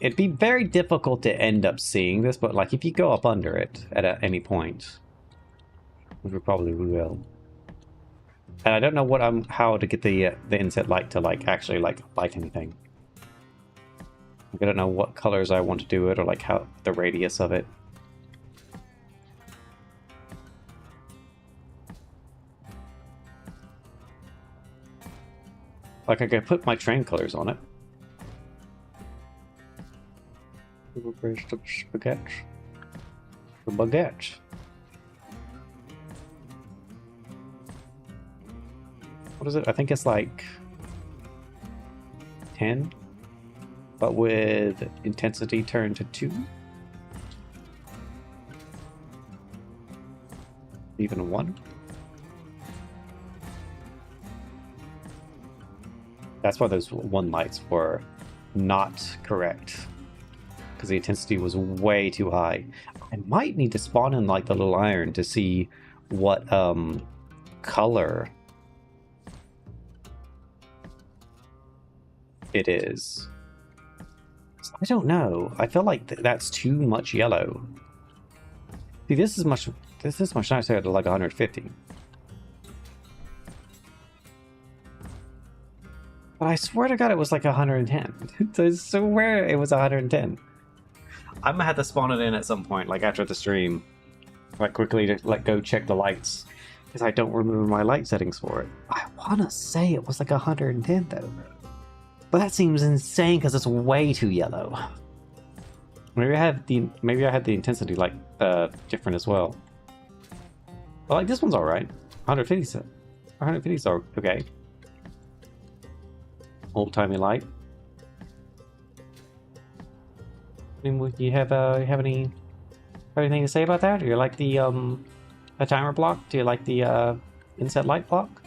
It'd be very difficult to end up seeing this, but like if you go up under it at any point, which we probably will. And I don't know how to get the inset light to actually light anything. I don't know what colors I want to do it or like how the radius of it. Like I could put my train colors on it. Where's the baguette? The baguette. What is it? I think it's like 10, but with intensity turned to 2. Even a 1. That's why those 1 lights were not correct. Because the intensity was way too high. I might need to spawn in like the little iron to see what color it is. I don't know. I feel like that's too much yellow. See, this is much nicer at like 150. But I swear to God it was like 110. I swear it was 110. I'm gonna have to spawn it in at some point, like after the stream. Like quickly to go check the lights. Because I don't remember my light settings for it. I wanna say it was like 110 though. But that seems insane because it's way too yellow. Maybe I had the intensity different as well. But like this one's alright. 150 is okay. Old-timey light. I mean, you have any Anything to say about that? Do you like the timer block? Do you like the inset light block?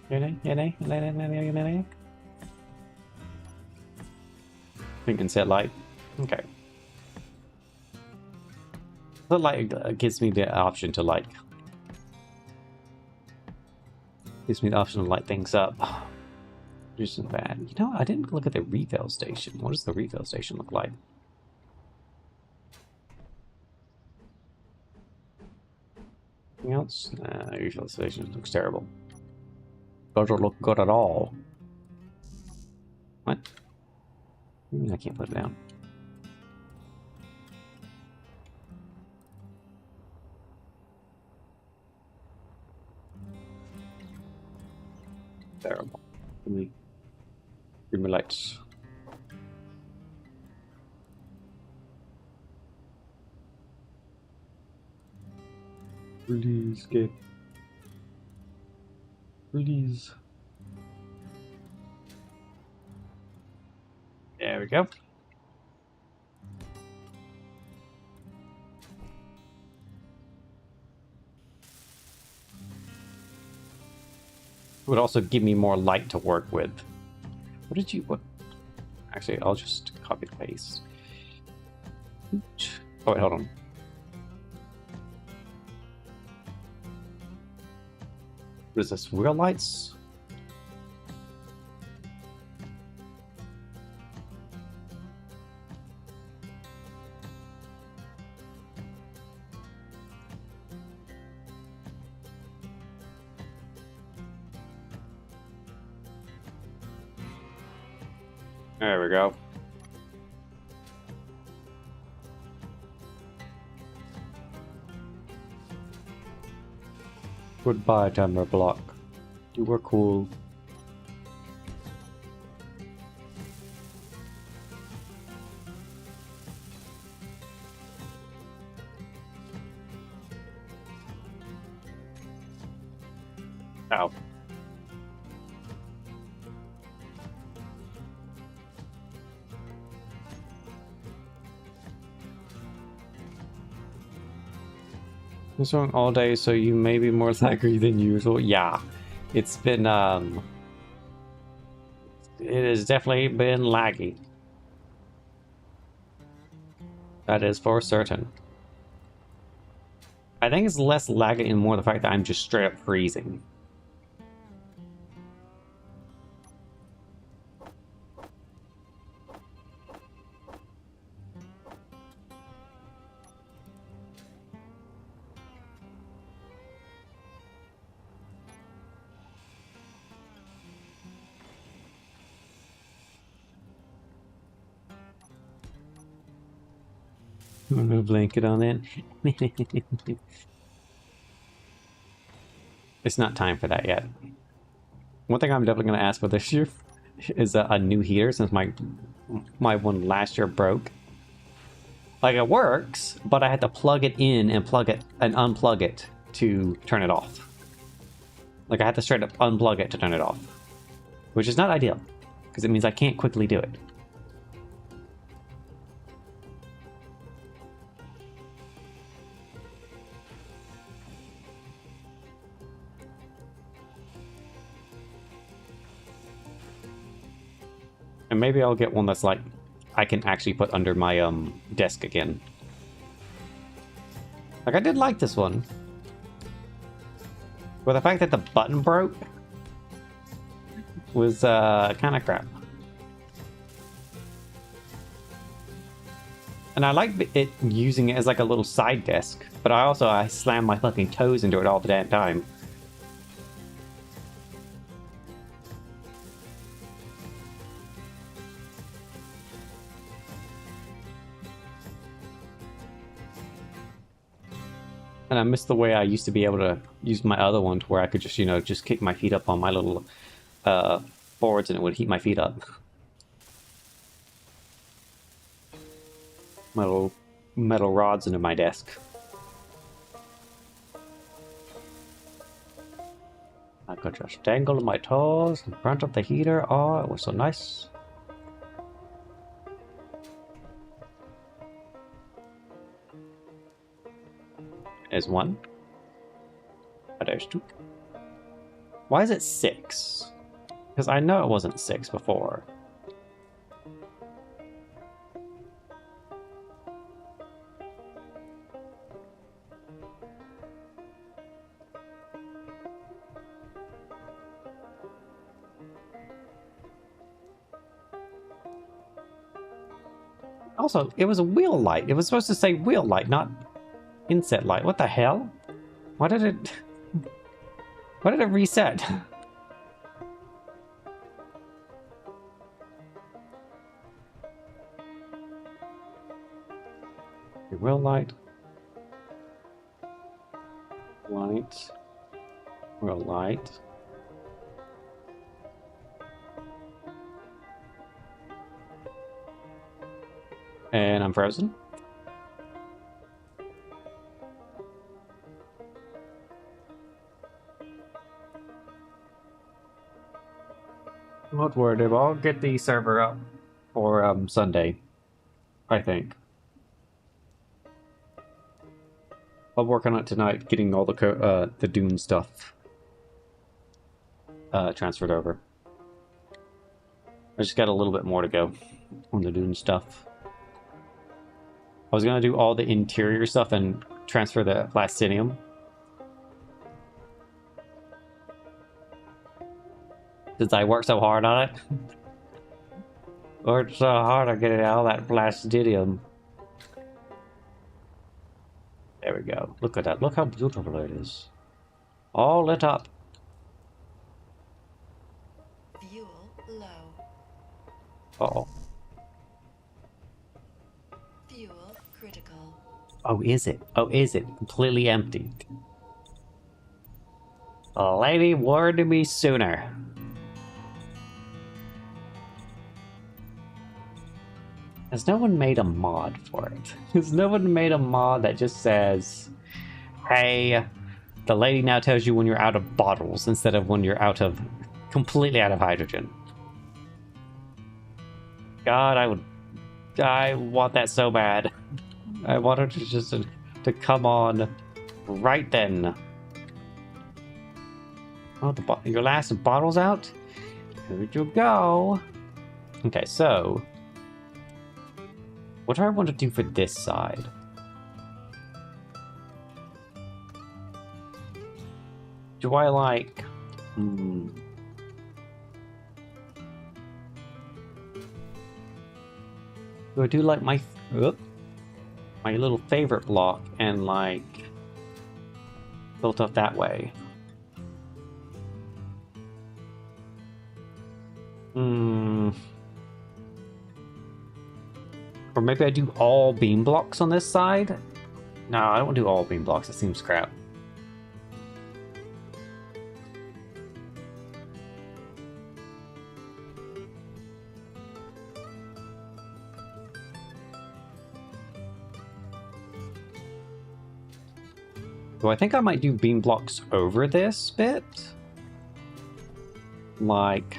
Pink inset light. Okay. The light gives me the option to like. Gives me the option to light things up. Which isn't bad. You know, I didn't look at the refill station. What does the refill station look like? Anything else? Nah, refill station looks terrible. Doesn't look good at all. What? I can't put it down. Terrible. Give me lights. Please, get. Please. There we go. It would also give me more light to work with. What did you... what? Actually, I'll just copy the paste. Oh, wait, hold on. What is this? Wheel lights? There we go. Goodbye, timer block. You were cool. Ow. Been sewing all day, so you may be more laggy than usual. Yeah, it's been it has definitely been laggy. That is for certain. I think it's less laggy and more the fact that I'm just straight up freezing. No blanket on it. It's not time for that yet. One thing I'm definitely going to ask for this year is a new heater, since my one last year broke. Like, it works, but I had to plug it in and plug it and unplug it to turn it off. Like, I had to straight up unplug it to turn it off, which is not ideal because it means I can't quickly do it. And maybe I'll get one that's like I can actually put under my desk again. Like, I did like this one. But the fact that the button broke was kind of crap. And I like it using it as like a little side desk, but I slam my fucking toes into it all the damn time. And I miss the way I used to be able to use my other one to where I could just, you know, just kick my feet up on my little boards and it would heat my feet up. My little metal rods into my desk. I could just dangle my toes in front of the heater. Oh, it was so nice. There's one. Oh, there's two. Why is it 6? Because I know it wasn't 6 before. Also, it was a wheel light. It was supposed to say wheel light, not inset light. What the hell? Why did it... Why did it reset? Wheel light. Light. Wheel light. And I'm frozen. Don't worry, Dave. I'll get the server up for Sunday, I think. I'll work on it tonight, getting all the Dune stuff transferred over. I just got a little bit more to go on the Dune stuff. I was gonna do all the interior stuff and transfer the Plastinium. Since I worked so hard on it. Worked so hard on getting all that Plastinium. There we go. Look at that. Look how beautiful it is. All lit up.
Fuel low.
Uh-oh.
Fuel critical.
Oh, is it? Oh, is it? Completely emptied. Lady, warned me sooner. Has no one made a mod for it? Has no one made a mod that just says, hey, the lady now tells you when you're out of bottles instead of when you're completely out of hydrogen? God, I want that so bad. I want her to just to come on right then. Oh, your last bottle's out? Here you go. Okay, so what do I want to do for this side? Do I like... Do I do like my little favorite block and like built up that way? Or maybe I do all beam blocks on this side? No, I don't want to do all beam blocks. It seems crap. So I think I might do beam blocks over this bit. Like...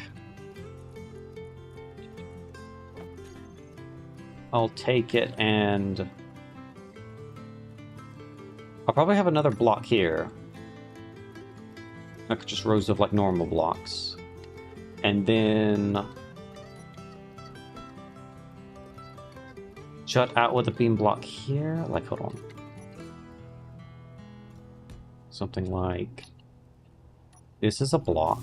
I'll take it and... I'll probably have another block here. Like just rows of like normal blocks. And then... Shut out with a beam block here. Like, hold on. Something like... This is a block.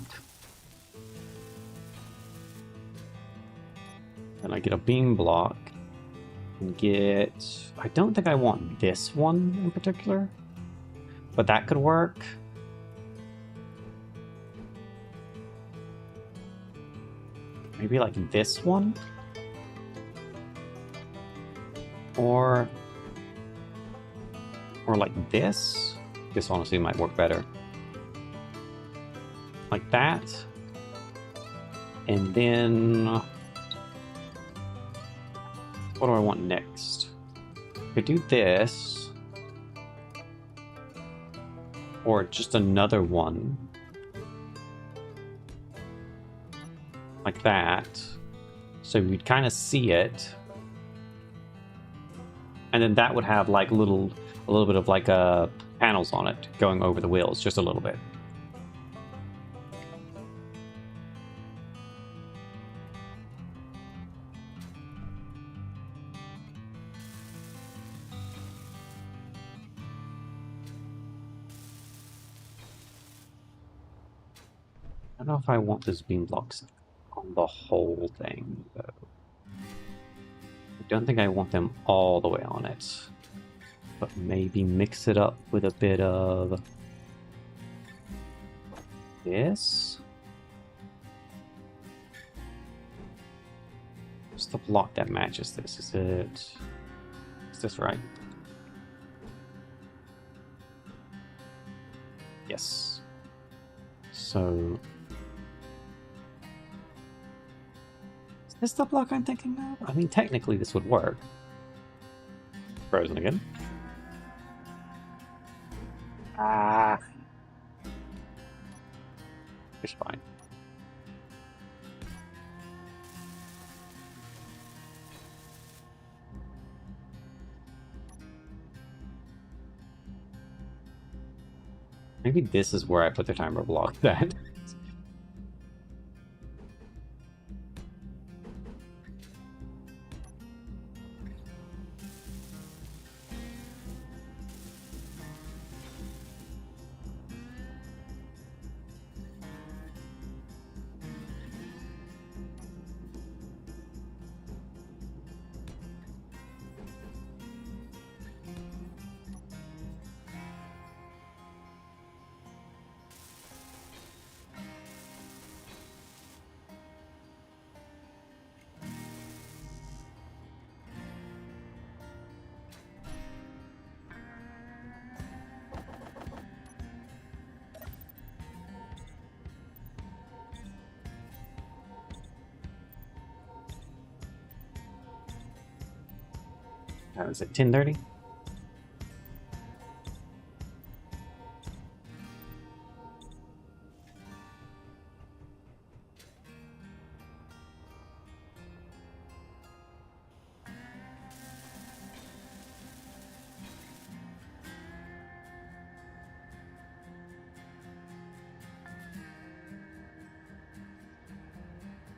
And I get a beam block. And get... I don't think I want this one in particular. But that could work. Maybe like this one? Or like this? This honestly might work better. Like that. And then... What do I want next? I could do this. Or just another one. Like that. So you'd kind of see it. And then that would have like a little bit of like a panels on it going over the wheels just a little bit. I don't know if I want those beam blocks on the whole thing, though. I don't think I want them all the way on it. But maybe mix it up with a bit of this. What's the block that matches this? Is this right? Yes. So is this the block I'm thinking of? I mean, technically this would work. Frozen again. Ah. It's fine. Maybe this is where I put the timer block then. That was at 10:30.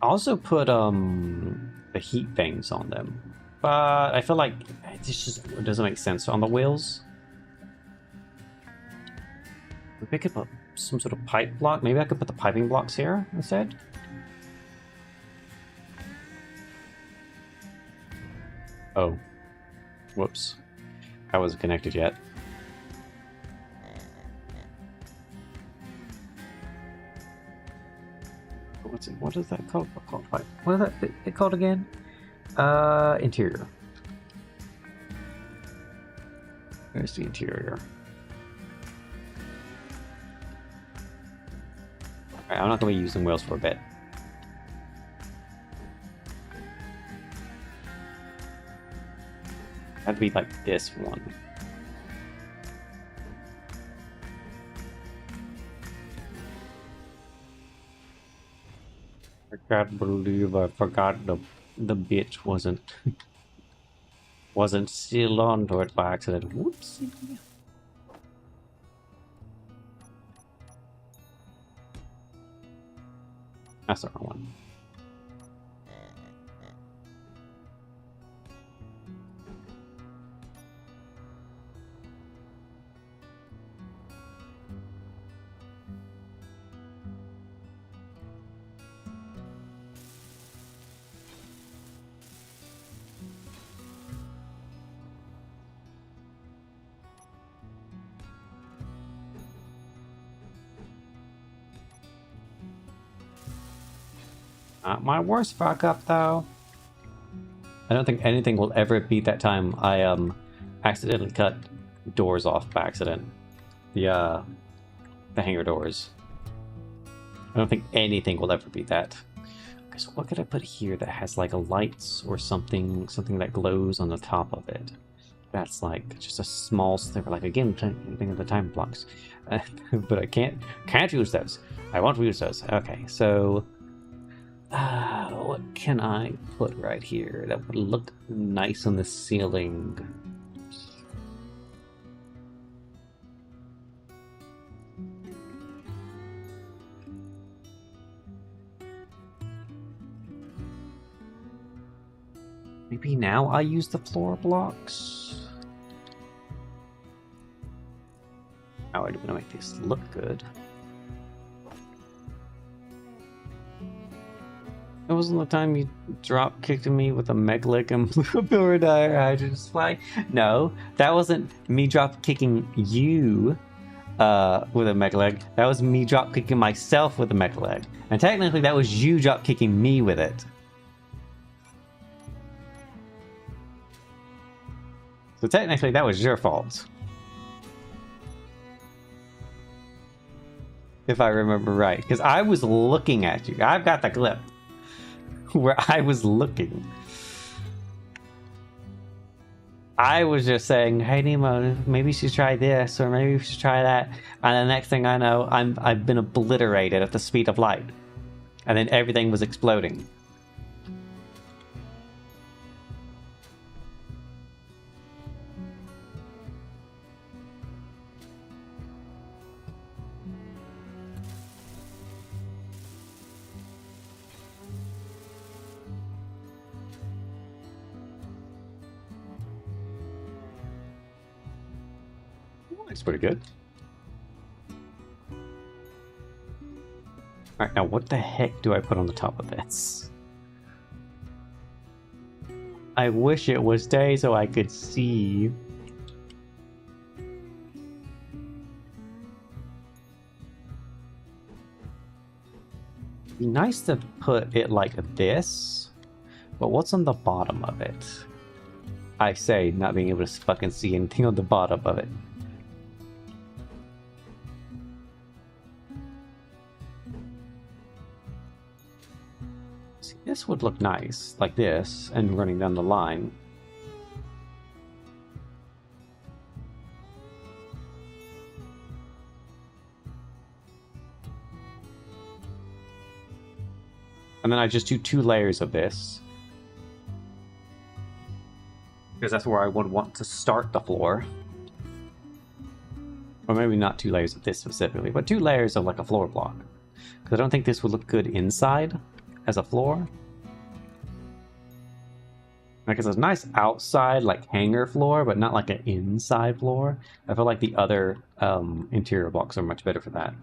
I also put the heat things on them, but I feel like it just doesn't make sense on the wheels. Maybe I could put some sort of pipe block. Maybe I could put the piping blocks here instead. Oh, whoops! I wasn't connected yet. What's it? What is that called? What is that it called again? Interior. There's the interior. Alright, I'm not going to be using wheels for a bit. That'd be like this one. I can't believe I forgot the bitch wasn't sealed onto it by accident. Whoopsie. That's the wrong one. Not my worst fuck up though. I don't think anything will ever beat that time I accidentally cut doors off by accident. The hangar doors. I don't think anything will ever beat that. Okay, so what could I put here that has like a lights or something that glows on the top of it? That's like just a small sliver, like again, thinking of the time blocks. But I can't use those. I want to use those. Okay, so what can I put right here that would look nice on the ceiling? Maybe now I use the floor blocks. How are we going to make this look good? It wasn't the time you drop kicked me with a meg leg and blew up your entire hydrogen fly. No, that wasn't me drop kicking you with a meg leg. That was me drop kicking myself with a meg leg. And technically that was you drop kicking me with it. So technically that was your fault. If I remember right. Because I was looking at you. I've got the clip where I was looking. I was just saying, hey Nemo, maybe you should try this, or maybe you should try that. And the next thing I know, I've been obliterated at the speed of light. And then everything was exploding. Looks pretty good. Alright, now what the heck do I put on the top of this? I wish it was day so I could see. Be nice to put it like this, but what's on the bottom of it? I say, not being able to fucking see anything on the bottom of it. See, this would look nice, like this, and running down the line. And then I just do 2 layers of this. Because that's where I would want to start the floor. Or maybe not 2 layers of this specifically, but 2 layers of like a floor block. Because I don't think this would look good inside as a floor. Like it's a nice outside like hanger floor, but not like an inside floor. I feel like the other interior blocks are much better for that.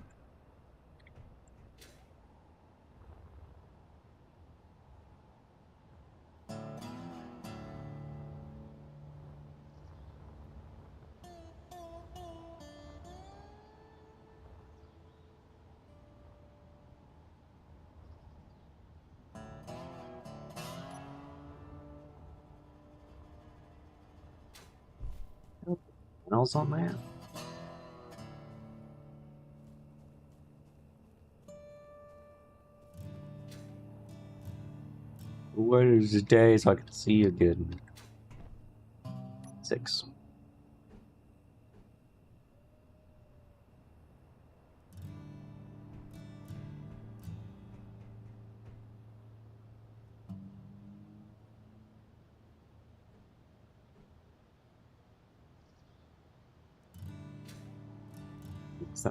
Panels on that. What is the day so I can see you again? 6.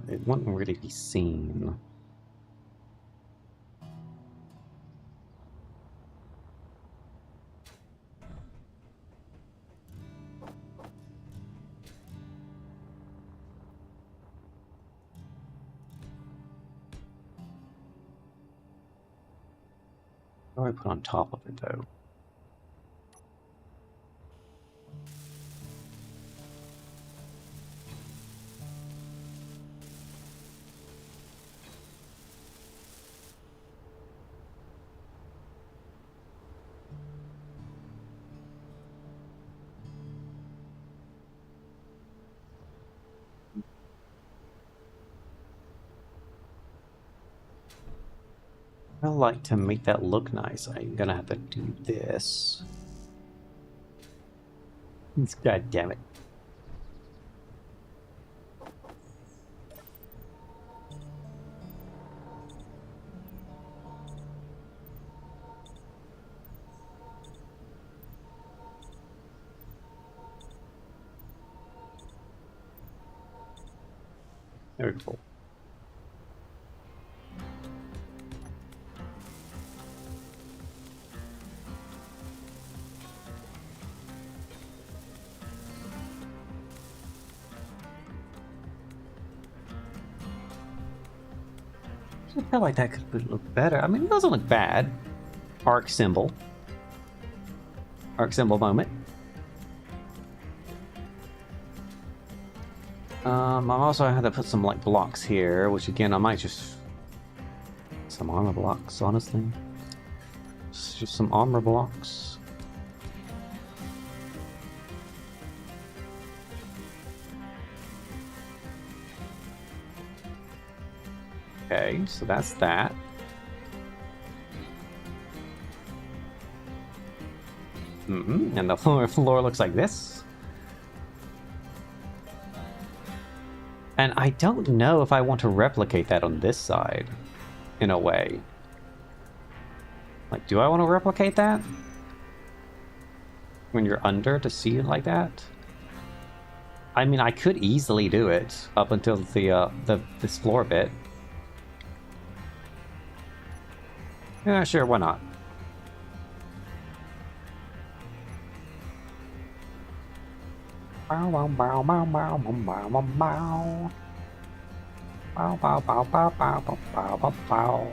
It won't really be seen. What do I put on top of it though? I like to make that look nice. I'm gonna have to do this. God damn it. Very cool. I felt like that could look better. I mean, it doesn't look bad. Arc symbol. Arc symbol moment. I'm also had to put some like blocks here, which again I might just some armor blocks, honestly. Just some armor blocks. Okay, so that's that. And the floor looks like this. And I don't know if I want to replicate that on this side, in a way. Like, do I want to replicate that? When you're under to see it like that? I mean, I could easily do it up until this floor bit. Yeah, sure, why not? Bow bow bow bow bow bow bow bow. Bow bow bow bow bow bow bow bow bow.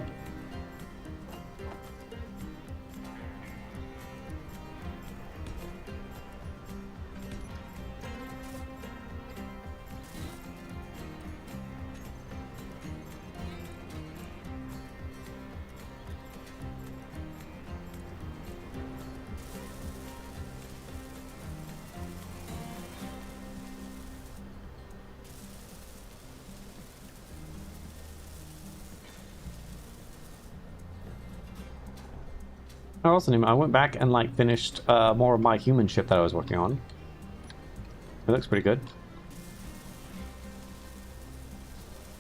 I went back and like finished more of my human ship that I was working on. It looks pretty good.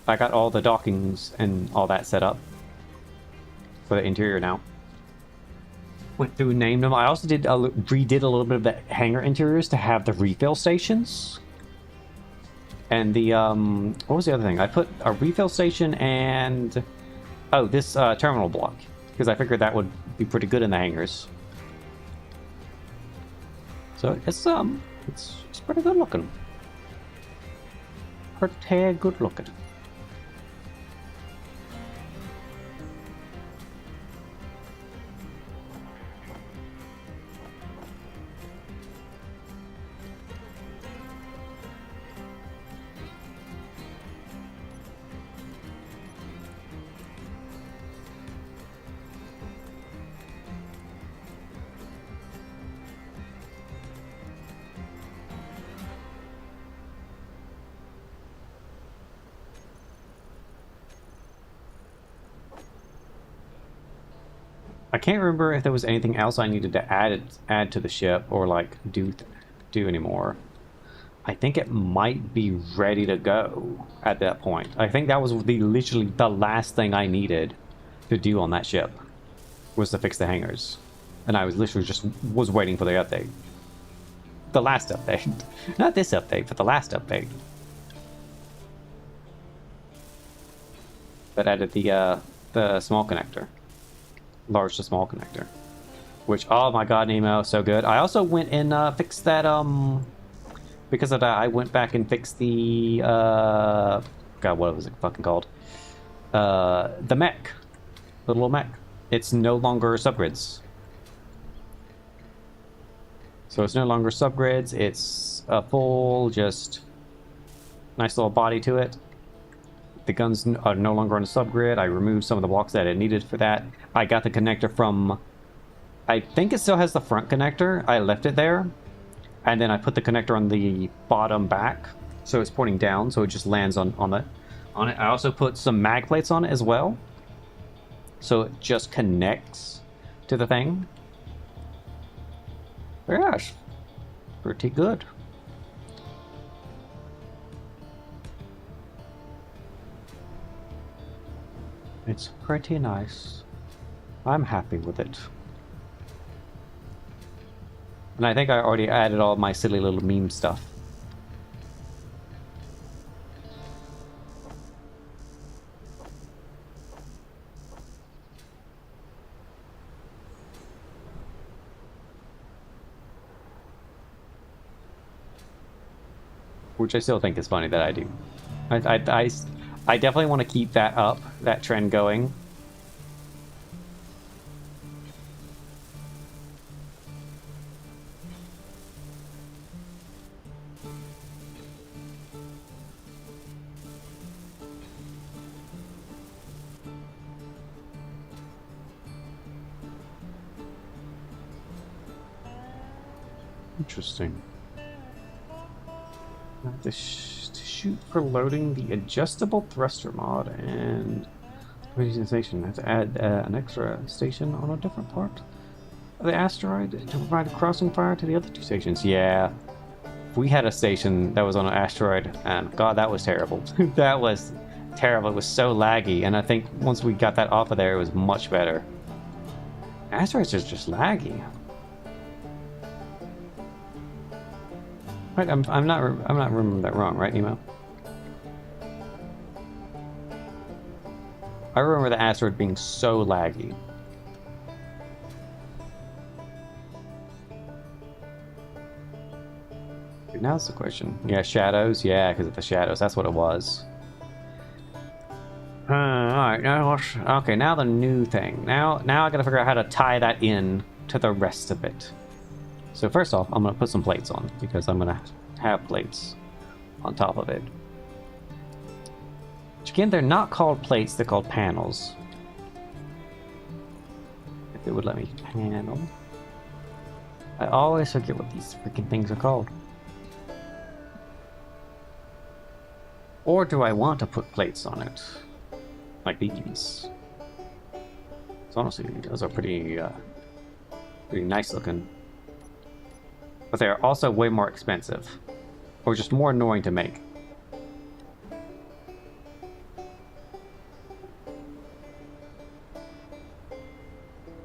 I got all the dockings and all that set up for the interior now. Went through and named them. I also redid a little bit of the hangar interiors to have the refill stations. And the what was the other thing? I put a refill station and this terminal block, because I figured that would be pretty good in the hangars. So it's pretty good looking. Pretty good looking. I can't remember if there was anything else I needed to add to the ship or like do anymore. I think it might be ready to go at that point. I think that was literally the last thing I needed to do on that ship was to fix the hangars, and I was literally just waiting for the update. The last update, not this update, but the last update that added the small connector. Large to small connector, which, oh my god, Nemo, so good. I also went and fixed that because of that I went back and fixed the god, what was it fucking called, the mech, the little mech. It's no longer subgrids, so it's no longer subgrids. It's a full, just nice little body to it. The guns are no longer on a subgrid. I removed some of the blocks that it needed for that. I got the connector from... I think it still has the front connector. I left it there. And then I put the connector on the bottom back. So it's pointing down, so it just lands on it. I also put some mag plates on it as well. So it just connects to the thing. Gosh, pretty good. It's pretty nice. I'm happy with it. And I think I already added all my silly little meme stuff. Which I still think is funny that I do. I definitely want to keep that up, that trend going. Interesting. To shoot for loading the adjustable thruster mod and station. I have to add an extra station on a different part of the asteroid to provide a crossing fire to the other two stations. Yeah, we had a station that was on an asteroid, and God, that was terrible. That was terrible. It was so laggy, and I think once we got that off of there, it was much better. Asteroids are just laggy. Right, I'm not remembering that wrong, right, Nemo? I remember the asteroid being so laggy. Now's the question. Yeah, shadows. Yeah, because of the shadows. That's what it was. Alright, now okay, now the new thing. Now I gotta figure out how to tie that in to the rest of it. So first off, I'm gonna put some plates on, because I'm gonna have plates on top of it. Which again, they're not called plates, they're called panels. If it would let me panel. I always forget what these freaking things are called. Or do I want to put plates on it? Like these. So honestly, those are pretty nice looking. But they're also way more expensive. Or just more annoying to make.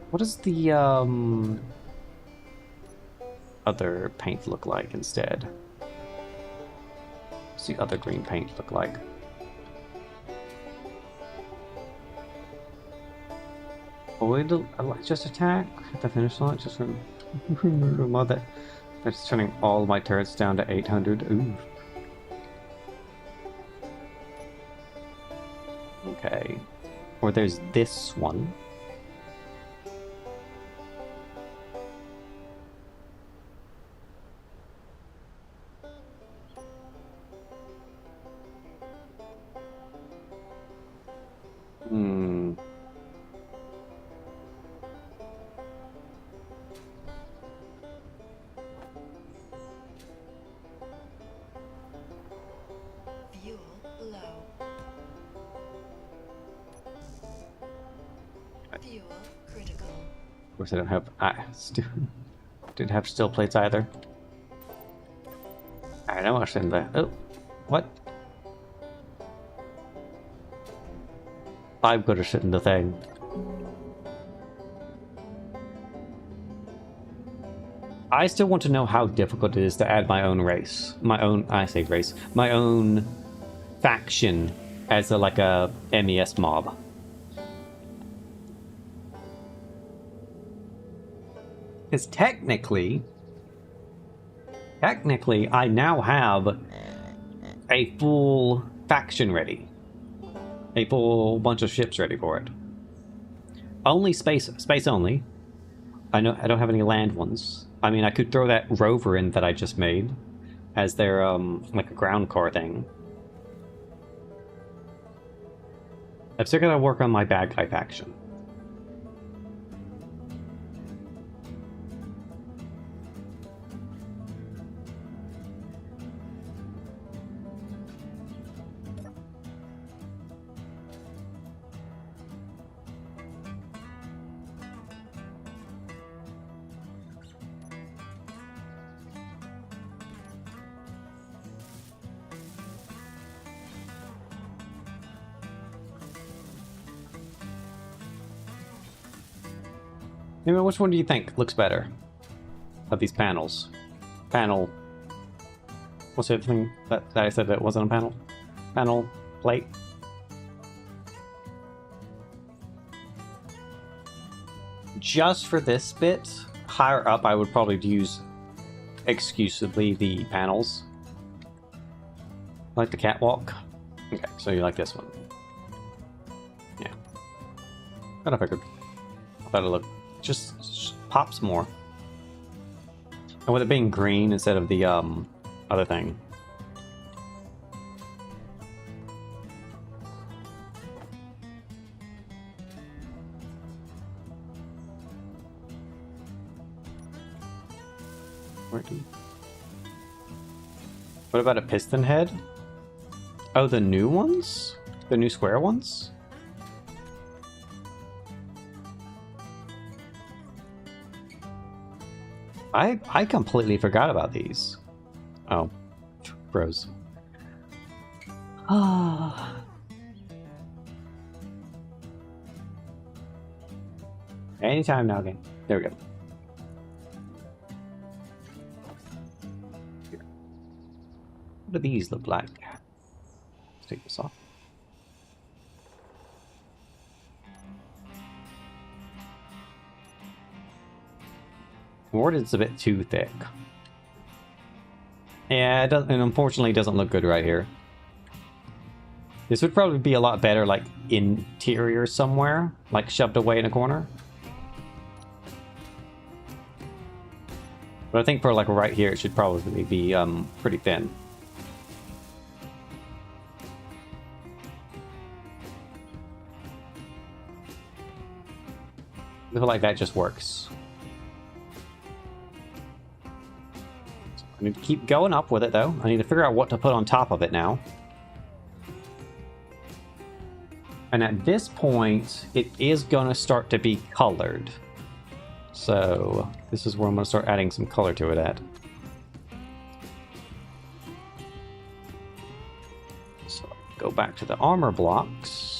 What does the other paint look like instead? What's the other green paint look like? Avoid just attack at the finish line. Just remember that. That's turning all my turrets down to 800. Ooh. Okay. Or there's this one.
Fuel low. Fuel critical.
Of course, I don't have. Didn't have still plates either. Alright, I want to send that. Oh, what? I'm gonna sit in the thing. I still want to know how difficult it is to add my own race. I say race. My own faction as like a MES mob. Because technically, I now have a full faction ready. A full bunch of ships ready for it. Only space only. I don't have any land ones. I mean, I could throw that rover in that I just made as their like a ground car thing. I'm still gonna work on my bad guy faction. Anyway, which one do you think looks better of these panels? Panel. What's the other thing that I said that wasn't a panel? Panel plate. Just for this bit, higher up, I would probably use exclusively the panels. I like the catwalk. Okay, so you like this one. Yeah. Kind of figured. I thought it looked just pops more. And with it being green instead of the other thing. What about a piston head? Oh, the new ones? The new square ones? I completely forgot about these. Oh, bros. Ah. Anytime now, game. There we go. Here. What do these look like? Let's take this off. Or it's a bit too thick. Yeah, it doesn't, and unfortunately it doesn't look good right here. This would probably be a lot better, like, interior somewhere, like shoved away in a corner. But I think for, like, right here, it should probably be, pretty thin. I feel like that just works. I need to keep going up with it, though. I need to figure out what to put on top of it now. And at this point, it is going to start to be colored. So this is where I'm going to start adding some color to it at. So go back to the armor blocks.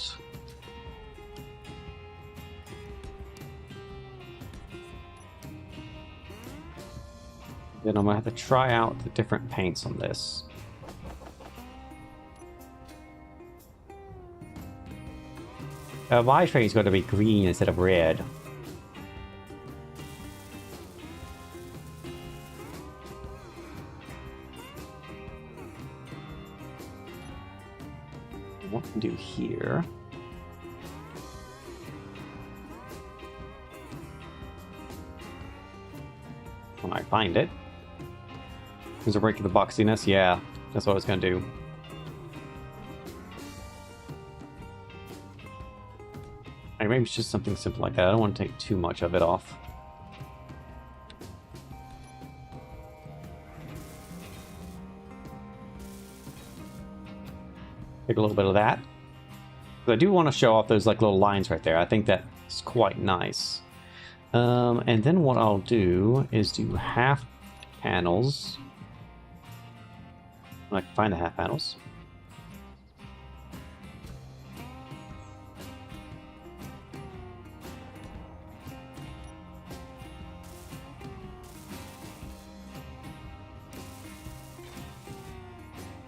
Then I'm going to have to try out the different paints on this. My train's going to be green instead of red. What to do here? When I find it. There's a break of the boxiness. Yeah, that's what I was going to do. Maybe it's just something simple like that. I don't want to take too much of it off. Take a little bit of that. But I do want to show off those like little lines right there. I think that's quite nice. And then what I'll do is do half panels. I can find the half panels.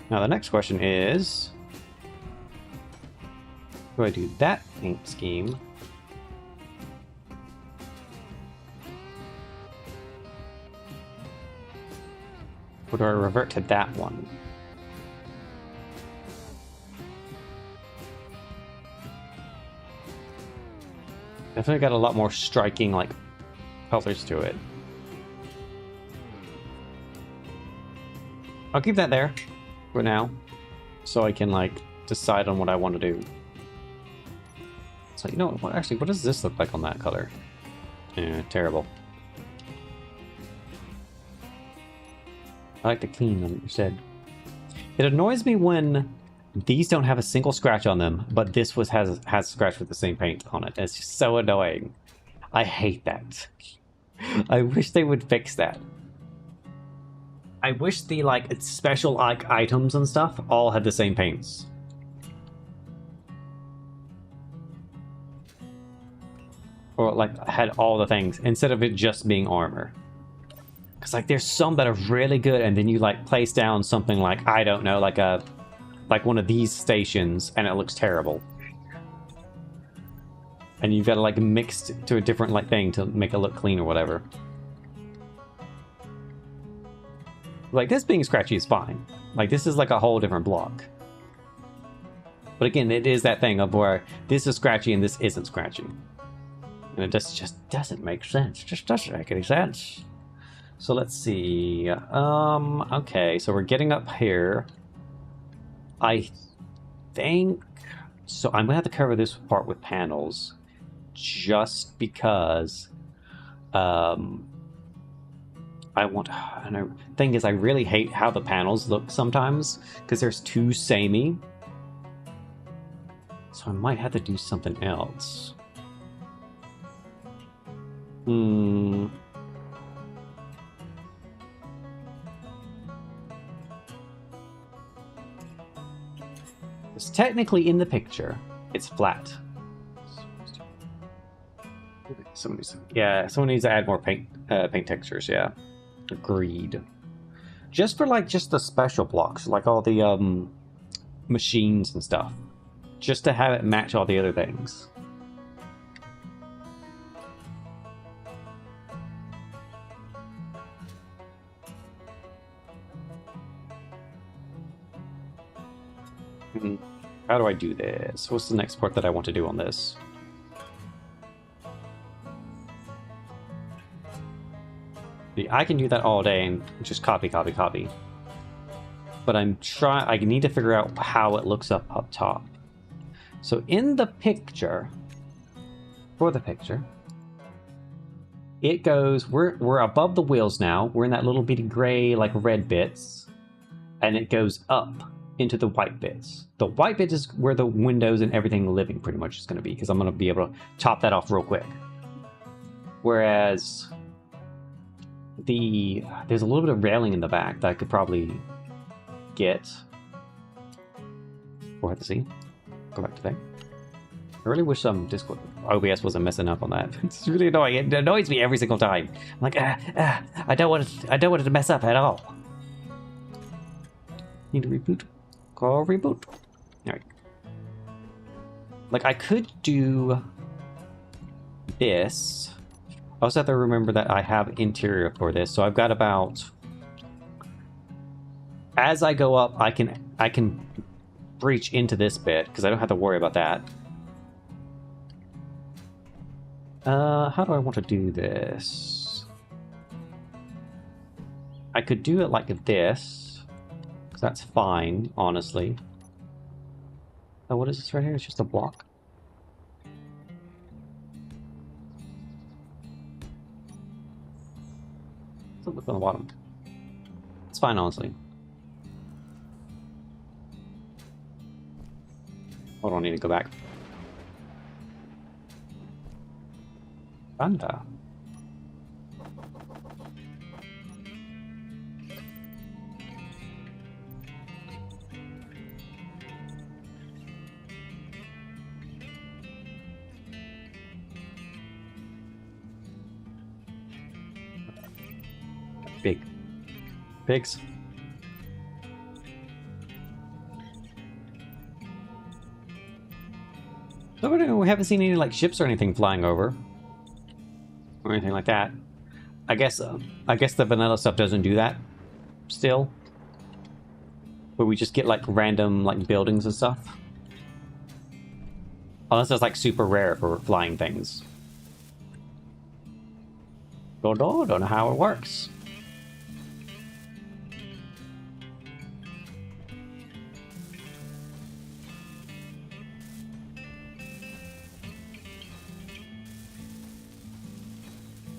Now the next question is, do I do that paint scheme? Or do I revert to that one? Definitely got a lot more striking, like, colors to it. I'll keep that there for now, so I can, like, decide on what I want to do. So, you know what, actually, what does this look like on that color? Yeah, terrible. I like the clean one you said. It annoys me when these don't have a single scratch on them, but this has a scratch with the same paint on it. It's just so annoying. I hate that. I wish they would fix that. I wish the like special like items and stuff all had the same paints. Or like had all the things instead of it just being armor. Because like there's some that are really good, and then you like place down something like, I don't know, like one of these stations, and it looks terrible. And you've got to like mix to a different like thing to make it look clean or whatever. Like this being scratchy is fine. Like this is like a whole different block. But again, it is that thing of where this is scratchy and this isn't scratchy. And it just doesn't make sense. Just doesn't make any sense. So let's see. Okay, so we're getting up here. I think... So I'm going to have to cover this part with panels. Just because... I want... And the thing is, I really hate how the panels look sometimes. Because there's too samey. So I might have to do something else. It's technically in the picture. It's flat. Someone needs to add more paint textures, yeah. Agreed. Just for like just the special blocks, like all the machines and stuff. Just to have it match all the other things. How do I do this? What's the next part that I want to do on this? I can do that all day and just copy. But I need to figure out how it looks up top. So in the picture, it goes, we're above the wheels now. We're in that little bitty gray, like red bits. And it goes up into the white bits. The white bits is where the windows and everything living pretty much is going to be, because I'm going to be able to chop that off real quick. Whereas there's a little bit of railing in the back that I could probably get. We'll have to see. Go back to there. I really wish some Discord OBS wasn't messing up on that. It's really annoying. It annoys me every single time. I'm like, I don't want it to mess up at all. Need to reboot. Call reboot. Alright. Like, I could do this. I also have to remember that I have interior for this, so I've got about... As I go up, I can breach into this bit, because I don't have to worry about that. How do I want to do this? I could do it like this, because that's fine, honestly. Oh, what is this right here? It's just a block. Look on the bottom. It's fine, honestly. Hold on, I need to go back. Panda. Big. Pigs. So we haven't seen any like ships or anything flying over, or anything like that. I guess the vanilla stuff doesn't do that still, where we just get like random like buildings and stuff, unless it's like super rare for flying things. Don't know how it works.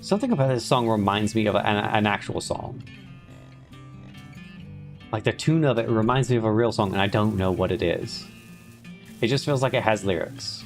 Something about this song reminds me of an actual song. Like the tune of it reminds me of a real song, and I don't know what it is. It just feels like it has lyrics.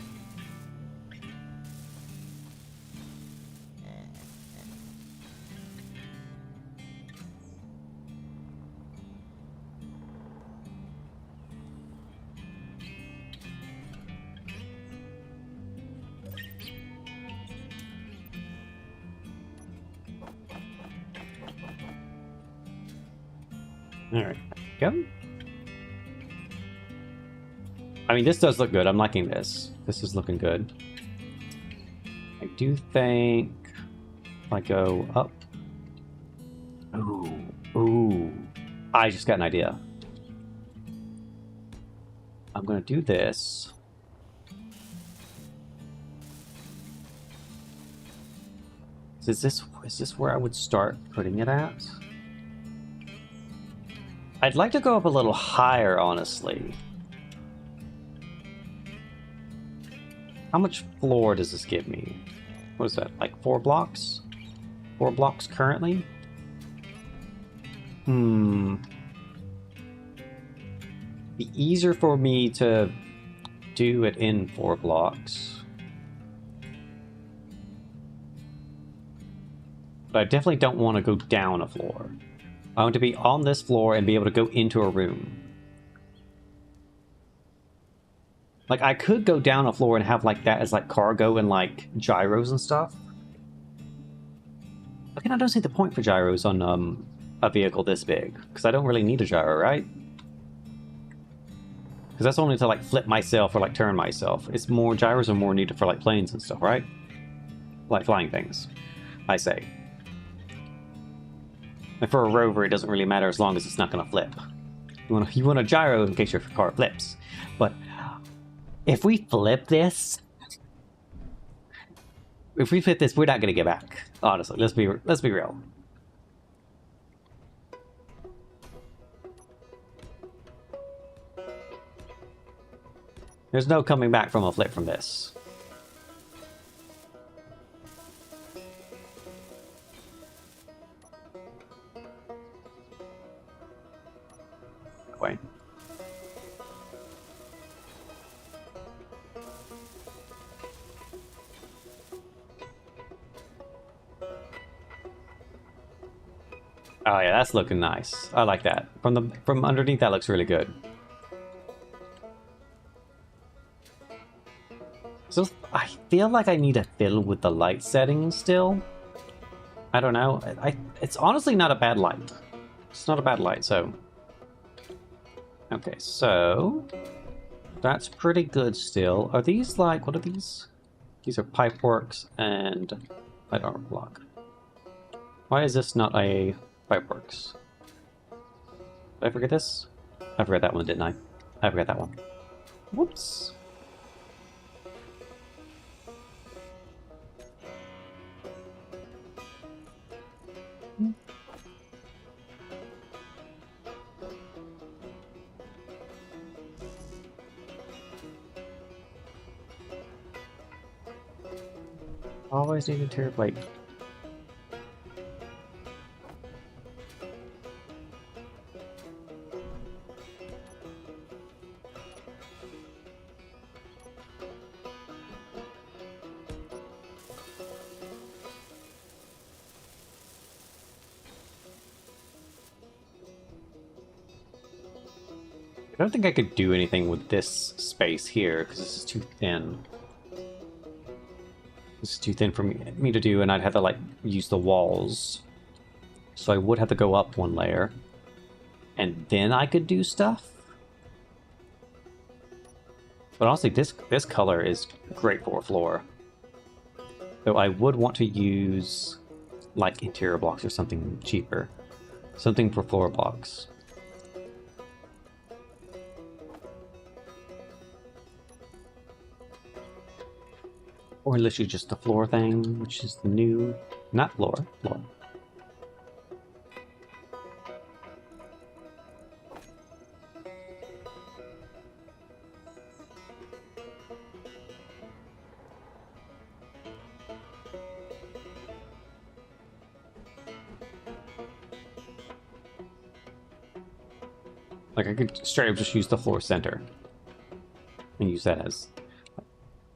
Alright, go. I mean, this does look good. I'm liking this. This is looking good. I do think if I go up. Ooh. I just got an idea. I'm gonna do this. Is this where I would start putting it at? I'd like to go up a little higher, honestly. How much floor does this give me? What is that, like 4 blocks? 4 blocks currently? Be easier for me to do it in 4 blocks. But I definitely don't want to go down a floor. I want to be on this floor and be able to go into a room. Like, I could go down a floor and have, like, that as, like, cargo and, like, gyros and stuff. But then I don't see the point for gyros on, a vehicle this big. Because I don't really need a gyro, right? Because that's only to, like, flip myself or, like, turn myself. It's more, gyros are more needed for, like, planes and stuff, right? Like, flying things, I say. And for a rover, it doesn't really matter as long as it's not going to flip. You want a gyro in case your car flips. But if we flip this, we're not going to get back. Honestly, let's be real. There's no coming back from a flip from this. Way. Oh yeah, that's looking nice. I like that. From underneath, that looks really good. So I feel like I need to fiddle with the light settings still. I don't know. It's honestly not a bad light. It's not a bad light, so. Okay, so that's pretty good still. Are these like, what are these? These are pipeworks and light armor block. Why is this not a pipeworks? Did I forget this? I forgot that one, didn't I? I forgot that one. Whoops. Always need a interior plate. I don't think I could do anything with this space here because this is too thin. This is too thin for me to do, and I'd have to like use the walls. So I would have to go up one layer, and then I could do stuff. But honestly, this color is great for a floor. Though I would want to use like interior blocks or something cheaper, something for floor blocks. Or literally just the floor thing, which is the new... Not floor. Like, I could straight up just use the floor center. And use that as...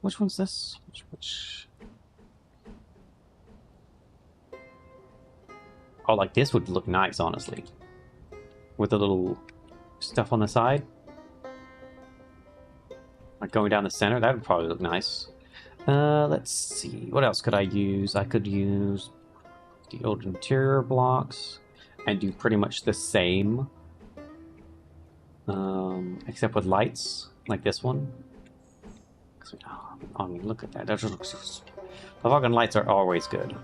Which one's this? Which... Oh, like this would look nice, honestly. With the little stuff on the side. Like going down the center, that would probably look nice. Let's see. What else could I use? I could use the old interior blocks and do pretty much the same. Except with lights, like this one. I mean, look at that. That just looks... The fucking lights are always good.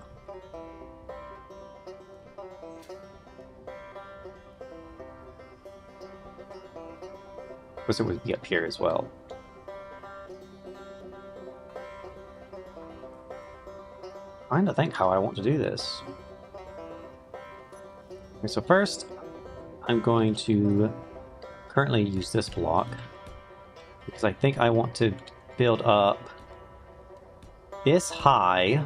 course, it would be up here as well. Trying to think how I want to do this. Okay, so first, I'm going to currently use this block because I think I want to build up this high,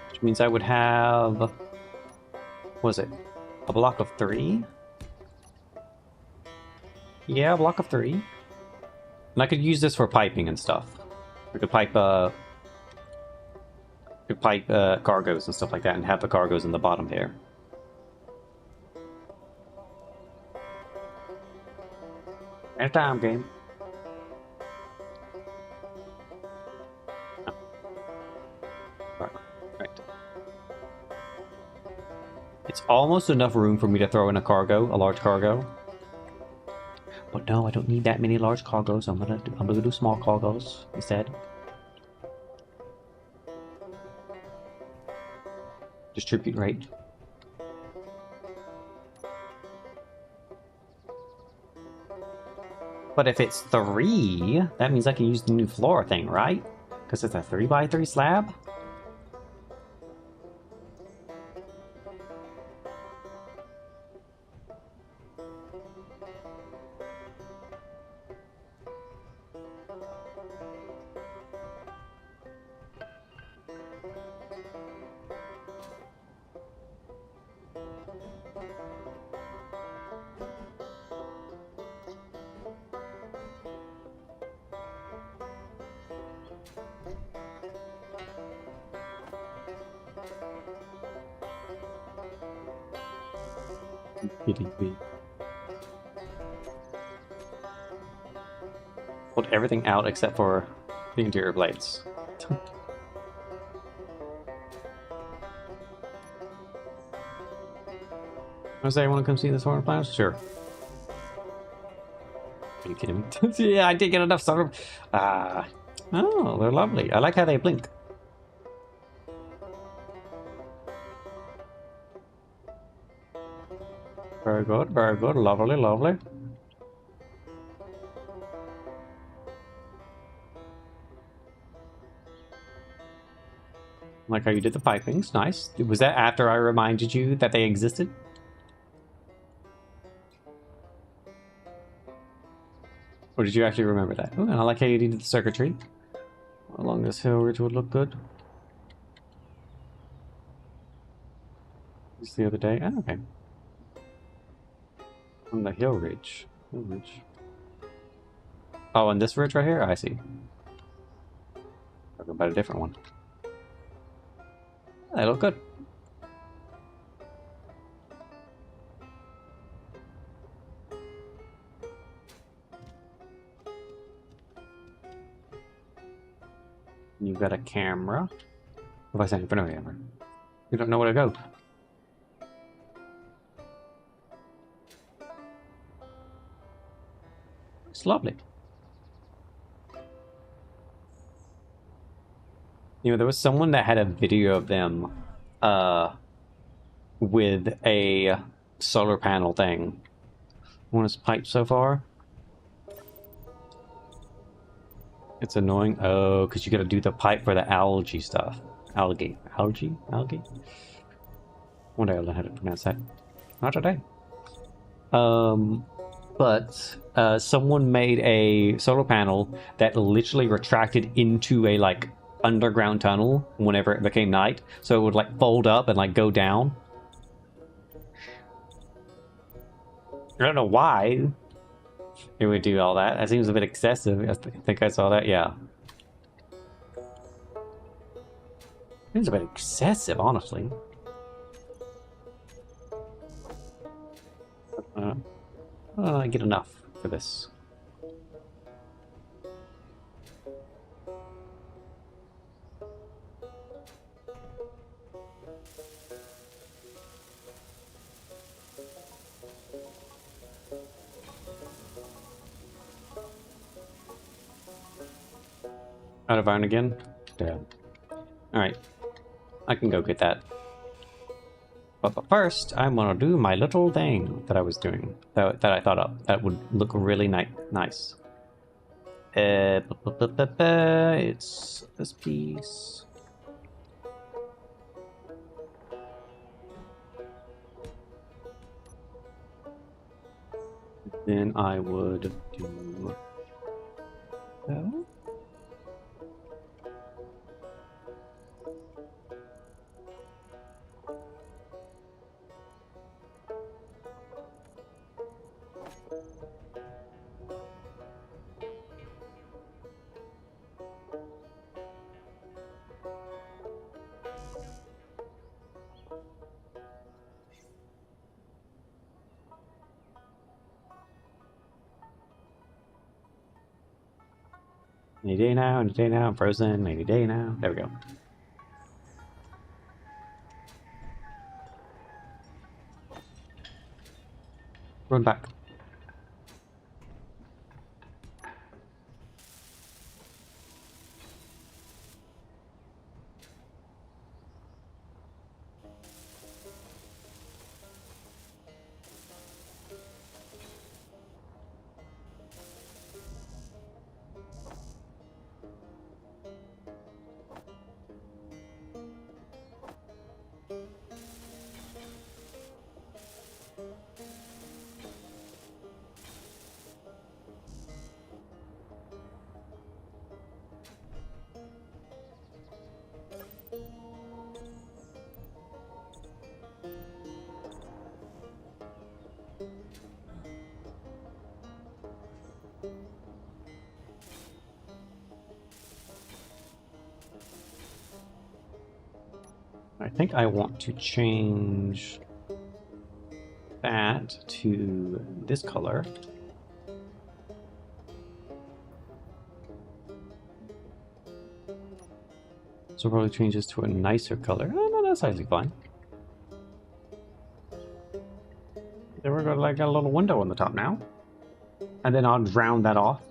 which means I would have, what was it, a block of 3? Yeah, a block of 3. And I could use this for piping and stuff. I could pipe cargoes and stuff like that, and have the cargoes in the bottom here. Anytime, game. Oh. Right. It's almost enough room for me to throw in a large cargo. But no, I don't need that many large cargoes. I'm gonna do small cargoes instead. Distribute rate. But if it's 3, that means I can use the new floor thing, right? Because it's a 3x3 slab? PDB. Pulled everything out except for the interior blades. Jose, want to come see the solar panels? Sure. Are you kidding me? Yeah, I did get enough solar. Oh, they're lovely. I like how they blink. Very good, very good. Lovely, lovely. Like how you did the pipings. Nice. Was that after I reminded you that they existed? Or did you actually remember that? Oh, and I like how you did the circuitry. Along this hill ridge would look good. Just the other day. Oh, okay. On the hill ridge. Hill ridge. Oh, and this ridge right here? I see. Talking about a different one. They look good. You've got a camera. What was I saying? In front of a camera. You don't know where to go. It's lovely. You know, there was someone that had a video of them with a solar panel thing. One is piped so far. It's annoying. Oh, because you gotta do the pipe for the algae stuff. Algae. Algae? Algae? One day I'll learn how to pronounce that. Not today. But someone made a solar panel that literally retracted into a, like, underground tunnel whenever it became night. So it would, like, fold up and, like, go down. I don't know why it would do all that. That seems a bit excessive. I think I saw that, yeah. Seems a bit excessive, honestly. I get enough for this. Out of iron again? Damn. Alright. I can go get that. But first, I'm gonna do my little thing that I was doing, that I thought up, that would look really nice. It's this piece. Then I would do that. Any day now, any day now, I'm frozen, any day now. There we go. Run back. I think I want to change that to this color. So probably change this to a nicer color. Oh, no, that's actually fine. There we go, like a little window on the top now. And then I'll round that off.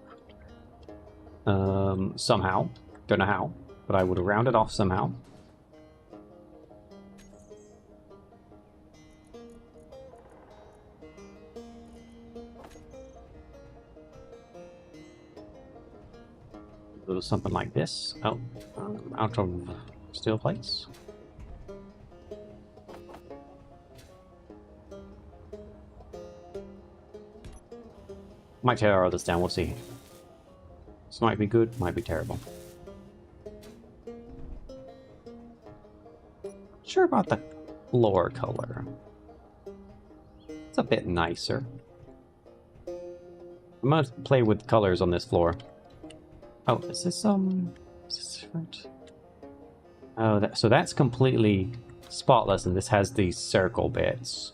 Somehow. Don't know how, but I would round it off somehow. A little something like this. Oh, out of steel plates. Might tear all this down, we'll see. This might be good, might be terrible. Sure about the floor color. It's a bit nicer. I'm gonna play with colors on this floor. Oh, is this different? Oh, so that's completely spotless, and this has these circle bits.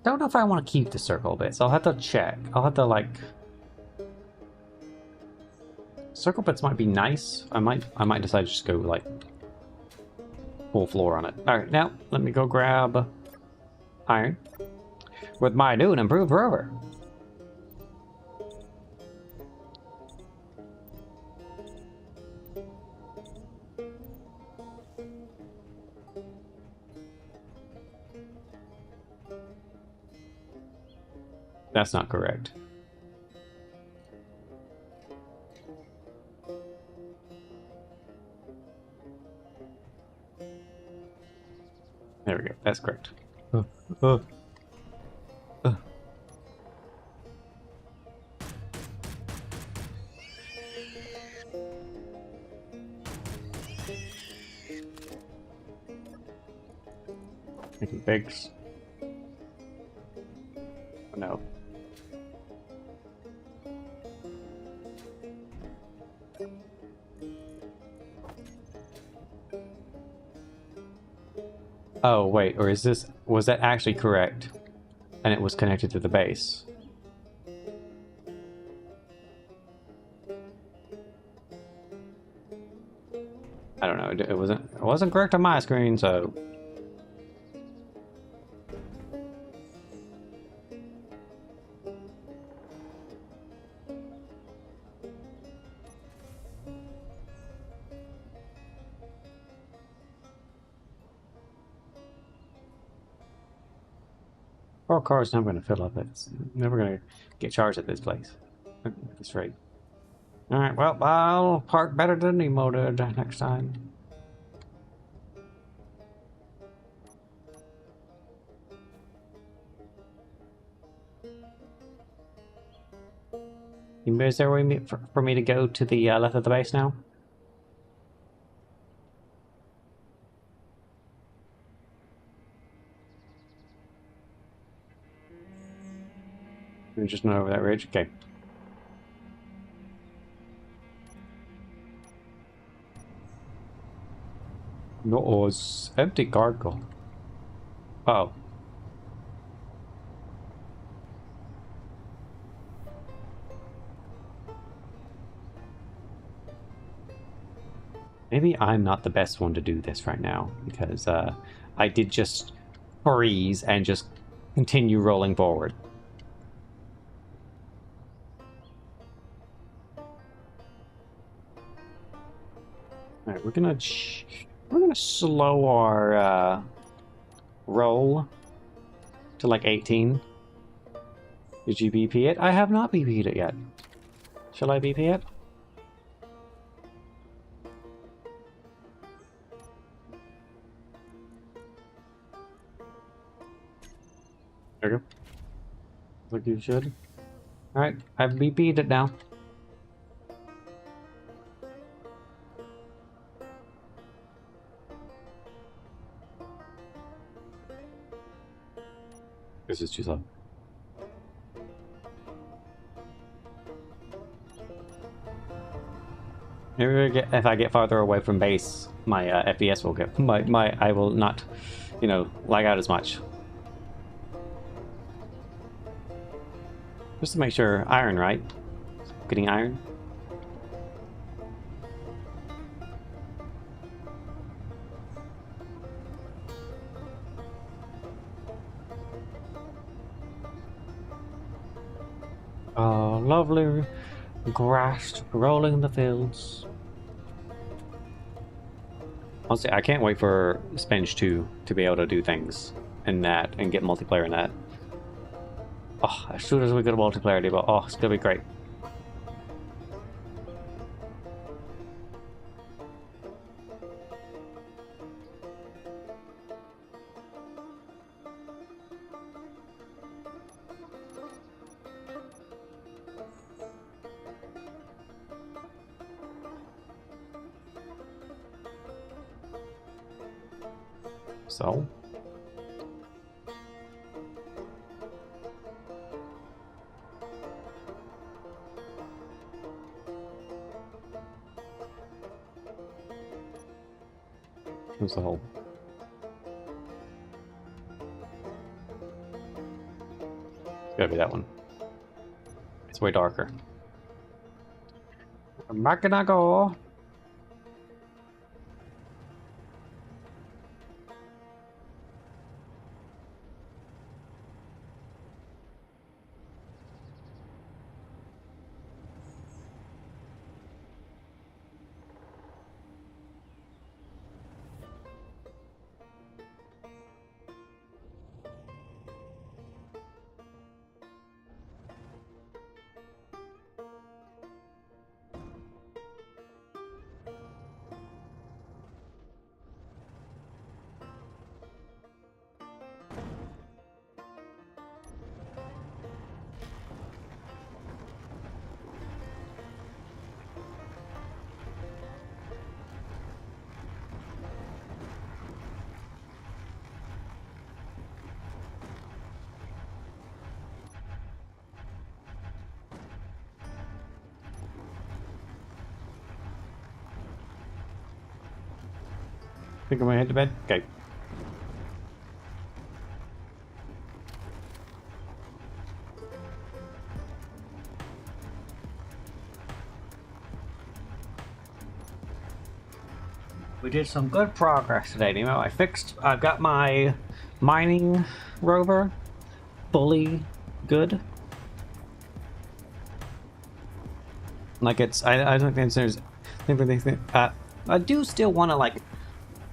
Don't know if I want to keep the circle bits. I'll have to check. I'll have to, like... Circle bits might be nice. I might decide to just go, like, full floor on it. Alright, now, let me go grab iron with my new and improved rover. That's not correct. There we go. That's correct. Making bigs. Oh, no. Oh, wait, or is this... Was that actually correct? And it was connected to the base? I don't know, it wasn't correct on my screen, so... Poor car's never going to fill up. It's never going to get charged at this place. That's right. Alright, well, I'll park better than Nemo did next time. Is there a way for me to go to the left of the base now? We're just not over that ridge? Okay. No, it's empty cargo. Oh. Maybe I'm not the best one to do this right now, because I did just freeze and just continue rolling forward. Alright, we're gonna slow our roll to like 18. Did you BP it? I have not BP'd it yet. Shall I BP it? There you go. Like you should. Alright, I've BP'd it now. This is too slow. Maybe if I get farther away from base, my FPS will get I will not, you know, lag out as much. Just to make sure, iron, right? Getting iron. Oh, lovely grass rolling in the fields. Honestly, I can't wait for Spenge 2 to be able to do things in that and get multiplayer in that. Oh, as soon as we get a multiplayer debut, oh, it's gonna be great. So where's the hole? It's gotta be that one. It's way darker. Back and I go. Think I'm gonna head to bed? Okay. We did some good progress today, Nemo. I've got my mining rover fully good. Like I don't think there's, I do still want to like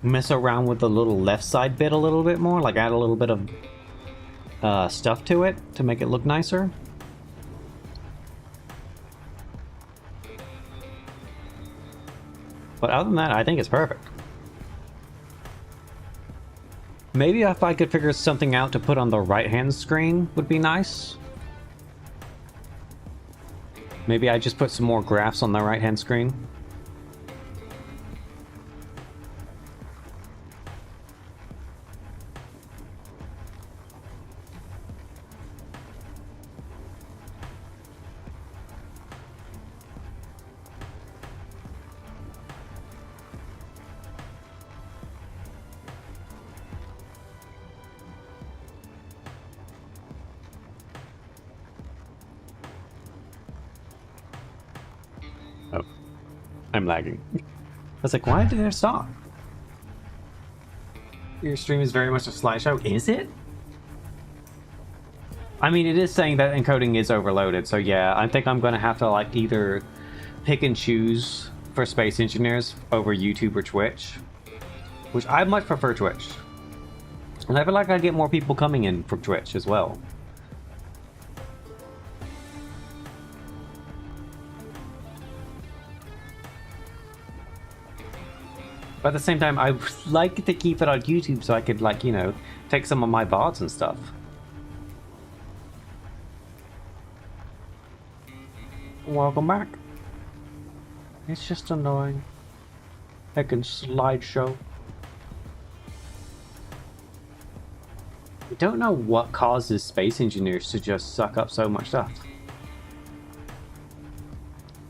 mess around with the little left side bit a little bit more, like add a little bit of stuff to it to make it look nicer. But other than that, I think it's perfect. Maybe if I could figure something out to put on the right-hand screen would be nice. Maybe I just put some more graphs on the right-hand screen. Oh, I'm lagging. I was like, why did it stop? Your stream is very much a slideshow. Is it? I mean, it is saying that encoding is overloaded, so yeah, I think I'm gonna have to like either pick and choose for Space Engineers over YouTube or Twitch, which I much prefer Twitch. And I feel like I get more people coming in from Twitch as well. But at the same time, I would like to keep it on YouTube so I could, like, you know, take some of my VODs and stuff. Welcome back. It's just annoying. Heckin' slideshow. I don't know what causes Space Engineers to just suck up so much stuff.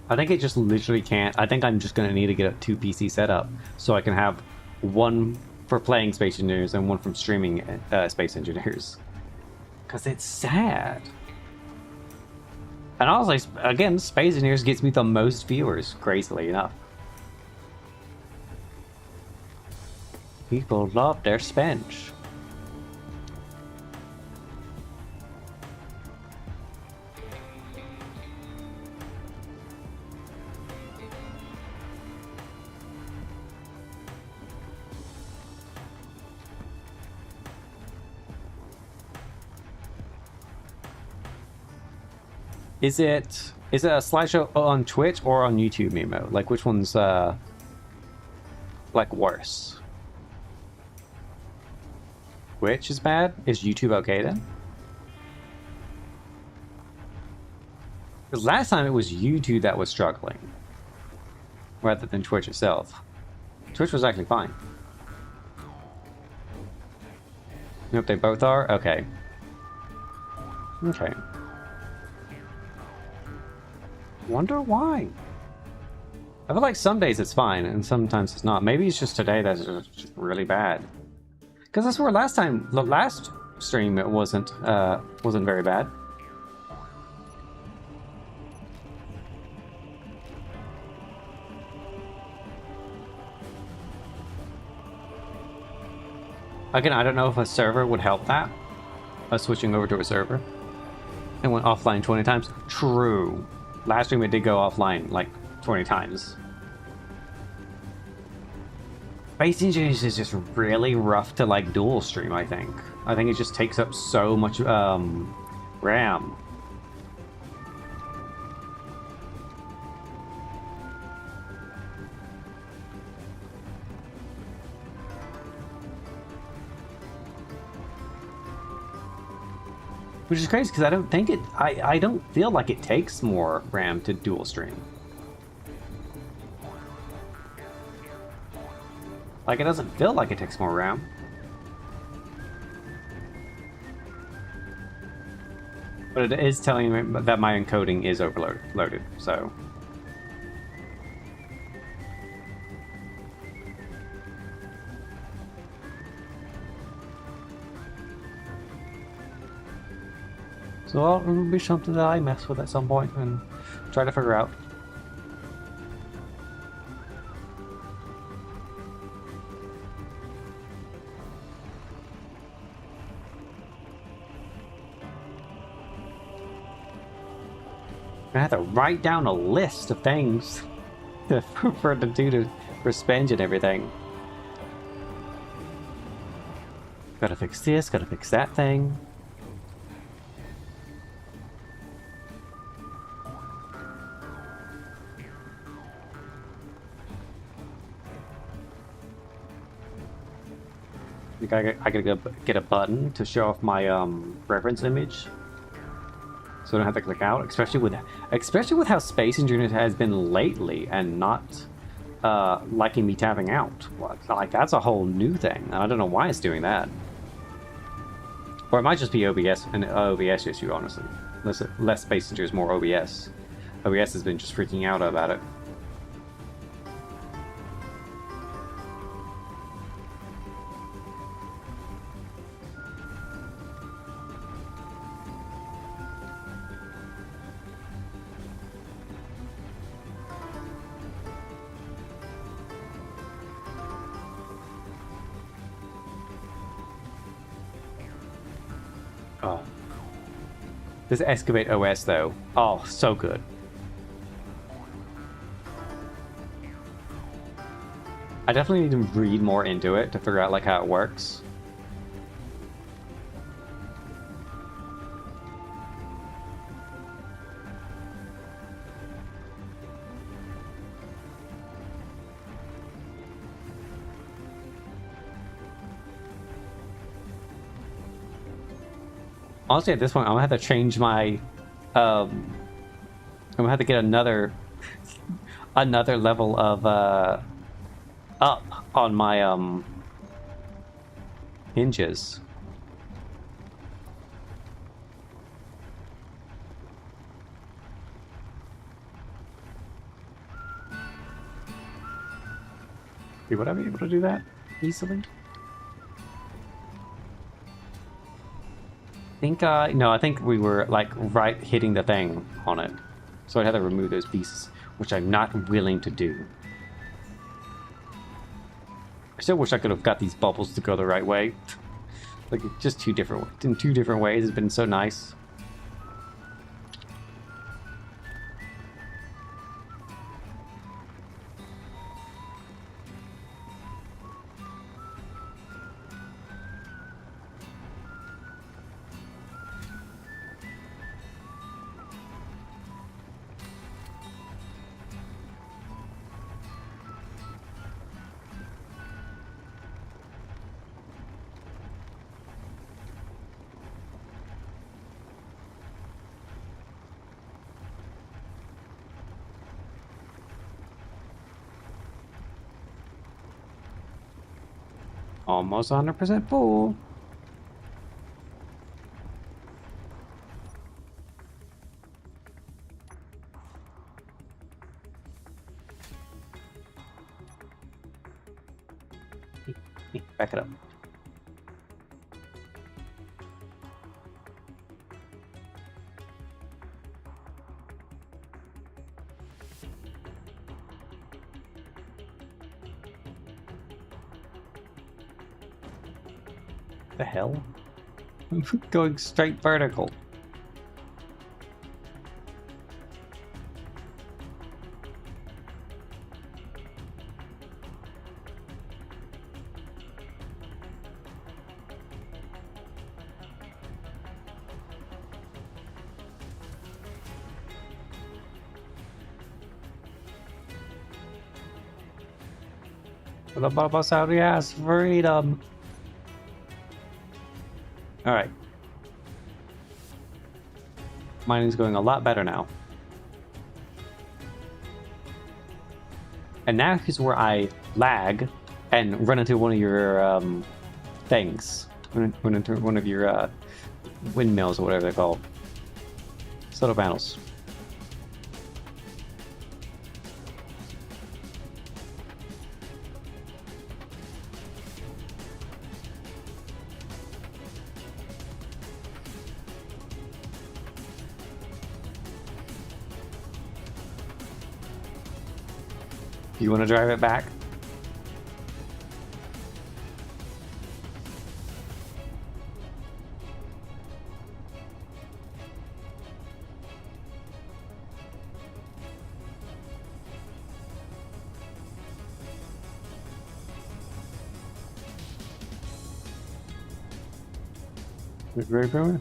I think it just literally can't. I think I'm just going to need to get a 2 PC setup so I can have one for playing Space Engineers and one from streaming Space Engineers. Because it's sad. And honestly, again, Space Engineers gets me the most viewers, crazily enough. People love their Spench. Is it a slideshow on Twitch or on YouTube, Mimo? Like, which one's like worse? Twitch is bad? Is YouTube okay then? Because last time it was YouTube that was struggling, rather than Twitch itself. Twitch was actually fine. Nope, they both are? Okay. Okay. Wonder why. I feel like some days it's fine and sometimes it's not. Maybe it's just today that's just really bad. Because I swear last time, the last stream, it wasn't very bad. Again, I don't know if a server would help that. Us switching over to a server. And went offline 20 times. True. Last stream it did go offline like 20 times. Space Engineers is just really rough to like dual stream, I think. I think it just takes up so much RAM. Which is crazy because I don't think it. I don't feel like it takes more RAM to dual stream. Like, it doesn't feel like it takes more RAM. But it is telling me that my encoding is overloaded, so. So it'll be something that I mess with at some point and try to figure out. I have to write down a list of things for to do for Spenge and everything. Gotta fix this, gotta fix that thing. think I gotta get a button to show off my reference image, so I don't have to click out. Especially with how Space Engineers has been lately, and not liking me tapping out. Like that's a whole new thing, and I don't know why it's doing that. Or it might just be OBS, an OBS issue, honestly. Less Space Engineers, more OBS. OBS has been just freaking out about it. Oh. This Excavate OS, though. Oh, so good. I definitely need to read more into it to figure out, like, how it works. Honestly, at this point, I'm gonna have to change my, I'm gonna have to get another level of, up on my, hinges. Would I be able to do that easily? No, I think we were like right hitting the thing on it. So I'd have to remove those pieces, which I'm not willing to do. I still wish I could have got these bubbles to go the right way. Like just in two different ways. It's been so nice. Almost 100% full. Back it up. The hell? Going straight vertical. The Baba Saudi has freedom. Alright. Mining's going a lot better now. And now here's where I lag and run into one of your things. Run into one of your windmills or whatever they're called. Solar panels. You want to drive it back?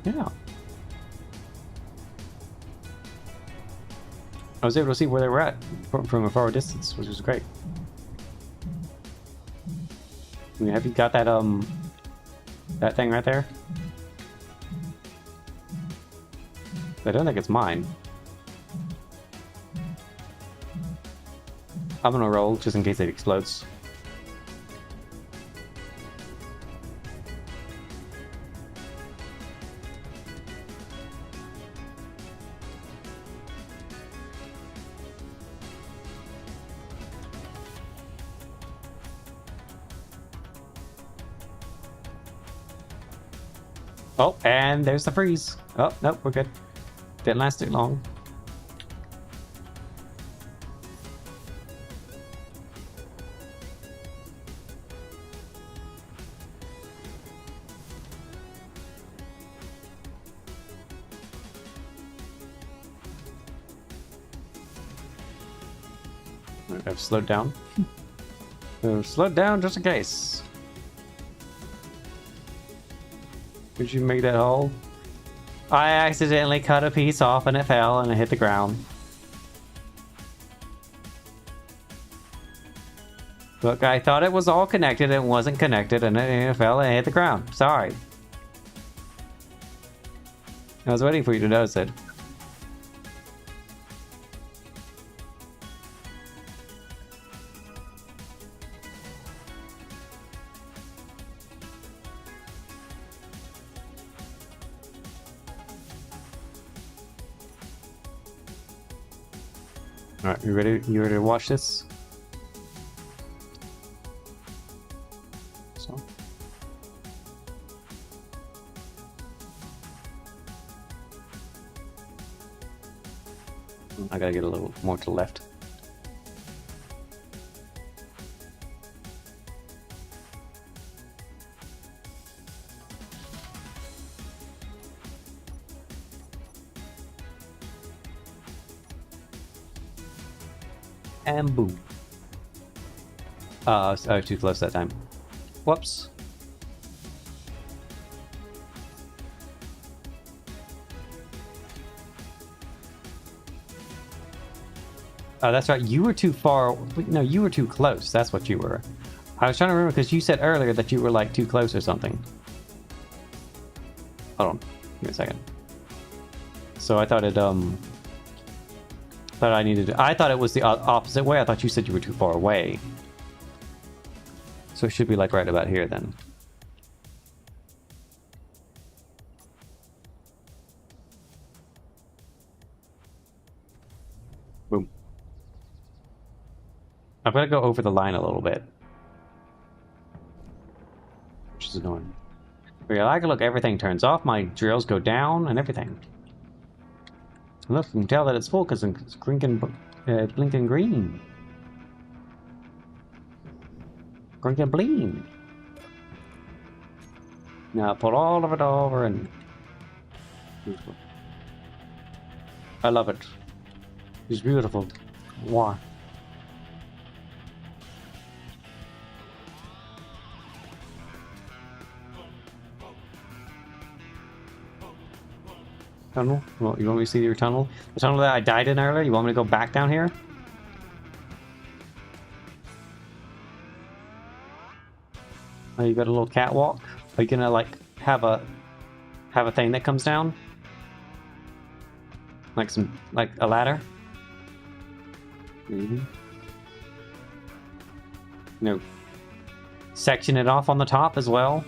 Yeah. I was able to see where they were at from a far distance, which was great. I mean, have you got that That thing right there? I don't think it's mine. I'm gonna roll just in case it explodes. Oh, and there's the freeze. Oh, nope, we're good. Didn't last too long. I've slowed down. I've slowed down just in case. Did you make that hole? I accidentally cut a piece off and it fell and it hit the ground. Look, I thought it was all connected. It wasn't connected and it fell and hit the ground. Sorry. I was waiting for you to notice it. Alright, you ready? You ready to watch this? So. I gotta get a little more to the left. And boom. I was too close that time. Whoops. Oh, that's right. You were too far. No, you were too close. That's what you were. I was trying to remember because you said earlier that you were like too close or something. Hold on. Give me a second. So I thought it, thought I needed to, I thought it was the opposite way. I thought you said you were too far away. So it should be like right about here then. Boom. I'm gonna go over the line a little bit. Which is annoying. Look, everything turns off. My drills go down and everything. Look, you can tell that it's full because it's blinking green. Blinking bling. Now put all of it over and... Beautiful. I love it. It's beautiful. Why? Tunnel? Well, you want me to see your tunnel? The tunnel that I died in earlier? You want me to go back down here? Oh, you got a little catwalk? Are you gonna like have a thing that comes down? Like a ladder? Mm-hmm. No. Section it off on the top as well.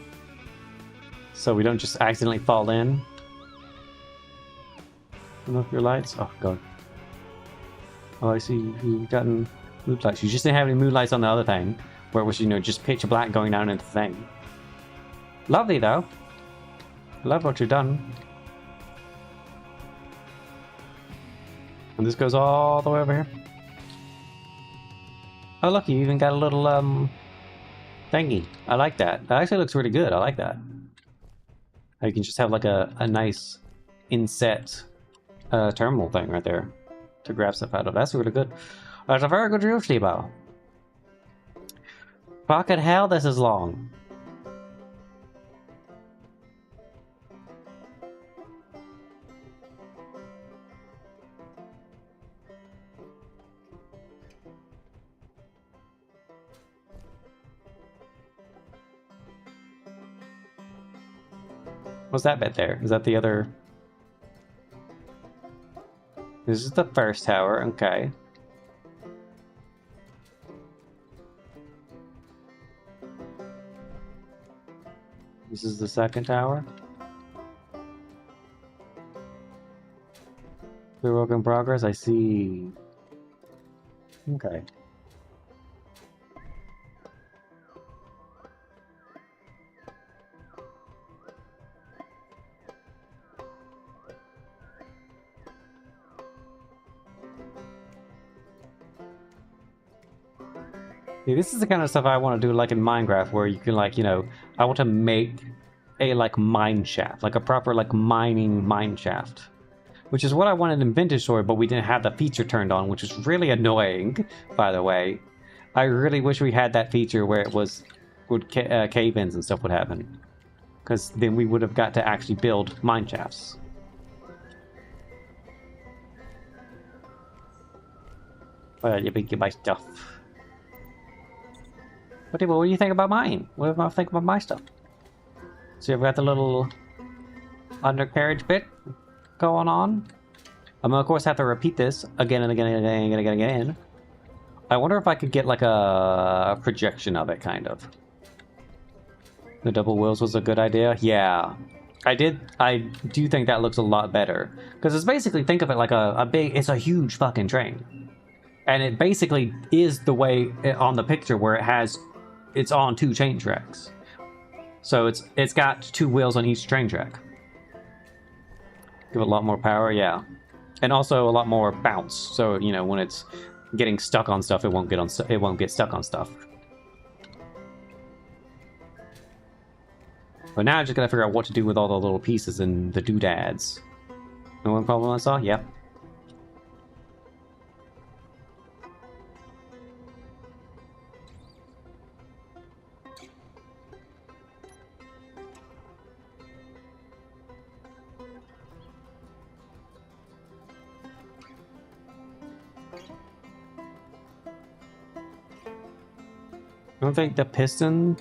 So we don't just accidentally fall in. Turn off your lights. Oh god. Oh, I see you've gotten mood lights. You just didn't have any mood lights on the other thing, where it was, you know, just pitch black going down into the thing. Lovely though. I love what you've done. And this goes all the way over here. Oh look, you even got a little thingy. I like that. That actually looks really good. I like that. You can just have like a nice inset terminal thing right there to grab stuff out of. That's really good. That's a very good drill, Steve-O. Fucking hell, this is long. What's that bit there? Is that the other... This is the first tower, okay. This is the second tower. The work in progress, I see. Okay. See, this is the kind of stuff I want to do like in Minecraft, where you can like, you know, I want to make a like mine shaft, like a proper like mining mine shaft. Which is what I wanted in Vintage Story, but we didn't have the feature turned on, which is really annoying, by the way. I really wish we had that feature where it was, cave-ins and stuff would happen. Because then we would have got to actually build mine shafts. Well, you get my stuff. What do you think about mine? What do I think about my stuff? So you've got the little undercarriage bit going on. I'm gonna of course have to repeat this again and again and again and again and again. I wonder if I could get like a projection of it, kind of. The double wheels was a good idea. Yeah, I do think that looks a lot better, because it's basically, think of it like it's a huge fucking train, and it basically is the way on the picture where it's on 2 train tracks. So it's got 2 wheels on each train track. Give it a lot more power, yeah. And also a lot more bounce. So, you know, when it's getting stuck on stuff, it won't get stuck on stuff. But now I just gotta figure out what to do with all the little pieces and the doodads. No one problem I saw? Yep. I don't think the piston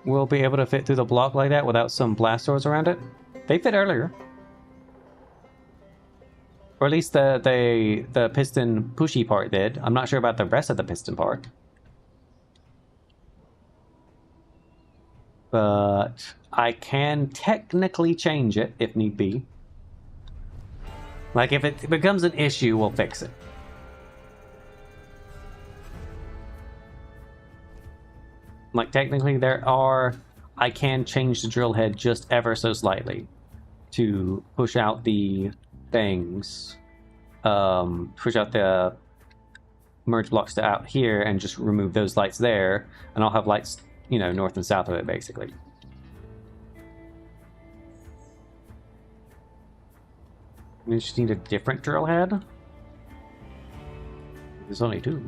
will be able to fit through the block like that without some blast doors around it. They fit earlier. Or at least the piston pushy part did. I'm not sure about the rest of the piston part. But I can technically change it if need be. Like if it becomes an issue, we'll fix it. Like technically I can change the drill head just ever so slightly to push out the things, push out the merge blocks to out here and just remove those lights there, and I'll have lights, you know, north and south of it basically. You just need a different drill head? There's only 2.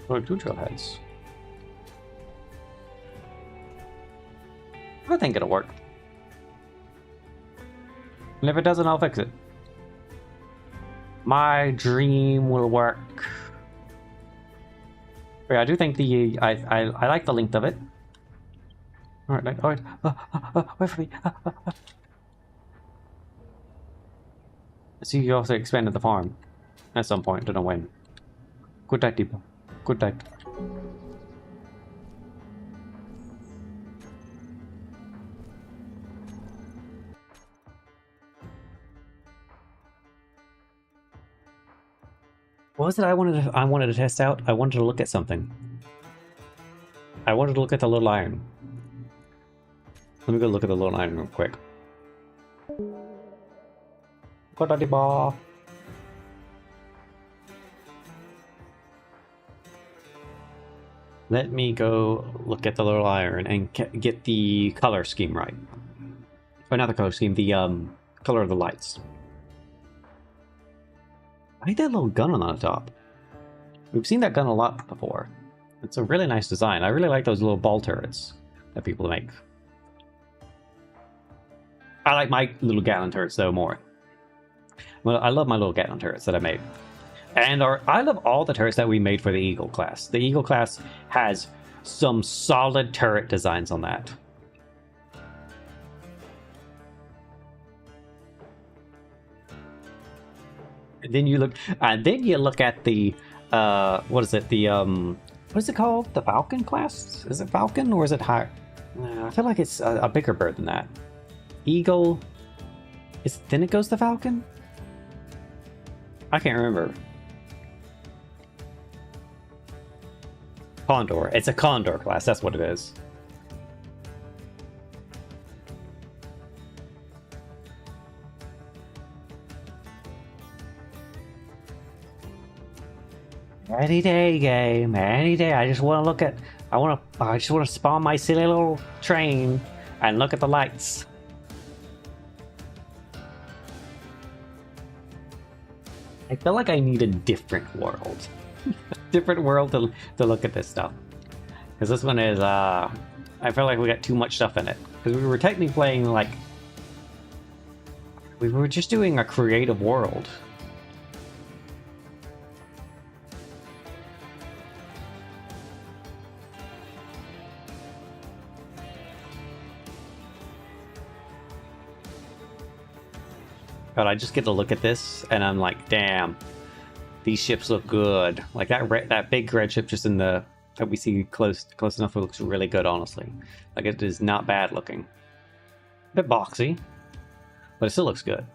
Or 2 drill heads. I think it'll work. And if it doesn't, I'll fix it. My dream will work. But yeah, I do think I like the length of it. Alright, alright. Wait for me. I see you also expanded the farm at some point, don't know when. Good night, people. Good night. What was it I wanted to test out? I wanted to look at something. I wanted to look at the little iron. Let me go look at the little iron real quick. Good night, ball. Let me go look at the little iron and get the color scheme right. Or not the color scheme, the color of the lights. I like that little gun on the top. We've seen that gun a lot before. It's a really nice design. I really like those little ball turrets that people make. I like my little Gatling turrets though more. Well, I love my little Gatling turrets that I made. And I love all the turrets that we made for the Eagle class. The Eagle class has some solid turret designs on that. And then you look at the what is it? The what is it called? The Falcon class? Is it Falcon or is it higher? I feel like it's a bigger bird than that. Eagle. Then it goes to Falcon? I can't remember. Condor. It's a Condor class, that's what it is. Any day, game. Any day. I just want to look at. I just want to spawn my silly little train and look at the lights. I feel like I need a different world. Different world to look at this stuff. Because this one is, I feel like we got too much stuff in it. Because we were technically playing, like... We were just doing a creative world. But I just get to look at this, and I'm like, damn, these ships look good. Like that big red ship just in the that we see close enough, it looks really good, honestly. Like it is not bad looking. A bit boxy, but it still looks good.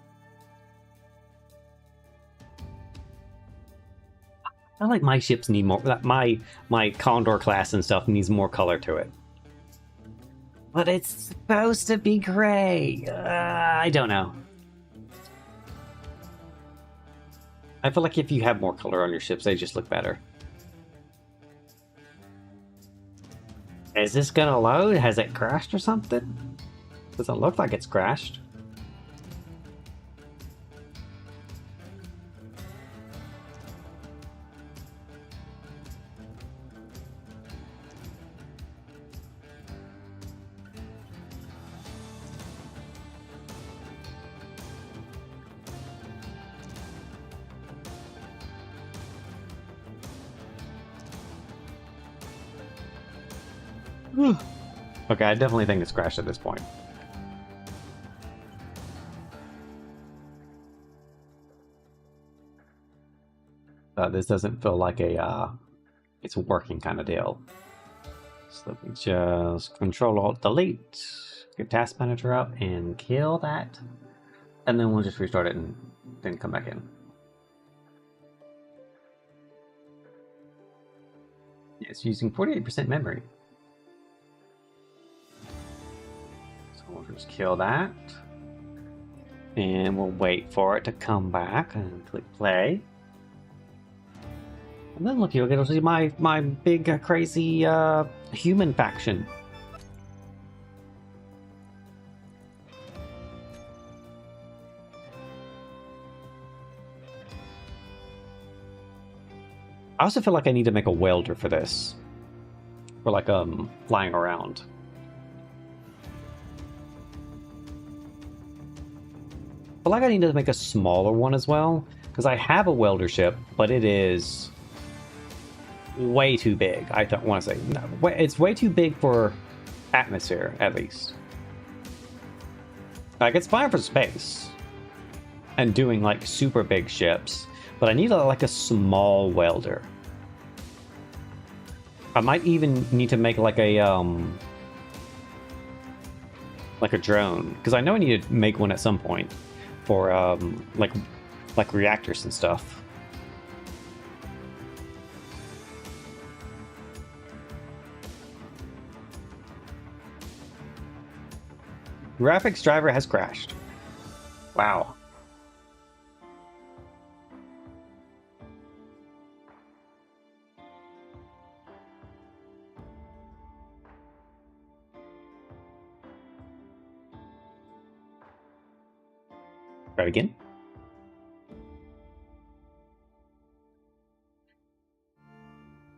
I feel like my ships need more. My Condor class and stuff needs more color to it. But it's supposed to be gray. I don't know. I feel like if you have more color on your ships, they just look better. Is this gonna load? Has it crashed or something? Doesn't look like it's crashed. Okay, I definitely think it's crashed at this point. This doesn't feel like it's a working kind of deal. So let me just Control-Alt-Delete, get Task Manager up and kill that. And then we'll just restart it and then come back in. Yeah, it's using 48% memory. We'll just kill that. And we'll wait for it to come back and click play. And then look, you'll get to see my big crazy human faction. I also feel like I need to make a welder for this. For like flying around. I feel like I need to make a smaller one as well, because I have a welder ship, but it is way too big. I don't want to say no, it's way too big for atmosphere, at least. Like it's fine for space and doing like super big ships, but I need like a small welder. I might even need to make like a drone, because I know I need to make one at some point. For like reactors and stuff. Graphics driver has crashed. Wow. Try again.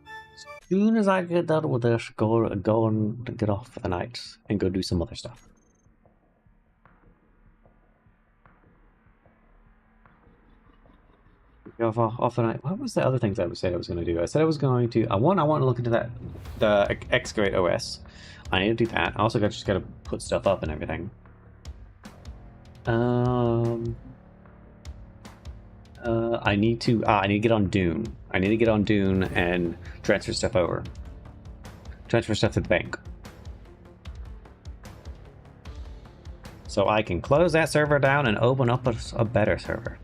As soon as I get done with this, go and get off for the night and go do some other stuff. Off the night. What was the other things I said I was going to do? I said I was going to. I want to look into that the Excavate OS. I need to do that. I also just got to put stuff up and everything. I need to. I need to get on Dune. I need to get on Dune and transfer stuff over. Transfer stuff to the bank. So I can close that server down and open up a better server.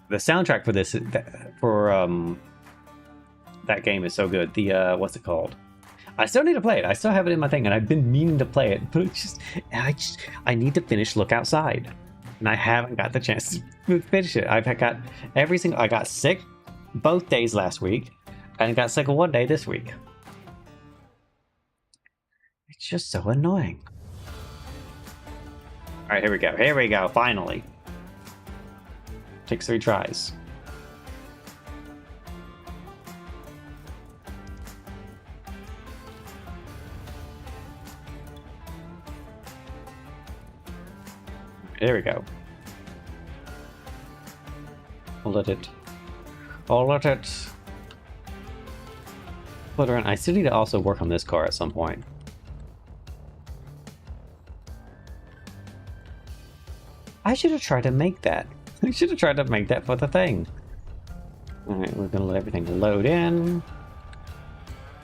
The soundtrack for this, that game is so good. The what's it called? I still need to play it. I still have it in my thing, and I've been meaning to play it, but I need to finish Look Outside, and I haven't got the chance to finish it. I've got every single. I got sick both days last week, and I got sick one day this week. It's just so annoying. All right, here we go. Here we go. Finally. Takes 3 tries. There we go. I'll let it. I'll let it. Put around. I still need to also work on this car at some point. I should have tried to make that. I should have tried to make that for the thing. Alright, we're gonna let everything load in.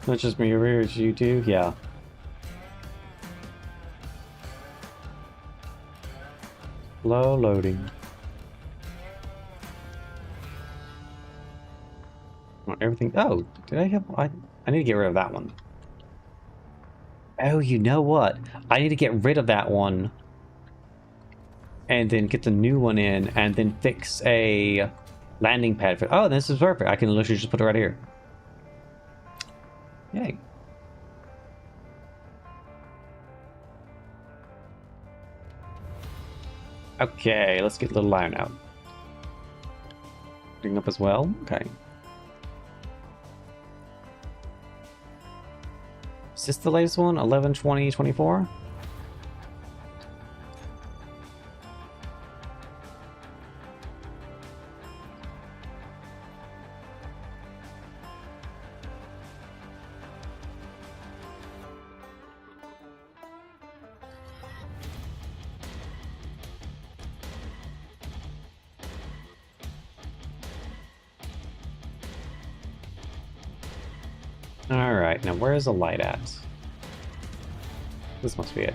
Not just me, it's you too? Yeah. Slow loading. Everything. Oh, did I have. I need to get rid of that one. Oh, you know what? I need to get rid of that one. And then get the new one in, and then fix a landing pad for. Oh, this is perfect. I can literally just put it right here. Yay. Okay, let's get Little Lion out. Bring up as well. Okay. Is this the latest one? 11, 20, 24? Alright, now where's the light at? This must be it.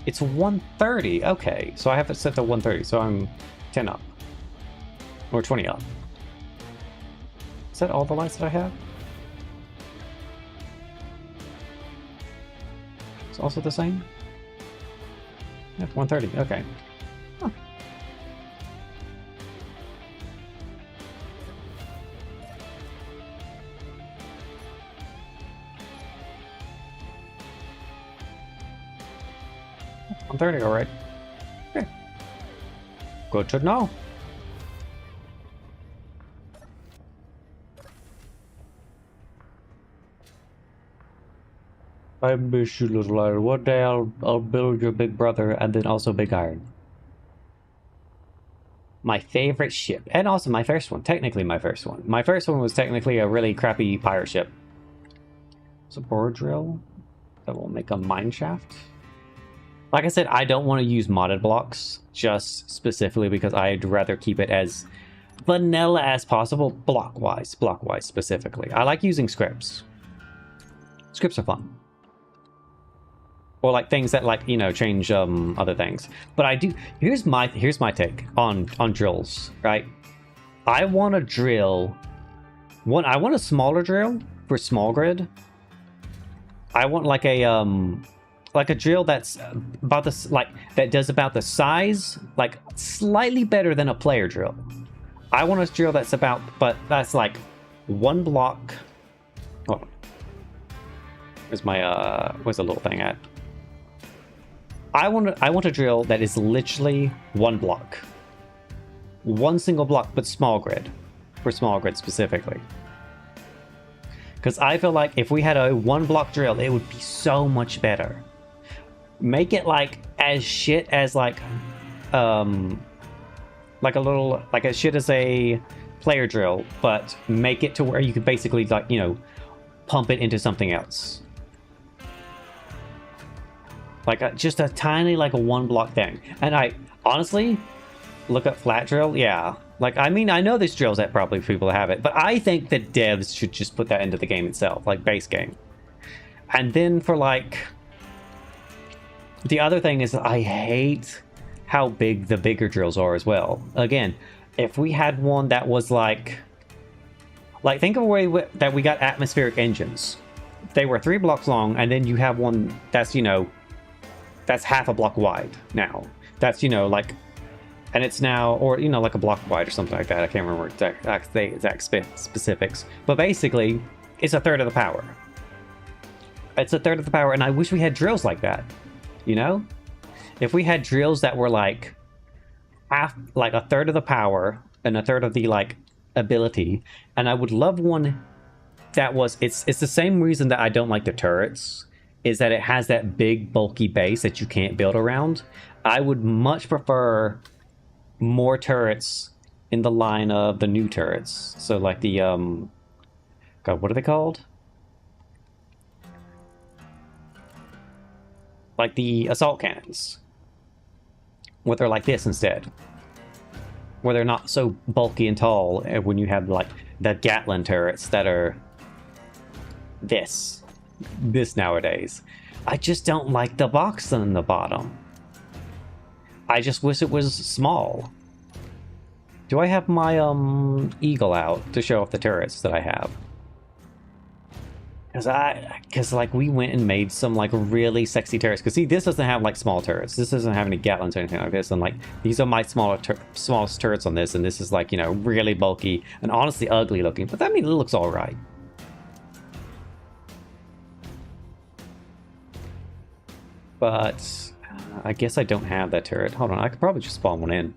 It's 1:30. Okay, so I have it set to 1:30, so I'm 10 up. Or 20 up. Is that all the lights that I have? It's also the same? Yeah, 1:30. Okay. Huh. $1:30, all right. Okay. Good to know. I miss you, little iron. One day I'll build your big brother and then also Big Iron. My favorite ship, and also my first one. Technically, my first one. My first one was technically a really crappy pirate ship. It's a bore drill that will make a mine shaft. Like I said, I don't want to use modded blocks, just specifically because I'd rather keep it as vanilla as possible, block-wise specifically. I like using scripts. Scripts are fun. Or like things that, like, you know, change other things. But I do. Here's my take on drills. Right. I want to drill. I want a smaller drill for small grid. I want like a drill that's about this, like, that does about the size, like slightly better than a player drill. I want a drill that's about, but that's like one block. Hold on. Where's my where's the little thing at? I want a drill that is literally one block. One single block, but small grid. For small grid specifically. Because I feel like if we had a one block drill, it would be so much better. make it like as shit as like a little like as shit as a player drill, but make it to where you could basically like, you know, pump it into something else. Like just a tiny like a 1-block thing. And I honestly look at flat drill, yeah. Like, I mean, I know there's drills that probably people have it, but I think that devs should just put that into the game itself, like base game. And then for like, the other thing is I hate how big the bigger drills are as well. Again, if we had one that was like think of a way that we got atmospheric engines. They were 3 blocks long, and then you have one that's, you know, that's half a block wide now. That's, you know, like, and it's now, or, you know, like a block wide or something like that. I can't remember exact specifics. But basically, it's a third of the power. It's a third of the power, and I wish we had drills like that. You know? If we had drills that were like like a third of the power and a third of the like ability, and I would love one that was, it's the same reason that I don't like the turrets, is that it has that big bulky base that you can't build around. I would much prefer more turrets in the line of the new turrets. So like the God, what are they called? Like the assault cannons, where they're like this instead, where they're not so bulky and tall. When you have like the Gatling turrets that are this nowadays, I just don't like the box on the bottom. I just wish it was small. Do I have my eagle out to show off the turrets that I have? Because like we went and made some like really sexy turrets. Because see, this doesn't have like small turrets. This doesn't have any Gatlins or anything like this. And like these are my smallest turrets on this. And this is like, you know, really bulky and honestly ugly looking. But I mean, it looks all right. But I guess I don't have that turret. Hold on, I could probably just spawn one in.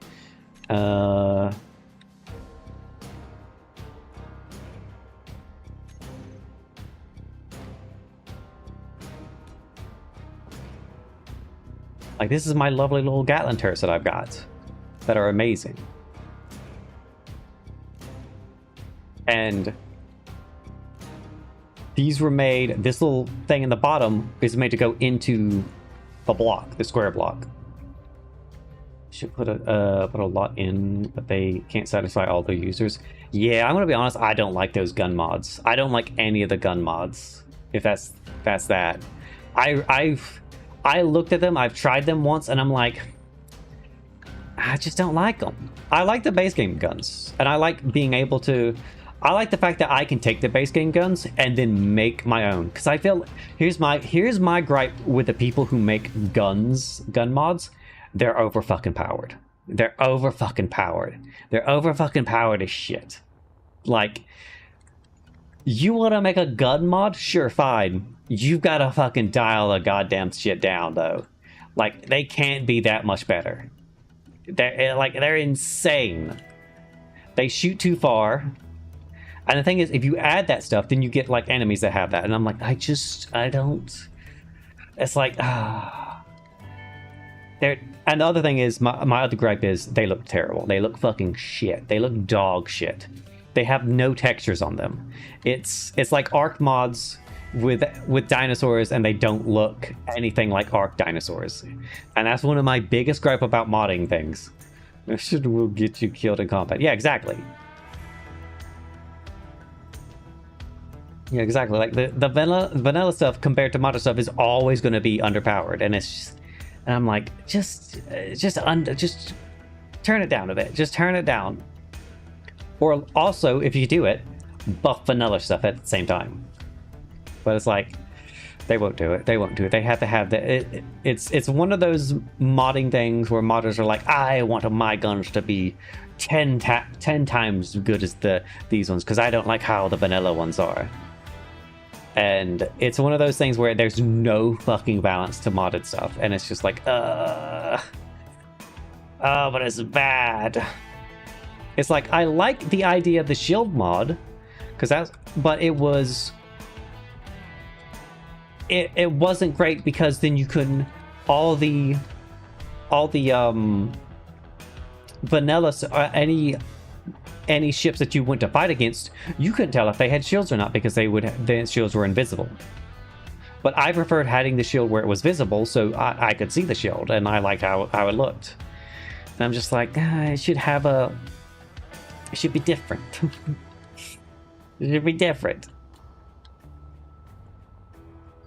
Like, this is my lovely little Gatling turrets that I've got that are amazing. And these were made, this little thing in the bottom is made to go into the block, the square block. Should put a lot in, but they can't satisfy all the users. Yeah, I'm gonna be honest, I don't like those gun mods. I don't like any of the gun mods, if that's that. I looked at them, I've tried them once, and I'm like, I just don't like them. I like the base game guns, and I like being able to, I like the fact that I can take the base game guns and then make my own. Because I feel, here's my gripe with the people who make gun mods. They're over fucking powered. They're over fucking powered. They're over fucking powered as shit. Like, you want to make a gun mod? Sure, fine. You've got to fucking dial the goddamn shit down, though. Like, they can't be that much better. They're insane. They shoot too far. And the thing is, if you add that stuff, then you get, like, enemies that have that. And I'm like, I don't... It's like, And the other thing is, my other gripe is, they look terrible. They look fucking shit. They look dog shit. They have no textures on them. It's like Ark mods with dinosaurs, and they don't look anything like Ark dinosaurs. And that's one of my biggest gripe about modding things. This will get you killed in combat. Yeah, exactly. Yeah, exactly. Like the vanilla stuff compared to modded stuff is always going to be underpowered, and it's just, and I'm like, just turn it down a bit. Just turn it down. Or also, if you do it, buff vanilla stuff at the same time. But it's like, they won't do it. They won't do it. They have to have the. It's one of those modding things where modders are like, I want my guns to be 10 times good as these ones, because I don't like how the vanilla ones are. And it's one of those things where there's no fucking balance to modded stuff, and it's just like, oh, but it's bad. It's like, I like the idea of the shield mod, but it wasn't great, because then you couldn't, all the vanilla, any ships that you went to fight against, you couldn't tell if they had shields or not because the shields were invisible. But I preferred having the shield where it was visible, so I could see the shield, and I liked how it looked. And I'm just like, it should be different. It should be different.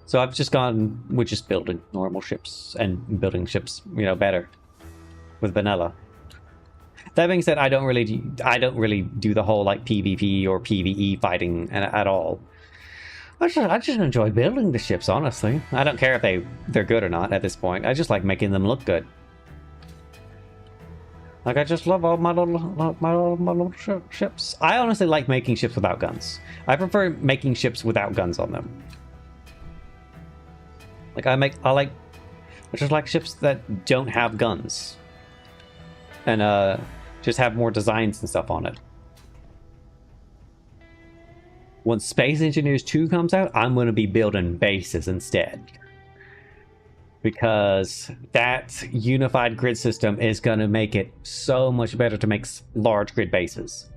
So I've just gone with just building normal ships and building ships, better with vanilla. That being said, I don't really do the whole like PvP or PvE fighting at all. I just enjoy building the ships, honestly. I don't care if they're good or not at this point. I just like making them look good. Like, I just love all my little ships. I honestly like making ships without guns. I prefer making ships without guns on them. Like, I just like ships that don't have guns. And just have more designs and stuff on it. When Space Engineers 2 comes out, I'm going to be building bases instead. Because that unified grid system is going to make it so much better to make large grid bases.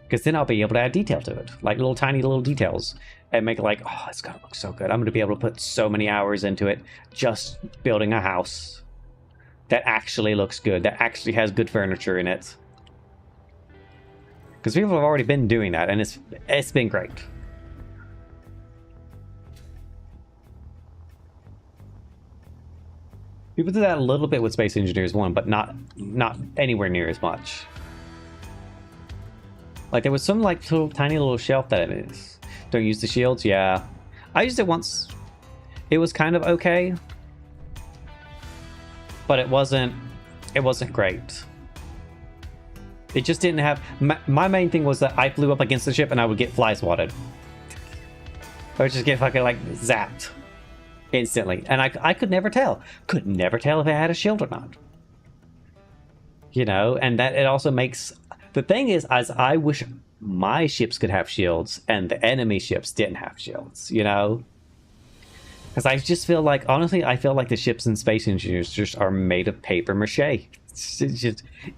Because then I'll be able to add detail to it. Like tiny little details. And make it like, oh, it's going to look so good. I'm going to be able to put so many hours into it just building a house that actually looks good. That actually has good furniture in it. Because people have already been doing that. And it's been great. People did that a little bit with Space Engineers 1, but not anywhere near as much. Like, there was some, like, tiny little shelf that it is. Don't use the shields? Yeah. I used it once. It was kind of okay. But it wasn't great. It just didn't have... My main thing was that I flew up against the ship and I would get fly swatted. I would just get fucking, like, zapped. Instantly. And I could never tell. Could never tell if it had a shield or not. And that it also makes... The thing is I wish my ships could have shields and the enemy ships didn't have shields, Because I just feel like, honestly, I feel like the ships in Space Engineers just are made of paper mache.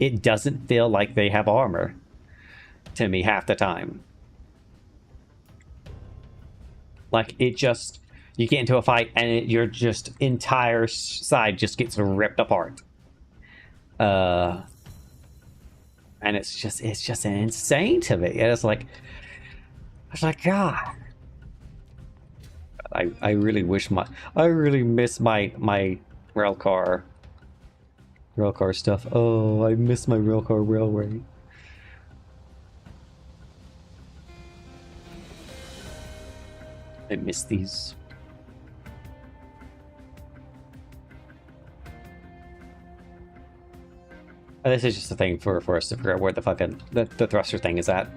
It doesn't feel like they have armor to me half the time. Like, it just... You get into a fight and your just entire side just gets ripped apart. And it's just insane to me. And it's like, God. I really miss my railcar stuff. Oh, I miss my railcar railway. I miss these. This is just a thing for us to figure out where the fucking the thruster thing is at.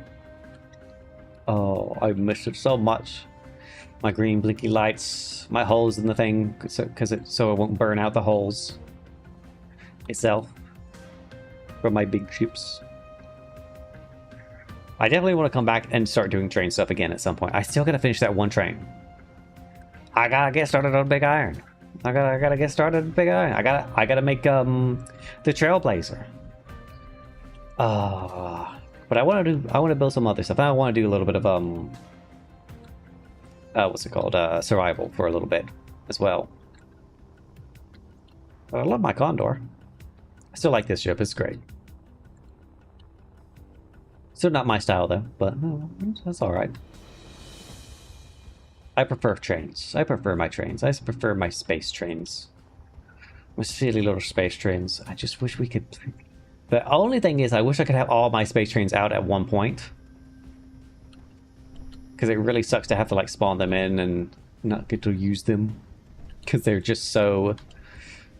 Oh, I missed it so much. My green blinky lights, my holes in the thing, so it won't burn out the holes itself from my big ships. I definitely want to come back and start doing train stuff again at some point. I still gotta finish that one train. I gotta get started on Big Iron. I gotta get started on Big Iron. I gotta make the Trailblazer. But I want to build some other stuff. I want to do a little bit of what's it called? Survival for a little bit as well. But I love my Condor. I still like this ship. It's great. Still not my style though, but that's all right. I prefer trains. I prefer my trains. I prefer my space trains. My silly little space trains. I just wish we could... The only thing is, I wish I could have all my space trains out at one point. Because it really sucks to have to, like, spawn them in and not get to use them. Because they're just so...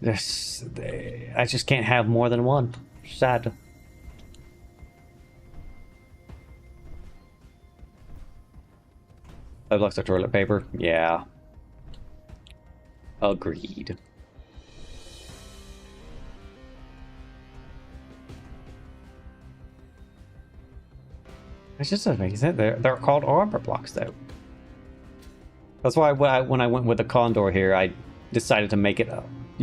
I just can't have more than one. Sad. I've lost our toilet paper. Yeah. Agreed. It's just amazing. They're called armor blocks, though. That's why when I went with the Condor here, I decided to make it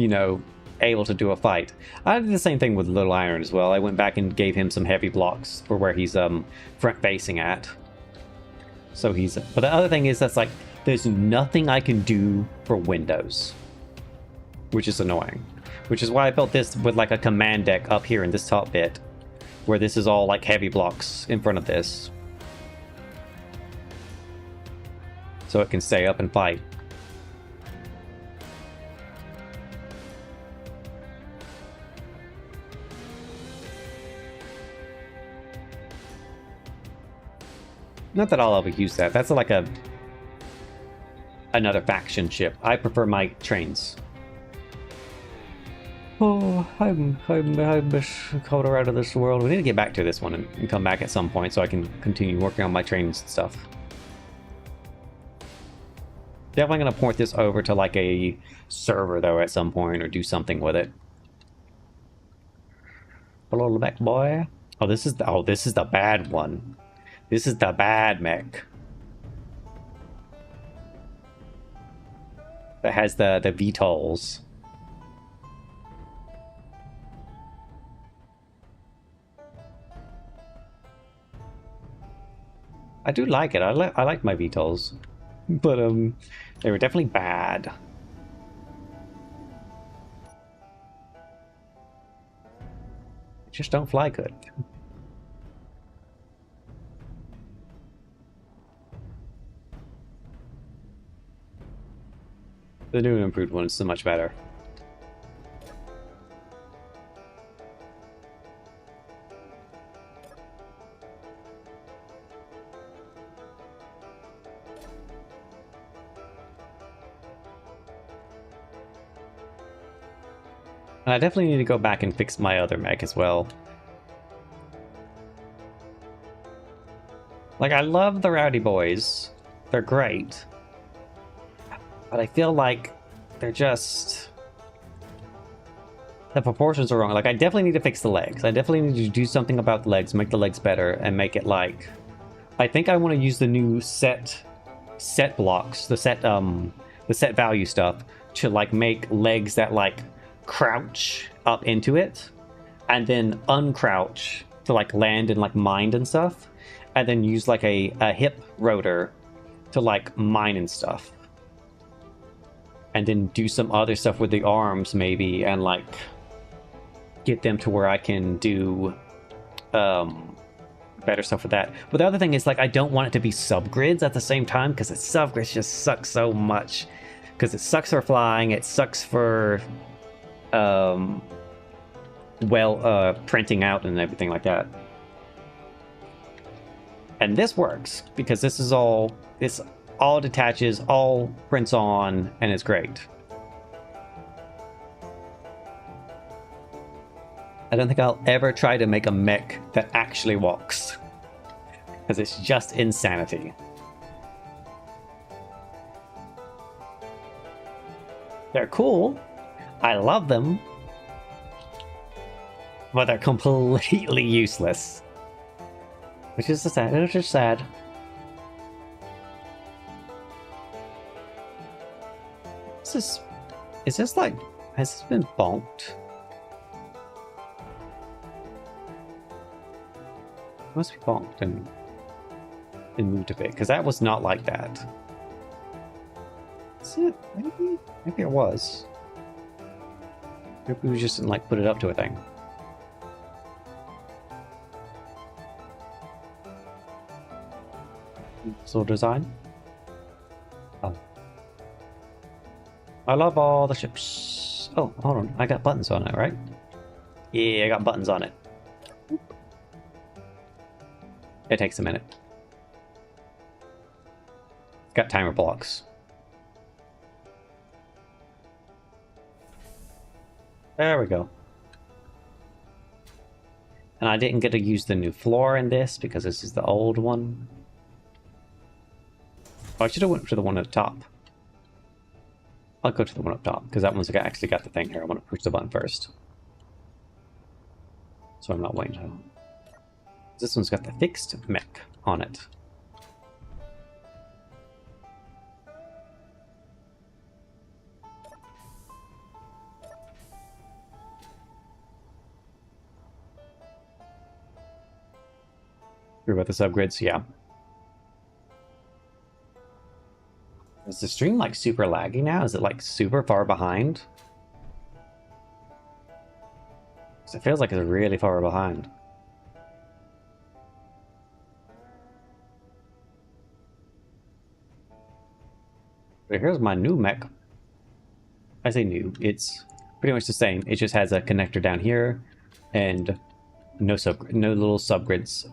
you know, able to do a fight. I did the same thing with Little Iron as well. I went back and gave him some heavy blocks for where he's front facing at. So he's, but the other thing is that's like there's nothing I can do for windows, which is annoying. Which is why I built this with like a command deck up here in this top bit, where this is all like heavy blocks in front of this, so it can stay up and fight. Not that I'll ever use that. That's like another faction ship. I prefer my trains. Oh, I'm colder out of this world. We need to get back to this one and come back at some point so I can continue working on my trains and stuff. Definitely gonna port this over to like a server though at some point, or do something with it. Hello, back boy. Oh, this is the bad one. This is the bad mech. That has the VTOLs. I do like it. I like my VTOLs. But they were definitely bad. They just don't fly good. The new and improved one is so much better. And I definitely need to go back and fix my other mech as well. Like, I love the Rowdy Boys. They're great. But I feel like they're just... the proportions are wrong. Like, I definitely need to fix the legs. I definitely need to do something about the legs, make the legs better, and make it like... I think I want to use the new set blocks, the set value stuff, to like make legs that like crouch up into it, and then uncrouch to like land and like mine and stuff, and then use like a hip rotor to like mine and stuff. And then do some other stuff with the arms, maybe, and like get them to where I can do better stuff with that. But the other thing is, like, I don't want it to be subgrids at the same time, because the subgrids just suck so much. Because it sucks for flying, it sucks for printing out and everything like that. And this works because this all detaches, all prints on, and it's great. I don't think I'll ever try to make a mech that actually walks, because it's just insanity. They're cool. I love them. But they're completely useless. Which is sad. It's just sad. Is this like, has this been bonked? It must be bonked and moved a bit, because that was not like that. Is it? Maybe it was. Maybe we just didn't like put it up to a thing. So design. Oh. I love all the ships. Oh, hold on. I got buttons on it, right? Yeah, I got buttons on it. It takes a minute. Got timer blocks. There we go. And I didn't get to use the new floor in this because this is the old one. Oh, I should have went to the one at the top. I'll go to the one up top, because that one's actually got the thing here. I want to push the button first, so I'm not waiting. This one's got the fixed mech on it. about the subgrids, yeah. Is the stream like super laggy now? Is it like super far behind? 'Cause it feels like it's really far behind. But here's my new mech. I say new, it's pretty much the same. It just has a connector down here and no little subgrids,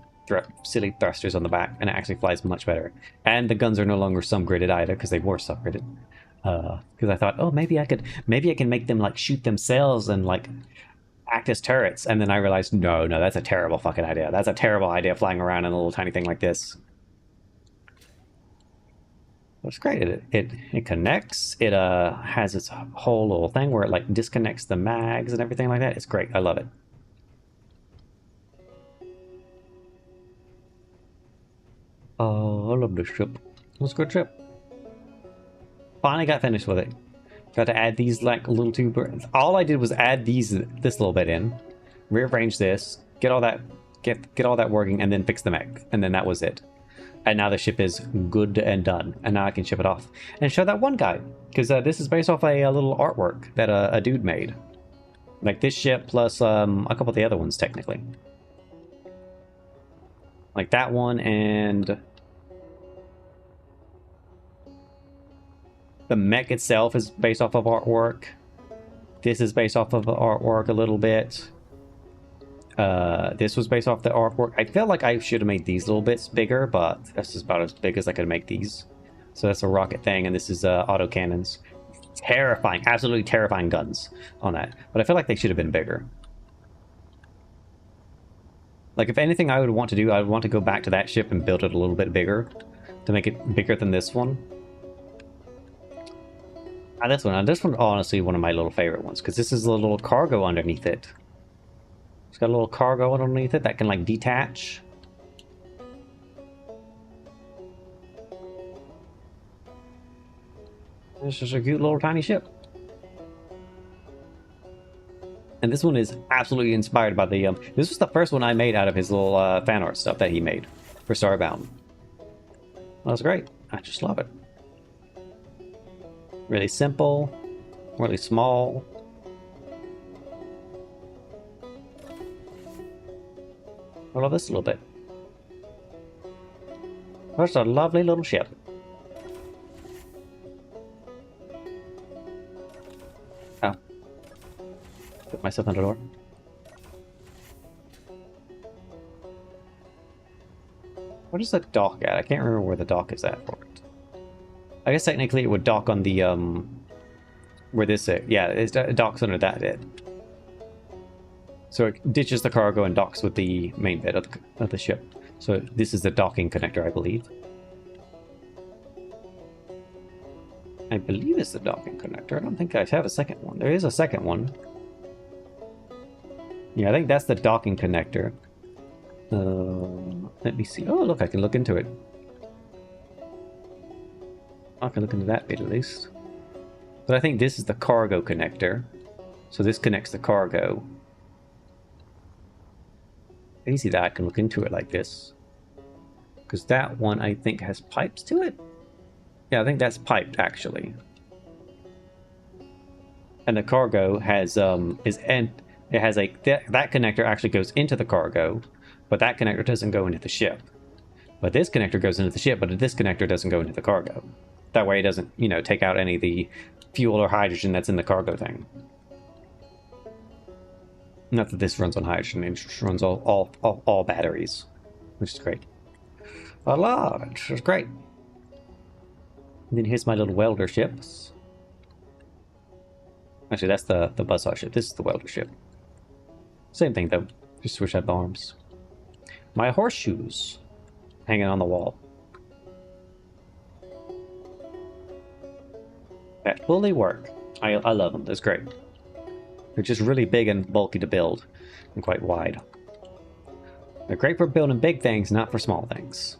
silly thrusters on the back, and it actually flies much better. And the guns are no longer subgridded either because they were subgridded. Because I thought, oh, maybe I can make them like shoot themselves and like act as turrets, and then I realized, no, that's a terrible fucking idea. That's a terrible idea, flying around in a little tiny thing like this. It's great. It connects. It has its whole little thing where it like disconnects the mags and everything like that. It's great. I love it. Oh, I love this ship. It was a good trip. Finally got finished with it. Got to add these like little two birds. All I did was add this little bit in, rearrange this, get all that working, and then fix the mech, and then that was it. And now the ship is good and done, and now I can ship it off and show that one guy, because this is based off a little artwork that a dude made, like this ship plus a couple of the other ones technically, like that one, and the mech itself is based off of artwork. This is based off of artwork a little bit. This was based off the artwork. I feel like I should have made these little bits bigger, but that's just about as big as I could make these. So that's a rocket thing, and this is auto cannons. Terrifying, absolutely terrifying guns on that. But I feel like they should have been bigger. Like, if anything I would want to do, I would want to go back to that ship and build it a little bit bigger to make it bigger than this one. And this one, honestly, one of my little favorite ones, because this is a little cargo underneath it. It's got a little cargo underneath it that can, like, detach. It's just a cute little tiny ship. And this one is absolutely inspired by the... this was the first one I made out of his little fan art stuff that he made for Starbound. Well, that's great. I just love it. Really simple, really small. I love this a little bit. That's a lovely little ship. Oh. Put myself on the door. What is the dock at? I can't remember where the dock is at for it. I guess technically it would dock on the, where this is. Yeah, it docks under that bit. So it ditches the cargo and docks with the main bit of the ship. So this is the docking connector, I believe. I believe it's the docking connector. I don't think I have a second one. There is a second one. Yeah, I think that's the docking connector. Let me see. Oh, look, I can look into it. I can look into that bit at least. But I think this is the cargo connector. So this connects the cargo. Easy that I can look into it like this. Because that one, I think, has pipes to it. Yeah, I think that's piped, actually. And the cargo has, it has a, that connector actually goes into the cargo, but that connector doesn't go into the ship. But this connector goes into the ship, but this connector doesn't go into the cargo. That way it doesn't, you know, take out any of the fuel or hydrogen that's in the cargo thing. Not that this runs on hydrogen, it just runs all batteries, which is great. I love it. It's great. And then here's my little welder ships. Actually, that's the buzzsaw ship. This is the welder ship. Same thing though, just switch out the arms. My horseshoes hanging on the wall. That fully work. I love them. That's great. They're just really big and bulky to build, and quite wide. They're great for building big things, not for small things.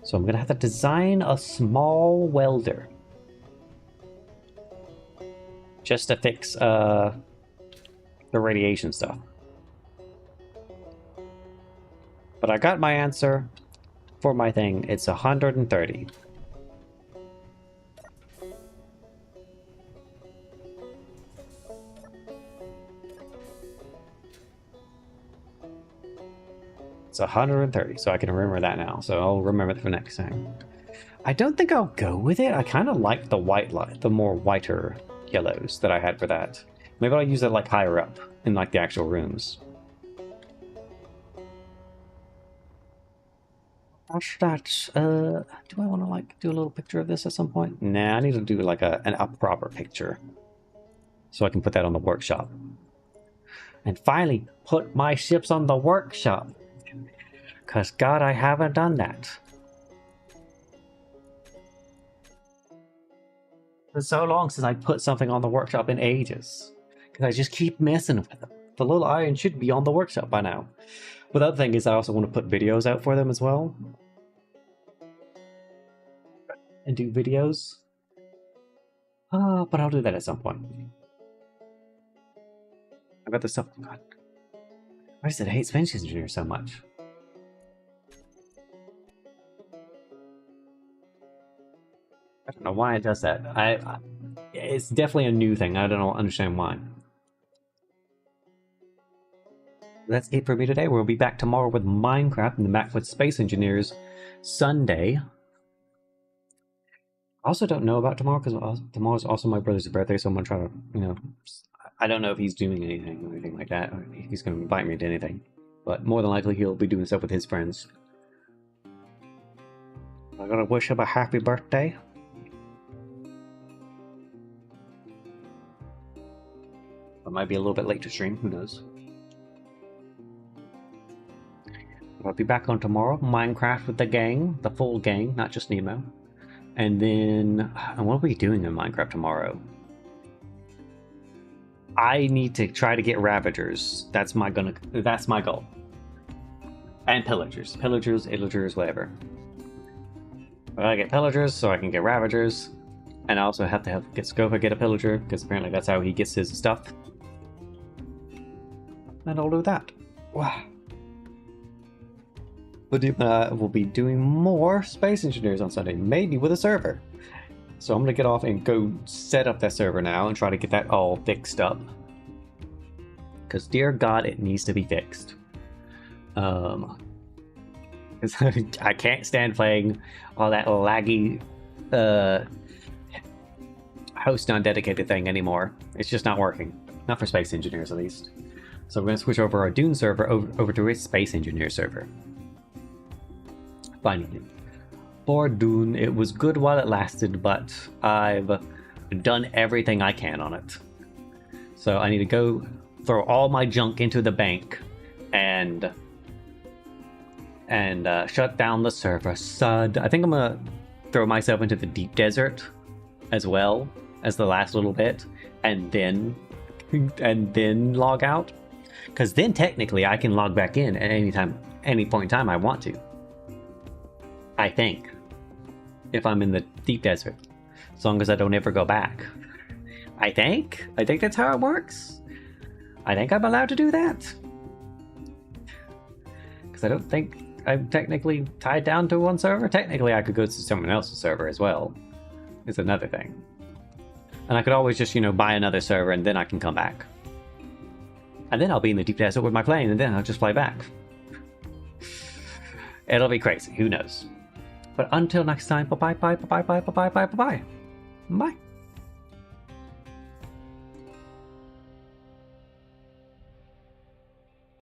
So I'm gonna have to design a small welder. Just to fix the radiation stuff. But I got my answer for my thing. It's 130. It's 130, so I can remember that now. So I'll remember it for next time. I don't think I'll go with it. I kind of like the white light, the more whiter yellows that I had for that. Maybe I'll use it like higher up in like the actual rooms. Gosh, that, do I want to like do a little picture of this at some point? Nah, I need to do like a proper picture. So I can put that on the workshop. And finally, put my ships on the workshop. Because God, I haven't done that. It's so long since I put something on the workshop in ages. Because I just keep messing with them. The little iron should be on the workshop by now. But the other thing is I also want to put videos out for them as well. And do videos. But I'll do that at some point. I got this stuff. God. Why does it hate Space Engineer so much? I don't know why it does that. It's definitely a new thing. I don't understand why. That's it for me today. We'll be back tomorrow with Minecraft and the back with Space Engineers Sunday. I also don't know about tomorrow because tomorrow's also my brother's birthday, so I'm gonna try to, you know, I don't know if he's doing anything or anything like that, or if he's gonna invite me to anything. But more than likely he'll be doing stuff with his friends. I'm gonna wish him a happy birthday. I might be a little bit late to stream, who knows. I'll be back on tomorrow. Minecraft with the gang, the full gang, not just Nemo. And then, what are we doing in Minecraft tomorrow? I need to try to get Ravagers. That's my goal. And Pillagers, Illagers, whatever. I gotta get Pillagers so I can get Ravagers. And I also have to get Scopa get a Pillager, because apparently that's how he gets his stuff. And I'll do that. Wow. We'll be doing more Space Engineers on Sunday, maybe with a server. So I'm going to get off and go set up that server now and try to get that all fixed up. Because, dear God, it needs to be fixed. Because I can't stand playing all that laggy host non-dedicated thing anymore. It's just not working. Not for Space Engineers, at least. So we're going to switch over our Dune server over to a Space Engineer server. Finally. For Dune, it was good while it lasted, but I've done everything I can on it. So I need to go throw all my junk into the bank and shut down the server. Sud. I think I'm gonna throw myself into the deep desert as well as the last little bit, and then log out. Because then technically I can log back in at any point in time I want to. I think. If I'm in the deep desert. As long as I don't ever go back. I think that's how it works. I think I'm allowed to do that. Because I don't think I'm technically tied down to one server. Technically I could go to someone else's server as well. It's another thing. And I could always just, buy another server and then I can come back. And then I'll be in the deep desert with my plane and then I'll just fly back. It'll be crazy. Who knows? But until next time, bye-bye, bye-bye, bye-bye, bye-bye, bye-bye. Bye.